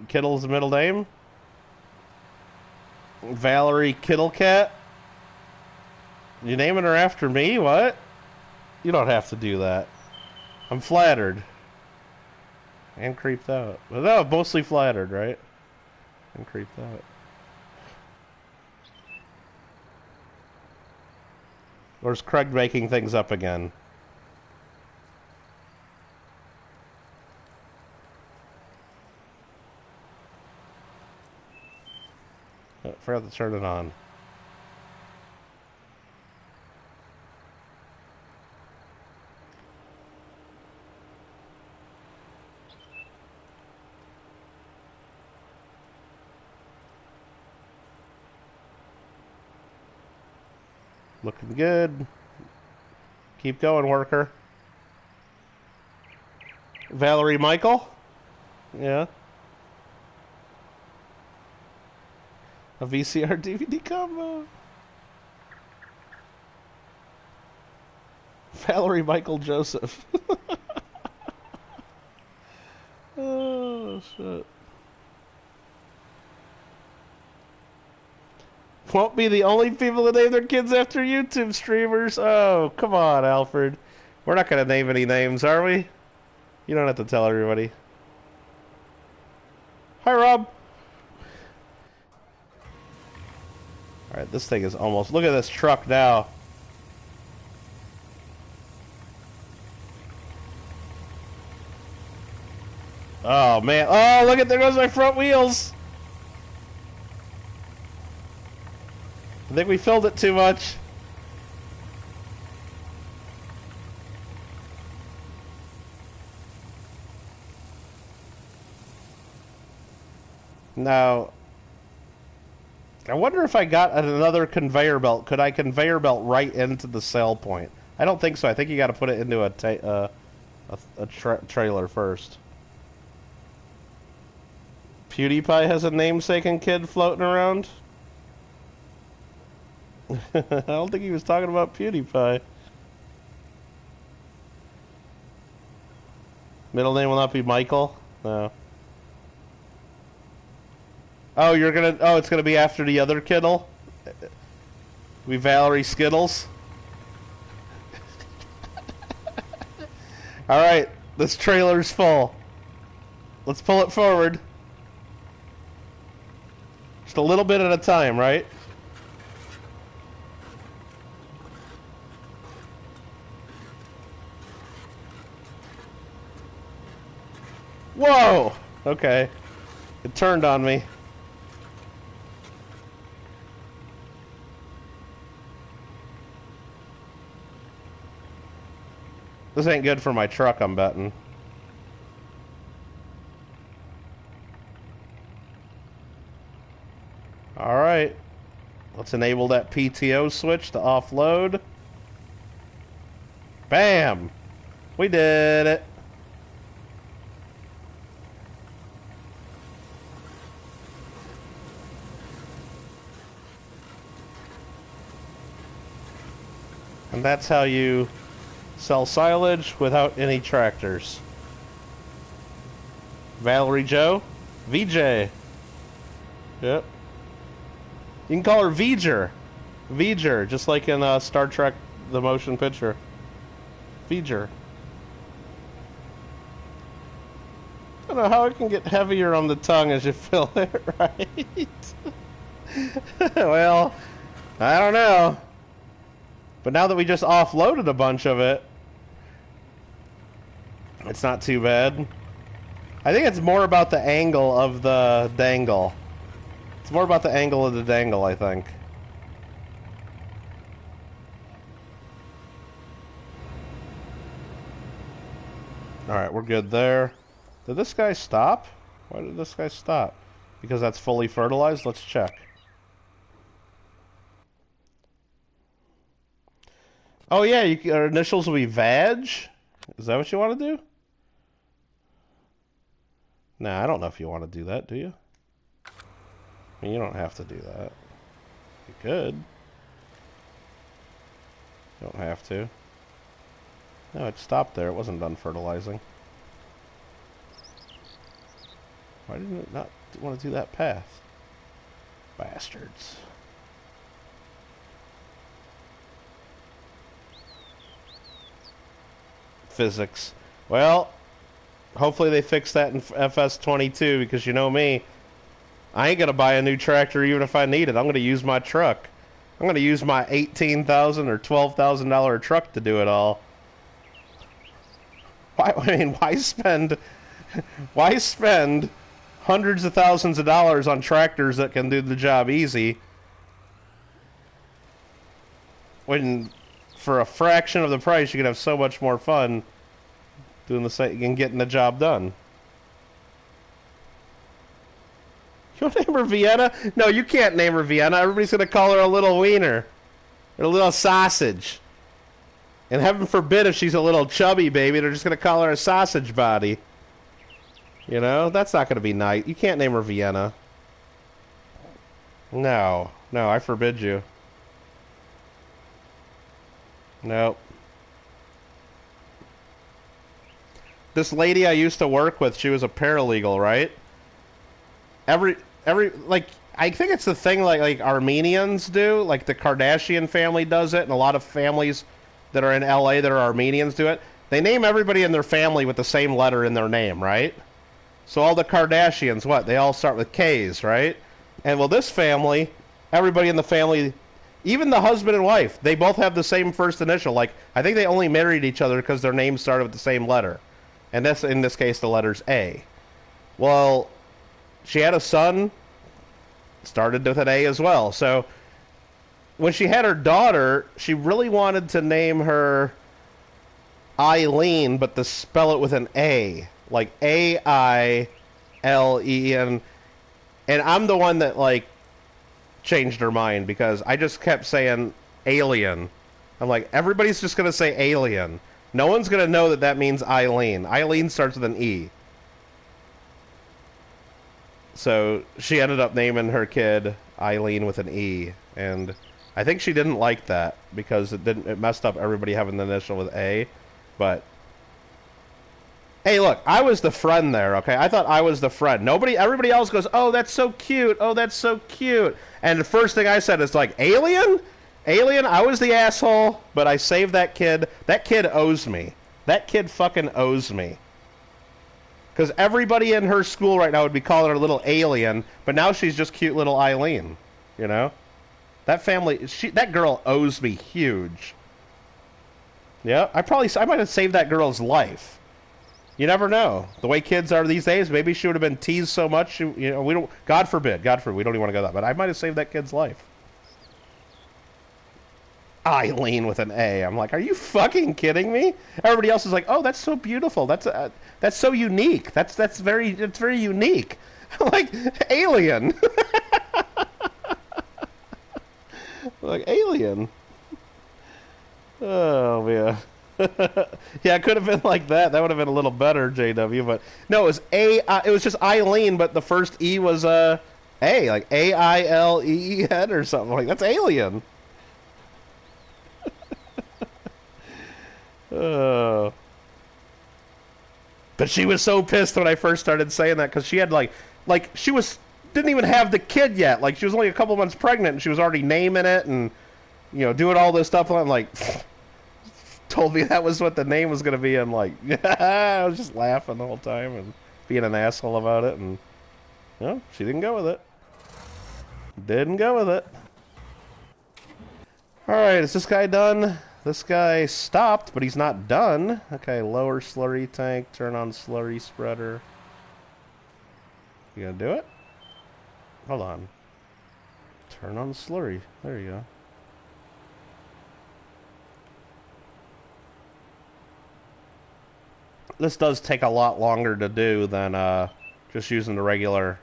Kittle's the middle name? Valerie Kittlecat? You naming her after me? What? You don't have to do that. I'm flattered. And creeped out. But no, mostly flattered, right? And creeped out. Where's Craig making things up again? I forgot to turn it on. Looking good. Keep going, worker. Valerie Michael? Yeah. A VCR DVD combo. Valerie Michael Joseph. Oh, shit. Won't be the only people to name their kids after YouTube streamers. Oh, come on, Alfred. We're not going to name any names, are we? You don't have to tell everybody. Hi, Rob. Alright, this thing is almost... Look at this truck now. Oh, man. Oh, look at... There goes my front wheels. I think we filled it too much. Now, I wonder if I got another conveyor belt. Could I conveyor belt right into the sell point? I don't think so. I think you got to put it into a trailer first. PewDiePie has a namesaking kid floating around? I don't think he was talking about PewDiePie. Middle name will not be Michael? No. Oh, you're gonna... Oh, it's gonna be after the other Kittle? We Valerie Skittles? Alright, this trailer's full. Let's pull it forward. Just a little bit at a time, right? Whoa! Okay. It turned on me. This ain't good for my truck, I'm betting. Alright. Let's enable that PTO switch to offload. Bam! We did it. And that's how you sell silage without any tractors. Valerie Joe? VJ. Yep. You can call her V'ger. V'ger, just like in Star Trek, the motion picture. V'ger. I don't know how it can get heavier on the tongue as you fill it, right? Well, I don't know. But now that we just offloaded a bunch of it, it's not too bad. I think it's more about the angle of the dangle. It's more about the angle of the dangle, I think. Alright, we're good there. Did this guy stop? Why did this guy stop? Because that's fully fertilized? Let's check. Oh yeah, our initials will be VAG? Is that what you want to do? Nah, I don't know if you want to do that, do you? I mean, you don't have to do that. You could. You don't have to. No, it stopped there. It wasn't done fertilizing. Why didn't it not want to do that path? Bastards. Physics. Well, hopefully they fix that in FS22, because you know me, I ain't gonna buy a new tractor even if I need it. I'm gonna use my truck. I'm gonna use my $18,000 or $12,000 truck to do it all. Why spend hundreds of thousands of dollars on tractors that can do the job easy when for a fraction of the price you can have so much more fun doing the same and getting the job done? You want to name her Vienna? No, you can't name her Vienna. Everybody's going to call her a little wiener. Or a little sausage. And heaven forbid if she's a little chubby baby, they're just going to call her a sausage body. You know? That's not going to be nice. You can't name her Vienna. No. No, I forbid you. Nope. This lady I used to work with, she was a paralegal, right? Like, I think it's the thing like Armenians do, like the Kardashian family does it, and a lot of families that are in LA that are Armenians do it. They name everybody in their family with the same letter in their name, right? So all the Kardashians, what? They all start with K's, right? And well, this family, everybody in the family, even the husband and wife, they both have the same first initial. Like, I think they only married each other because their names started with the same letter. And that's, in this case, the letter's A. Well, she had a son, started with an A as well. So when she had her daughter, she really wanted to name her Eileen, but to spell it with an A. Like A-I-L-E-N. And I'm the one that, like, changed her mind because I just kept saying alien. I'm like, everybody's just going to say alien. No one's going to know that that means Eileen. Eileen starts with an E. So she ended up naming her kid Eileen with an E, and I think she didn't like that because it messed up everybody having the initial with A. But hey, look, I was the friend there, okay? I thought I was the friend. Everybody else goes, "Oh, that's so cute. Oh, that's so cute." And the first thing I said is like, "Alien? Alien?" I was the asshole, but I saved that kid. That kid owes me. That kid fucking owes me. Because everybody in her school right now would be calling her little alien, but now she's just cute little Eileen. You know? That family, that girl owes me huge. Yeah, I might have saved that girl's life. You never know. The way kids are these days, maybe she would have been teased so much. You know, we don't. God forbid, we don't even want to go that. But I might have saved that kid's life. Eileen with an A. I'm like, are you fucking kidding me? Everybody else is like, oh, that's so beautiful. That's so unique. It's very unique. I'm like, alien. Like alien. Oh man. Yeah, it could have been like that. That would have been a little better, JW. But no, it was it was just Eileen, but the first E was A, like Aileen or something. Like that's alien. Oh. But she was so pissed when I first started saying that because she had like she didn't even have the kid yet. Like she was only a couple months pregnant and she was already naming it and doing all this stuff. And I'm like, told me that was what the name was going to be. I'm like, I was just laughing the whole time and being an asshole about it. And she didn't go with it. Didn't go with it. All right, is this guy done? This guy stopped, but he's not done. Okay, lower slurry tank, turn on slurry spreader. You gonna do it? Hold on. Turn on slurry. There you go. This does take a lot longer to do than just using the regular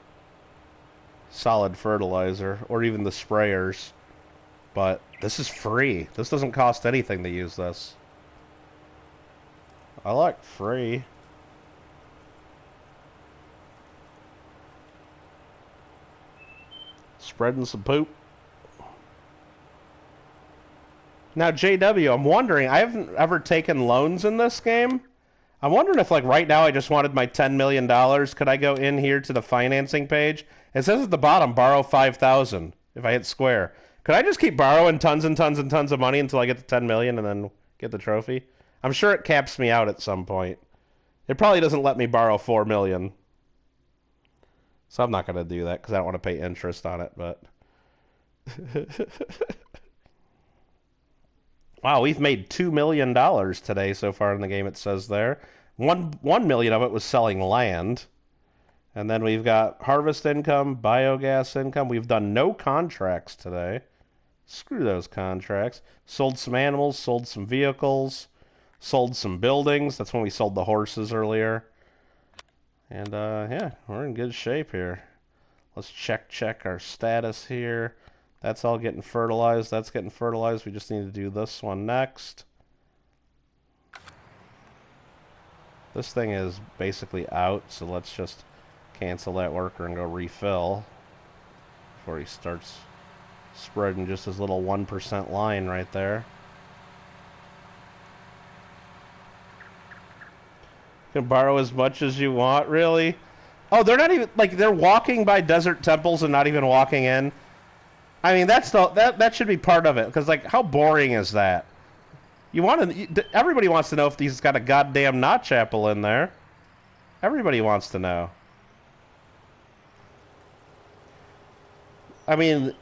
solid fertilizer or even the sprayers. But this is free. This doesn't cost anything to use this. I like free. Spreading some poop. Now, JW, I'm wondering, I haven't ever taken loans in this game. I'm wondering if, like, right now I just wanted my $10 million. Could I go in here to the financing page? It says at the bottom, borrow 5,000 if I hit square. Could I just keep borrowing tons and tons and tons of money until I get to 10 million and then get the trophy? I'm sure it caps me out at some point. It probably doesn't let me borrow 4 million. So I'm not going to do that because I don't want to pay interest on it, but... Wow, we've made $2 million today so far in the game, it says there. 1 million of it was selling land. And then we've got harvest income, biogas income. We've done no contracts today. Screw those contracts. Sold some animals, sold some vehicles, sold some buildings. That's when we sold the horses earlier. And, yeah, we're in good shape here. Let's check our status here. That's all getting fertilized. That's getting fertilized. We just need to do this one next. This thing is basically out, so let's just cancel that worker and go refill before he starts spreading just his little 1% line right there. You can borrow as much as you want, really? Oh, they're not even, like, they're walking by desert temples and not even walking in. I mean, that should be part of it, because, like, how boring is that? Everybody wants to know if he's got a goddamn knot chapel in there. Everybody wants to know. I mean,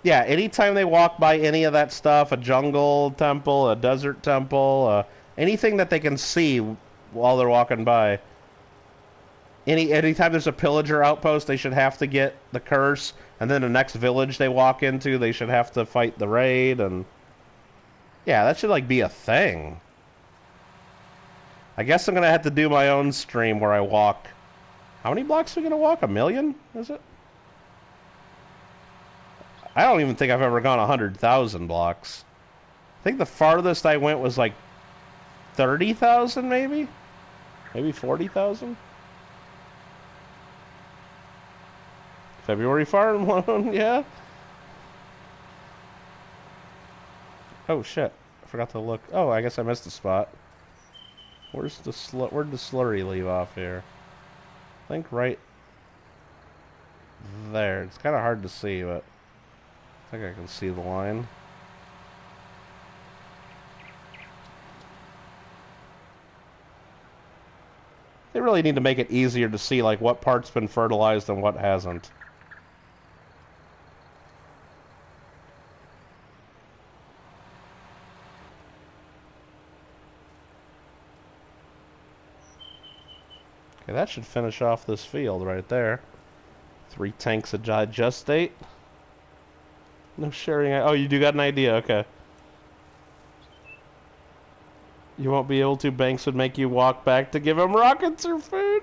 yeah, anytime they walk by any of that stuff, a jungle temple, a desert temple, anything that they can see while they're walking by. Anytime there's a pillager outpost, they should have to get the curse, and then the next village they walk into, they should have to fight the raid, and yeah, that should like be a thing. I guess I'm gonna have to do my own stream where I walk. How many blocks are we gonna walk? 1 million? Is it? I don't even think I've ever gone 100,000 blocks. I think the farthest I went was like 30,000, maybe? Maybe 40,000? February farm loan, yeah? Oh, shit. I forgot to look. Oh, I guess I missed a spot. Where'd the slurry leave off here? I think right there. It's kind of hard to see, but I think I can see the line. I They really need to make it easier to see, like, what part's been fertilized and what hasn't. Okay, that should finish off this field right there. 3 tanks of digestate. No sharing. Oh, you do got an idea. Okay. You won't be able to. Banks would make you walk back to give him rockets or food.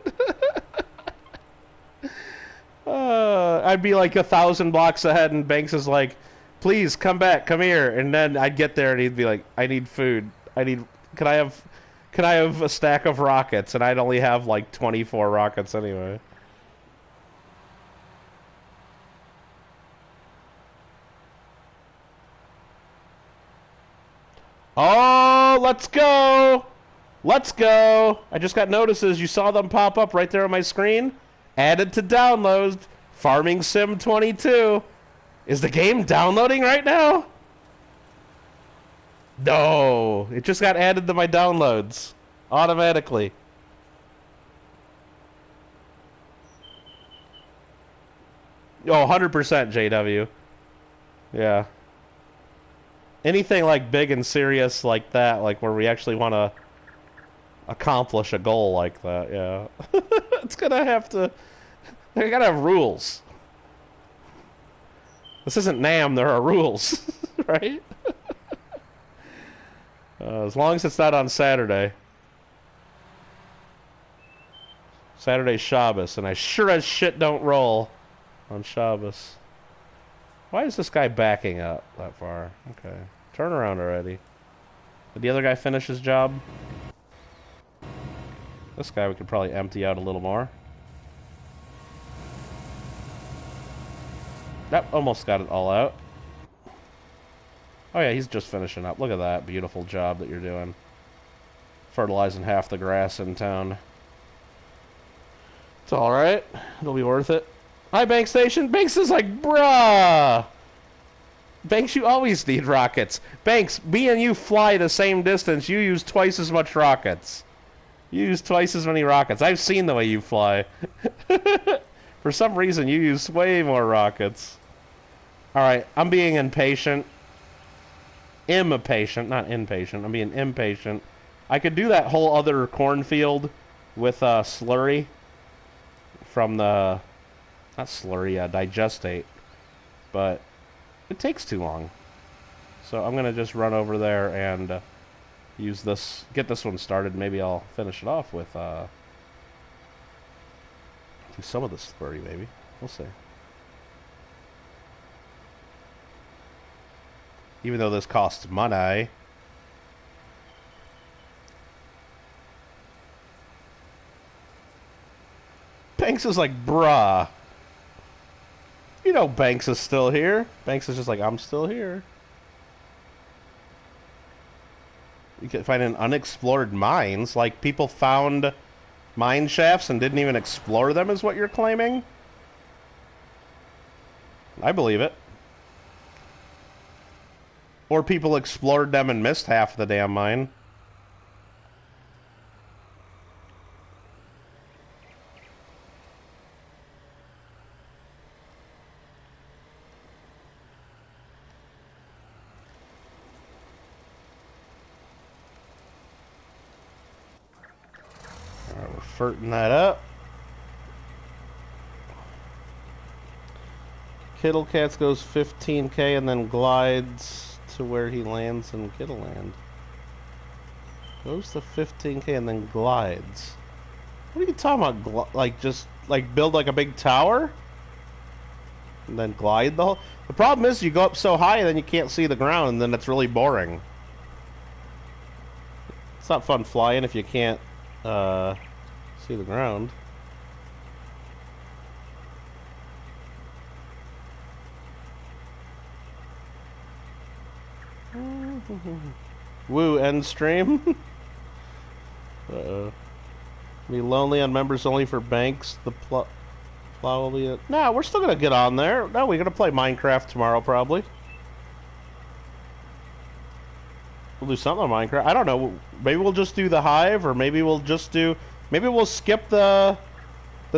I'd be like 1,000 blocks ahead, and Banks is like, "Please come back, come here." And then I'd get there, and he'd be like, "I need food. Can I have a stack of rockets?" And I'd only have like 24 rockets anyway. Oh, let's go! Let's go! I just got notices. You saw them pop up right there on my screen. Added to downloads. Farming Sim 22. Is the game downloading right now? No. It just got added to my downloads. Automatically. Oh, 100% JW. Yeah. Anything like big and serious like that, like where we actually want to accomplish a goal like that, yeah. It's gonna have to... They gotta have rules. This isn't NAM, there are rules, right? As long as it's not on Saturday. Saturday's Shabbos, and I sure as shit don't roll on Shabbos. Why is this guy backing up that far? Okay. Turn around already. Did the other guy finish his job? This guy we could probably empty out a little more. That almost got it all out. Oh yeah, he's just finishing up. Look at that beautiful job that you're doing. Fertilizing half the grass in town. It's alright. It'll be worth it. Hi, Bank Station. Banks is like, bruh! Banks, you always need rockets. Banks, me and you fly the same distance. You use twice as much rockets. You use twice as many rockets. I've seen the way you fly. For some reason, you use way more rockets. Alright, I'm being impatient. Impatient, not impatient. I'm being impatient. I could do that whole other cornfield with slurry from the... Not slurry, digestate. But it takes too long. So I'm going to just run over there and use this, get this one started. Maybe I'll finish it off with do some of the slurry, maybe. We'll see. Even though this costs money. Banks is like, bruh. You know Banks is still here. Banks is just like, I'm still here. You can find in unexplored mines. Like, people found mine shafts and didn't even explore them, is what you're claiming? I believe it. Or people explored them and missed half the damn mine. Ferting that up. Kittle Cats goes 15k and then glides to where he lands in Kittle Land. Goes to 15k and then glides. What are you talking about? Like, just, like, build like a big tower? And then glide the whole... The problem is you go up so high and then you can't see the ground, and then it's really boring. It's not fun flying if you can't, see the ground. Woo, end stream. Be lonely on members only for Banks. The plow will be it. Nah, we're still gonna get on there. No, we're gonna play Minecraft tomorrow, probably. We'll do something on Minecraft. I don't know. Maybe we'll just do the Hive, or maybe we'll just do... Maybe we'll skip the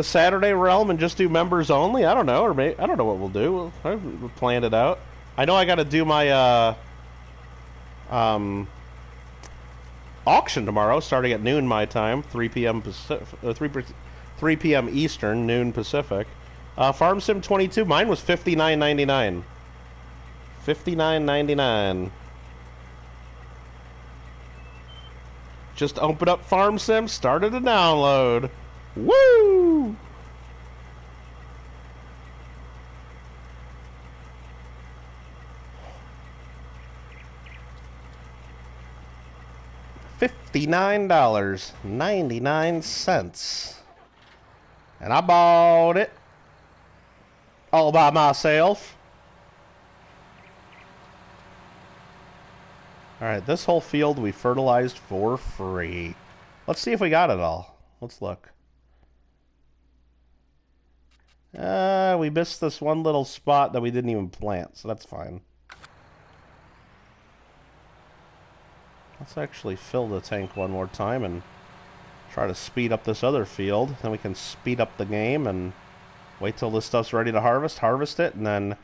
Saturday realm and just do members only. I don't know, or maybe I don't know what we'll do. We'll plan it out. I know I got to do my auction tomorrow, starting at noon my time, 3 p.m. Pacific, 3 p.m. Eastern, noon Pacific. Farm Sim 22, mine was $59.99. $59.99. Just open up Farm Sim, started to download. Woo! $59.99. And I bought it all by myself. Alright, this whole field we fertilized for free. Let's see if we got it all. Let's look. We missed this one little spot that we didn't even plant, so that's fine. Let's actually fill the tank one more time and try to speed up this other field. Then we can speed up the game and wait till this stuff's ready to harvest it, and then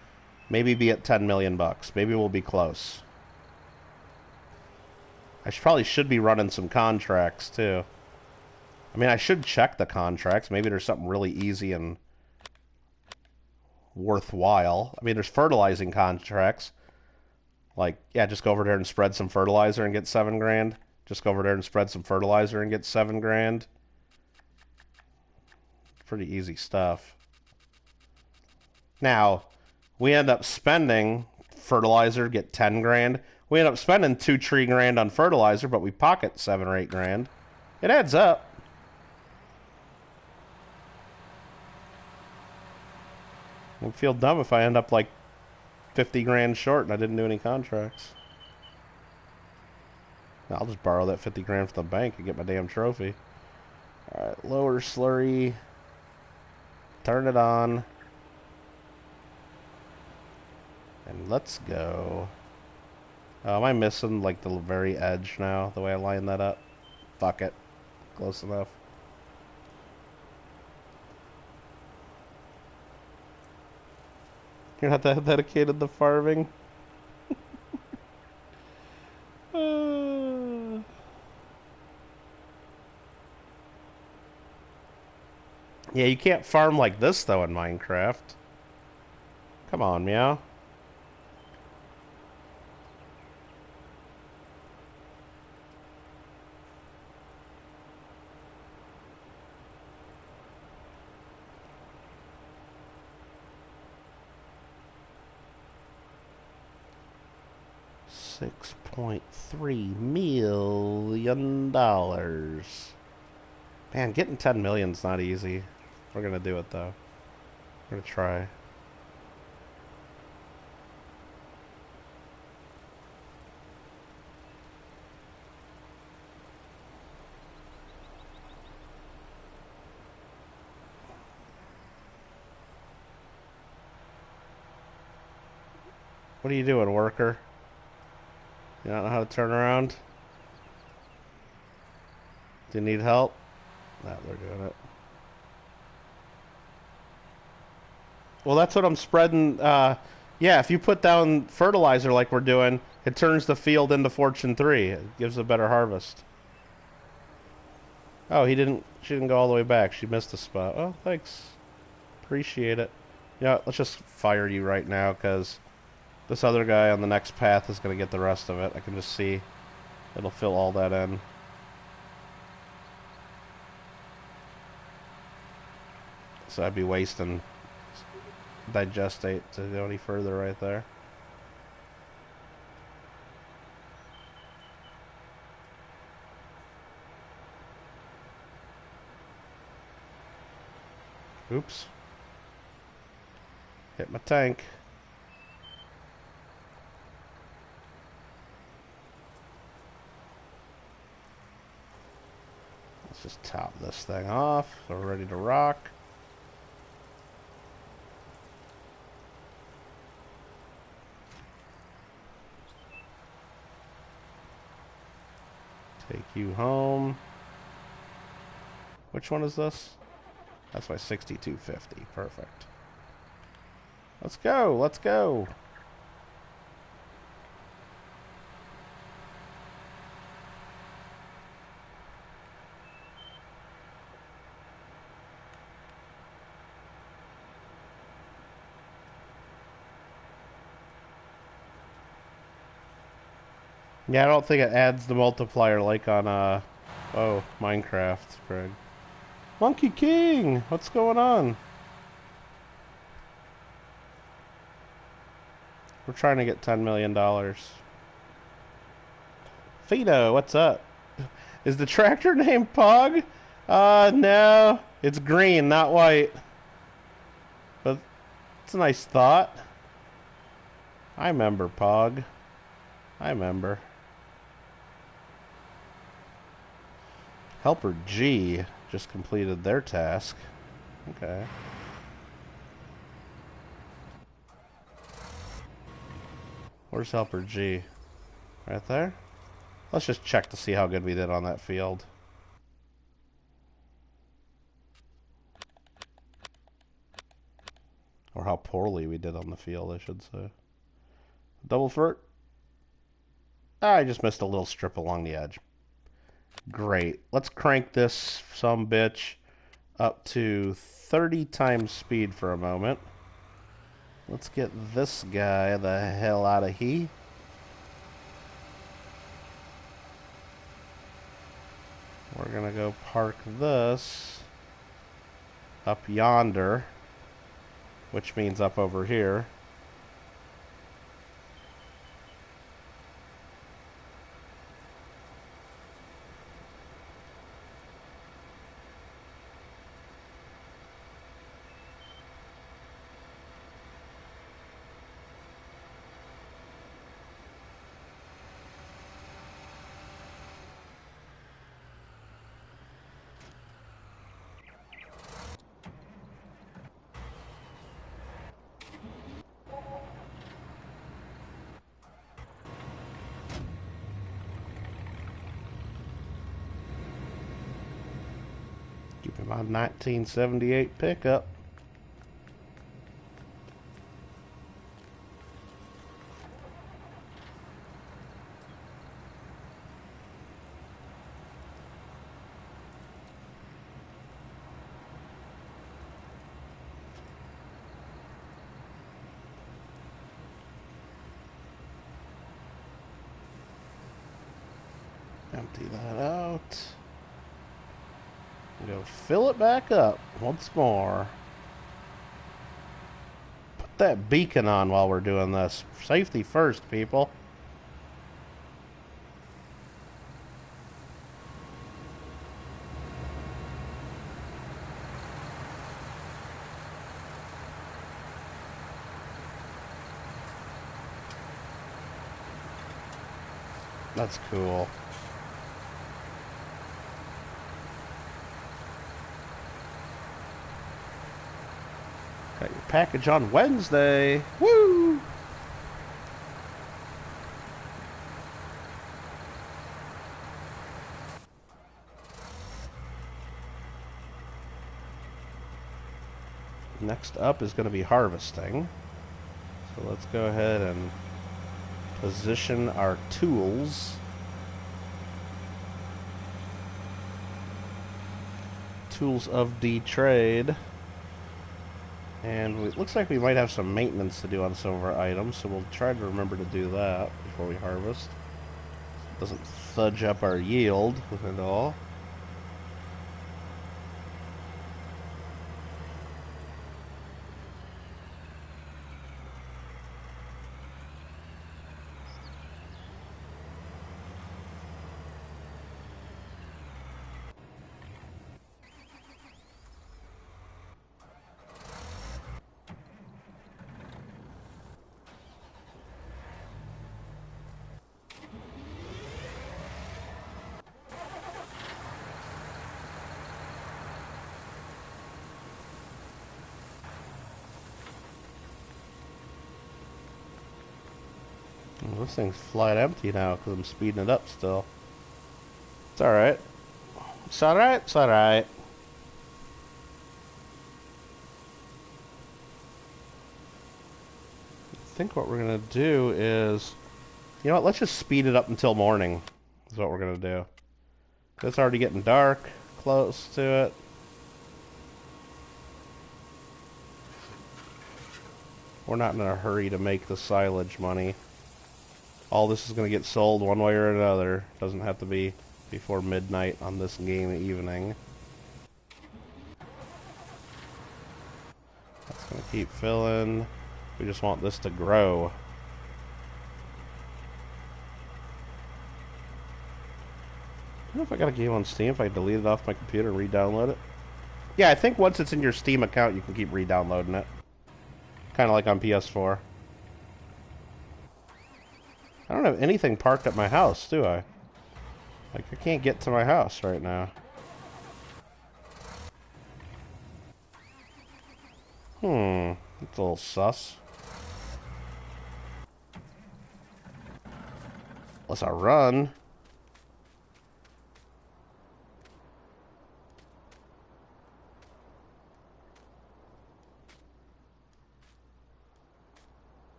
maybe be at 10 million bucks. Maybe we'll be close. I probably should be running some contracts, too. I mean, I should check the contracts. Maybe there's something really easy and worthwhile. I mean, there's fertilizing contracts. Like, yeah, just go over there and spread some fertilizer and get 7 grand. Just go over there and spread some fertilizer and get 7 grand. Pretty easy stuff. Now, we end up spending fertilizer, get 10 grand. We end up spending 2-3 grand on fertilizer, but we pocket 7 or 8 grand. It adds up. I feel dumb if I end up like 50 grand short and I didn't do any contracts. I'll just borrow that 50 grand from the bank and get my damn trophy. Alright, lower slurry. Turn it on. And let's go. Oh, am I missing like the very edge now, the way I line that up? Fuck it. Close enough. You're not that dedicated to farming? Yeah, you can't farm like this, though, in Minecraft. Come on, meow. $6.3 million. Man, getting 10 million's not easy. We're gonna do it though. We're gonna try. What are you doing, worker? You don't know how to turn around? Do you need help? No, they're doing it. Well, that's what I'm spreading. Yeah, if you put down fertilizer like we're doing, it turns the field into Fortune 3. It gives a better harvest. Oh, she didn't go all the way back. She missed a spot. Oh, thanks. Appreciate it. Yeah, let's just fire you right now, because this other guy on the next path is going to get the rest of it. I can just see it'll fill all that in. So I'd be wasting digestate to go any further right there. Oops. Hit my tank. Let's just top this thing off. So we're ready to rock. Take you home. Which one is this? That's my 6250. Perfect. Let's go. Let's go. Yeah, I don't think it adds the multiplier like on, oh, Minecraft, Greg. Monkey King! What's going on? We're trying to get $10 million. Fido, what's up? Is the tractor named Pog? No. It's green, not white. But it's a nice thought. I remember Pog. I remember. Helper G just completed their task. Okay. Where's Helper G? Right there? Let's just check to see how good we did on that field. Or how poorly we did on the field, I should say. Double throat. I just missed a little strip along the edge. Great. Let's crank this sumbitch up to 30 times speed for a moment. Let's get this guy the hell out of here. We're gonna go park this up yonder, which means up over here. Give me my 1978 pickup. Empty that out. Go fill it back up once more. Put that beacon on while we're doing this. Safety first, people. That's cool. Got your package on Wednesday. Woo! Next up is going to be harvesting. So let's go ahead and position our tools. Tools of the trade. And it looks like we might have some maintenance to do on some of our items, so we'll try to remember to do that before we harvest. Doesn't fudge up our yield with it all. Well, this thing's flat empty now because I'm speeding it up still. It's alright. It's alright, it's alright. think what we're gonna do is, you know what? Let's just speed it up until morning. Is what we're gonna do. It's already getting dark, close to it. We're not in a hurry to make the silage money. All this is gonna get sold one way or another. Doesn't have to be before midnight on this game evening. That's gonna keep filling. We just want this to grow. I don't know if I got a game on Steam, if I delete it off my computer and re-download it. Yeah, I think once it's in your Steam account, you can keep re-downloading it. Kind of like on PS4. I don't have anything parked at my house, do I? Like, I can't get to my house right now. That's a little sus. Unless I run.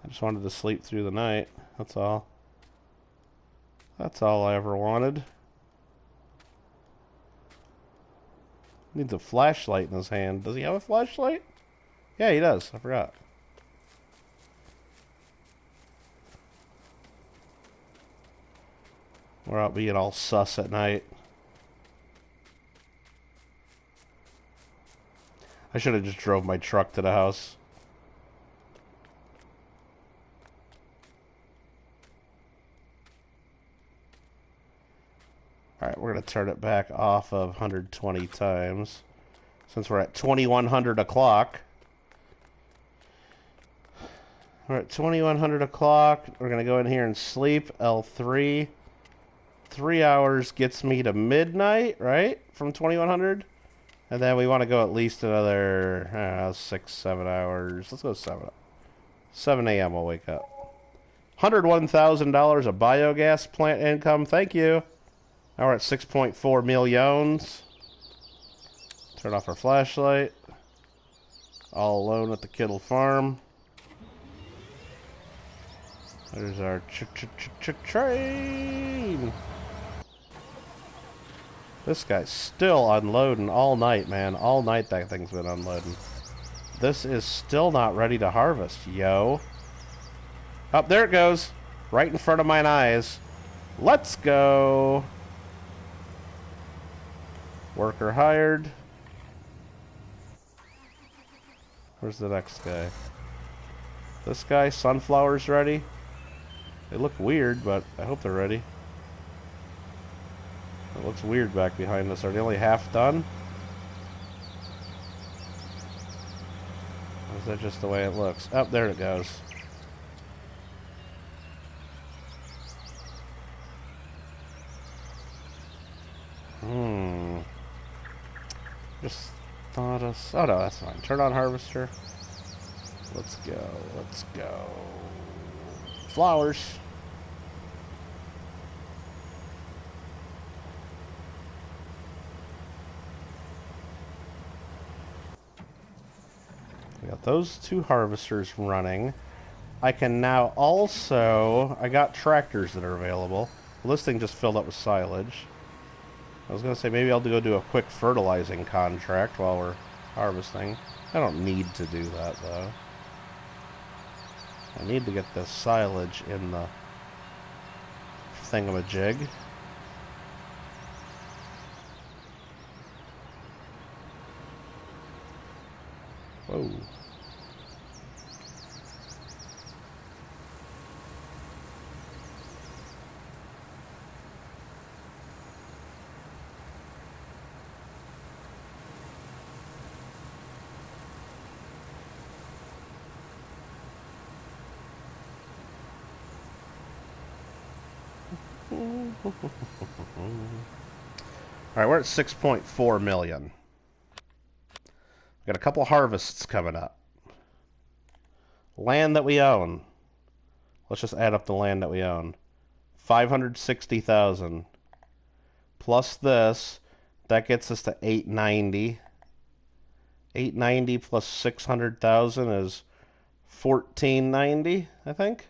I just wanted to sleep through the night. That's all. That's all I ever wanted. Needs a flashlight in his hand. Does he have a flashlight? Yeah, he does. I forgot. We're out being all sus at night. I should have just drove my truck to the house. Alright, we're going to turn it back off of 120 times. Since we're at 2100 o'clock. We're at 2100 o'clock. We're going to go in here and sleep. L3. 3 hours gets me to midnight, right? From 2100. And then we want to go at least another, I don't know, 6, 7 hours. Let's go 7. 7 a.m. we'll wake up. $101,000 of biogas plant income. Thank you. Now we're at 6.4 millions. Turn off our flashlight. All alone at the Kittle farm. There's our train. This guy's still unloading all night, man. All night that thing's been unloading. This is still not ready to harvest, yo. Oh, there it goes. Right in front of my eyes. Let's go. Worker hired. Where's the next guy? This guy, sunflowers ready? They look weird, but I hope they're ready. It looks weird back behind us. Are they only half done? Or is that just the way it looks? Oh, there it goes. Just thought of... Oh no, that's fine. Turn on harvester. Let's go. Let's go. Flowers. We got those two harvesters running. I can now also... I got tractors that are available. Well, this thing just filled up with silage. I was going to say maybe I'll go do a quick fertilizing contract while we're harvesting. I don't need to do that, though. I need to get the silage in the thingamajig. Whoa. Alright, we're at 6.4 million. We've got a couple harvests coming up. Land that we own. Let's just add up the land that we own. 560,000. Plus this, that gets us to 890. 890 plus 600,000 is 1490, I think.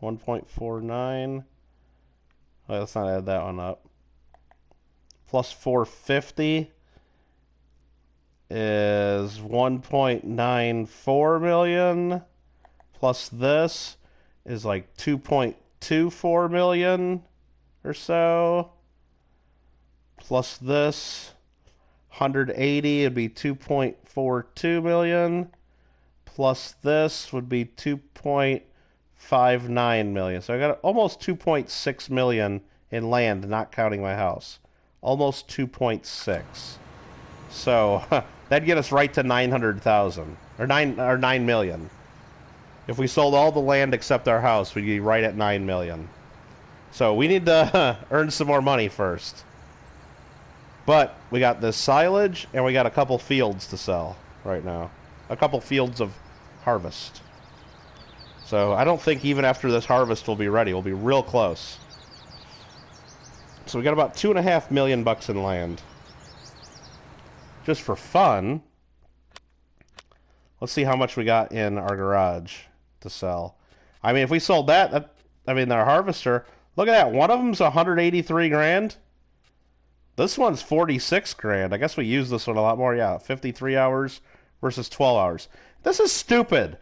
1.49. Oh, let's not add that one up. Plus 450 is 1.94 million. Plus this is like 2.24 million or so. Plus this 180 would be 2.42 million. Plus this would be 2.59 million. So I got almost 2.6 million in land, not counting my house. Almost 2.6. So that'd get us right to 900,000 or 9 million. If we sold all the land except our house, we'd be right at 9 million. So we need to earn some more money first. But we got this silage, and we got a couple fields to sell right now. A couple fields of harvest. So I don't think even after this harvest we'll be ready. We'll be real close. So we got about $2.5 million in land. Just for fun. Let's see how much we got in our garage to sell. I mean, if we sold that, I mean, our harvester, look at that. One of them's 183 grand. This one's 46 grand. I guess we use this one a lot more. Yeah, 53 hours versus 12 hours. This is stupid.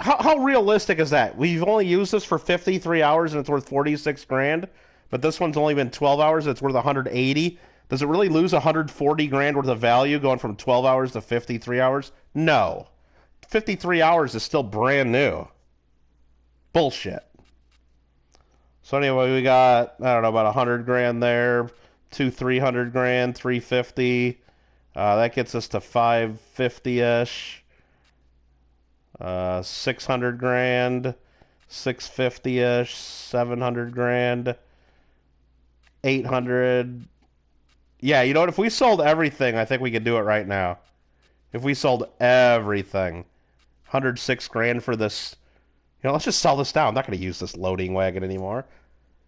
How realistic is that? We've only used this for 53 hours and it's worth 46 grand, but this one's only been 12 hours and it's worth 180. Does it really lose 140 grand worth of value going from 12 hours to 53 hours? No. 53 hours is still brand new. Bullshit. So anyway, we got, I don't know, about 100 grand there. 300 grand, 350. That gets us to 550-ish. 600 grand, 650-ish, 700 grand, 800. Yeah, you know what? If we sold everything, I think we could do it right now. If we sold everything, 106 grand for this. You know, let's just sell this down. I'm not going to use this loading wagon anymore.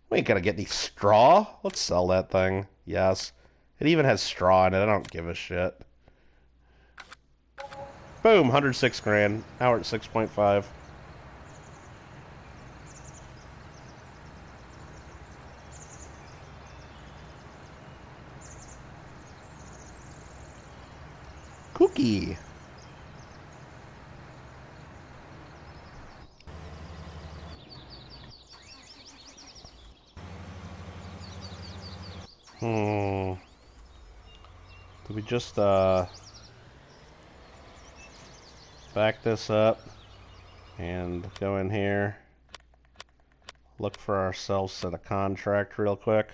We ain't gonna get any straw. Let's sell that thing. Yes. It even has straw in it. I don't give a shit. Boom, 106 grand. Now we're at 6.5. Cookie. Did we just, back this up and go in here, look for ourselves at a contract real quick.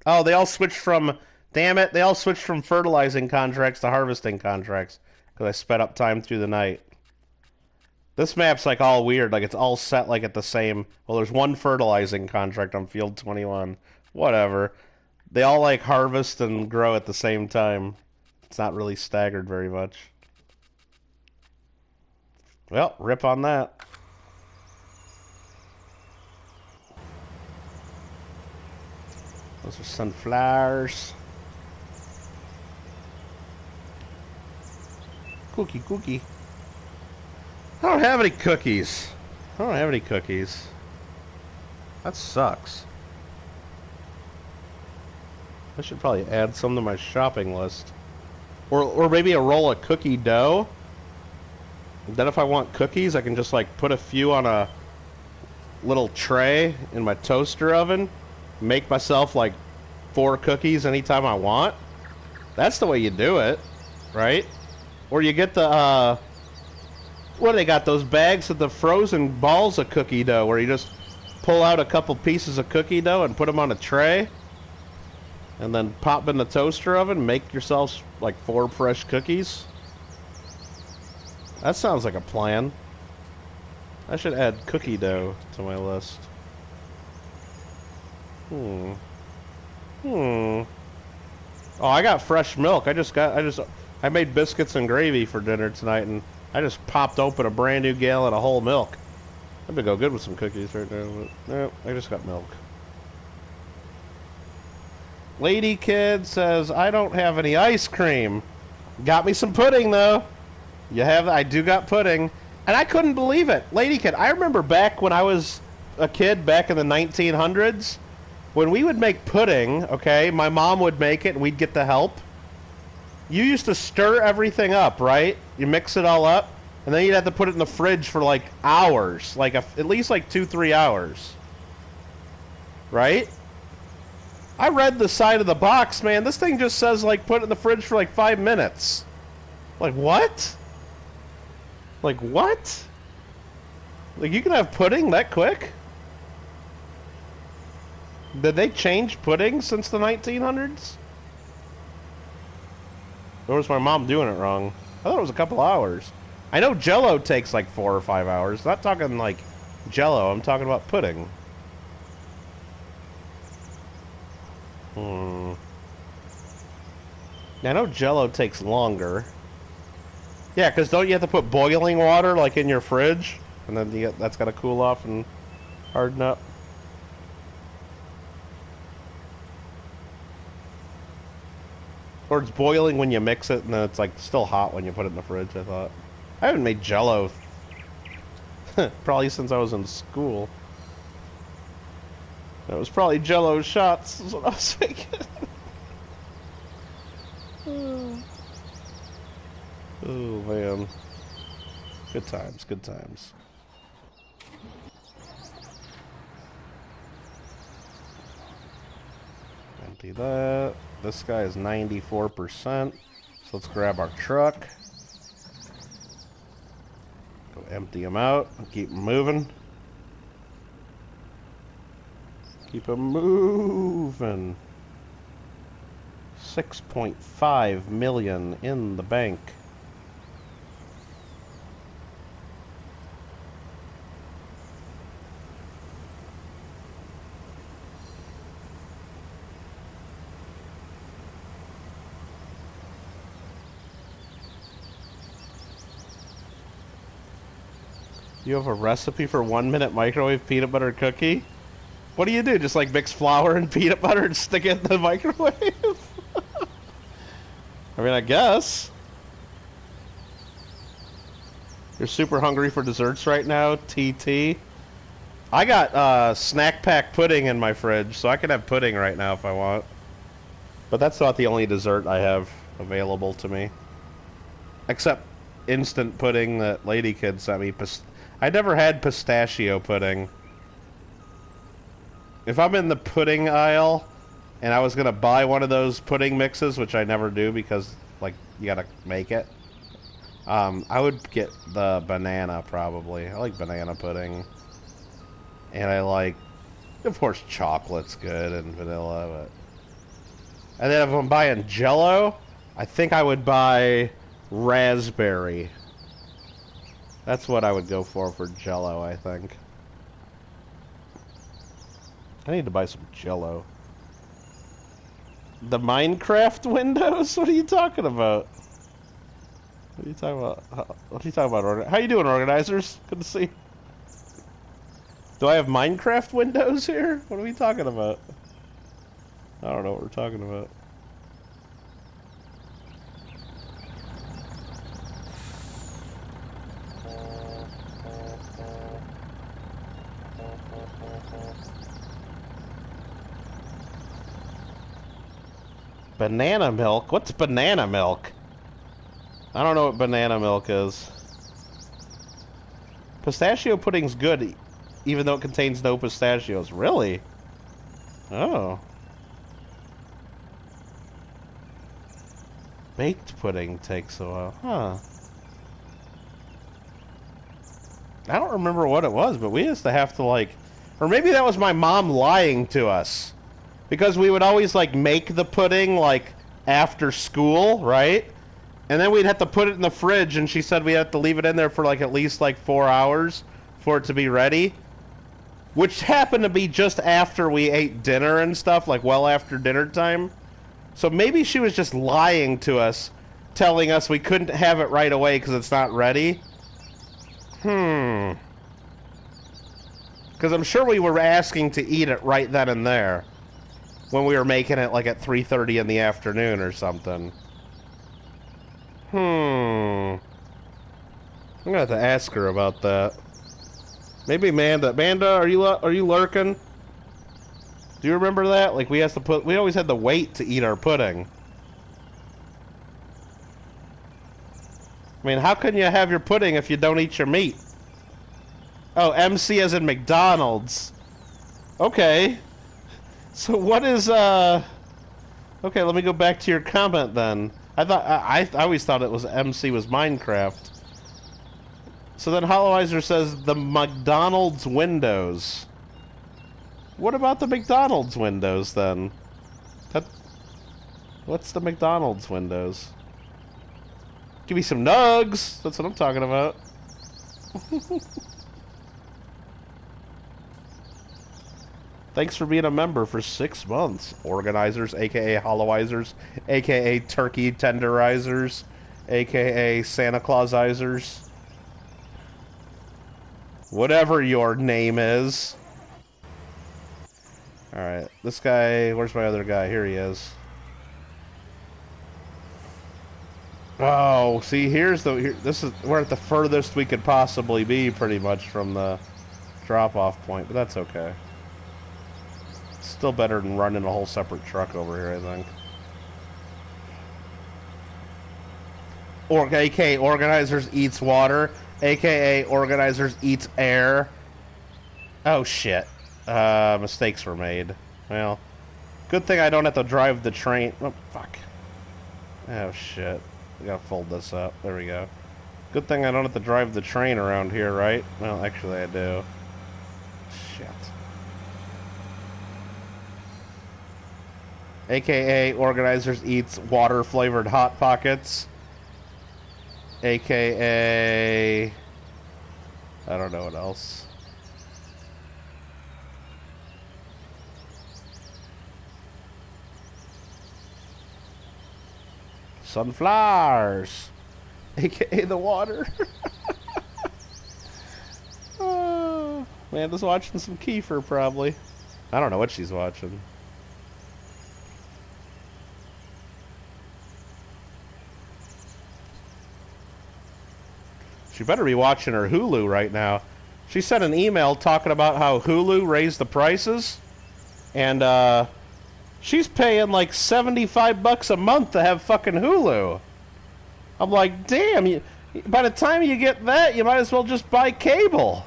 Oh, they all switched from, damn it, they all switched from fertilizing contracts to harvesting contracts because I sped up time through the night. This map's like all weird, like it's all set like at the same, well, there's one fertilizing contract on field 21. Whatever. They all like harvest and grow at the same time. It's not really staggered very much. Well, rip on that. Those are sunflowers. Cookie. I don't have any cookies. That sucks. I should probably add some to my shopping list. Or maybe a roll of cookie dough. Then if I want cookies, I can just like put a few on a little tray in my toaster oven. Make myself like 4 cookies anytime I want. That's the way you do it, right? Or you get the, what do they got? Those bags of the frozen balls of cookie dough where you just pull out a couple pieces of cookie dough and put them on a tray. And then pop in the toaster oven, make yourselves like 4 fresh cookies. That sounds like a plan. I should add cookie dough to my list. Oh, I got fresh milk. I made biscuits and gravy for dinner tonight, and I just popped open a brand new gallon of whole milk. That would go good with some cookies right now, but no, I just got milk. Lady Kid says, I don't have any ice cream. Got me some pudding, though. You have, I do got pudding. And I couldn't believe it. Lady Kid, I remember back when I was a kid, back in the 1900s, when we would make pudding, okay, my mom would make it and we'd get the help. You used to stir everything up, right? You mix it all up, and then you'd have to put it in the fridge for like hours, like at least like 2-3 hours. Right? I read the side of the box, man. This thing just says, like, put it in the fridge for, like, 5 minutes. Like, what? Like, what? Like, you can have pudding that quick? Did they change pudding since the 1900s? Or was my mom doing it wrong? I thought it was a couple hours. I know Jell-O takes, like, 4 or 5 hours. Not talking, like, Jell-O. I'm talking about pudding. I know Jell-O takes longer. Yeah, because don't you have to put boiling water, like, in your fridge? And then that's got to cool off and harden up. Or it's boiling when you mix it, and then it's, like, still hot when you put it in the fridge, I thought. I haven't made Jell-O probably since I was in school. That was probably Jell-O shots, is what I was thinking. Oh, man. Good times, good times. Empty that. This guy is 94%. So let's grab our truck. Go empty him out. Keep moving. Keep them moving. 6.5 million in the bank. You have a recipe for 1-minute microwave peanut butter cookie? What do you do? Just like mix flour and peanut butter and stick it in the microwave? I mean, I guess. You're super hungry for desserts right now, TT? I got snack pack pudding in my fridge, so I can have pudding right now if I want. But that's not the only dessert I have available to me. Except instant pudding that Lady Kid sent me. I never had pistachio pudding. If I'm in the pudding aisle and I was going to buy one of those pudding mixes, which I never do because, like, you got to make it, I would get the banana, probably. I like banana pudding. And I like, of course, chocolate's good and vanilla. But... And then if I'm buying Jell-O, I think I would buy raspberry. That's what I would go for Jell-O, I think. I need to buy some Jell-O. The Minecraft windows? What are you talking about? What are you talking about? What are you talking about? How you doing, organizers? Good to see you. Do I have Minecraft windows here? What are we talking about? I don't know what we're talking about. Banana milk? What's banana milk? I don't know what banana milk is. Pistachio pudding's good, even though it contains no pistachios. Really? Oh. Baked pudding takes a while. Huh. I don't remember what it was, but we used to have to, like... Or maybe that was my mom lying to us. Because we would always, like, make the pudding, like, after school, right? And then we'd have to put it in the fridge, and she said we had to leave it in there for, like, at least, like, 4 hours for it to be ready. Which happened to be just after we ate dinner and stuff, like, well after dinner time. So maybe she was just lying to us, telling us we couldn't have it right away because it's not ready. Because I'm sure we were asking to eat it right then and there. when we were making it like at 3:30 in the afternoon or something. I'm gonna have to ask her about that. Maybe Amanda. Amanda, are you lurking? Do you remember that? Like we always had to wait to eat our pudding. I mean, how can you have your pudding if you don't eat your meat? Oh, MC as in McDonald's. Okay. So what is okay, let me go back to your comment then. I always thought it was MC was Minecraft. So then Hollowizer says the McDonald's windows. What about the McDonald's windows then? What's the McDonald's windows? Give me some nugs. That's what I'm talking about. Thanks for being a member for 6 months. Organizers, aka Hollowizers, aka Turkey Tenderizers, aka Santa Clausizers. Whatever your name is. Alright, this guy, where's my other guy? Here he is. Oh, see, we're at the furthest we could possibly be, pretty much, from the drop-off point, but that's okay. Still better than running a whole separate truck over here, I think. Or, aka Organizers eats water, aka Organizers eats air. Oh, shit. Mistakes were made. Well, good thing I don't have to drive the train. Oh, fuck. Oh, shit. We gotta fold this up. There we go. Good thing I don't have to drive the train around here, right? Well, actually I do. Shit. AKA Organizers eats water-flavored Hot Pockets. AKA... I don't know what else. Sunflowers, aka the water. Oh, Amanda's watching some Kiefer, probably. I don't know what she's watching. She better be watching her Hulu right now. She sent an email talking about how Hulu raised the prices, and she's paying like $75 a month to have fucking Hulu. I'm like, damn, by the time you get that, you might as well just buy cable.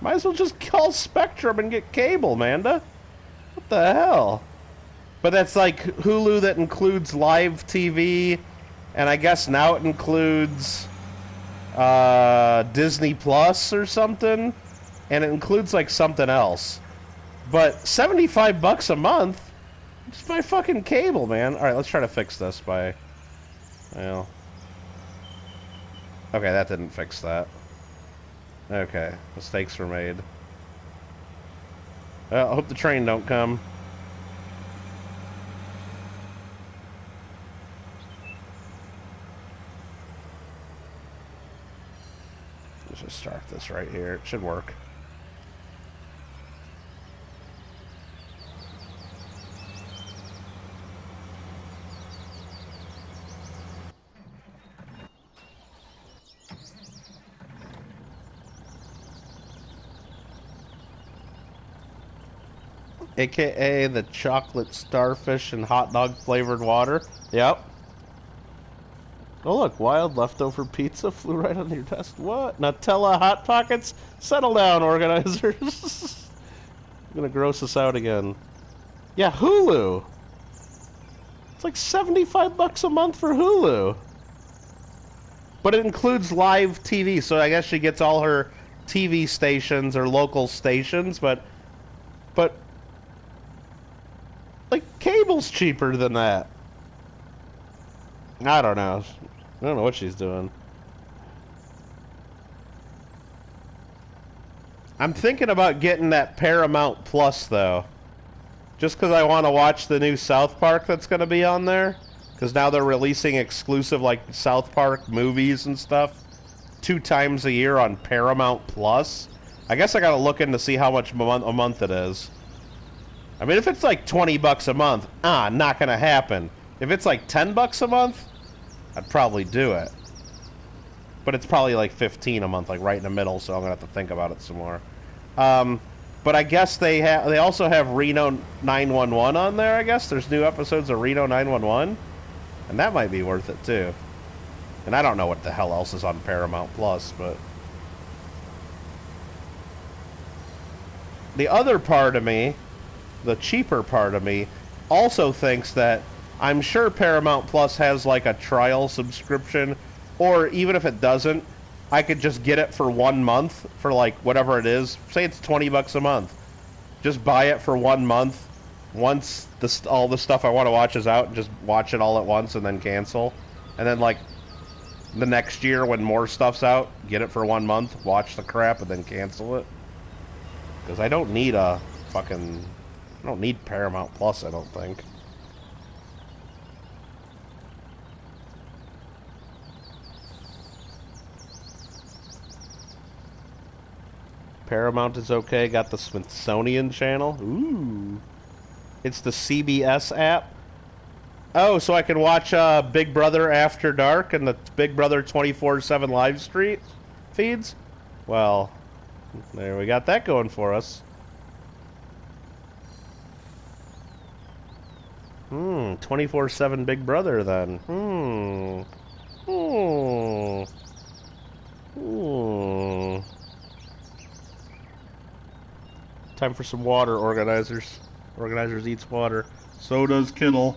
Might as well just call Spectrum and get cable, Amanda. What the hell? But that's like Hulu that includes live TV, and I guess now it includes Disney Plus or something, and it includes like something else. But $75 a month? Just buy fucking cable, man. Alright, let's try to fix this by... Well... Okay, that didn't fix that. Okay, mistakes were made. Well, I hope the train don't come. Let's just start this right here. It should work. AKA the chocolate starfish and hot dog flavored water. Yep. Oh look, wild leftover pizza flew right on your desk. What? Nutella Hot Pockets? Settle down, organizers. I'm gonna gross us out again. Yeah, Hulu. It's like $75 a month for Hulu. But it includes live TV, so I guess she gets all her TV stations or local stations, but like, cable's cheaper than that. I don't know. I don't know what she's doing. I'm thinking about getting that Paramount Plus, though. Just because I want to watch the new South Park that's going to be on there. Because now they're releasing exclusive, like, South Park movies and stuff 2 times a year on Paramount Plus. I guess I got to look in to see how much a month it is. I mean, if it's like $20 a month, not gonna happen. If it's like $10 a month, I'd probably do it. But it's probably like 15 a month, like right in the middle, so I'm gonna have to think about it some more. But I guess they also have Reno 911 on there, I guess. There's new episodes of Reno 911. And that might be worth it, too. And I don't know what the hell else is on Paramount Plus, but... The other part of me, the cheaper part of me, also thinks that I'm sure Paramount Plus has, like, a trial subscription, or even if it doesn't, I could just get it for 1 month for, like, whatever it is. Say it's $20 a month. Just buy it for 1 month. Once all the stuff I want to watch is out, just watch it all at once and then cancel. And then, like, the next year when more stuff's out, get it for 1 month, watch the crap, and then cancel it. Because I don't need I don't need Paramount Plus, I don't think. Paramount is okay. Got the Smithsonian Channel. Ooh. It's the CBS app. Oh, so I can watch Big Brother After Dark and the Big Brother 24/7 live street feeds? Well, there we got that going for us. 24/7 Big Brother then. Time for some water, organizers. Organizers eats water. So does Kittle.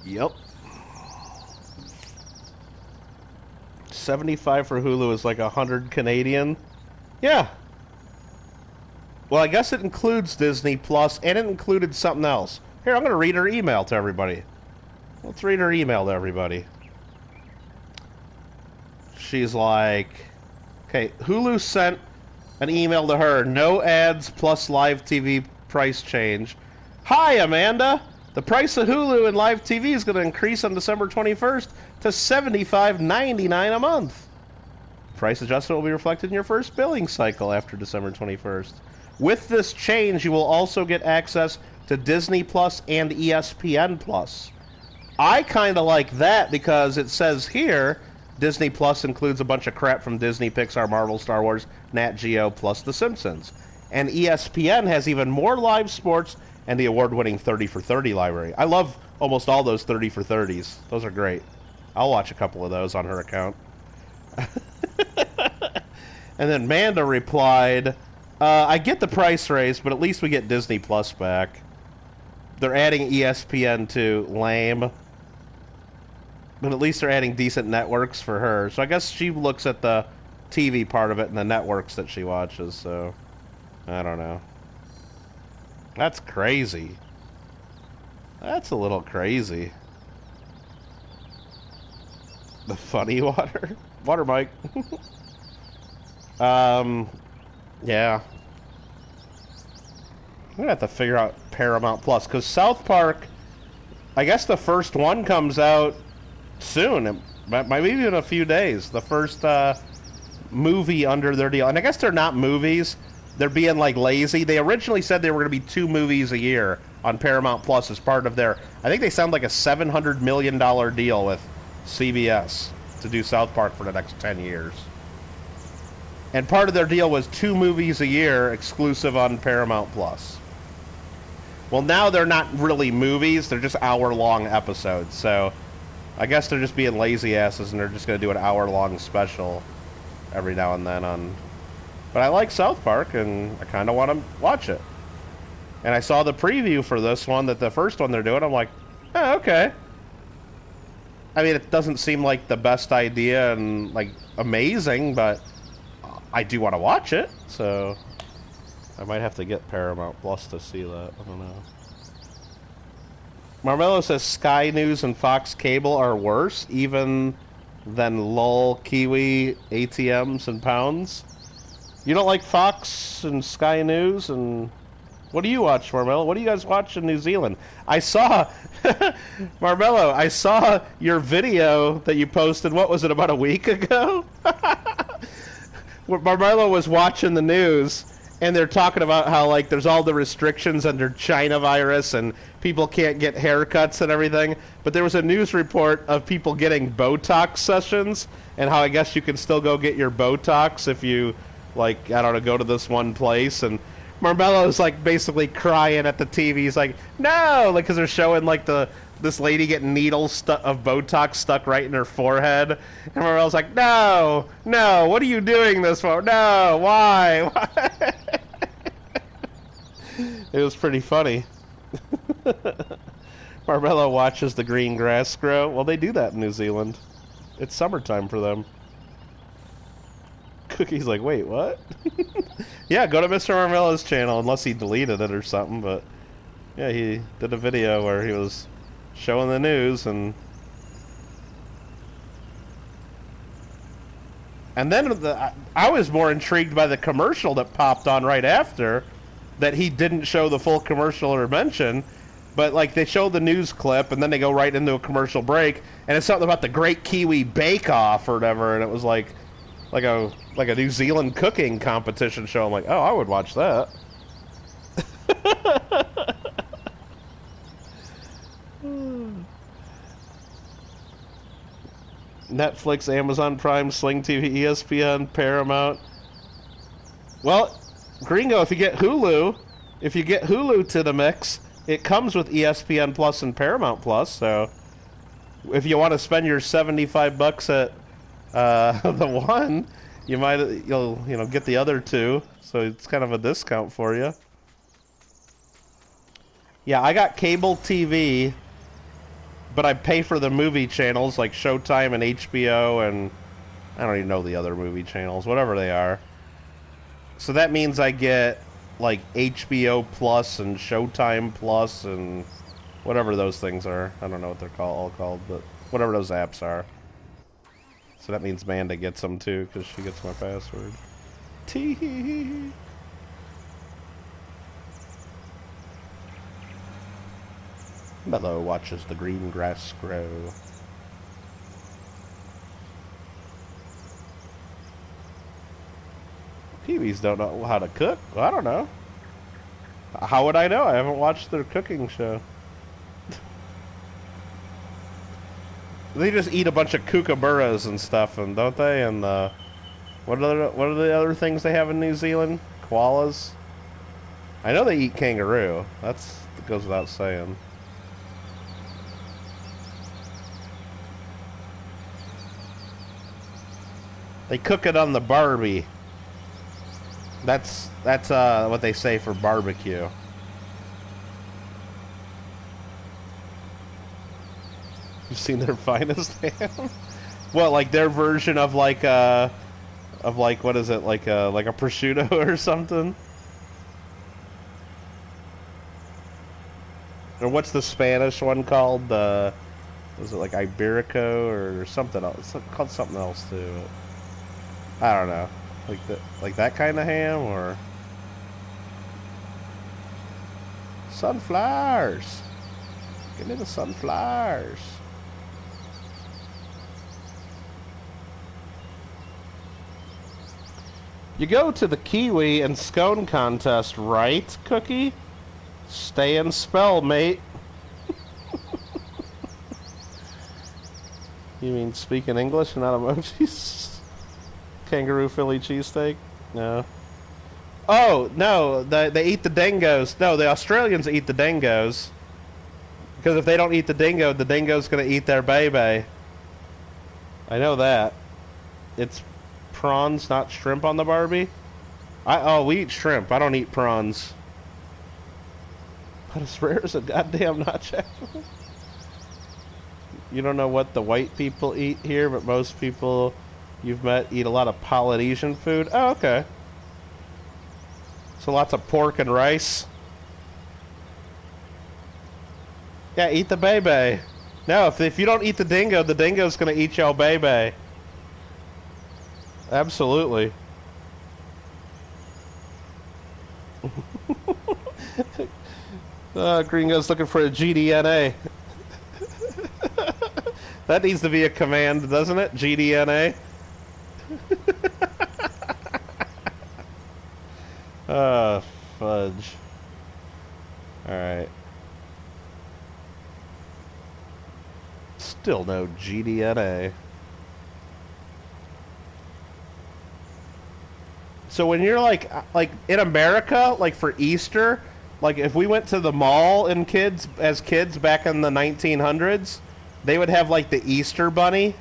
Yep. 75 for Hulu is like 100 Canadian. Yeah. Well, I guess it includes Disney Plus, and it included something else. Here, I'm going to read her email to everybody. Let's read her email to everybody. She's like... Okay, Hulu sent an email to her. No ads plus live TV price change. Hi, Amanda. The price of Hulu and live TV is going to increase on December 21st to $75.99 a month. Price adjustment will be reflected in your first billing cycle after December 21st. With this change, you will also get access to Disney Plus and ESPN Plus. I kind of like that because it says here... Disney Plus includes a bunch of crap from Disney, Pixar, Marvel, Star Wars, Nat Geo, plus The Simpsons. And ESPN has even more live sports and the award-winning 30 for 30 library. I love almost all those 30 for 30s. Those are great. I'll watch a couple of those on her account. And then Manda replied, I get the price raise, but at least we get Disney Plus back. They're adding ESPN to lame. But at least they're adding decent networks for her. So I guess she looks at the TV part of it and the networks that she watches, so... I don't know. That's crazy. That's a little crazy. The funny water? Water Mike. Yeah. I'm gonna have to figure out Paramount Plus, because South Park... I guess the first one comes out... soon. It might be in a few days. The first movie under their deal. And I guess they're not movies. They're being, like, lazy. They originally said they were going to be 2 movies a year on Paramount Plus as part of their... I think they sound like a $700 million deal with CBS to do South Park for the next 10 years. And part of their deal was 2 movies a year exclusive on Paramount Plus. Well, now they're not really movies. They're just hour-long episodes, so... I guess they're just being lazy asses and they're just going to do an hour-long special every now and then on... But I like South Park and I kind of want to watch it. And I saw the preview for this one, that the first one they're doing, I'm like, oh, okay. I mean, it doesn't seem like the best idea and, like, amazing, but I do want to watch it, so... I might have to get Paramount Plus to see that. I don't know. Marmello says Sky News and Fox Cable are worse, even than LOL, Kiwi, ATMs, and Pounds. You don't like Fox and Sky News? And what do you watch, Marmello? What do you guys watch in New Zealand? I saw... Marmello, I saw your video that you posted, what was it, about a week ago? Marmelo was watching the news, and they're talking about how, like, there's all the restrictions under China virus, and people can't get haircuts and everything. But there was a news report of people getting Botox sessions, and how I guess you can still go get your Botox if you, like, I don't know, go to this one place. And Marmelo's, like, basically crying at the TV. He's like, no! Like, because they're showing, like, this lady getting needles of Botox stuck right in her forehead. And Marmelo's like, no! No! What are you doing this for? No! Why? Why? It was pretty funny. Marmelo watches the green grass grow. Well, they do that in New Zealand. It's summertime for them. Cookie's like, wait, what? Yeah, go to Mr. Marmelo's channel, unless he deleted it or something, but yeah, he did a video where he was showing the news, and then I was more intrigued by the commercial that popped on right after, that he didn't show the full commercial or mention, but like they show the news clip and then they go right into a commercial break, and it's something about the Great Kiwi Bake Off or whatever, and it was like a New Zealand cooking competition show. I'm like, oh, I would watch that. Netflix, Amazon Prime, Sling TV, ESPN, Paramount. Well, Gringo, if you get Hulu to the mix, it comes with ESPN Plus and Paramount Plus. So, if you want to spend your $75 at the one, you'll get the other two. So it's kind of a discount for you. Yeah, I got cable TV, but I pay for the movie channels like Showtime and HBO, and I don't even know the other movie channels, whatever they are. So that means I get like HBO Plus and Showtime Plus and whatever those things are. I don't know what they're all called, but whatever those apps are. So that means Amanda gets them too, because she gets my password. Tee. Mello watches the green grass grow. Kiwis don't know how to cook? Well, I don't know. How would I know? I haven't watched their cooking show. They just eat a bunch of kookaburras and stuff, and don't they? And what are the other things they have in New Zealand? Koalas? I know they eat kangaroo. That goes without saying. They cook it on the Barbie. That's what they say for barbecue. You've seen their finest ham? What, like their version of like what is it, like a prosciutto or something? Or what's the Spanish one called? Was it like Iberico or something else? It's called something else too. I don't know. Like that kind of ham, or sunflowers. Give me the sunflowers. You go to the kiwi and scone contest, right, Cookie? Stay and spell, mate. You mean speaking English and not emojis? Kangaroo Philly cheesesteak? No. Oh, no, they eat the dingoes. No, the Australians eat the dingoes. Because if they don't eat the dingo's going to eat their baby. I know that. It's prawns, not shrimp on the Barbie. We eat shrimp. I don't eat prawns. But as rare as a goddamn notch apple. You don't know what the white people eat here, but most people you've met eat a lot of Polynesian food. Oh, okay. So lots of pork and rice. Yeah, eat the baby. No, if you don't eat the dingo's gonna eat your baby. Absolutely. Gringo's looking for a GDNA. That needs to be a command, doesn't it? GDNA. Fudge. Alright. Still no GDNA. So when you're like in America, like for Easter, like if we went to the mall and as kids back in the 1900s, they would have like the Easter bunny,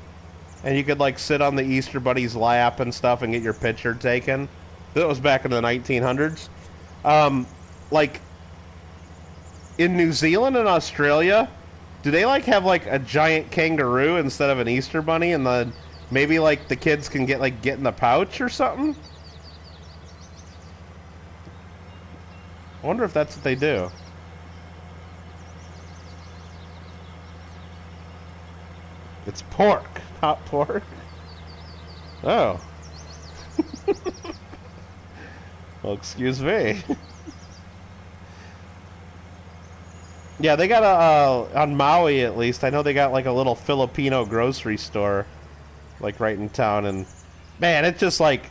and you could like sit on the Easter bunny's lap and stuff and get your picture taken. That was back in the 1900s. Like in New Zealand and Australia, do they like have like a giant kangaroo instead of an Easter bunny, and then maybe like the kids can get in the pouch or something? I wonder if that's what they do. It's pork, not pork. Oh. Well, excuse me. Yeah, they got on Maui at least, I know they got like a little Filipino grocery store, like right in town, and man, it's just like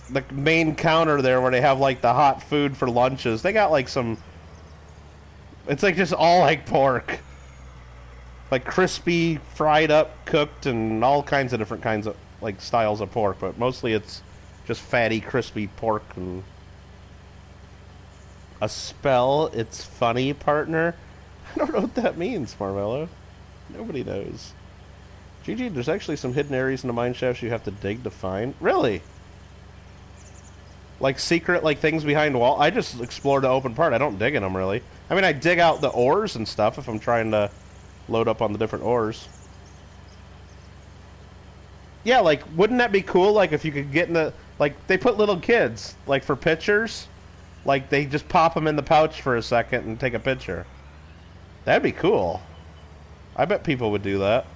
the main counter there where they have like the hot food for lunches. They got like some, it's like just all like pork. Like crispy, fried up, cooked, and all kinds of different kinds of like styles of pork, but mostly it's just fatty, crispy pork. And a spell, it's funny, partner. I don't know what that means, Marmello. Nobody knows. GG, there's actually some hidden areas in the mine shafts you have to dig to find. Really? Like secret, like things behind wall. I just explore the open part. I don't dig in them really. I mean, I dig out the ores and stuff if I'm trying to load up on the different ores. Yeah, like wouldn't that be cool? Like if you could get in the they put little kids like for pictures, like they just pop them in the pouch for a second and take a picture. That'd be cool. I bet people would do that.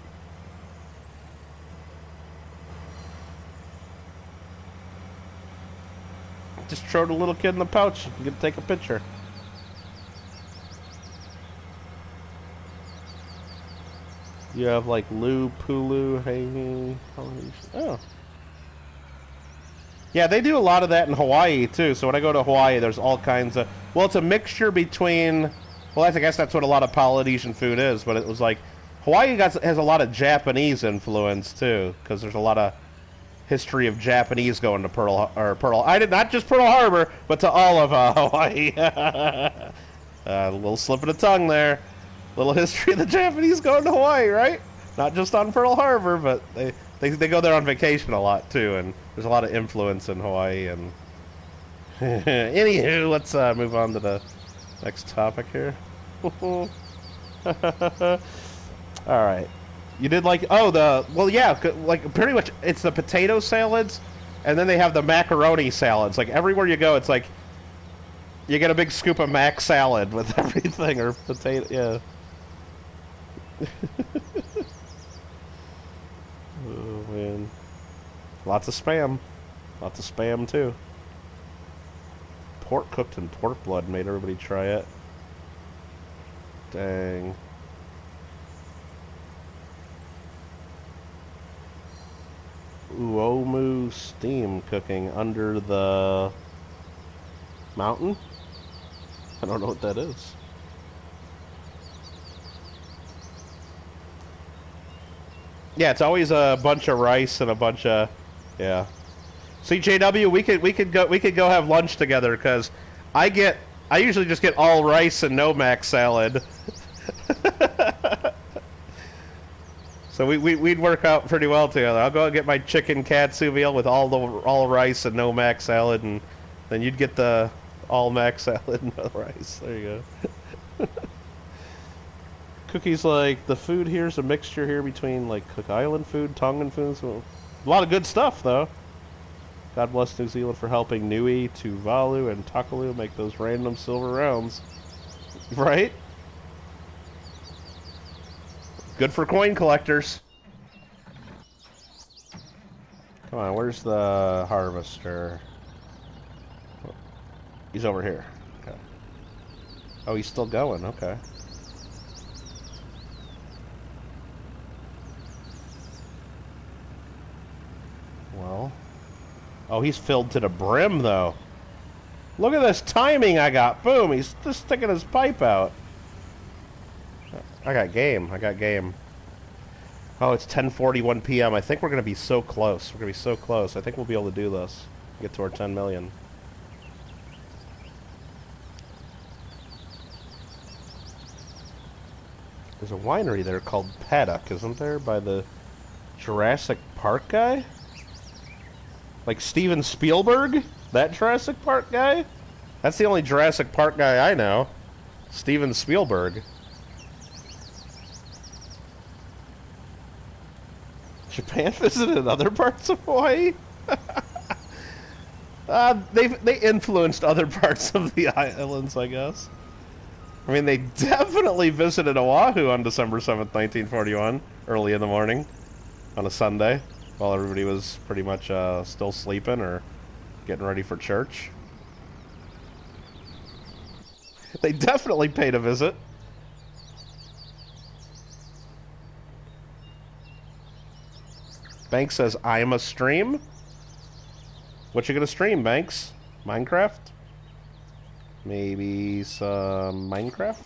Just throw the little kid in the pouch and get to take a picture. You have like Lu, Pulu, hanging. Oh. Yeah, they do a lot of that in Hawaii too. So when I go to Hawaii, there's all kinds of. Well, it's a mixture between. Well, I guess that's what a lot of Polynesian food is. But it was like Hawaii has a lot of Japanese influence too, because there's a lot of history of Japanese going to Pearl. I did not just Pearl Harbor, but to all of Hawaii. A little slip of the tongue there. Little history of the Japanese going to Hawaii, right? Not just on Pearl Harbor, but they go there on vacation a lot too, and there's a lot of influence in Hawaii. And anywho, let's move on to the next topic here. All right. You did like like pretty much it's the potato salads, and then they have the macaroni salads. Like everywhere you go, it's like you get a big scoop of mac salad with everything or potato. Yeah. Oh man, lots of spam too. Pork cooked in pork blood made everybody try it. Dang. Uomu steam cooking under the mountain? I don't know what that is. Yeah, it's always a bunch of rice and a bunch of yeah. See, JW, we could go have lunch together because I usually just get all rice and no mac salad. So we'd work out pretty well together. I'll go and get my chicken katsu meal with all rice and no mac salad, and then you'd get the all mac salad and no rice. There you go. Cookies, like the food here is a mixture here between like Cook Island food, Tongan food. So a lot of good stuff though. God bless New Zealand for helping Nui, Tuvalu, and Takalu make those random silver rounds. Right? Good for coin collectors. Come on, where's the harvester? He's over here. Okay. Oh, he's still going. Okay. Well. Oh, he's filled to the brim, though. Look at this timing I got. Boom, he's just sticking his pipe out. I got game. I got game. Oh, it's 10:41 p.m. I think we're going to be so close. We're going to be so close. I think we'll be able to do this. Get to our 10 million. There's a winery there called Paddock, isn't there? By the Jurassic Park guy? Like Steven Spielberg? That Jurassic Park guy? That's the only Jurassic Park guy I know. Steven Spielberg. Japan visited other parts of Hawaii? They influenced other parts of the islands, I guess. I mean, they definitely visited Oahu on December 7th, 1941, early in the morning, on a Sunday, while everybody was pretty much still sleeping or getting ready for church. They definitely paid a visit. Banks says, I'm a stream? What you gonna stream, Banks? Minecraft? Maybe some Minecraft?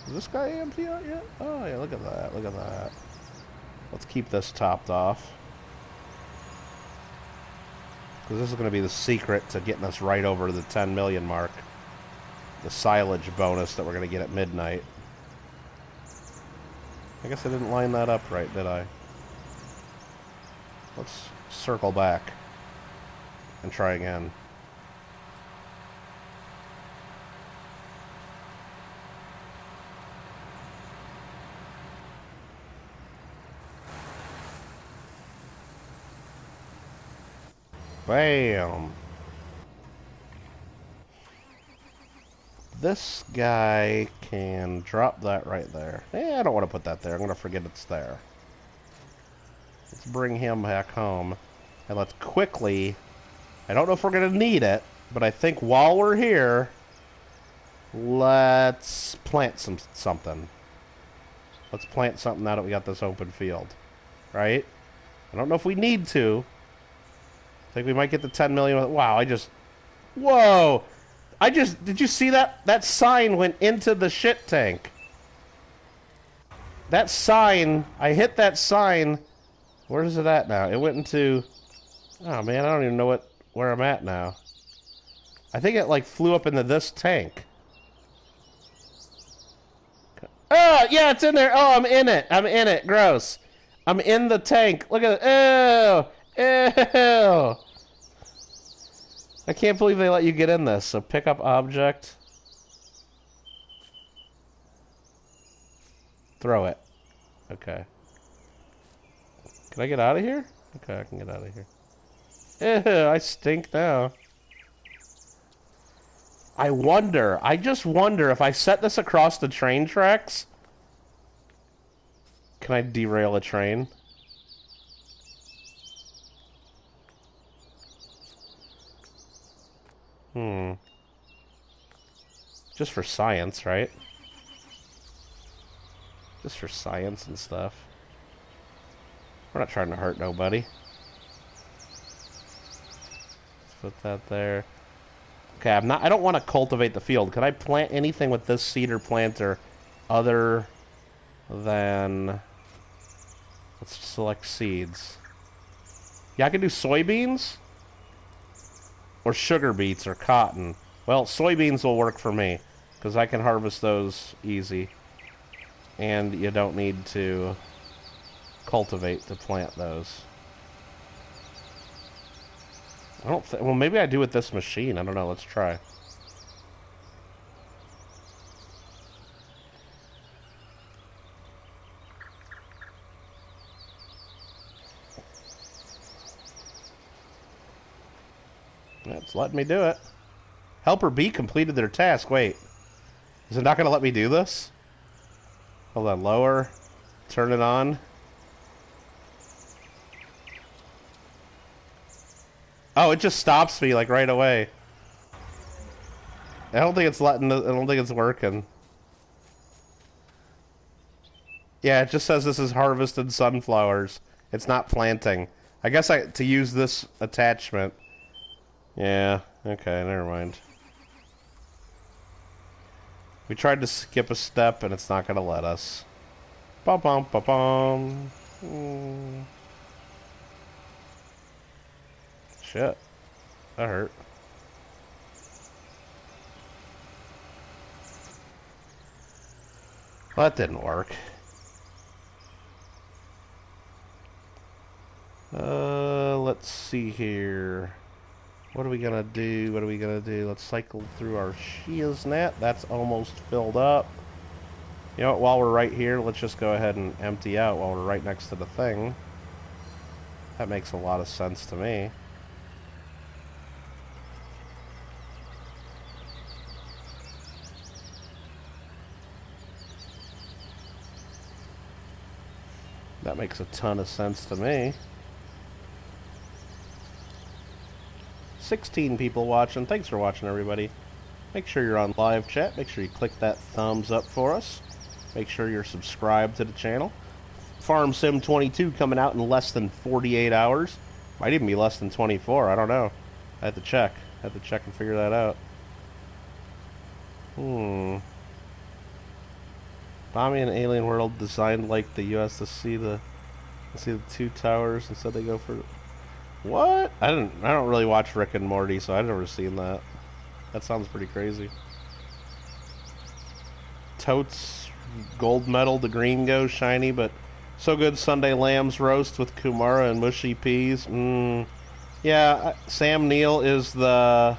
Is this guy empty out yet? Oh yeah, look at that, look at that. Let's keep this topped off. Because this is going to be the secret to getting us right over the 10 million mark. The silage bonus that we're going to get at midnight. I guess I didn't line that up right, did I? Let's circle back and try again. Bam! This guy can drop that right there. I don't want to put that there. I'm going to forget it's there. Let's bring him back home. And let's quickly... I don't know if we're going to need it, but I think while we're here, let's plant something. Let's plant something now that we got this open field. Right? I don't know if we need to. I think we might get the 10 million. Wow, Whoa! Did you see that? That sign went into the shit tank. That sign, I hit that sign. Where is it at now? It went into... Oh man, I don't even know where I'm at now. I think it like flew up into this tank. Oh, yeah, it's in there. Oh, I'm in it. I'm in it. Gross. I'm in the tank. Look at it. Ew. Ew. I can't believe they let you get in this. So pick up object. Throw it. Okay. Can I get out of here? Okay, I can get out of here. Ew, I stink now. I just wonder if I set this across the train tracks. Can I derail a train? Just for science, right? Just for science and stuff. We're not trying to hurt nobody. Let's put that there. Okay, I don't want to cultivate the field. Could I plant anything with this seeder planter other than... Let's select seeds. Yeah, I can do soybeans. Or sugar beets or cotton. Well, soybeans will work for me. Because I can harvest those easy. And you don't need to cultivate to plant those. Well, maybe I do with this machine. I don't know. Let's try. It's letting me do it. Helper B completed their task. Wait. Is it not going to let me do this? Hold on. Lower. Turn it on. Oh, it just stops me, like, right away. I don't think it's I don't think it's working. Yeah, it just says this is harvested sunflowers. It's not planting. I guess to use this attachment, Yeah, okay, never mind. We tried to skip a step and it's not gonna let us. Bum bum bum bum. Shit. That hurt. Well, that didn't work. Let's see here. What are we gonna do? What are we gonna do? Let's cycle through our shiz net. That's almost filled up. You know what? While we're right here, let's just go ahead and empty out while we're right next to the thing. That makes a lot of sense to me. That makes a ton of sense to me. 16 people watching. Thanks for watching, everybody. Make sure you're on live chat. Make sure you click that thumbs up for us. Make sure you're subscribed to the channel. Farm Sim 22 coming out in less than 48 hours. Might even be less than 24. I don't know. I have to check. I have to check and figure that out. Bombing an alien world designed like the U.S. to see the two towers instead they go for what? I don't really watch Rick and Morty, so I've never seen that. That sounds pretty crazy. Totes gold medal, the green goes shiny, but so good Sunday lambs roast with kumara and mushy peas. Yeah, Sam Neill is the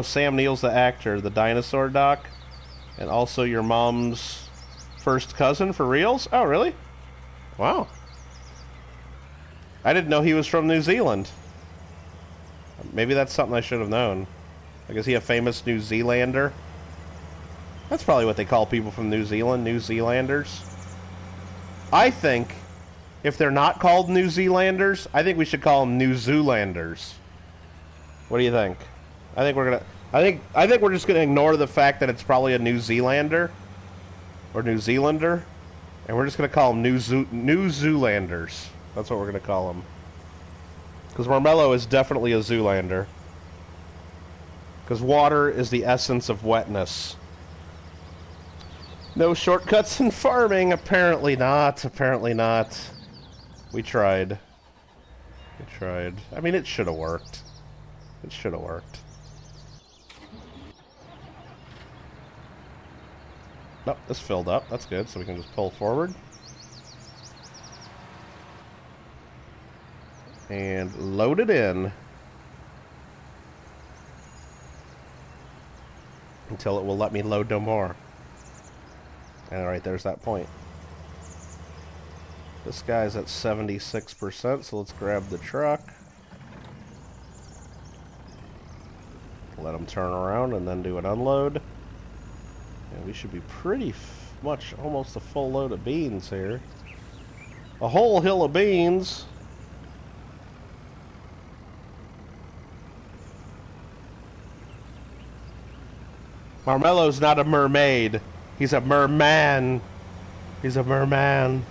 Sam Neill's the actor, the dinosaur doc, and also your mom's first cousin for reals? Oh, really? Wow. I didn't know he was from New Zealand. Maybe that's something I should have known. Like, is he a famous New Zealander? That's probably what they call people from New Zealand, New Zealanders. I think if they're not called New Zealanders, I think we should call them New Zoolanders. What do you think? I think we're just gonna ignore the fact that it's probably a New Zealander or New Zealander, and we're just gonna call them New Zoolanders. That's what we're gonna call them. Because Marmello is definitely a Zoolander. Because water is the essence of wetness. No shortcuts in farming. Apparently not. Apparently not. We tried. We tried. I mean, it should have worked. It should have worked. Nope, this filled up. That's good, so we can just pull forward. And load it in. Until it will let me load no more. And alright, there's that point. This guy's at 76%, so let's grab the truck. Let him turn around and then do an unload. And we should be pretty much almost a full load of beans here. A whole hill of beans. Marmello's not a mermaid. He's a merman. He's a merman.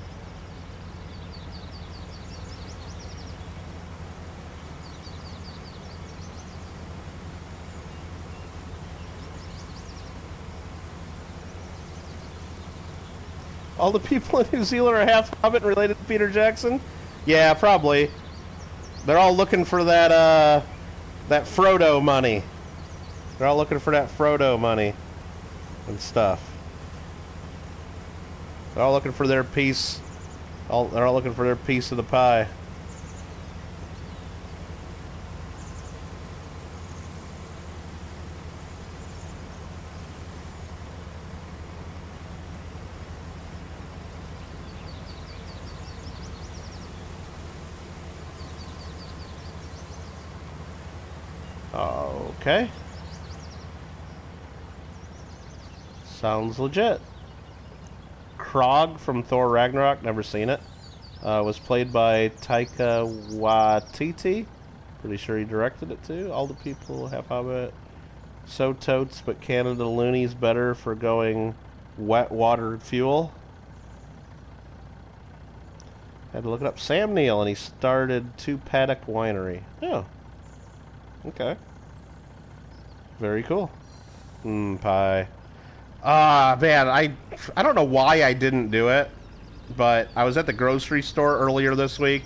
All the people in New Zealand are half Hobbit related to Peter Jackson? Yeah, probably. They're all looking for that Frodo money. They're all looking for that Frodo money and stuff. They're all looking for their piece. They're all looking for their piece of the pie. Okay. Sounds legit. Krog from Thor Ragnarok, never seen it. Was played by Taika Waititi. Pretty sure he directed it too. All the people have Hobbit. So totes, but Canada Looney's better for going wet water fuel. Had to look it up. Sam Neill, and he started Two Paddock Winery. Oh. Okay. Very cool. Pie. Ah, man, I don't know why I didn't do it, but I was at the grocery store earlier this week,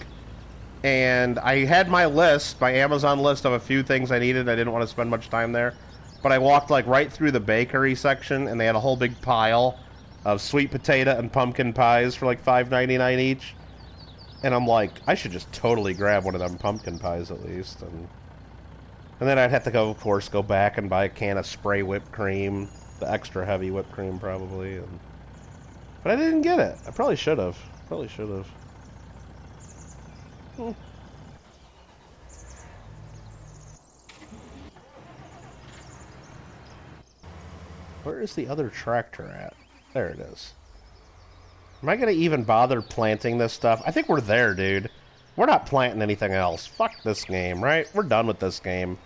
and I had my list, my Amazon list of a few things I needed. I didn't want to spend much time there, but I walked like right through the bakery section, and they had a whole big pile of sweet potato and pumpkin pies for like $5.99 each. And I'm like, I should just totally grab one of them pumpkin pies at least. And then I'd have to go, of course, go back and buy a can of spray whipped cream, the extra heavy whipped cream probably. But I didn't get it. I probably should have. Probably should have. Where is the other tractor at? There it is. Am I going to even bother planting this stuff? I think we're there, dude. We're not planting anything else. Fuck this game, right? We're done with this game.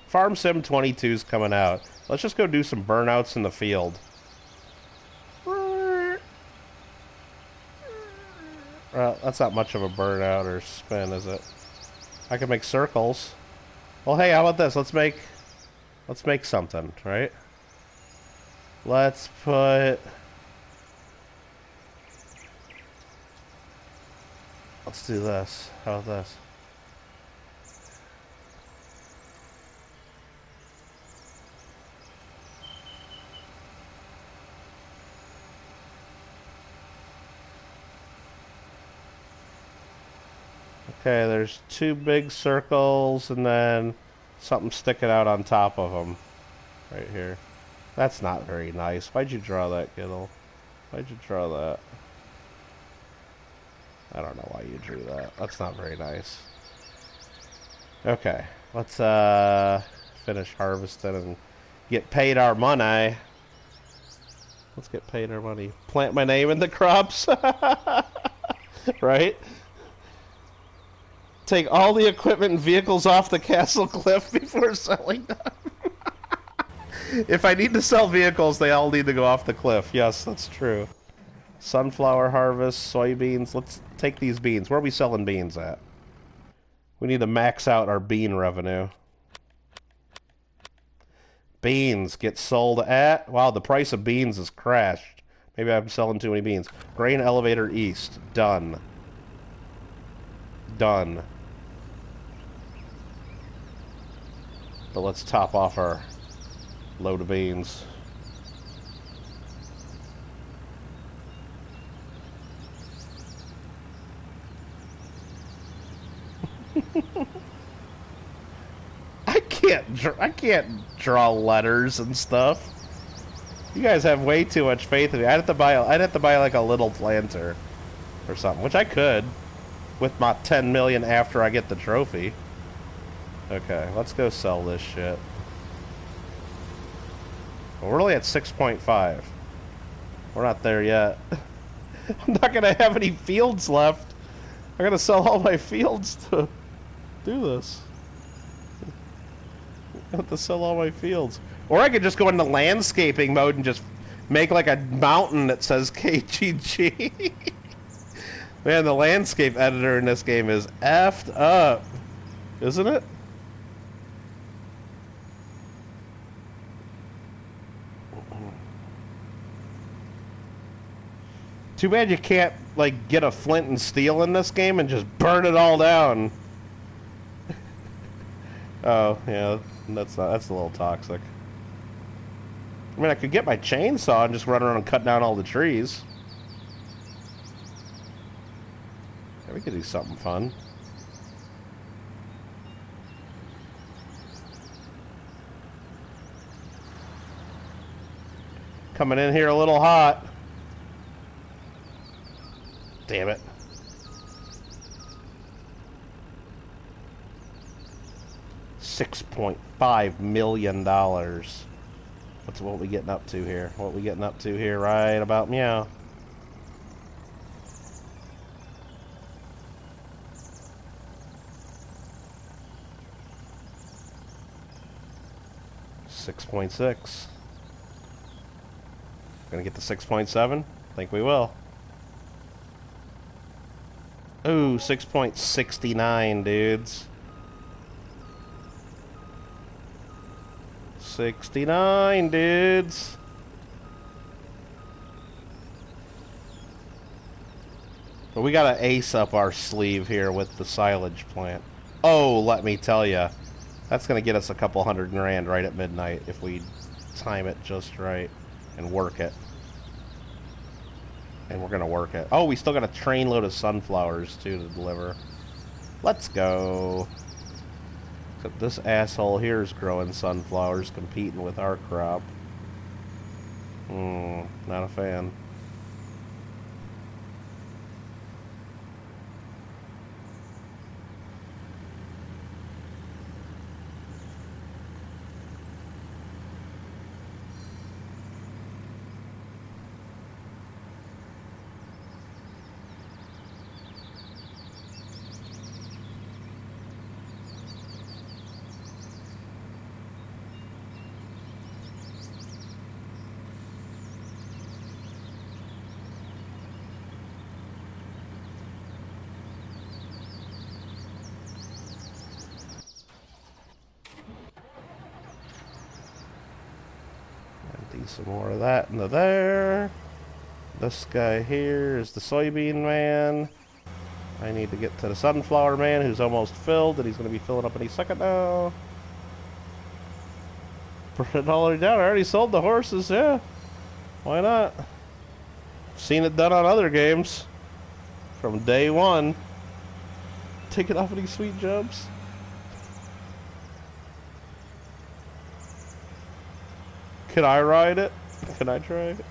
Farm Sim 22 is coming out. Let's just go do some burnouts in the field. Well, that's not much of a burnout or spin, is it? I can make circles. Well, hey, how about this? Let's make something, right? Let's put... Let's do this. How about this? Okay, there's two big circles and then something sticking out on top of them. Right here. That's not very nice. Why'd you draw that, Kittle? Why'd you draw that? I don't know why you drew that. That's not very nice. Okay, let's finish harvesting and get paid our money. Let's get paid our money. Plant my name in the crops. Right? Take all the equipment and vehicles off the castle cliff before selling them. If I need to sell vehicles, they all need to go off the cliff. Yes, that's true. Sunflower harvest, soybeans. Let's take these beans. Where are we selling beans at? We need to max out our bean revenue. Beans get sold at... Wow, the price of beans has crashed. Maybe I'm selling too many beans. Grain elevator east. Done. Done. But let's top off our load of beans. I can't draw letters and stuff. You guys have way too much faith in me. I'd have to buy like a little planter or something, which I could with my 10 million after I get the trophy. Okay, let's go sell this shit. Well, we're only at 6.5. We're not there yet. I'm not gonna have any fields left. I'm gonna sell all my fields to do this. I have to sell all my fields. Or I could just go into landscaping mode and just make like a mountain that says KGG. Man, the landscape editor in this game is effed up. Isn't it? Too bad you can't, like, get a flint and steel in this game and just burn it all down. Oh, yeah, that's a little toxic. I mean, I could get my chainsaw and just run around and cut down all the trees. Yeah, we could do something fun. Coming in here a little hot. Damn it. $6.5 million. What we getting up to here? What we getting up to here right about meow? $6.6. Gonna get to 6.7? Think we will. Ooh, 6.69, dudes. $1.69, dudes. But we got an ace up our sleeve here with the silage plant. Oh, let me tell ya, that's going to get us a couple $100 grand right at midnight if we time it just right and work it. And we're going to work it. Oh, we still got a train load of sunflowers, too, to deliver. Let's go. Except this asshole here is growing sunflowers, competing with our crop. Not a fan. Some more of that into there. This guy here is the soybean man. I need to get to the sunflower man who's almost filled, and he's going to be filling up any second now. Put it all the way down. I already sold the horses, yeah. Why not? Seen it done on other games. From day one. Taking off any sweet jumps. Can I ride it? Can I try it?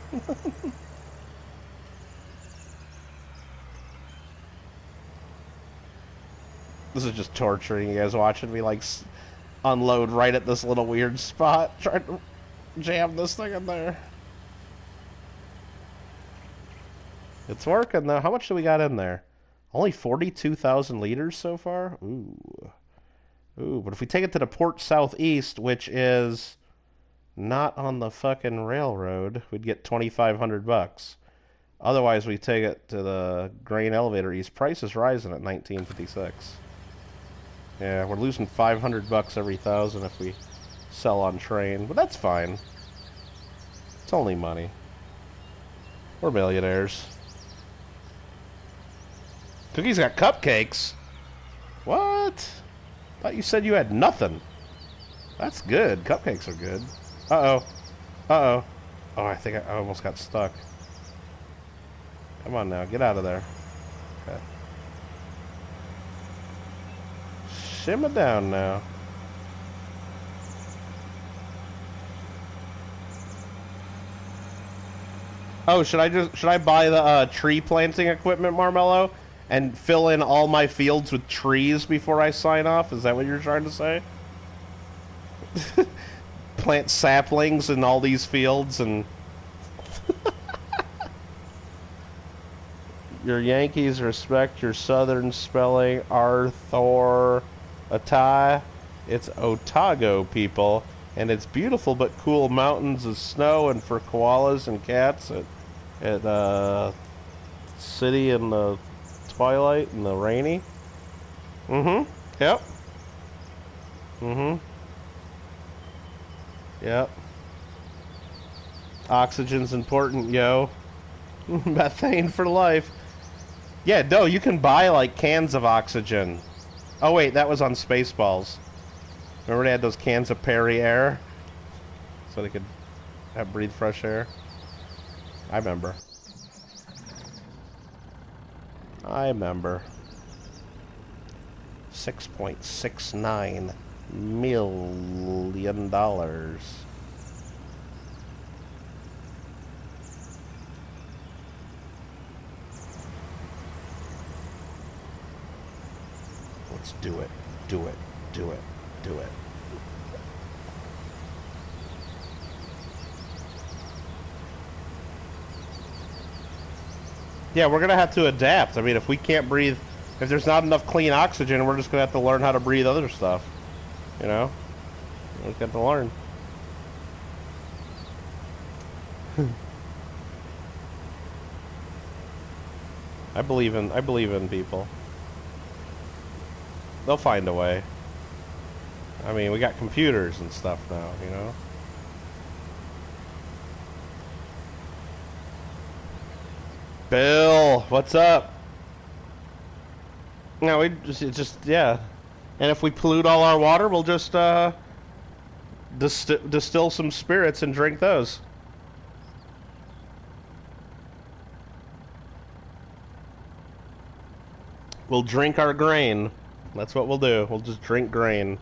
This is just torturing you guys watching me like unload right at this little weird spot. Trying to jam this thing in there. It's working though. How much do we got in there? Only 42,000 liters so far? Ooh. Ooh, but if we take it to the port southeast, which is not on the fucking railroad, we'd get 2,500 bucks. Otherwise, we take it to the grain elevator east. Price is rising at 19.56. Yeah, we're losing 500 bucks every 1,000 if we sell on train, but that's fine. It's only money. We're millionaires. Cookie's got cupcakes. What? Thought you said you had nothing. That's good. Cupcakes are good. Uh-oh. Uh-oh. Oh, I think I almost got stuck. Come on now. Get out of there. Okay. Shimmer down now. Oh, should I buy the tree planting equipment, Marmello, and fill in all my fields with trees before I sign off? Is that what you're trying to say? Plant saplings in all these fields and your Yankees respect your southern spelling. Arthur Atai. It's Otago, people, and it's beautiful but cool mountains of snow, and for koalas and cats at city in the twilight and the rainy. Mm-hmm. Yep. Mm-hmm. Yep. Oxygen's important, yo. Methane for life. Yeah, no, you can buy, like, cans of oxygen. Oh, wait, that was on Spaceballs. Remember they had those cans of Perry air? So they could breathe fresh air? I remember. I remember. $6.69 million. Let's do it. Do it. Do it. Do it. Yeah, we're going to have to adapt. I mean, if we can't breathe, if there's not enough clean oxygen, we're just going to have to learn how to breathe other stuff. You know? We have to learn. I believe in people. They'll find a way. I mean, we got computers and stuff now, you know? Bill, what's up? No, yeah. And if we pollute all our water, we'll just distill some spirits and drink those. We'll drink our grain. That's what we'll do. We'll just drink grain.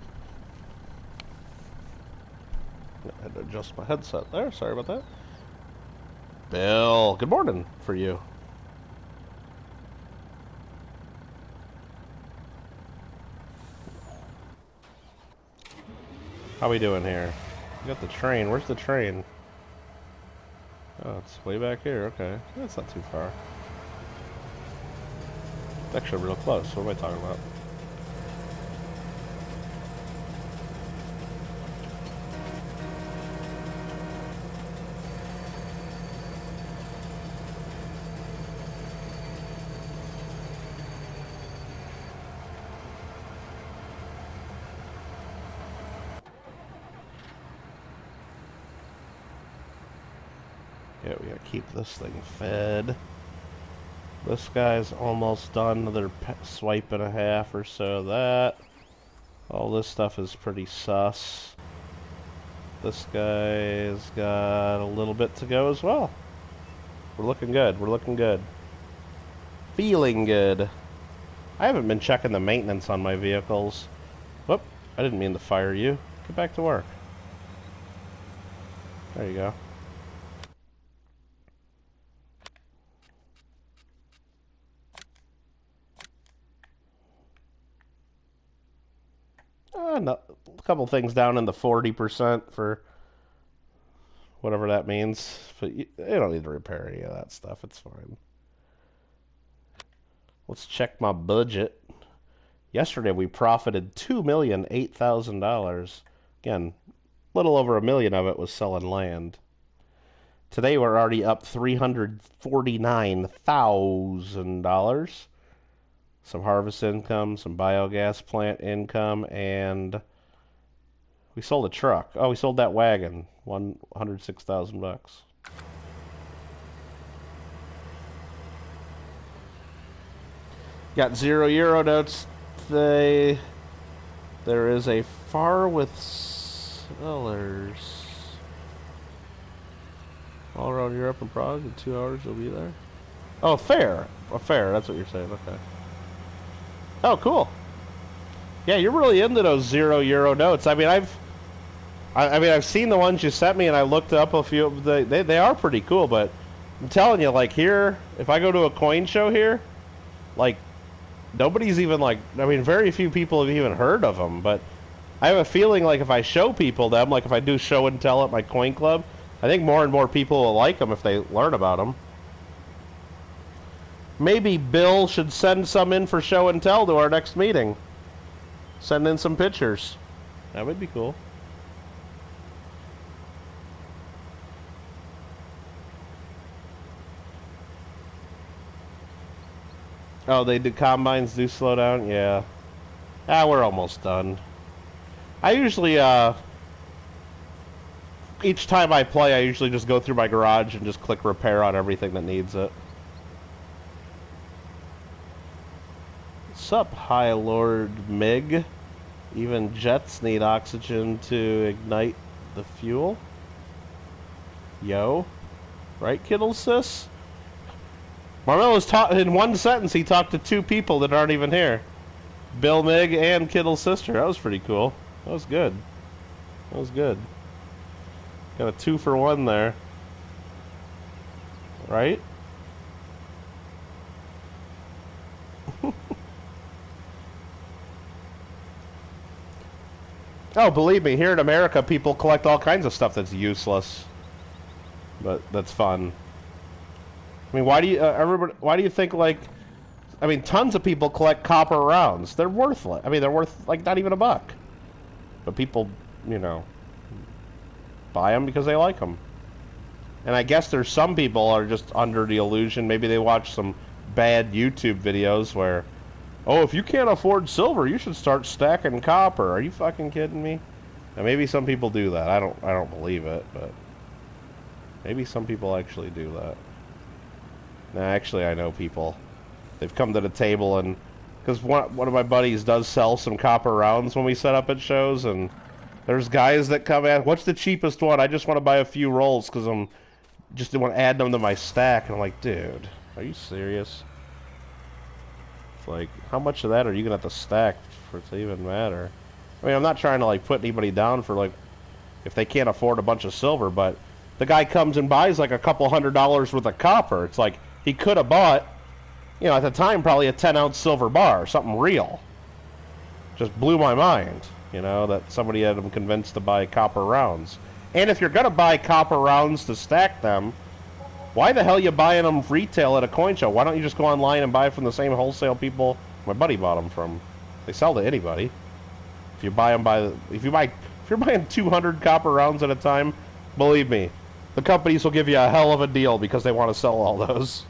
I had to adjust my headset there. Sorry about that. Bill, good morning for you. How we doing here? We got the train. Where's the train? Oh, it's way back here. Okay. That's not too far. It's actually real close. What am I talking about? Yeah, we gotta keep this thing fed. This guy's almost done. Another swipe and a half or so of that. All this stuff is pretty sus. This guy's got a little bit to go as well. We're looking good. We're looking good. Feeling good. I haven't been checking the maintenance on my vehicles. Whoop. I didn't mean to fire you. Get back to work. There you go. No, a couple things down in the 40% for whatever that means. But you don't need to repair any of that stuff. It's fine. Let's check my budget. Yesterday we profited $2,008,000. Again, a little over $1 million of it was selling land. Today we're already up $349,000. Some harvest income, some biogas plant income, and we sold a truck. Oh, we sold that wagon. $106,000. Got 0 euro notes today. There is a far with sellers all around Europe and Prague. In 2 hours, you'll be there. Oh, fair. A fair. That's what you're saying. Okay. Oh, cool. Yeah, you're really into those 0 euro notes. I mean, I've seen the ones you sent me, and I looked up a few. They are pretty cool, but I'm telling you, like here, if I go to a coin show here, like nobody's even like. I mean, very few people have even heard of them. But I have a feeling like if I show people them, like if I do show and tell at my coin club, I think more and more people will like them if they learn about them. Maybe Bill should send some in for show and tell to our next meeting. Send in some pictures. That would be cool. Oh, the combines do slow down? Yeah. Ah, we're almost done. I usually, each time I play, I usually just go through my garage and just click repair on everything that needs it. Sup, High Lord Mig? Even jets need oxygen to ignite the fuel? Yo. Right, Kittle Sis? Marmelo's in one sentence, he talked to 2 people that aren't even here. Bill Mig and Kittle's sister. That was pretty cool. That was good. That was good. Got a 2-for-1 there. Right? Oh, believe me, here in America, people collect all kinds of stuff that's useless, but that's fun. I mean, why do you everybody? Why do you think like? I mean, tons of people collect copper rounds. They're worthless. I mean, they're worth like not even a buck, but people, you know, buy them because they like them. And I guess there's some people are just under the illusion. Maybe they watch some bad YouTube videos where. Oh, if you can't afford silver, you should start stacking copper. Are you fucking kidding me? Now, maybe some people do that. I don't believe it, but maybe some people actually do that. Nah, actually, I know people. They've come to the table and... Because one of my buddies does sell some copper rounds when we set up at shows, and there's guys that come in, what's the cheapest one? I just want to buy a few rolls because I'm just want to add them to my stack. And I'm like, dude, are you serious? It's like, how much of that are you going to have to stack for it to even matter? I mean, I'm not trying to, like, put anybody down for, like, if they can't afford a bunch of silver, but the guy comes and buys, like, a couple $100 worth of copper. It's like, he could have bought, you know, at the time, probably a 10-ounce silver bar, something real. Just blew my mind, you know, that somebody had him convinced to buy copper rounds. And if you're going to buy copper rounds to stack them, why the hell are you buying them retail at a coin show? Why don't you just go online and buy from the same wholesale people my buddy bought them from? They sell to anybody. If you buy them if you're buying 200 copper rounds at a time, believe me, the companies will give you a hell of a deal because they want to sell all those.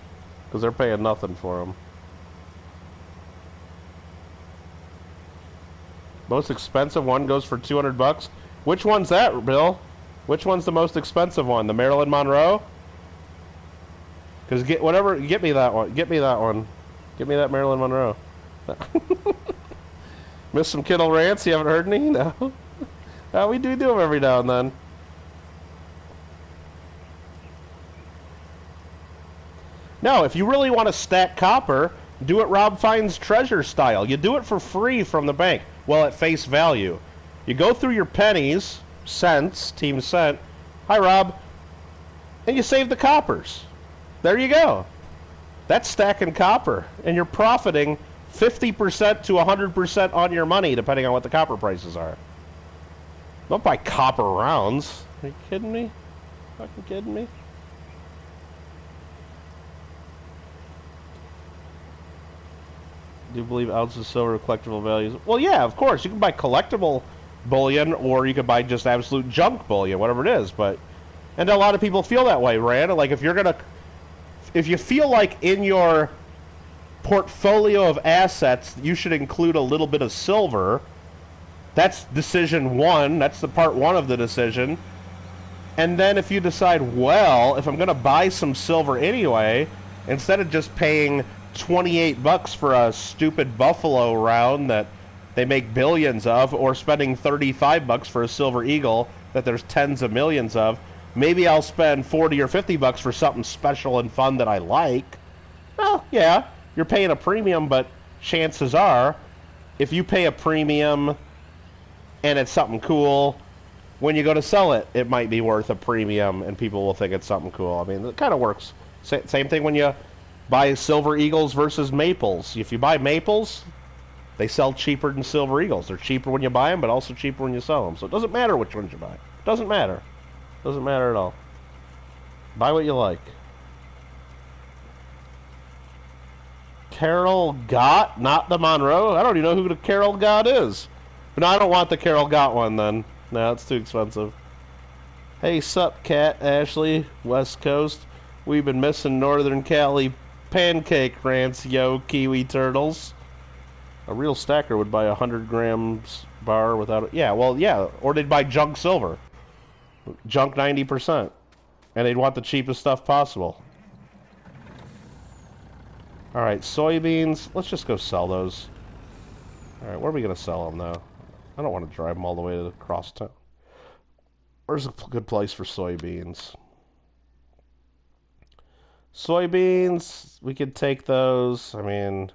Because they're paying nothing for them. Most expensive one goes for 200 bucks. Which one's that, Bill? Which one's the most expensive one? The Marilyn Monroe? Because get me that one. Get me that one. Get me that Marilyn Monroe. Miss some Kittle rants? You haven't heard any? No. No, we do them every now and then. No, if you really want to stack copper, do it Rob Fine's treasure style. You do it for free from the bank. Well, at face value. You go through your pennies, cents, team cent. Hi, Rob. And you save the coppers. There you go. That's stacking copper. And you're profiting 50% to 100% on your money, depending on what the copper prices are. Don't buy copper rounds. Are you kidding me? Fucking kidding me? Do you believe ounces of silver are collectible values? Well, yeah, of course. You can buy collectible bullion, or you could buy just absolute junk bullion, whatever it is. And a lot of people feel that way, Rand. Like, if you feel like in your portfolio of assets you should include a little bit of silver, that's decision one. That's the part one of the decision. And then if you decide, well, if I'm going to buy some silver anyway, instead of just paying 28 bucks for a stupid buffalo round that they make billions of, or spending 35 bucks for a silver eagle that there's tens of millions of, maybe I'll spend 40 or 50 bucks for something special and fun that I like. Well, yeah, you're paying a premium, but chances are, if you pay a premium and it's something cool, when you go to sell it, it might be worth a premium and people will think it's something cool. I mean, it kind of works. Same thing when you buy silver eagles versus maples. If you buy maples, they sell cheaper than silver eagles. They're cheaper when you buy them, but also cheaper when you sell them. So it doesn't matter which ones you buy. It doesn't matter. It doesn't matter at all. Buy what you like. Carol Gott, not the Monroe. I don't even know who the Carol Gott is. But no, I don't want the Carol Gott one then. No, it's too expensive. Hey, sup, Cat, Ashley, West Coast. We've been missing Northern Cali pancake rants, yo, Kiwi Turtles. A real stacker would buy a 100 grams bar without it. Yeah, well, yeah. Or they'd buy junk silver. Junk 90%. And they'd want the cheapest stuff possible. Alright, soybeans. Let's just go sell those. Alright, where are we going to sell them, though? I don't want to drive them all the way to across town. Where's a good place for soybeans? Soybeans, we could take those. I mean,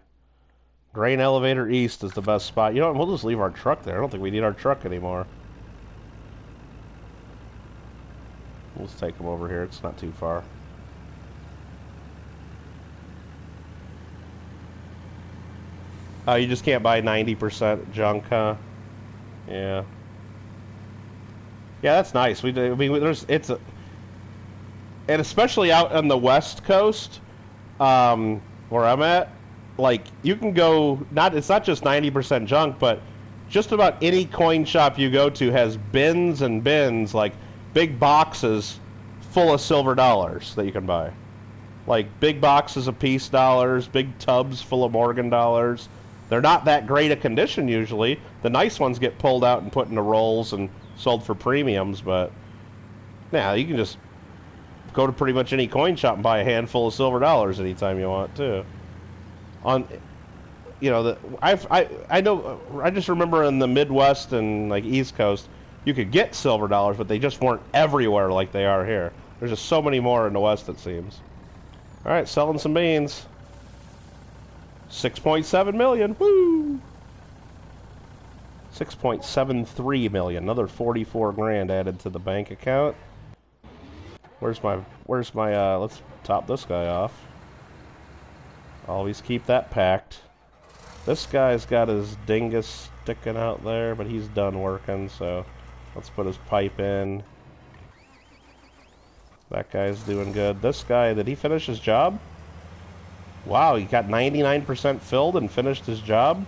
Grain Elevator East is the best spot. You know what? We'll just leave our truck there. I don't think we need our truck anymore. Let's take them over here. It's not too far. Oh, you just can't buy 90% junk, huh? Yeah. Yeah, that's nice. I mean, and especially out on the West Coast, where I'm at, like, you can go, it's not just 90% junk, but just about any coin shop you go to has bins and bins, like big boxes full of silver dollars that you can buy. Like big boxes of peace dollars, big tubs full of Morgan dollars. They're not that great a condition usually. The nice ones get pulled out and put into rolls and sold for premiums, but yeah, you can just go to pretty much any coin shop and buy a handful of silver dollars anytime you want too. On, you know, I know, I just remember in the Midwest and like East Coast, you could get silver dollars, but they just weren't everywhere like they are here. There's just so many more in the West, it seems. All right, selling some beans. 6.7 million. Woo! 6.73 million. Another 44 grand added to the bank account. Where's my let's top this guy off. Always keep that packed. This guy's got his dingus sticking out there, but he's done working, so let's put his pipe in. That guy's doing good. This guy, did he finish his job? Wow, he got 99% filled and finished his job?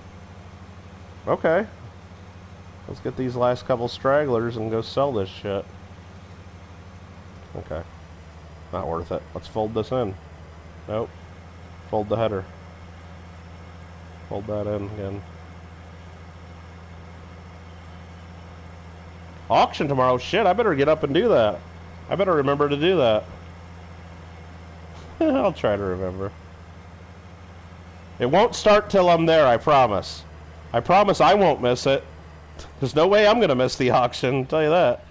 Okay. Let's get these last couple stragglers and go sell this shit. Okay. Not worth it. Let's fold this in. Nope. Fold the header. Fold that in again. Auction tomorrow? Shit, I better get up and do that. I better remember to do that. I'll try to remember. It won't start till I'm there, I promise. I promise I won't miss it. There's no way I'm going to miss the auction, I'll tell you that.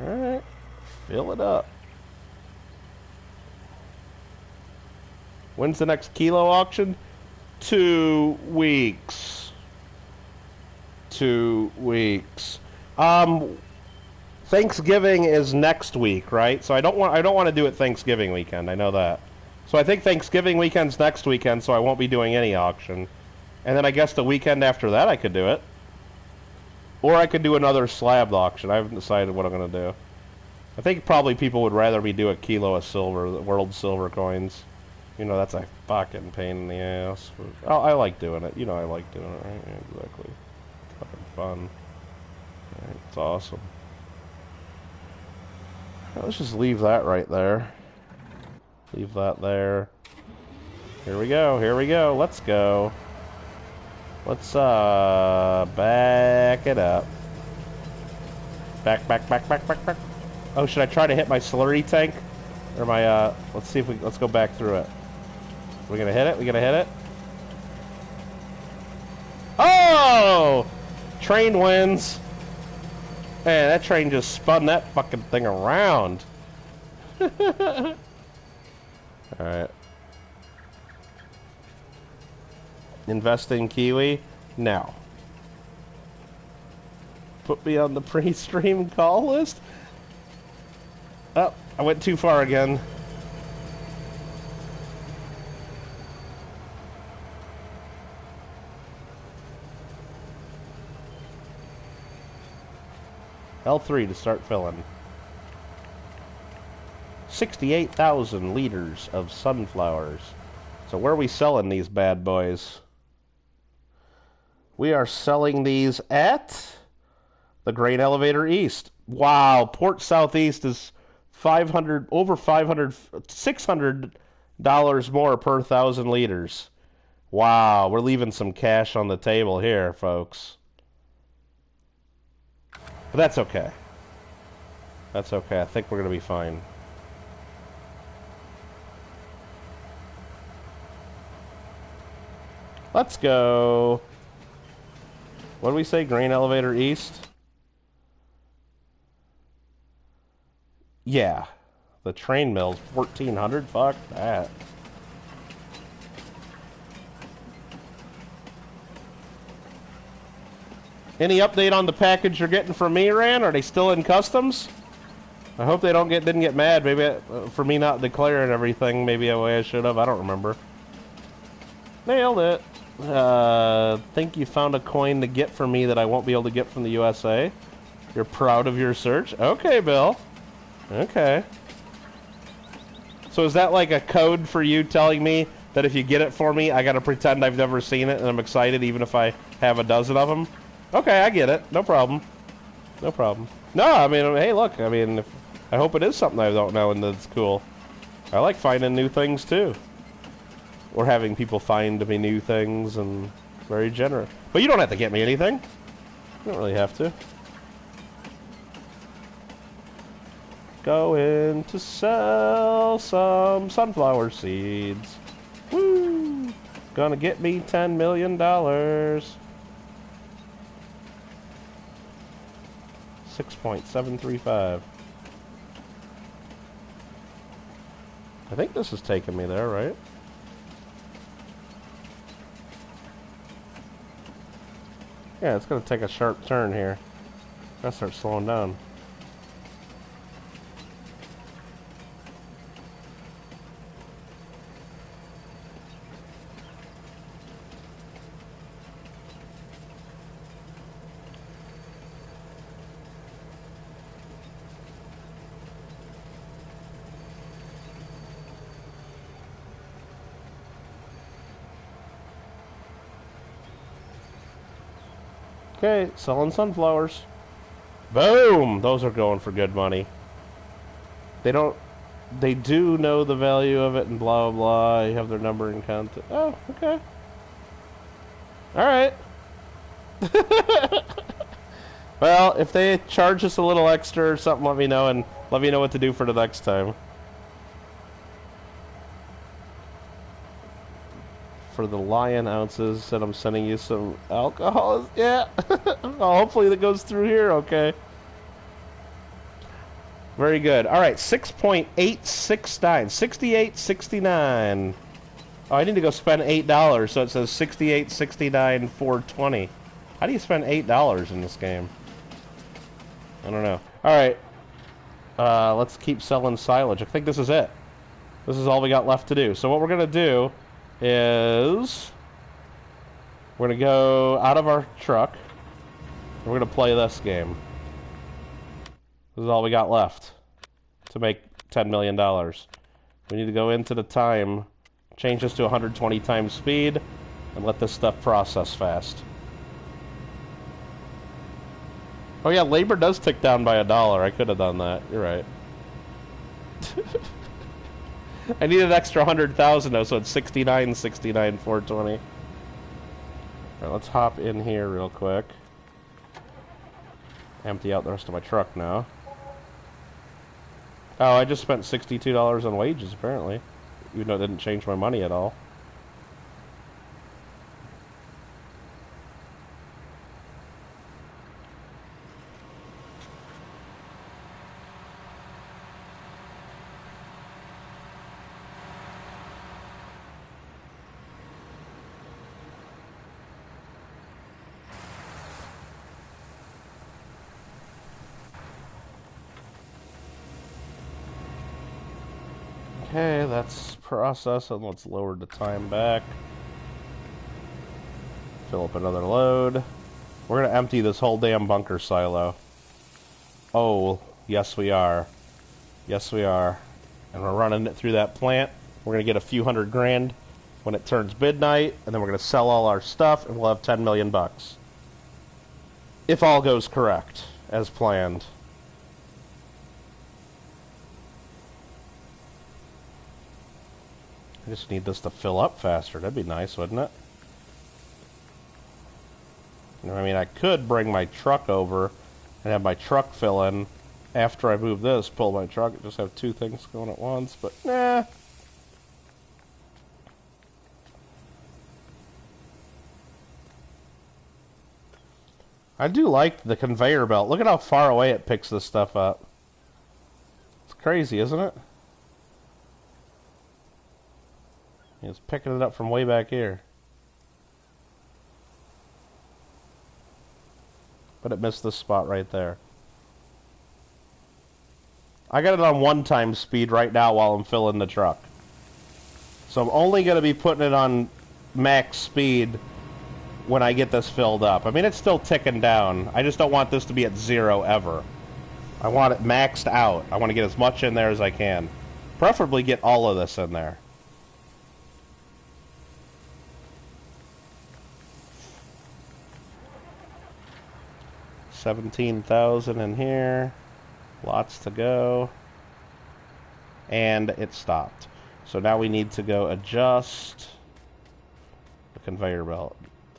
Alright. Fill it up. When's the next kilo auction? 2 weeks. 2 weeks. Thanksgiving is next week, right? So I don't want to do it Thanksgiving weekend. I know that. So I think Thanksgiving weekend's next weekend, so I won't be doing any auction. And then I guess the weekend after that I could do it. Or I could do another slab auction. I haven't decided what I'm going to do. I think probably people would rather me do a kilo of silver, world silver coins. You know, that's a fucking pain in the ass. Oh, I like doing it. You know I like doing it, right? Yeah, exactly. It's fucking fun. Right, it's awesome. Let's just leave that right there. Leave that there. Here we go, here we go. Let's go. Let's, back it up. Back, back, back, back, back, back. Oh, should I try to hit my slurry tank? Or my, let's see if we, let's go back through it. We're gonna hit it? We gonna hit it? Oh! Train wins. Man, that train just spun that fucking thing around. Alright. Invest in Kiwi? No. Put me on the pre-stream call list? Oh, I went too far again. L3 to start filling. 68,000 liters of sunflowers. So where are we selling these bad boys? We are selling these at the Grain Elevator East. Wow, Port Southeast is over $600 more per 1,000 liters. Wow, we're leaving some cash on the table here, folks. But that's okay. That's okay. I think we're going to be fine. Let's go. What do we say? Grain Elevator East? Yeah. The train mill's 1,400. Fuck that. Any update on the package you're getting from me, Ran? Are they still in customs? I hope they didn't get mad. Maybe for me not declaring everything. Maybe a way I should have. I don't remember. Nailed it. Think you found a coin to get for me that I won't be able to get from the USA. You're proud of your search? Okay, Bill. Okay. So is that like a code for you telling me that if you get it for me, I gotta pretend I've never seen it and I'm excited even if I have a dozen of them? Okay, I get it. No problem. No problem. No, I mean, hey, look, I mean, I hope it is something I don't know and that's cool. I like finding new things, too. Or having people find me new things and very generous. But you don't have to get me anything. You don't really have to. Going to sell some sunflower seeds. Woo! Gonna get me $10 million. 6.735. I think this is taking me there, right? Yeah, it's gonna take a sharp turn here. Gotta start slowing down. Okay, selling sunflowers. Boom! Those are going for good money. They do know the value of it and blah blah blah. You have their number and count. Oh, okay. Alright. Well, if they charge us a little extra or something, let me know and let me know what to do for the next time. For the lion ounces, said I'm sending you some alcohol. Yeah. Oh, hopefully that goes through here. Okay. Very good. All right, 6.869, 68.69. Oh, I need to go spend $8, so it says 68.69 420. How do you spend $8 in this game? I don't know. All right. Let's keep selling silage. I think this is it. This is all we got left to do. So what we're gonna do is we're going to go out of our truck and we're going to play this game. This is all we got left to make $10 million. We need to go into the time, change this to 120 times speed, and let this stuff process fast. Oh yeah, labor does tick down by $1. I could have done that. You're right. I need an extra 100,000 though, so it's 69.69 420. All right, let's hop in here real quick. Empty out the rest of my truck now. Oh, I just spent $62 on wages apparently, even though it didn't change my money at all. Okay, that's process, and let's lower the time back. Fill up another load. We're gonna empty this whole damn bunker silo. Oh, yes we are. Yes we are. And we're running it through that plant. We're gonna get a few $100 grand when it turns midnight, and then we're gonna sell all our stuff, and we'll have 10 million bucks. If all goes correct, as planned. I just need this to fill up faster. That'd be nice, wouldn't it? I mean, I could bring my truck over and have my truck fill in after I move this, pull my truck, and just have two things going at once, but nah. I do like the conveyor belt. Look at how far away it picks this stuff up. It's crazy, isn't it? It's picking it up from way back here. But it missed this spot right there. I got it on 1 times speed right now while I'm filling the truck. So I'm only going to be putting it on max speed when I get this filled up. I mean, it's still ticking down. I just don't want this to be at 0 ever. I want it maxed out. I want to get as much in there as I can. Preferably get all of this in there. $17,000 in here. Lots to go. And it stopped. So now we need to go adjust the conveyor belt.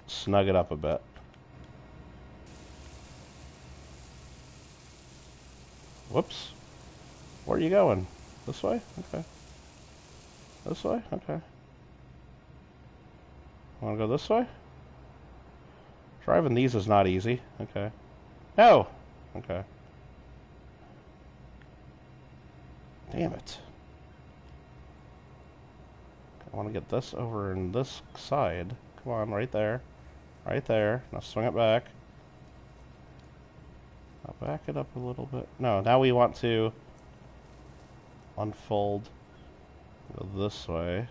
Snug it up a bit. Whoops. Where are you going? This way? Okay. This way? Okay. Want to go this way? Driving these is not easy. Okay. No! Okay. Damn it. I want to get this over in this side. Come on, right there. Right there. Now swing it back. Now back it up a little bit. No, now we want to unfold. Go this way.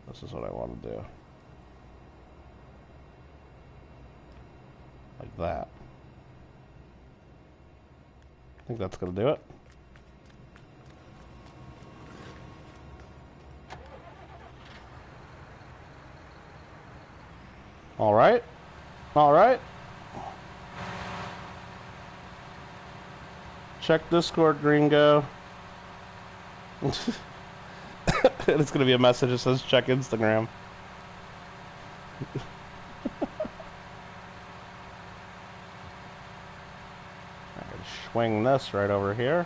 This is what I want to do. Like that. I think that's going to do it. Alright. Alright. Check Discord, gringo. And it's going to be a message that says check Instagram. I can swing this right over here.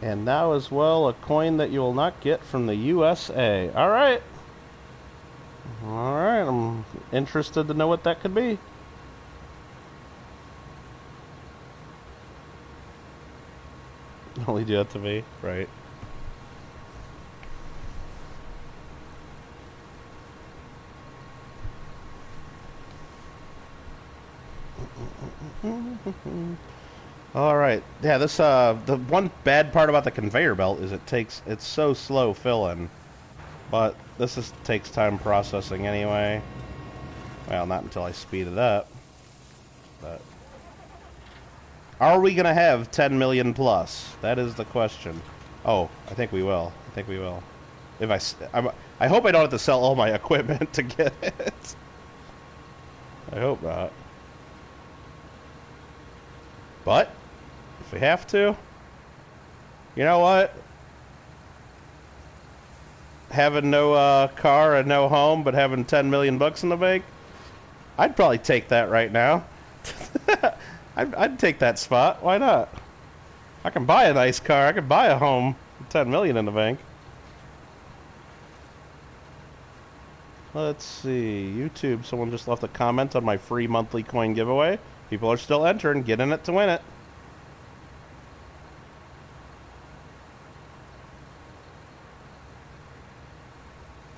And now as well, a coin that you will not get from the USA. Alright. Alright, I'm interested to know what that could be. Only do that to me, right? Alright, yeah, this, the one bad part about the conveyor belt is it's so slow filling. But this takes time processing anyway. Well, not until I speed it up. But are we gonna have 10 million plus? That is the question. Oh, I think we will. I think we will. If I hope I don't have to sell all my equipment to get it. I hope not. But if we have to, you know what? Having no car and no home, but having 10 million bucks in the bank, I'd probably take that right now. I'd take that spot. Why not? I can buy a nice car. I can buy a home with 10 million in the bank. Let's see. YouTube, someone just left a comment on my free monthly coin giveaway. People are still entering. Get in it to win it.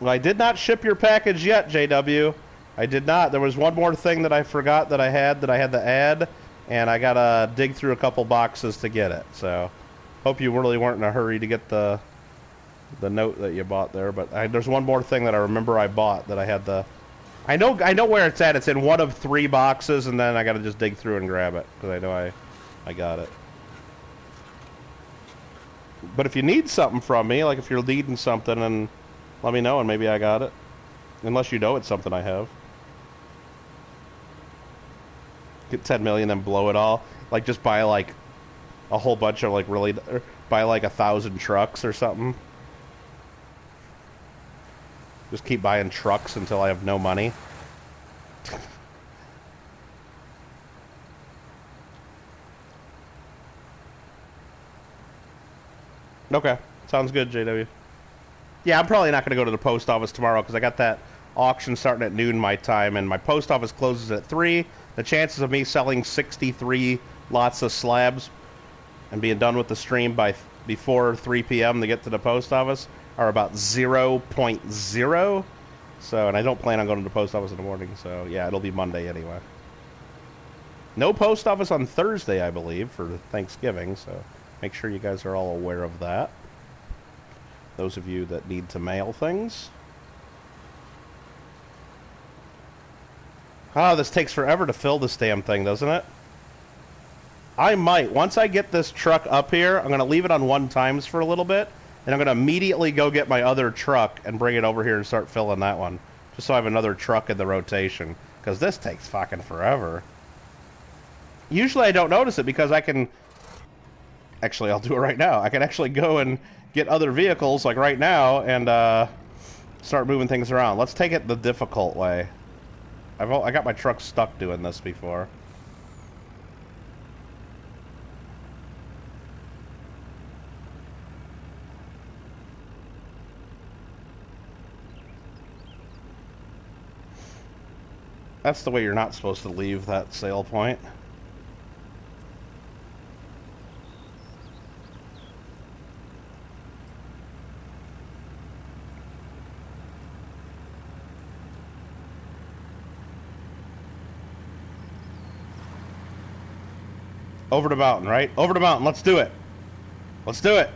Well, I did not ship your package yet, JW. I did not. There was one more thing that I forgot that I had to add, and I gotta dig through a couple boxes to get it. So, hope you really weren't in a hurry to get the note that you bought there. But there's one more thing that I remember I bought that I had the. I know where it's at. It's in one of 3 boxes, and then I gotta just dig through and grab it because I know I got it. But if you need something from me, like if you're needing something, and let me know, and maybe I got it. Unless you know it's something I have. Get 10 million and blow it all. Like, just buy, like, a whole bunch of, like, really... buy, like, 1,000 trucks or something. Just keep buying trucks until I have no money. Okay. Sounds good, JW. Yeah, I'm probably not going to go to the post office tomorrow because I got that auction starting at noon my time, and my post office closes at 3. The chances of me selling 63 lots of slabs and being done with the stream before 3 p.m. to get to the post office are about 0.0. So, and I don't plan on going to the post office in the morning, so yeah, it'll be Monday anyway. No post office on Thursday, I believe, for Thanksgiving, so make sure you guys are all aware of that. Those of you that need to mail things. Ah, this takes forever to fill this damn thing, doesn't it? I might. Once I get this truck up here, I'm going to leave it on 1 times for a little bit, and I'm going to immediately go get my other truck and bring it over here and start filling that one. Just so I have another truck in the rotation. Because this takes fucking forever. Usually I don't notice it because I can Actually, I'll do it right now. I can actually go and get other vehicles, like right now, and start moving things around. Let's take it the difficult way. I got my truck stuck doing this before. That's the way you're not supposed to leave that sale point. Over the mountain, right? Over the mountain. Let's do it. Let's do it.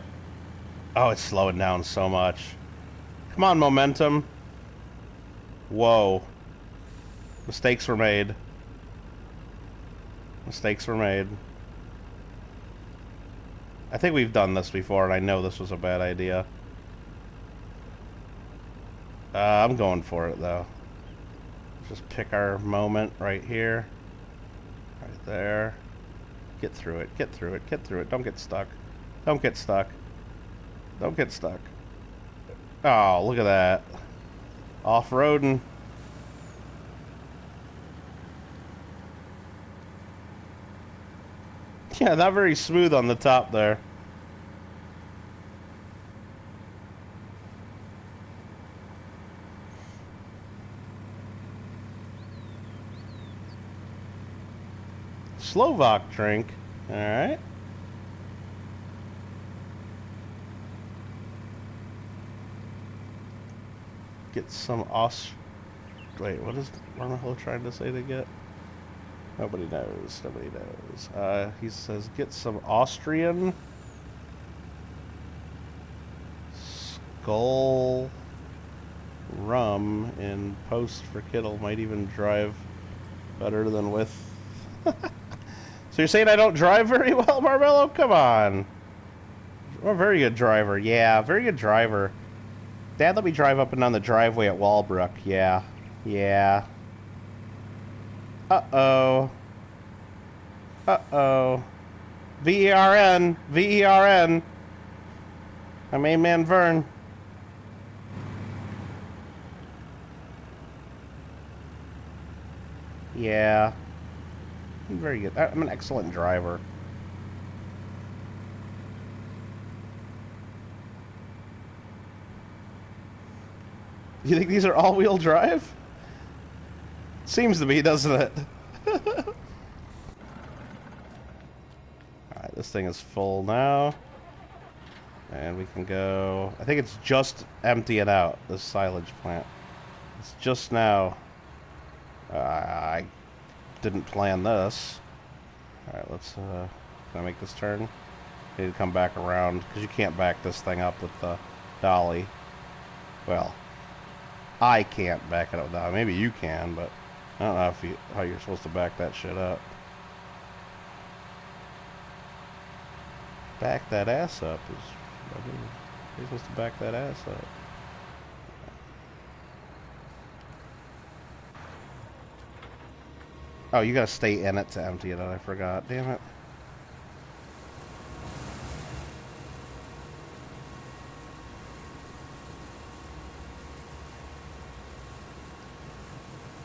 Oh, it's slowing down so much. Come on, momentum. Whoa. Mistakes were made. Mistakes were made. I think we've done this before, and I know this was a bad idea. I'm going for it, though. Just pick our moment right here. Right there. Get through it. Get through it. Get through it. Don't get stuck. Don't get stuck. Don't get stuck. Oh, look at that. Off-roading. Yeah, not very smooth on the top there. Slovak drink. Alright. Get some Wait, what is Arnolo trying to say to get? Nobody knows. Nobody knows. He says get some Austrian Skull rum in post for Kittle. Might even drive better than with. So you're saying I don't drive very well, Marvello? Come on. I'm a very good driver. Yeah, very good driver. Dad let me drive up and down the driveway at Walbrook. Yeah. Yeah. Uh-oh. Uh-oh. V-E-R-N. V-E-R-N. My main man, Vern. Yeah. I'm very good. I'm an excellent driver. You think these are all-wheel drive? Seems to be, doesn't it? Alright, this thing is full now. And we can go... I think it's just emptying out, this silage plant. It's just now... I didn't plan this. Alright, let's... can I make this turn? I need to come back around, because you can't back this thing up with the dolly. Well, I can't back it up with the dolly. Maybe you can, but... I don't know how you're supposed to back that shit up. Back that ass up is... You're supposed to back that ass up. Oh, you gotta stay in it to empty it out. I forgot. Damn it.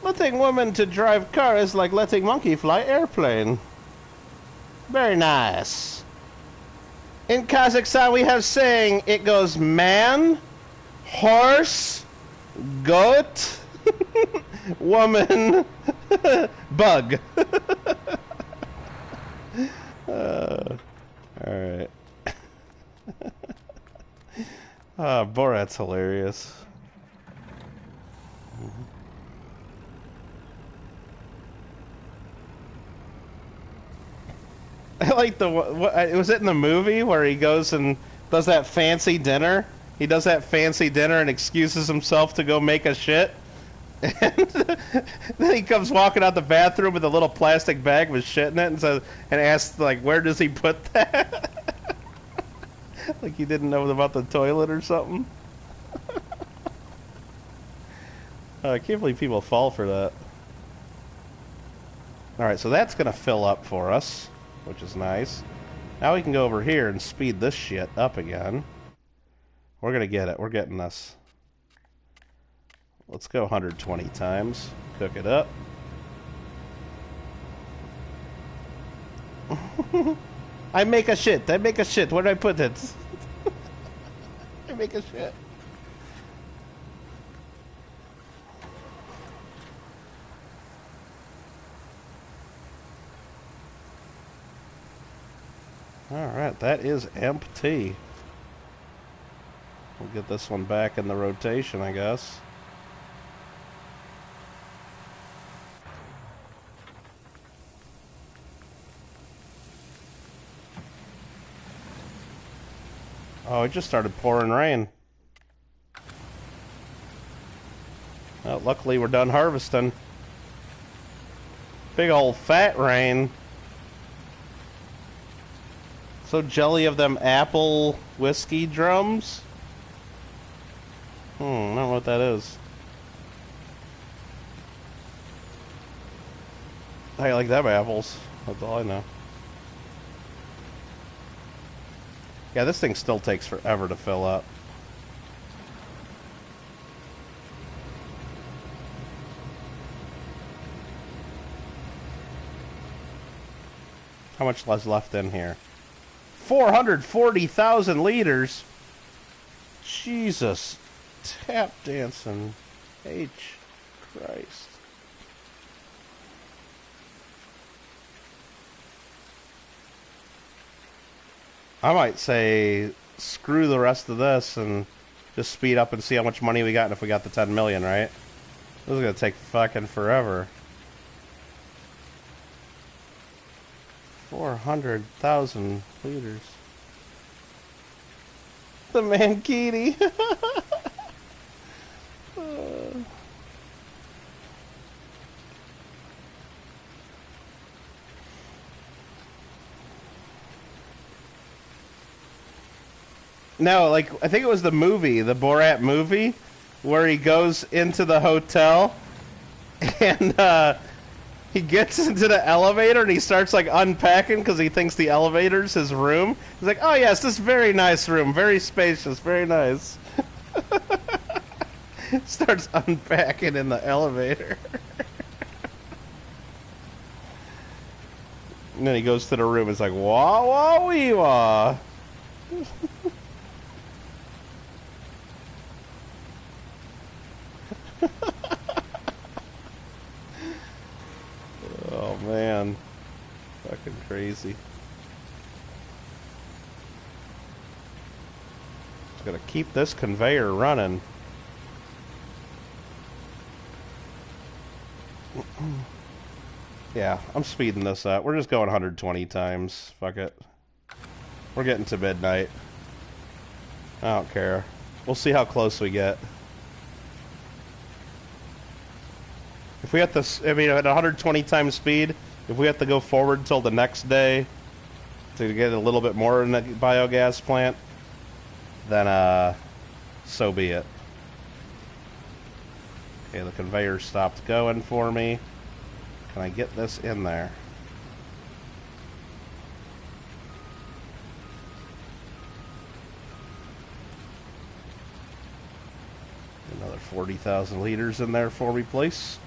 Letting women to drive car is like letting monkey fly airplane. Very nice. In Kazakhstan we have saying, it goes man, horse, goat, woman, bug. Alright. Borat's hilarious. I like the... was it in the movie where he goes and does that fancy dinner? He does that fancy dinner and excuses himself to go make a shit. And then he comes walking out the bathroom with a little plastic bag with shit in it and says, and asks, like, where does he put that? Like he didn't know about the toilet or something. I can't believe people fall for that. Alright, so that's going to fill up for us, which is nice. Now we can go over here and speed this shit up again. We're gonna get it. We're getting this. Let's go 120 times. Cook it up. I make a shit. I make a shit. Where do I put it? I make a shit. Alright, that is empty. We'll get this one back in the rotation, I guess. Oh, it just started pouring rain. Well, luckily we're done harvesting. Big old fat rain. So jelly of them apple whiskey drums? I don't know what that is. I like them apples. That's all I know. Yeah, this thing still takes forever to fill up. How much was left in here? 440,000 liters? Jesus. Tap dancing. H. Christ. I might say screw the rest of this and just speed up and see how much money we got and if we got the 10 million, right? This is gonna take fucking forever. 400,000 liters. The Mankini. No, like, I think it was the movie, the Borat movie, where he goes into the hotel and he gets into the elevator and he starts like unpacking because he thinks the elevator's his room. He's like, oh yes, this very nice room, very spacious, very nice. Starts unpacking in the elevator. And then he goes to the room, it's like, wah wah wee wah. Oh man, fucking crazy. Just gotta keep this conveyor running. Yeah, I'm speeding this up. We're just going 120 times. Fuck it. We're getting to midnight. I don't care. We'll see how close we get. If we have to, I mean, at 120 times speed, if we have to go forward until the next day to get a little bit more in the biogas plant, then, so be it. Okay, the conveyor stopped going for me. Can I get this in there? Another 40,000 liters in there for me, please.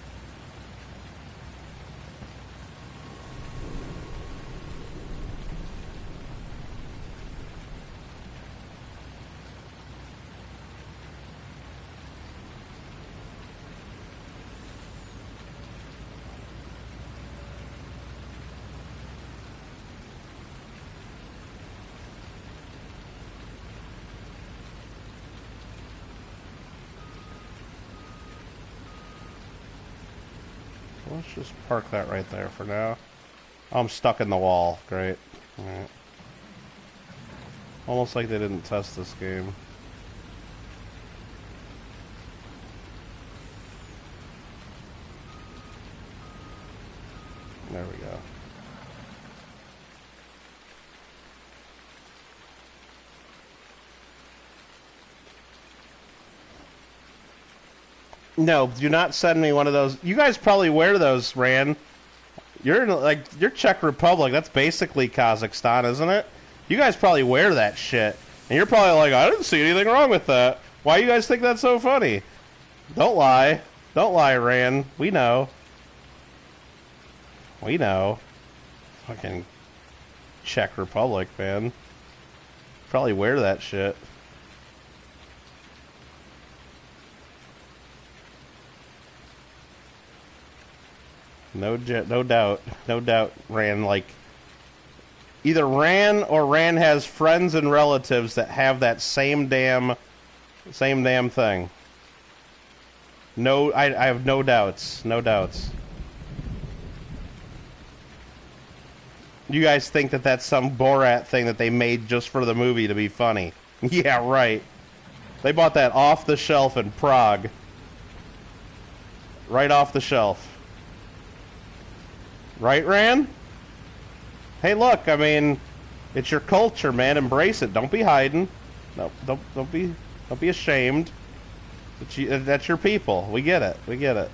Let's just park that right there for now. I'm stuck in the wall. Great. Alright. Almost like they didn't test this game. There we go. No, do not send me one of those. You guys probably wear those, Ran. You're in, like, you're Czech Republic. That's basically Kazakhstan, isn't it? You guys probably wear that shit. And you're probably like, I didn't see anything wrong with that. Why you guys think that's so funny? Don't lie. Don't lie, Ran. We know. We know. Fucking Czech Republic, man. Probably wear that shit. No doubt, Ran, like, either Ran or Ran has friends and relatives that have that same damn thing. No, I have no doubts. No doubts. You guys think that that's some Borat thing that they made just for the movie to be funny. Yeah, right. They bought that off the shelf in Prague. Right off the shelf. Right, Ran? Hey, look, I mean, it's your culture, man. Embrace it. Don't be hiding. No, don't be ashamed. That's your people. We get it. We get it.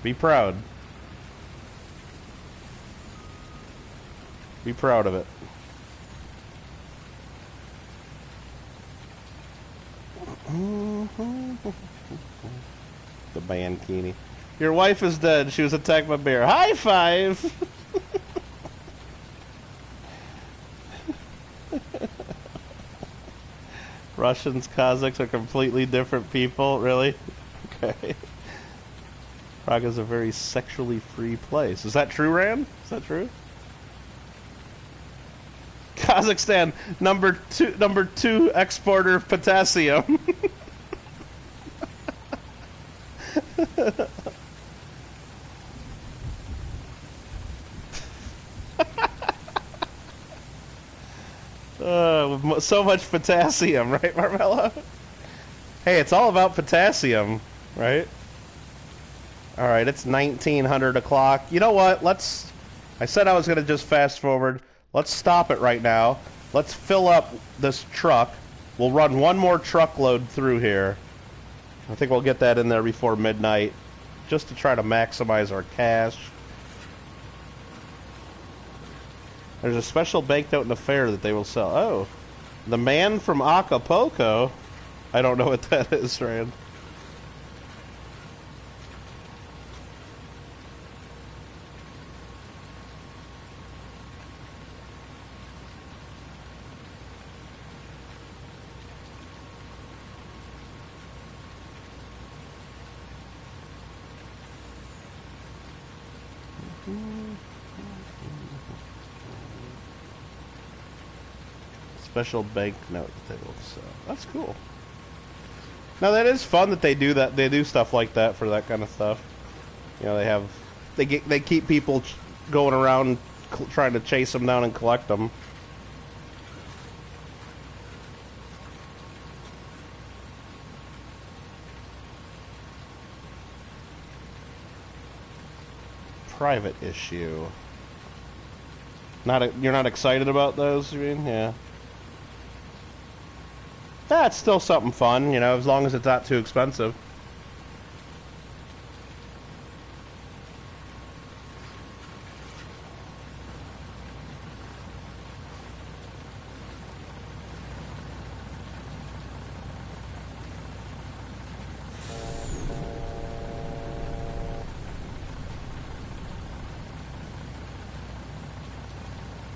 Be proud. Be proud of it. The Bankini. Your wife is dead. She was attacked by a bear. High five! Russians, Kazakhs are completely different people. Really? Okay. Prague is a very sexually free place. Is that true, Ran? Is that true? Kazakhstan, number two exporter of potassium. With so much potassium, right, Marmella? Hey, it's all about potassium, right? All right, it's 1900 o'clock. You know what? I said I was going to just fast forward. Let's stop it right now. Let's fill up this truck. We'll run one more truckload through here. I think we'll get that in there before midnight, just to try to maximize our cash. There's a special banknote in the fair that they will sell. Oh, the man from Acapulco? I don't know what that is, Rand. Special banknote that they will sell. That's cool. Now that is fun that they do that. They do stuff like that for that kind of stuff. You know, they keep people going around trying to chase them down and collect them. Private issue. You're not excited about those, you mean? Yeah. That's still something fun, you know, as long as it's not too expensive.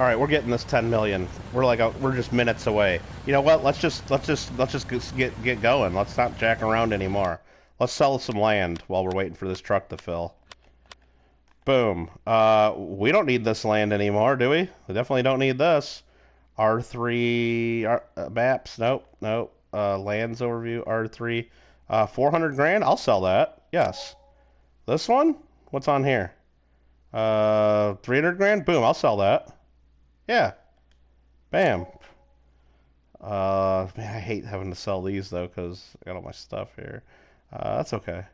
All right, we're getting this 10 million. We're just minutes away. You know what? Let's just get going. Let's not jack around anymore. Let's sell some land while we're waiting for this truck to fill. Boom. We don't need this land anymore, do we? We definitely don't need this. R3 maps. Nope. Lands overview. R3. 400 grand. I'll sell that. Yes. This one. What's on here? 300 grand. Boom. I'll sell that. Yeah. Bam. Man, I hate having to sell these, though, because I got all my stuff here. That's okay.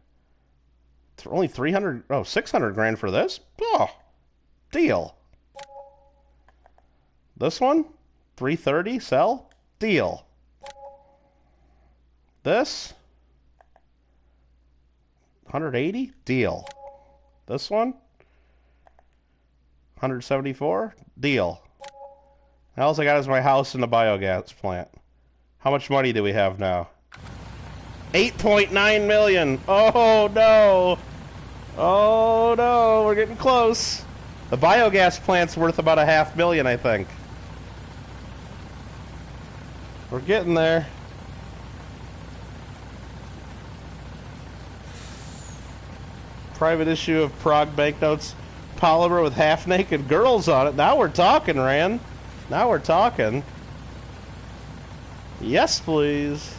Only 300... Oh, 600 grand for this? Oh, deal. This one? 330, sell? Deal. This? 180? Deal. This one? 174? Deal. All I got is my house and the biogas plant. How much money do we have now? 8.9 million. Oh no. Oh no, we're getting close. The biogas plant's worth about $500,000, I think. We're getting there. Private issue of Prague banknotes. Polymer with half-naked girls on it. Now we're talking, Rand. Now we're talking. Yes, please.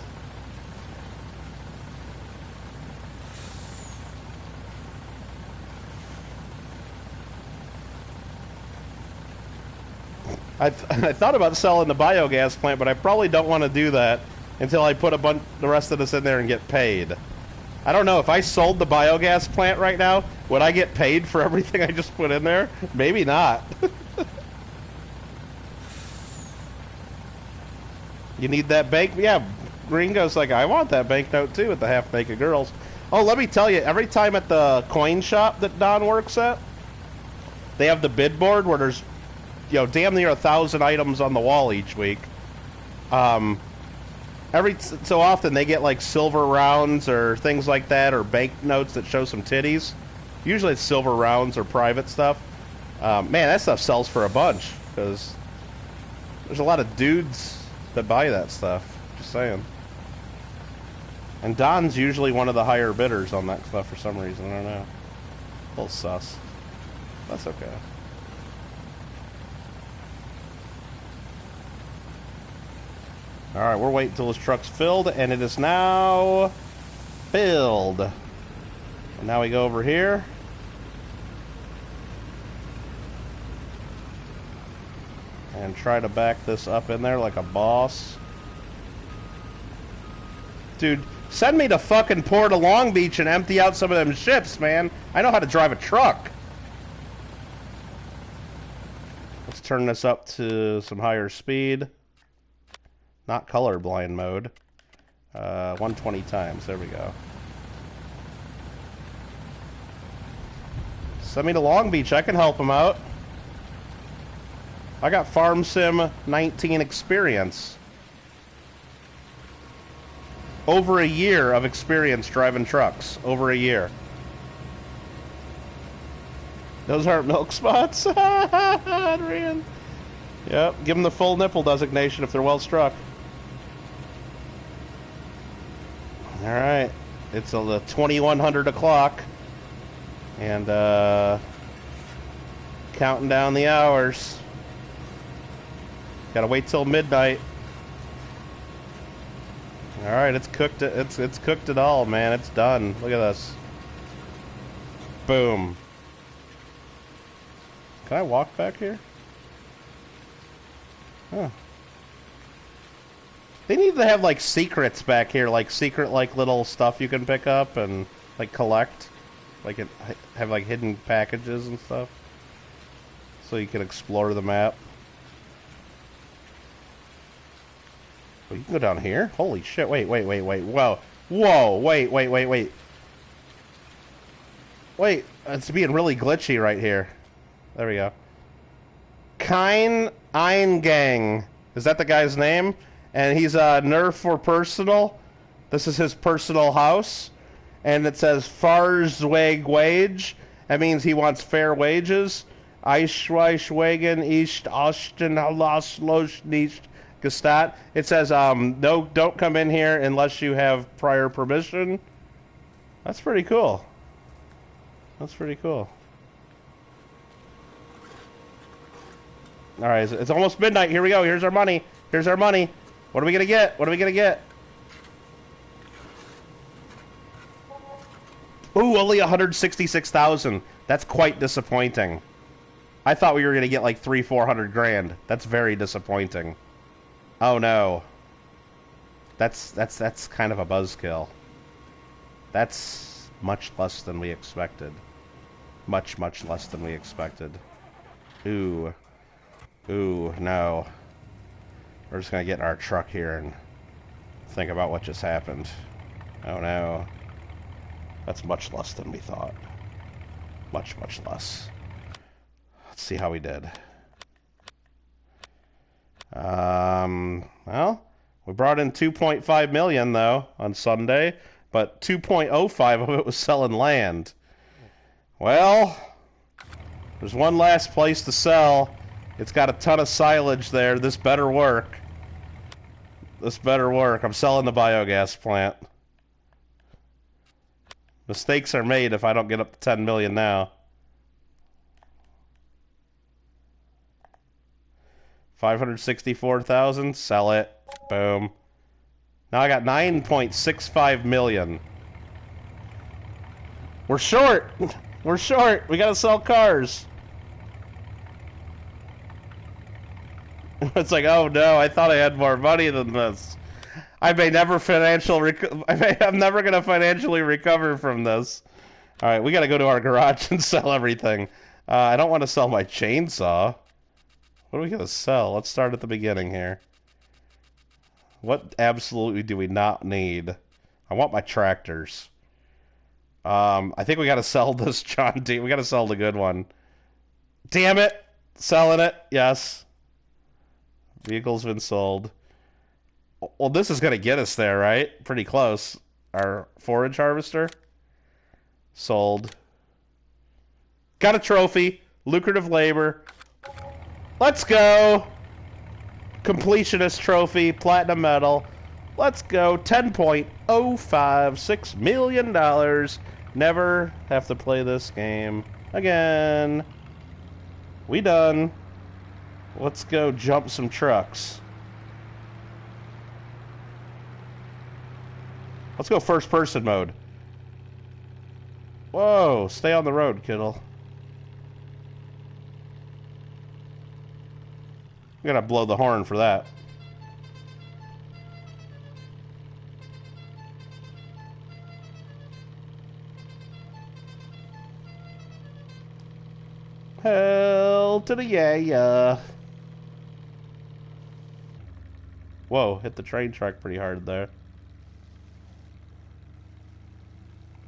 I thought about selling the biogas plant, but I probably don't want to do that until I put the rest of this in there and get paid. I don't know, if I sold the biogas plant right now, would I get paid for everything I just put in there? Maybe not. You need that bank? Yeah, Gringo's like, I want that banknote too with the half-naked girls. Oh, let me tell you, every time at the coin shop that Don works at, they have the bid board where there's, damn near 1,000 items on the wall each week. Every so often they get like silver rounds or things like that, or banknotes that show some titties. Usually it's silver rounds or private stuff. Man, that stuff sells for a bunch because there's a lot of dudes that buy that stuff. Just saying. And Don's usually one of the higher bidders on that stuff for some reason. I don't know. A little sus. That's okay. Alright, we're waiting until this truck's filled, and it is now filled. And now we go over here. And try to back this up in there like a boss. Dude, send me to fucking Port of Long Beach and empty out some of them ships, man. I know how to drive a truck. Let's turn this up to some higher speed. Not colorblind mode. 120 times. There we go. Send me to Long Beach. I can help them out. I got Farm Sim 19 experience. Over a year of experience driving trucks. Over a year. Those aren't milk spots. Adrian. Yep. Give them the full nipple designation if they're well struck. Alright, it's the 2100 o'clock, and counting down the hours. Gotta wait till midnight. Alright, it's cooked. It's cooked it all, man. It's done. Look at this. Boom. Can I walk back here? Huh. They need to have, like, secrets back here, like, secret, like, little stuff you can pick up and, like, collect. Like, have, like, hidden packages and stuff. So you can explore the map. Oh, you can go down here? Holy shit, wait. Whoa. Whoa, wait. Wait, it's being really glitchy right here. There we go. Kine Eingang. Is that the guy's name? And he's Nerf for personal. This is his personal house. And it says Farzweg wage. That means he wants fair wages. Eichweichwagen ist Osten Halaslosch nicht gestat. It says, no, don't come in here unless you have prior permission. That's pretty cool. That's pretty cool. Alright, it's almost midnight. Here we go. Here's our money. Here's our money. What are we gonna get? What are we gonna get? Ooh, only 166,000. That's quite disappointing. I thought we were gonna get like 300-400 grand. That's very disappointing. Oh no. That's kind of a buzzkill. That's much less than we expected. Much less than we expected. Ooh. Ooh, no. We're just gonna get in our truck here and think about what just happened. Oh no. That's much less than we thought. Much less. Let's see how we did. Well, we brought in 2.5 million though on Sunday, but 2.05 of it was selling land. Well, there's one last place to sell. It's got a ton of silage there. This better work. This better work. I'm selling the biogas plant. Mistakes are made if I don't get up to 10 million now. 564,000. Sell it. Boom. Now I got 9.65 million. We're short. We're short. We gotta sell cars. It's like, oh no, I thought I had more money than this. I'm never gonna financially recover from this. All right, we gotta go to our garage and sell everything. I don't want to sell my chainsaw. What are we gonna sell? Let's start at the beginning here. What absolutely do we not need? I want my tractors. I think we gotta sell this John Deere. We gotta sell the good one. Damn it! Selling it. Yes. Vehicle's been sold. Well, this is going to get us there, right? Pretty close. Our forage harvester. Sold. Got a trophy. Lucrative labor. Let's go. Completionist trophy. Platinum medal. Let's go. $10.056 million. Never have to play this game again. We done. Let's go jump some trucks. Let's go first person mode. Whoa, stay on the road, Kittle. We gotta blow the horn for that. Hell to the yeah. Whoa, hit the train track pretty hard there.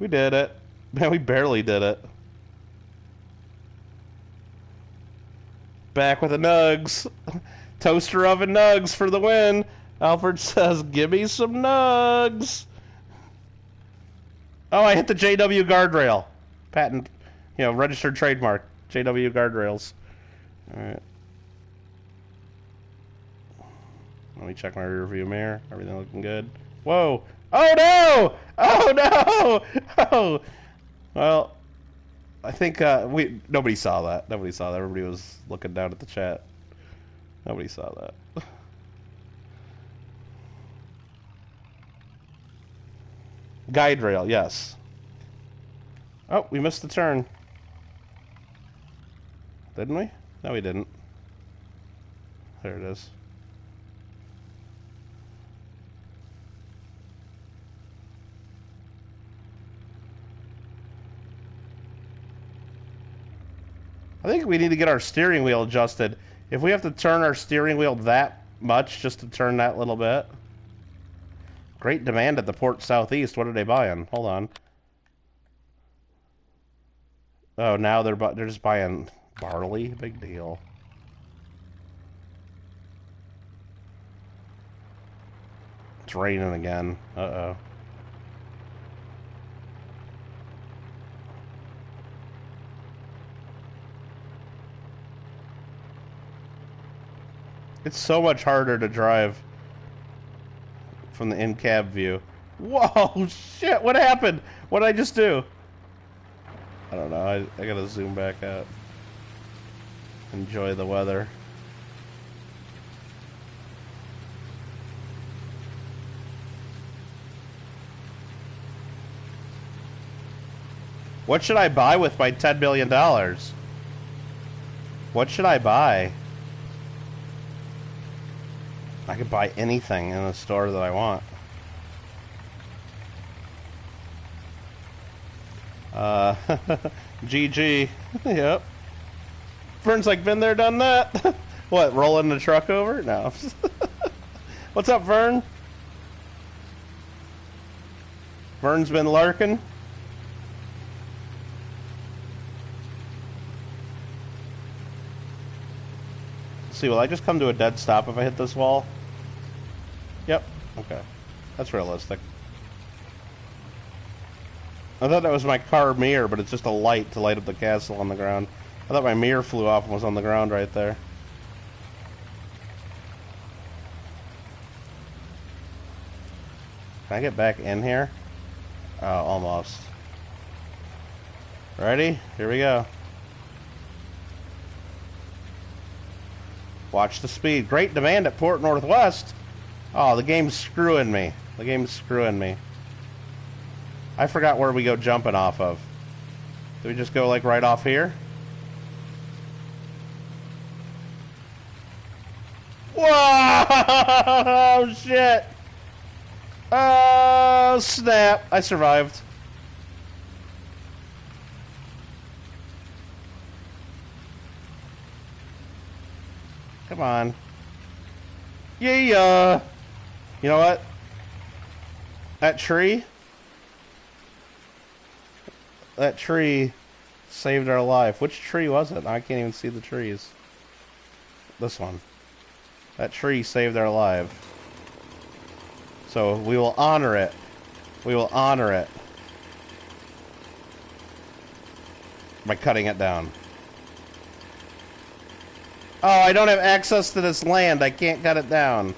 We did it. Man, we barely did it. Back with the nugs. Toaster oven nugs for the win. Alfred says, give me some nugs. Oh, I hit the JW guardrail. Patent, registered trademark. JW guardrails. Alright. Let me check my rear view mirror. Everything looking good. Whoa! Oh no! Oh no! Oh! Well, I think nobody saw that. Nobody saw that. Everybody was looking down at the chat. Nobody saw that. Guide rail, yes. Oh, we missed the turn. Didn't we? No, we didn't. There it is. I think we need to get our steering wheel adjusted. If we have to turn our steering wheel that much just to turn that little bit. Great demand at the Port Southeast. What are they buying? Hold on. Oh, now they're just buying barley. Big deal. It's raining again. Uh-oh. It's so much harder to drive from the in-cab view. Whoa, shit, what happened? What did I just do? I don't know, I gotta zoom back out. Enjoy the weather. What should I buy with my $10 million? What should I buy? I could buy anything in the store that I want. GG. Yep. Vern's like, been there, done that. What, rolling the truck over? No. What's up, Vern? Vern's been lurking. Let's see, will I just come to a dead stop if I hit this wall? Yep. Okay. That's realistic. I thought that was my car mirror, but it's just a light to light up the castle on the ground. I thought my mirror flew off and was on the ground right there. Can I get back in here? Oh, almost. Ready? Here we go. Watch the speed. Great demand at Port Northwest. Oh, the game's screwing me. The game's screwing me. I forgot where we go jumping off of. Do we just go like right off here? Whoa! Shit! Oh, snap. I survived. Come on. Yeah. You know what? That tree saved our life. Which tree was it? I can't even see the trees. This one. That tree saved our life. So we will honor it. We will honor it by cutting it down. Oh, I don't have access to this land. I can't cut it down.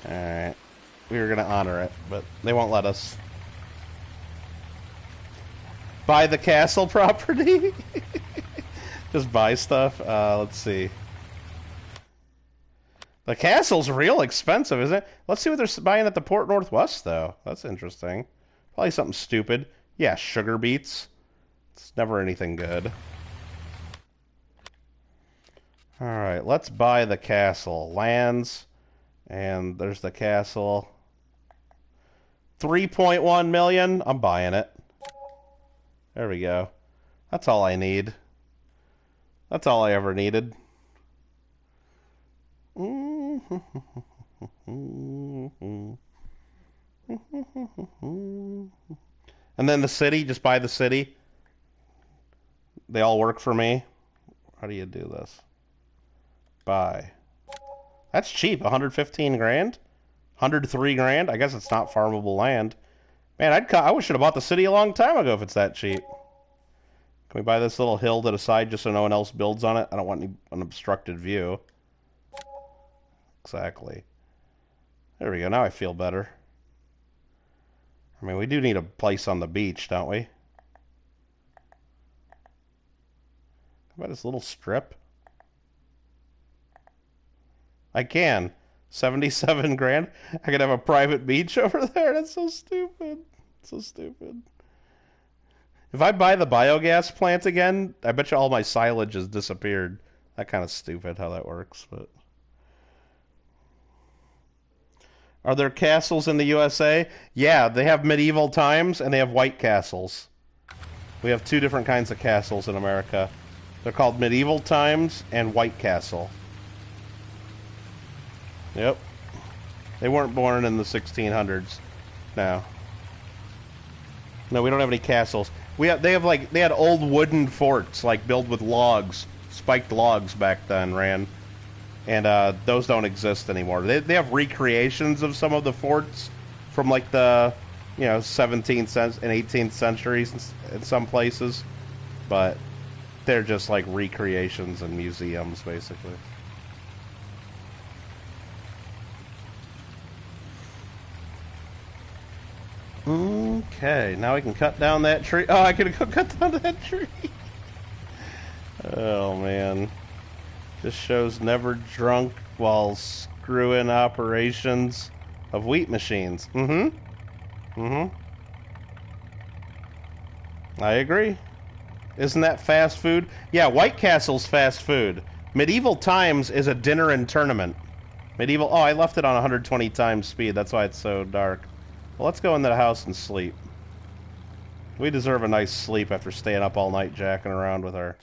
Alright. We were going to honor it, but they won't let us. Buy the castle property? Just buy stuff? Let's see. The castle's real expensive, isn't it? Let's see what they're buying at the Port Northwest, though. That's interesting. Probably something stupid. Yeah, sugar beets. It's never anything good. Alright, let's buy the castle. Lands. And there's the castle. 3.1 million. I'm buying it. There we go. That's all I need. That's all I ever needed. And then the city, just buy the city. They all work for me. How do you do this? Buy. That's cheap. 115 grand? 103 grand? I guess it's not farmable land. Man, I should have bought the city a long time ago if it's that cheap. Can we buy this little hill to the side just so no one else builds on it? I don't want an obstructed view. Exactly. There we go. Now I feel better. I mean, we do need a place on the beach, don't we? How about this little strip? I can. 77 grand? I could have a private beach over there? That's so stupid. So stupid. If I buy the biogas plant again, I bet you all my silage has disappeared. That kind of stupid how that works, but... Are there castles in the USA? Yeah, they have medieval times and they have white castles. We have two different kinds of castles in America. They're called medieval times and white castle. Yep. They weren't born in the 1600s. No. No, we don't have any castles. They had old wooden forts, like built with logs, spiked logs back then, and those don't exist anymore. They have recreations of some of the forts from like the 17th and 18th centuries in some places, but they're just like recreations and museums basically. Okay, now we can cut down that tree. Oh, I can cut down that tree. Oh man. This show's never drunk while screwing operations of wheat machines. I agree. Isn't that fast food? Yeah, White Castle's fast food. Medieval Times is a dinner and tournament. Oh, I left it on 120 times speed. That's why it's so dark. Well, let's go into the house and sleep. We deserve a nice sleep after staying up all night jacking around with our...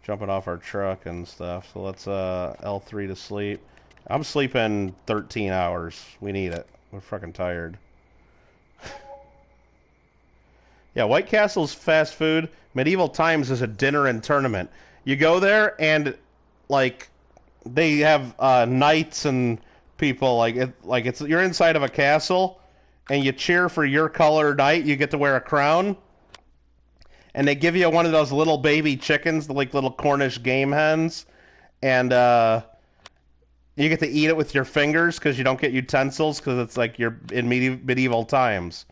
jumping off our truck and stuff. So let's L3 to sleep. I'm sleeping 13 hours. We need it. We're fucking tired. Yeah, White Castle's fast food. Medieval Times is a dinner and tournament. You go there and like they have knights and people it's you're inside of a castle and you cheer for your color knight. You get to wear a crown, and they give you one of those little baby chickens, like little Cornish game hens, and you get to eat it with your fingers because you don't get utensils because it's like you're in medieval times.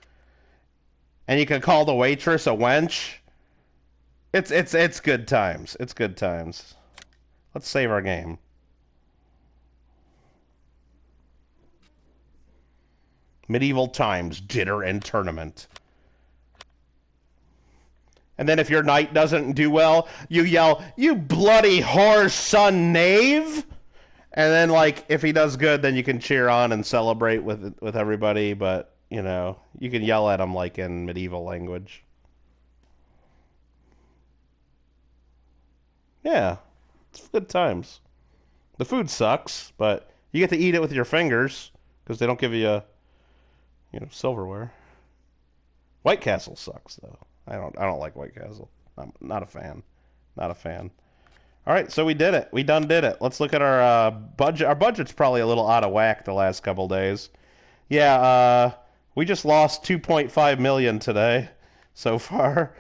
And you can call the waitress a wench. It's good times. It's good times. Let's save our game. Medieval times, dinner and tournament. And then if your knight doesn't do well, you yell, "You bloody whore son knave!" And then, like, if he does good, then you can cheer on and celebrate with everybody. But, you know, you can yell at him, like, in medieval language. Yeah, it's good times. The food sucks, but you get to eat it with your fingers because they don't give you, silverware. White Castle sucks, though. I don't like White Castle. I'm not a fan. Not a fan. All right, so we did it. We done did it. Let's look at our budget. Our budget's probably a little out of whack the last couple days. Yeah, we just lost 2.5 million today so far.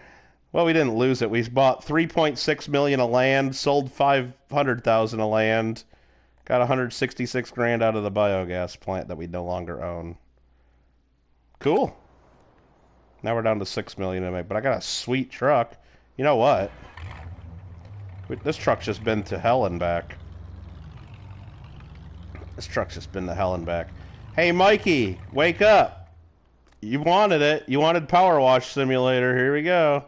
Well, we didn't lose it. We bought 3.6 million of land, sold 500,000 of land, got 166 grand out of the biogas plant that we no longer own. Cool. Now we're down to 6 million in it, but I got a sweet truck. You know what? This truck's just been to hell and back. This truck's just been to hell and back. Hey, Mikey, wake up. You wanted it. You wanted Power Wash Simulator. Here we go.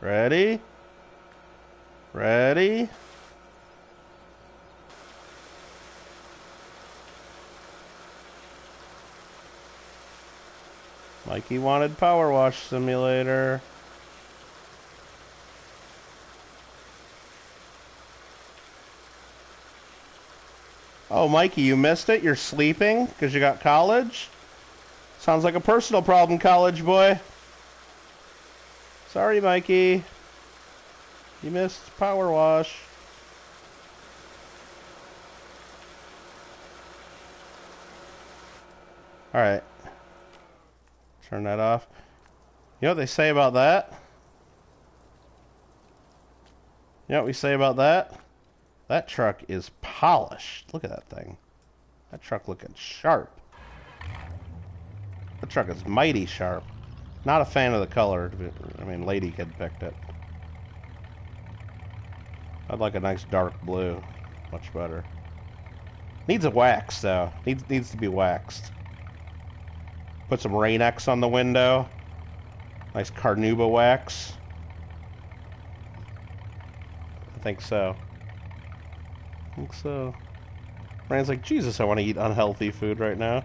Ready? Ready? Mikey wanted Power Wash Simulator. Oh, Mikey, you missed it? You're sleeping because you got college? Sounds like a personal problem, college boy. Sorry, Mikey. You missed Power Wash. Alright. Turn that off. You know what they say about that? You know what we say about that? That truck is polished. Look at that thing. That truck looking sharp. That truck is mighty sharp. Not a fan of the color. I mean, Lady Kid picked it. I'd like a nice dark blue. Much better. Needs a wax, though. Needs to be waxed. Put some Rain-X on the window. Nice Carnauba wax. I think so. Rand's like, Jesus, I want to eat unhealthy food right now.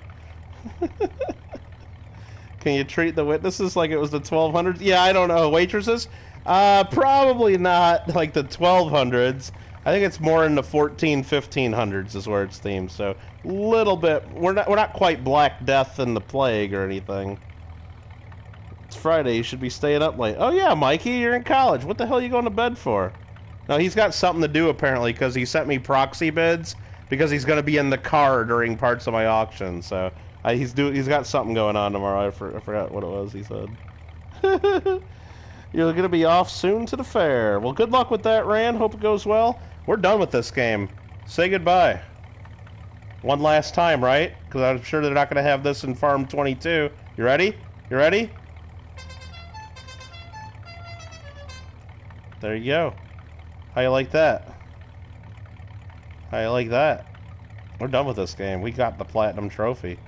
Can you treat the witnesses like it was the 1200s? Yeah, I don't know. Waitresses? Probably not like the 1200s. I think it's more in the 1500s is where it's themed. So a little bit. We're not quite Black Death and the Plague or anything. It's Friday. You should be staying up late. Oh yeah, Mikey, you're in college. What the hell are you going to bed for? No, he's got something to do apparently because he sent me proxy bids because he's going to be in the car during parts of my auction. So he's got something going on tomorrow. I forgot what it was he said. You're going to be off soon to the fair. Well, good luck with that, Rand. Hope it goes well. We're done with this game. Say goodbye. One last time, right? Because I'm sure they're not going to have this in Farm 22. You ready? You ready? There you go. How you like that? How you like that? We're done with this game. We got the Platinum Trophy.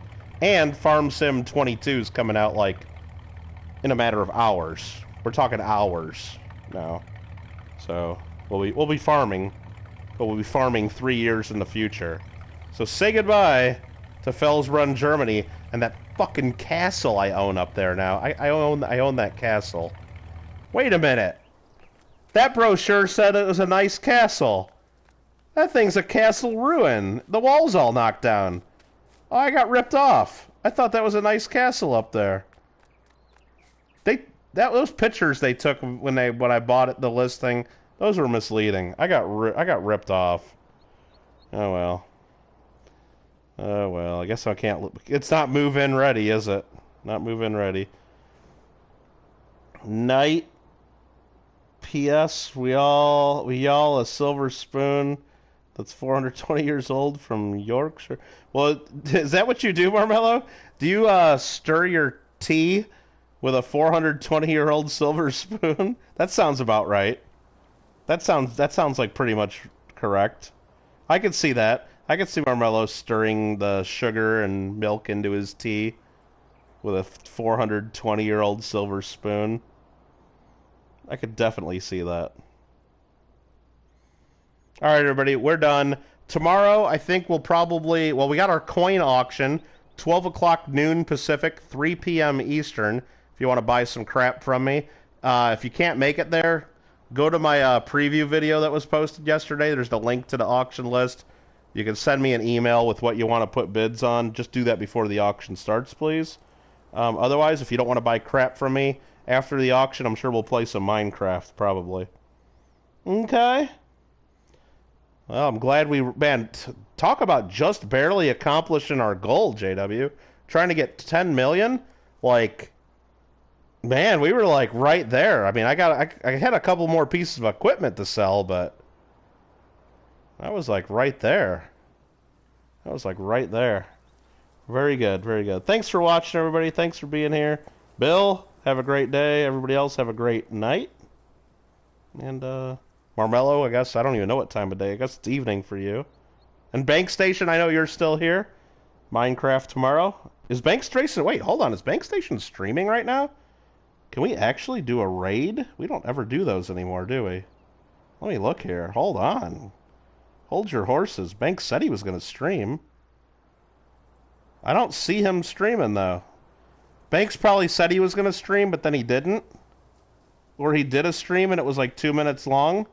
And Farm Sim 22 is coming out, like, in a matter of hours. We're talking hours now. So, we'll be farming. But we'll be farming 3 years in the future. So say goodbye to Fells Run, Germany, and that fucking castle I own up there now. I own that castle. Wait a minute. That brochure said it was a nice castle. That thing's a castle ruin. The wall's all knocked down. Oh, I got ripped off. I thought that was a nice castle up there. those pictures they took when I bought it, the listing, those were misleading. I got ripped off. Oh well. Oh well. I guess I can't. It's not move-in ready, is it? Not move-in ready. Night. P.S. We all a silver spoon that's 420 years old from Yorkshire. Well, is that what you do, Marmello? Do you stir your tea with a 420-year-old silver spoon? That sounds about right. That sounds like pretty much correct. I could see that. I could see Marmello stirring the sugar and milk into his tea with a 420-year-old silver spoon. I could definitely see that. All right, everybody, we're done. Tomorrow, I think we'll probably... Well, we got our coin auction, 12 o'clock noon Pacific, 3 p.m. Eastern, if you want to buy some crap from me. If you can't make it there, go to my preview video that was posted yesterday. There's the link to the auction list. You can send me an email with what you want to put bids on. Just do that before the auction starts, please. Otherwise, if you don't want to buy crap from me, after the auction, I'm sure we'll play some Minecraft, probably. Okay. Well, I'm glad we... Man, talk about just barely accomplishing our goal, JW. Trying to get 10 million? Like, man, we were, like, right there. I mean, I had a couple more pieces of equipment to sell, but... I was, like, right there. I was, like, right there. Very good, very good. Thanks for watching, everybody. Thanks for being here. Bill... Have a great day. Everybody else have a great night. And, Marmello, I guess, I don't even know what time of day. I guess it's evening for you. And Bank Station, I know you're still here. Minecraft tomorrow. Is Bank Station... Wait, hold on. Is Bank Station streaming right now? Can we actually do a raid? We don't ever do those anymore, do we? Let me look here. Hold on. Hold your horses. Bank said he was going to stream. I don't see him streaming, though. Banks probably said he was going to stream, but then he didn't. Or he did a stream and it was like 2 minutes long.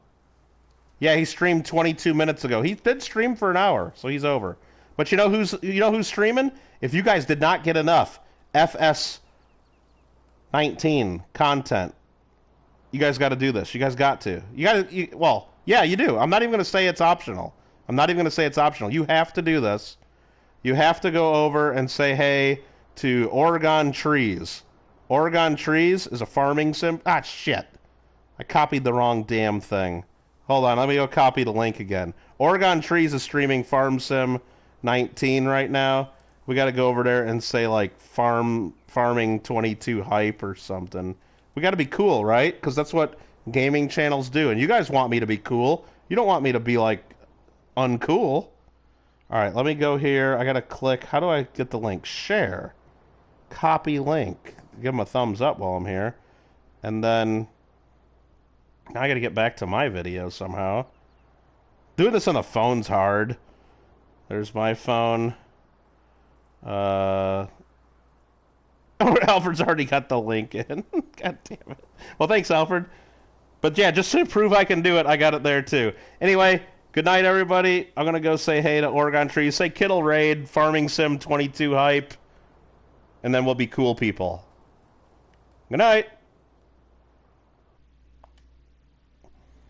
Yeah, he streamed 22 minutes ago. He did stream for an hour, so he's over. But you know who's streaming? If you guys did not get enough FS19 content, you guys got to do this. You guys got to. Well, yeah, you do. I'm not even going to say it's optional. I'm not even going to say it's optional. You have to do this. You have to go over and say, hey, to Oregon Trees. Oregon Trees is a farming sim... Ah, shit. I copied the wrong damn thing. Hold on, let me go copy the link again. Oregon Trees is streaming Farm Sim 19 right now. We got to go over there and say, like, Farming 22 hype or something. We got to be cool, right? Because that's what gaming channels do. And you guys want me to be cool. You don't want me to be, like, uncool. All right, let me go here. I got to click. How do I get the link? Share. Copy link. Give them a thumbs up while I'm here. And then... Now I got to get back to my video somehow. Doing this on the phone's hard. There's my phone. Oh, Alfred's already got the link in. God damn it. Well, thanks, Alfred. But yeah, just to prove I can do it, I got it there too. Anyway, good night, everybody. I'm going to go say hey to Oregon Trees. Say Kittle Raid, Farming Sim 22 hype. And then we'll be cool people. Good night.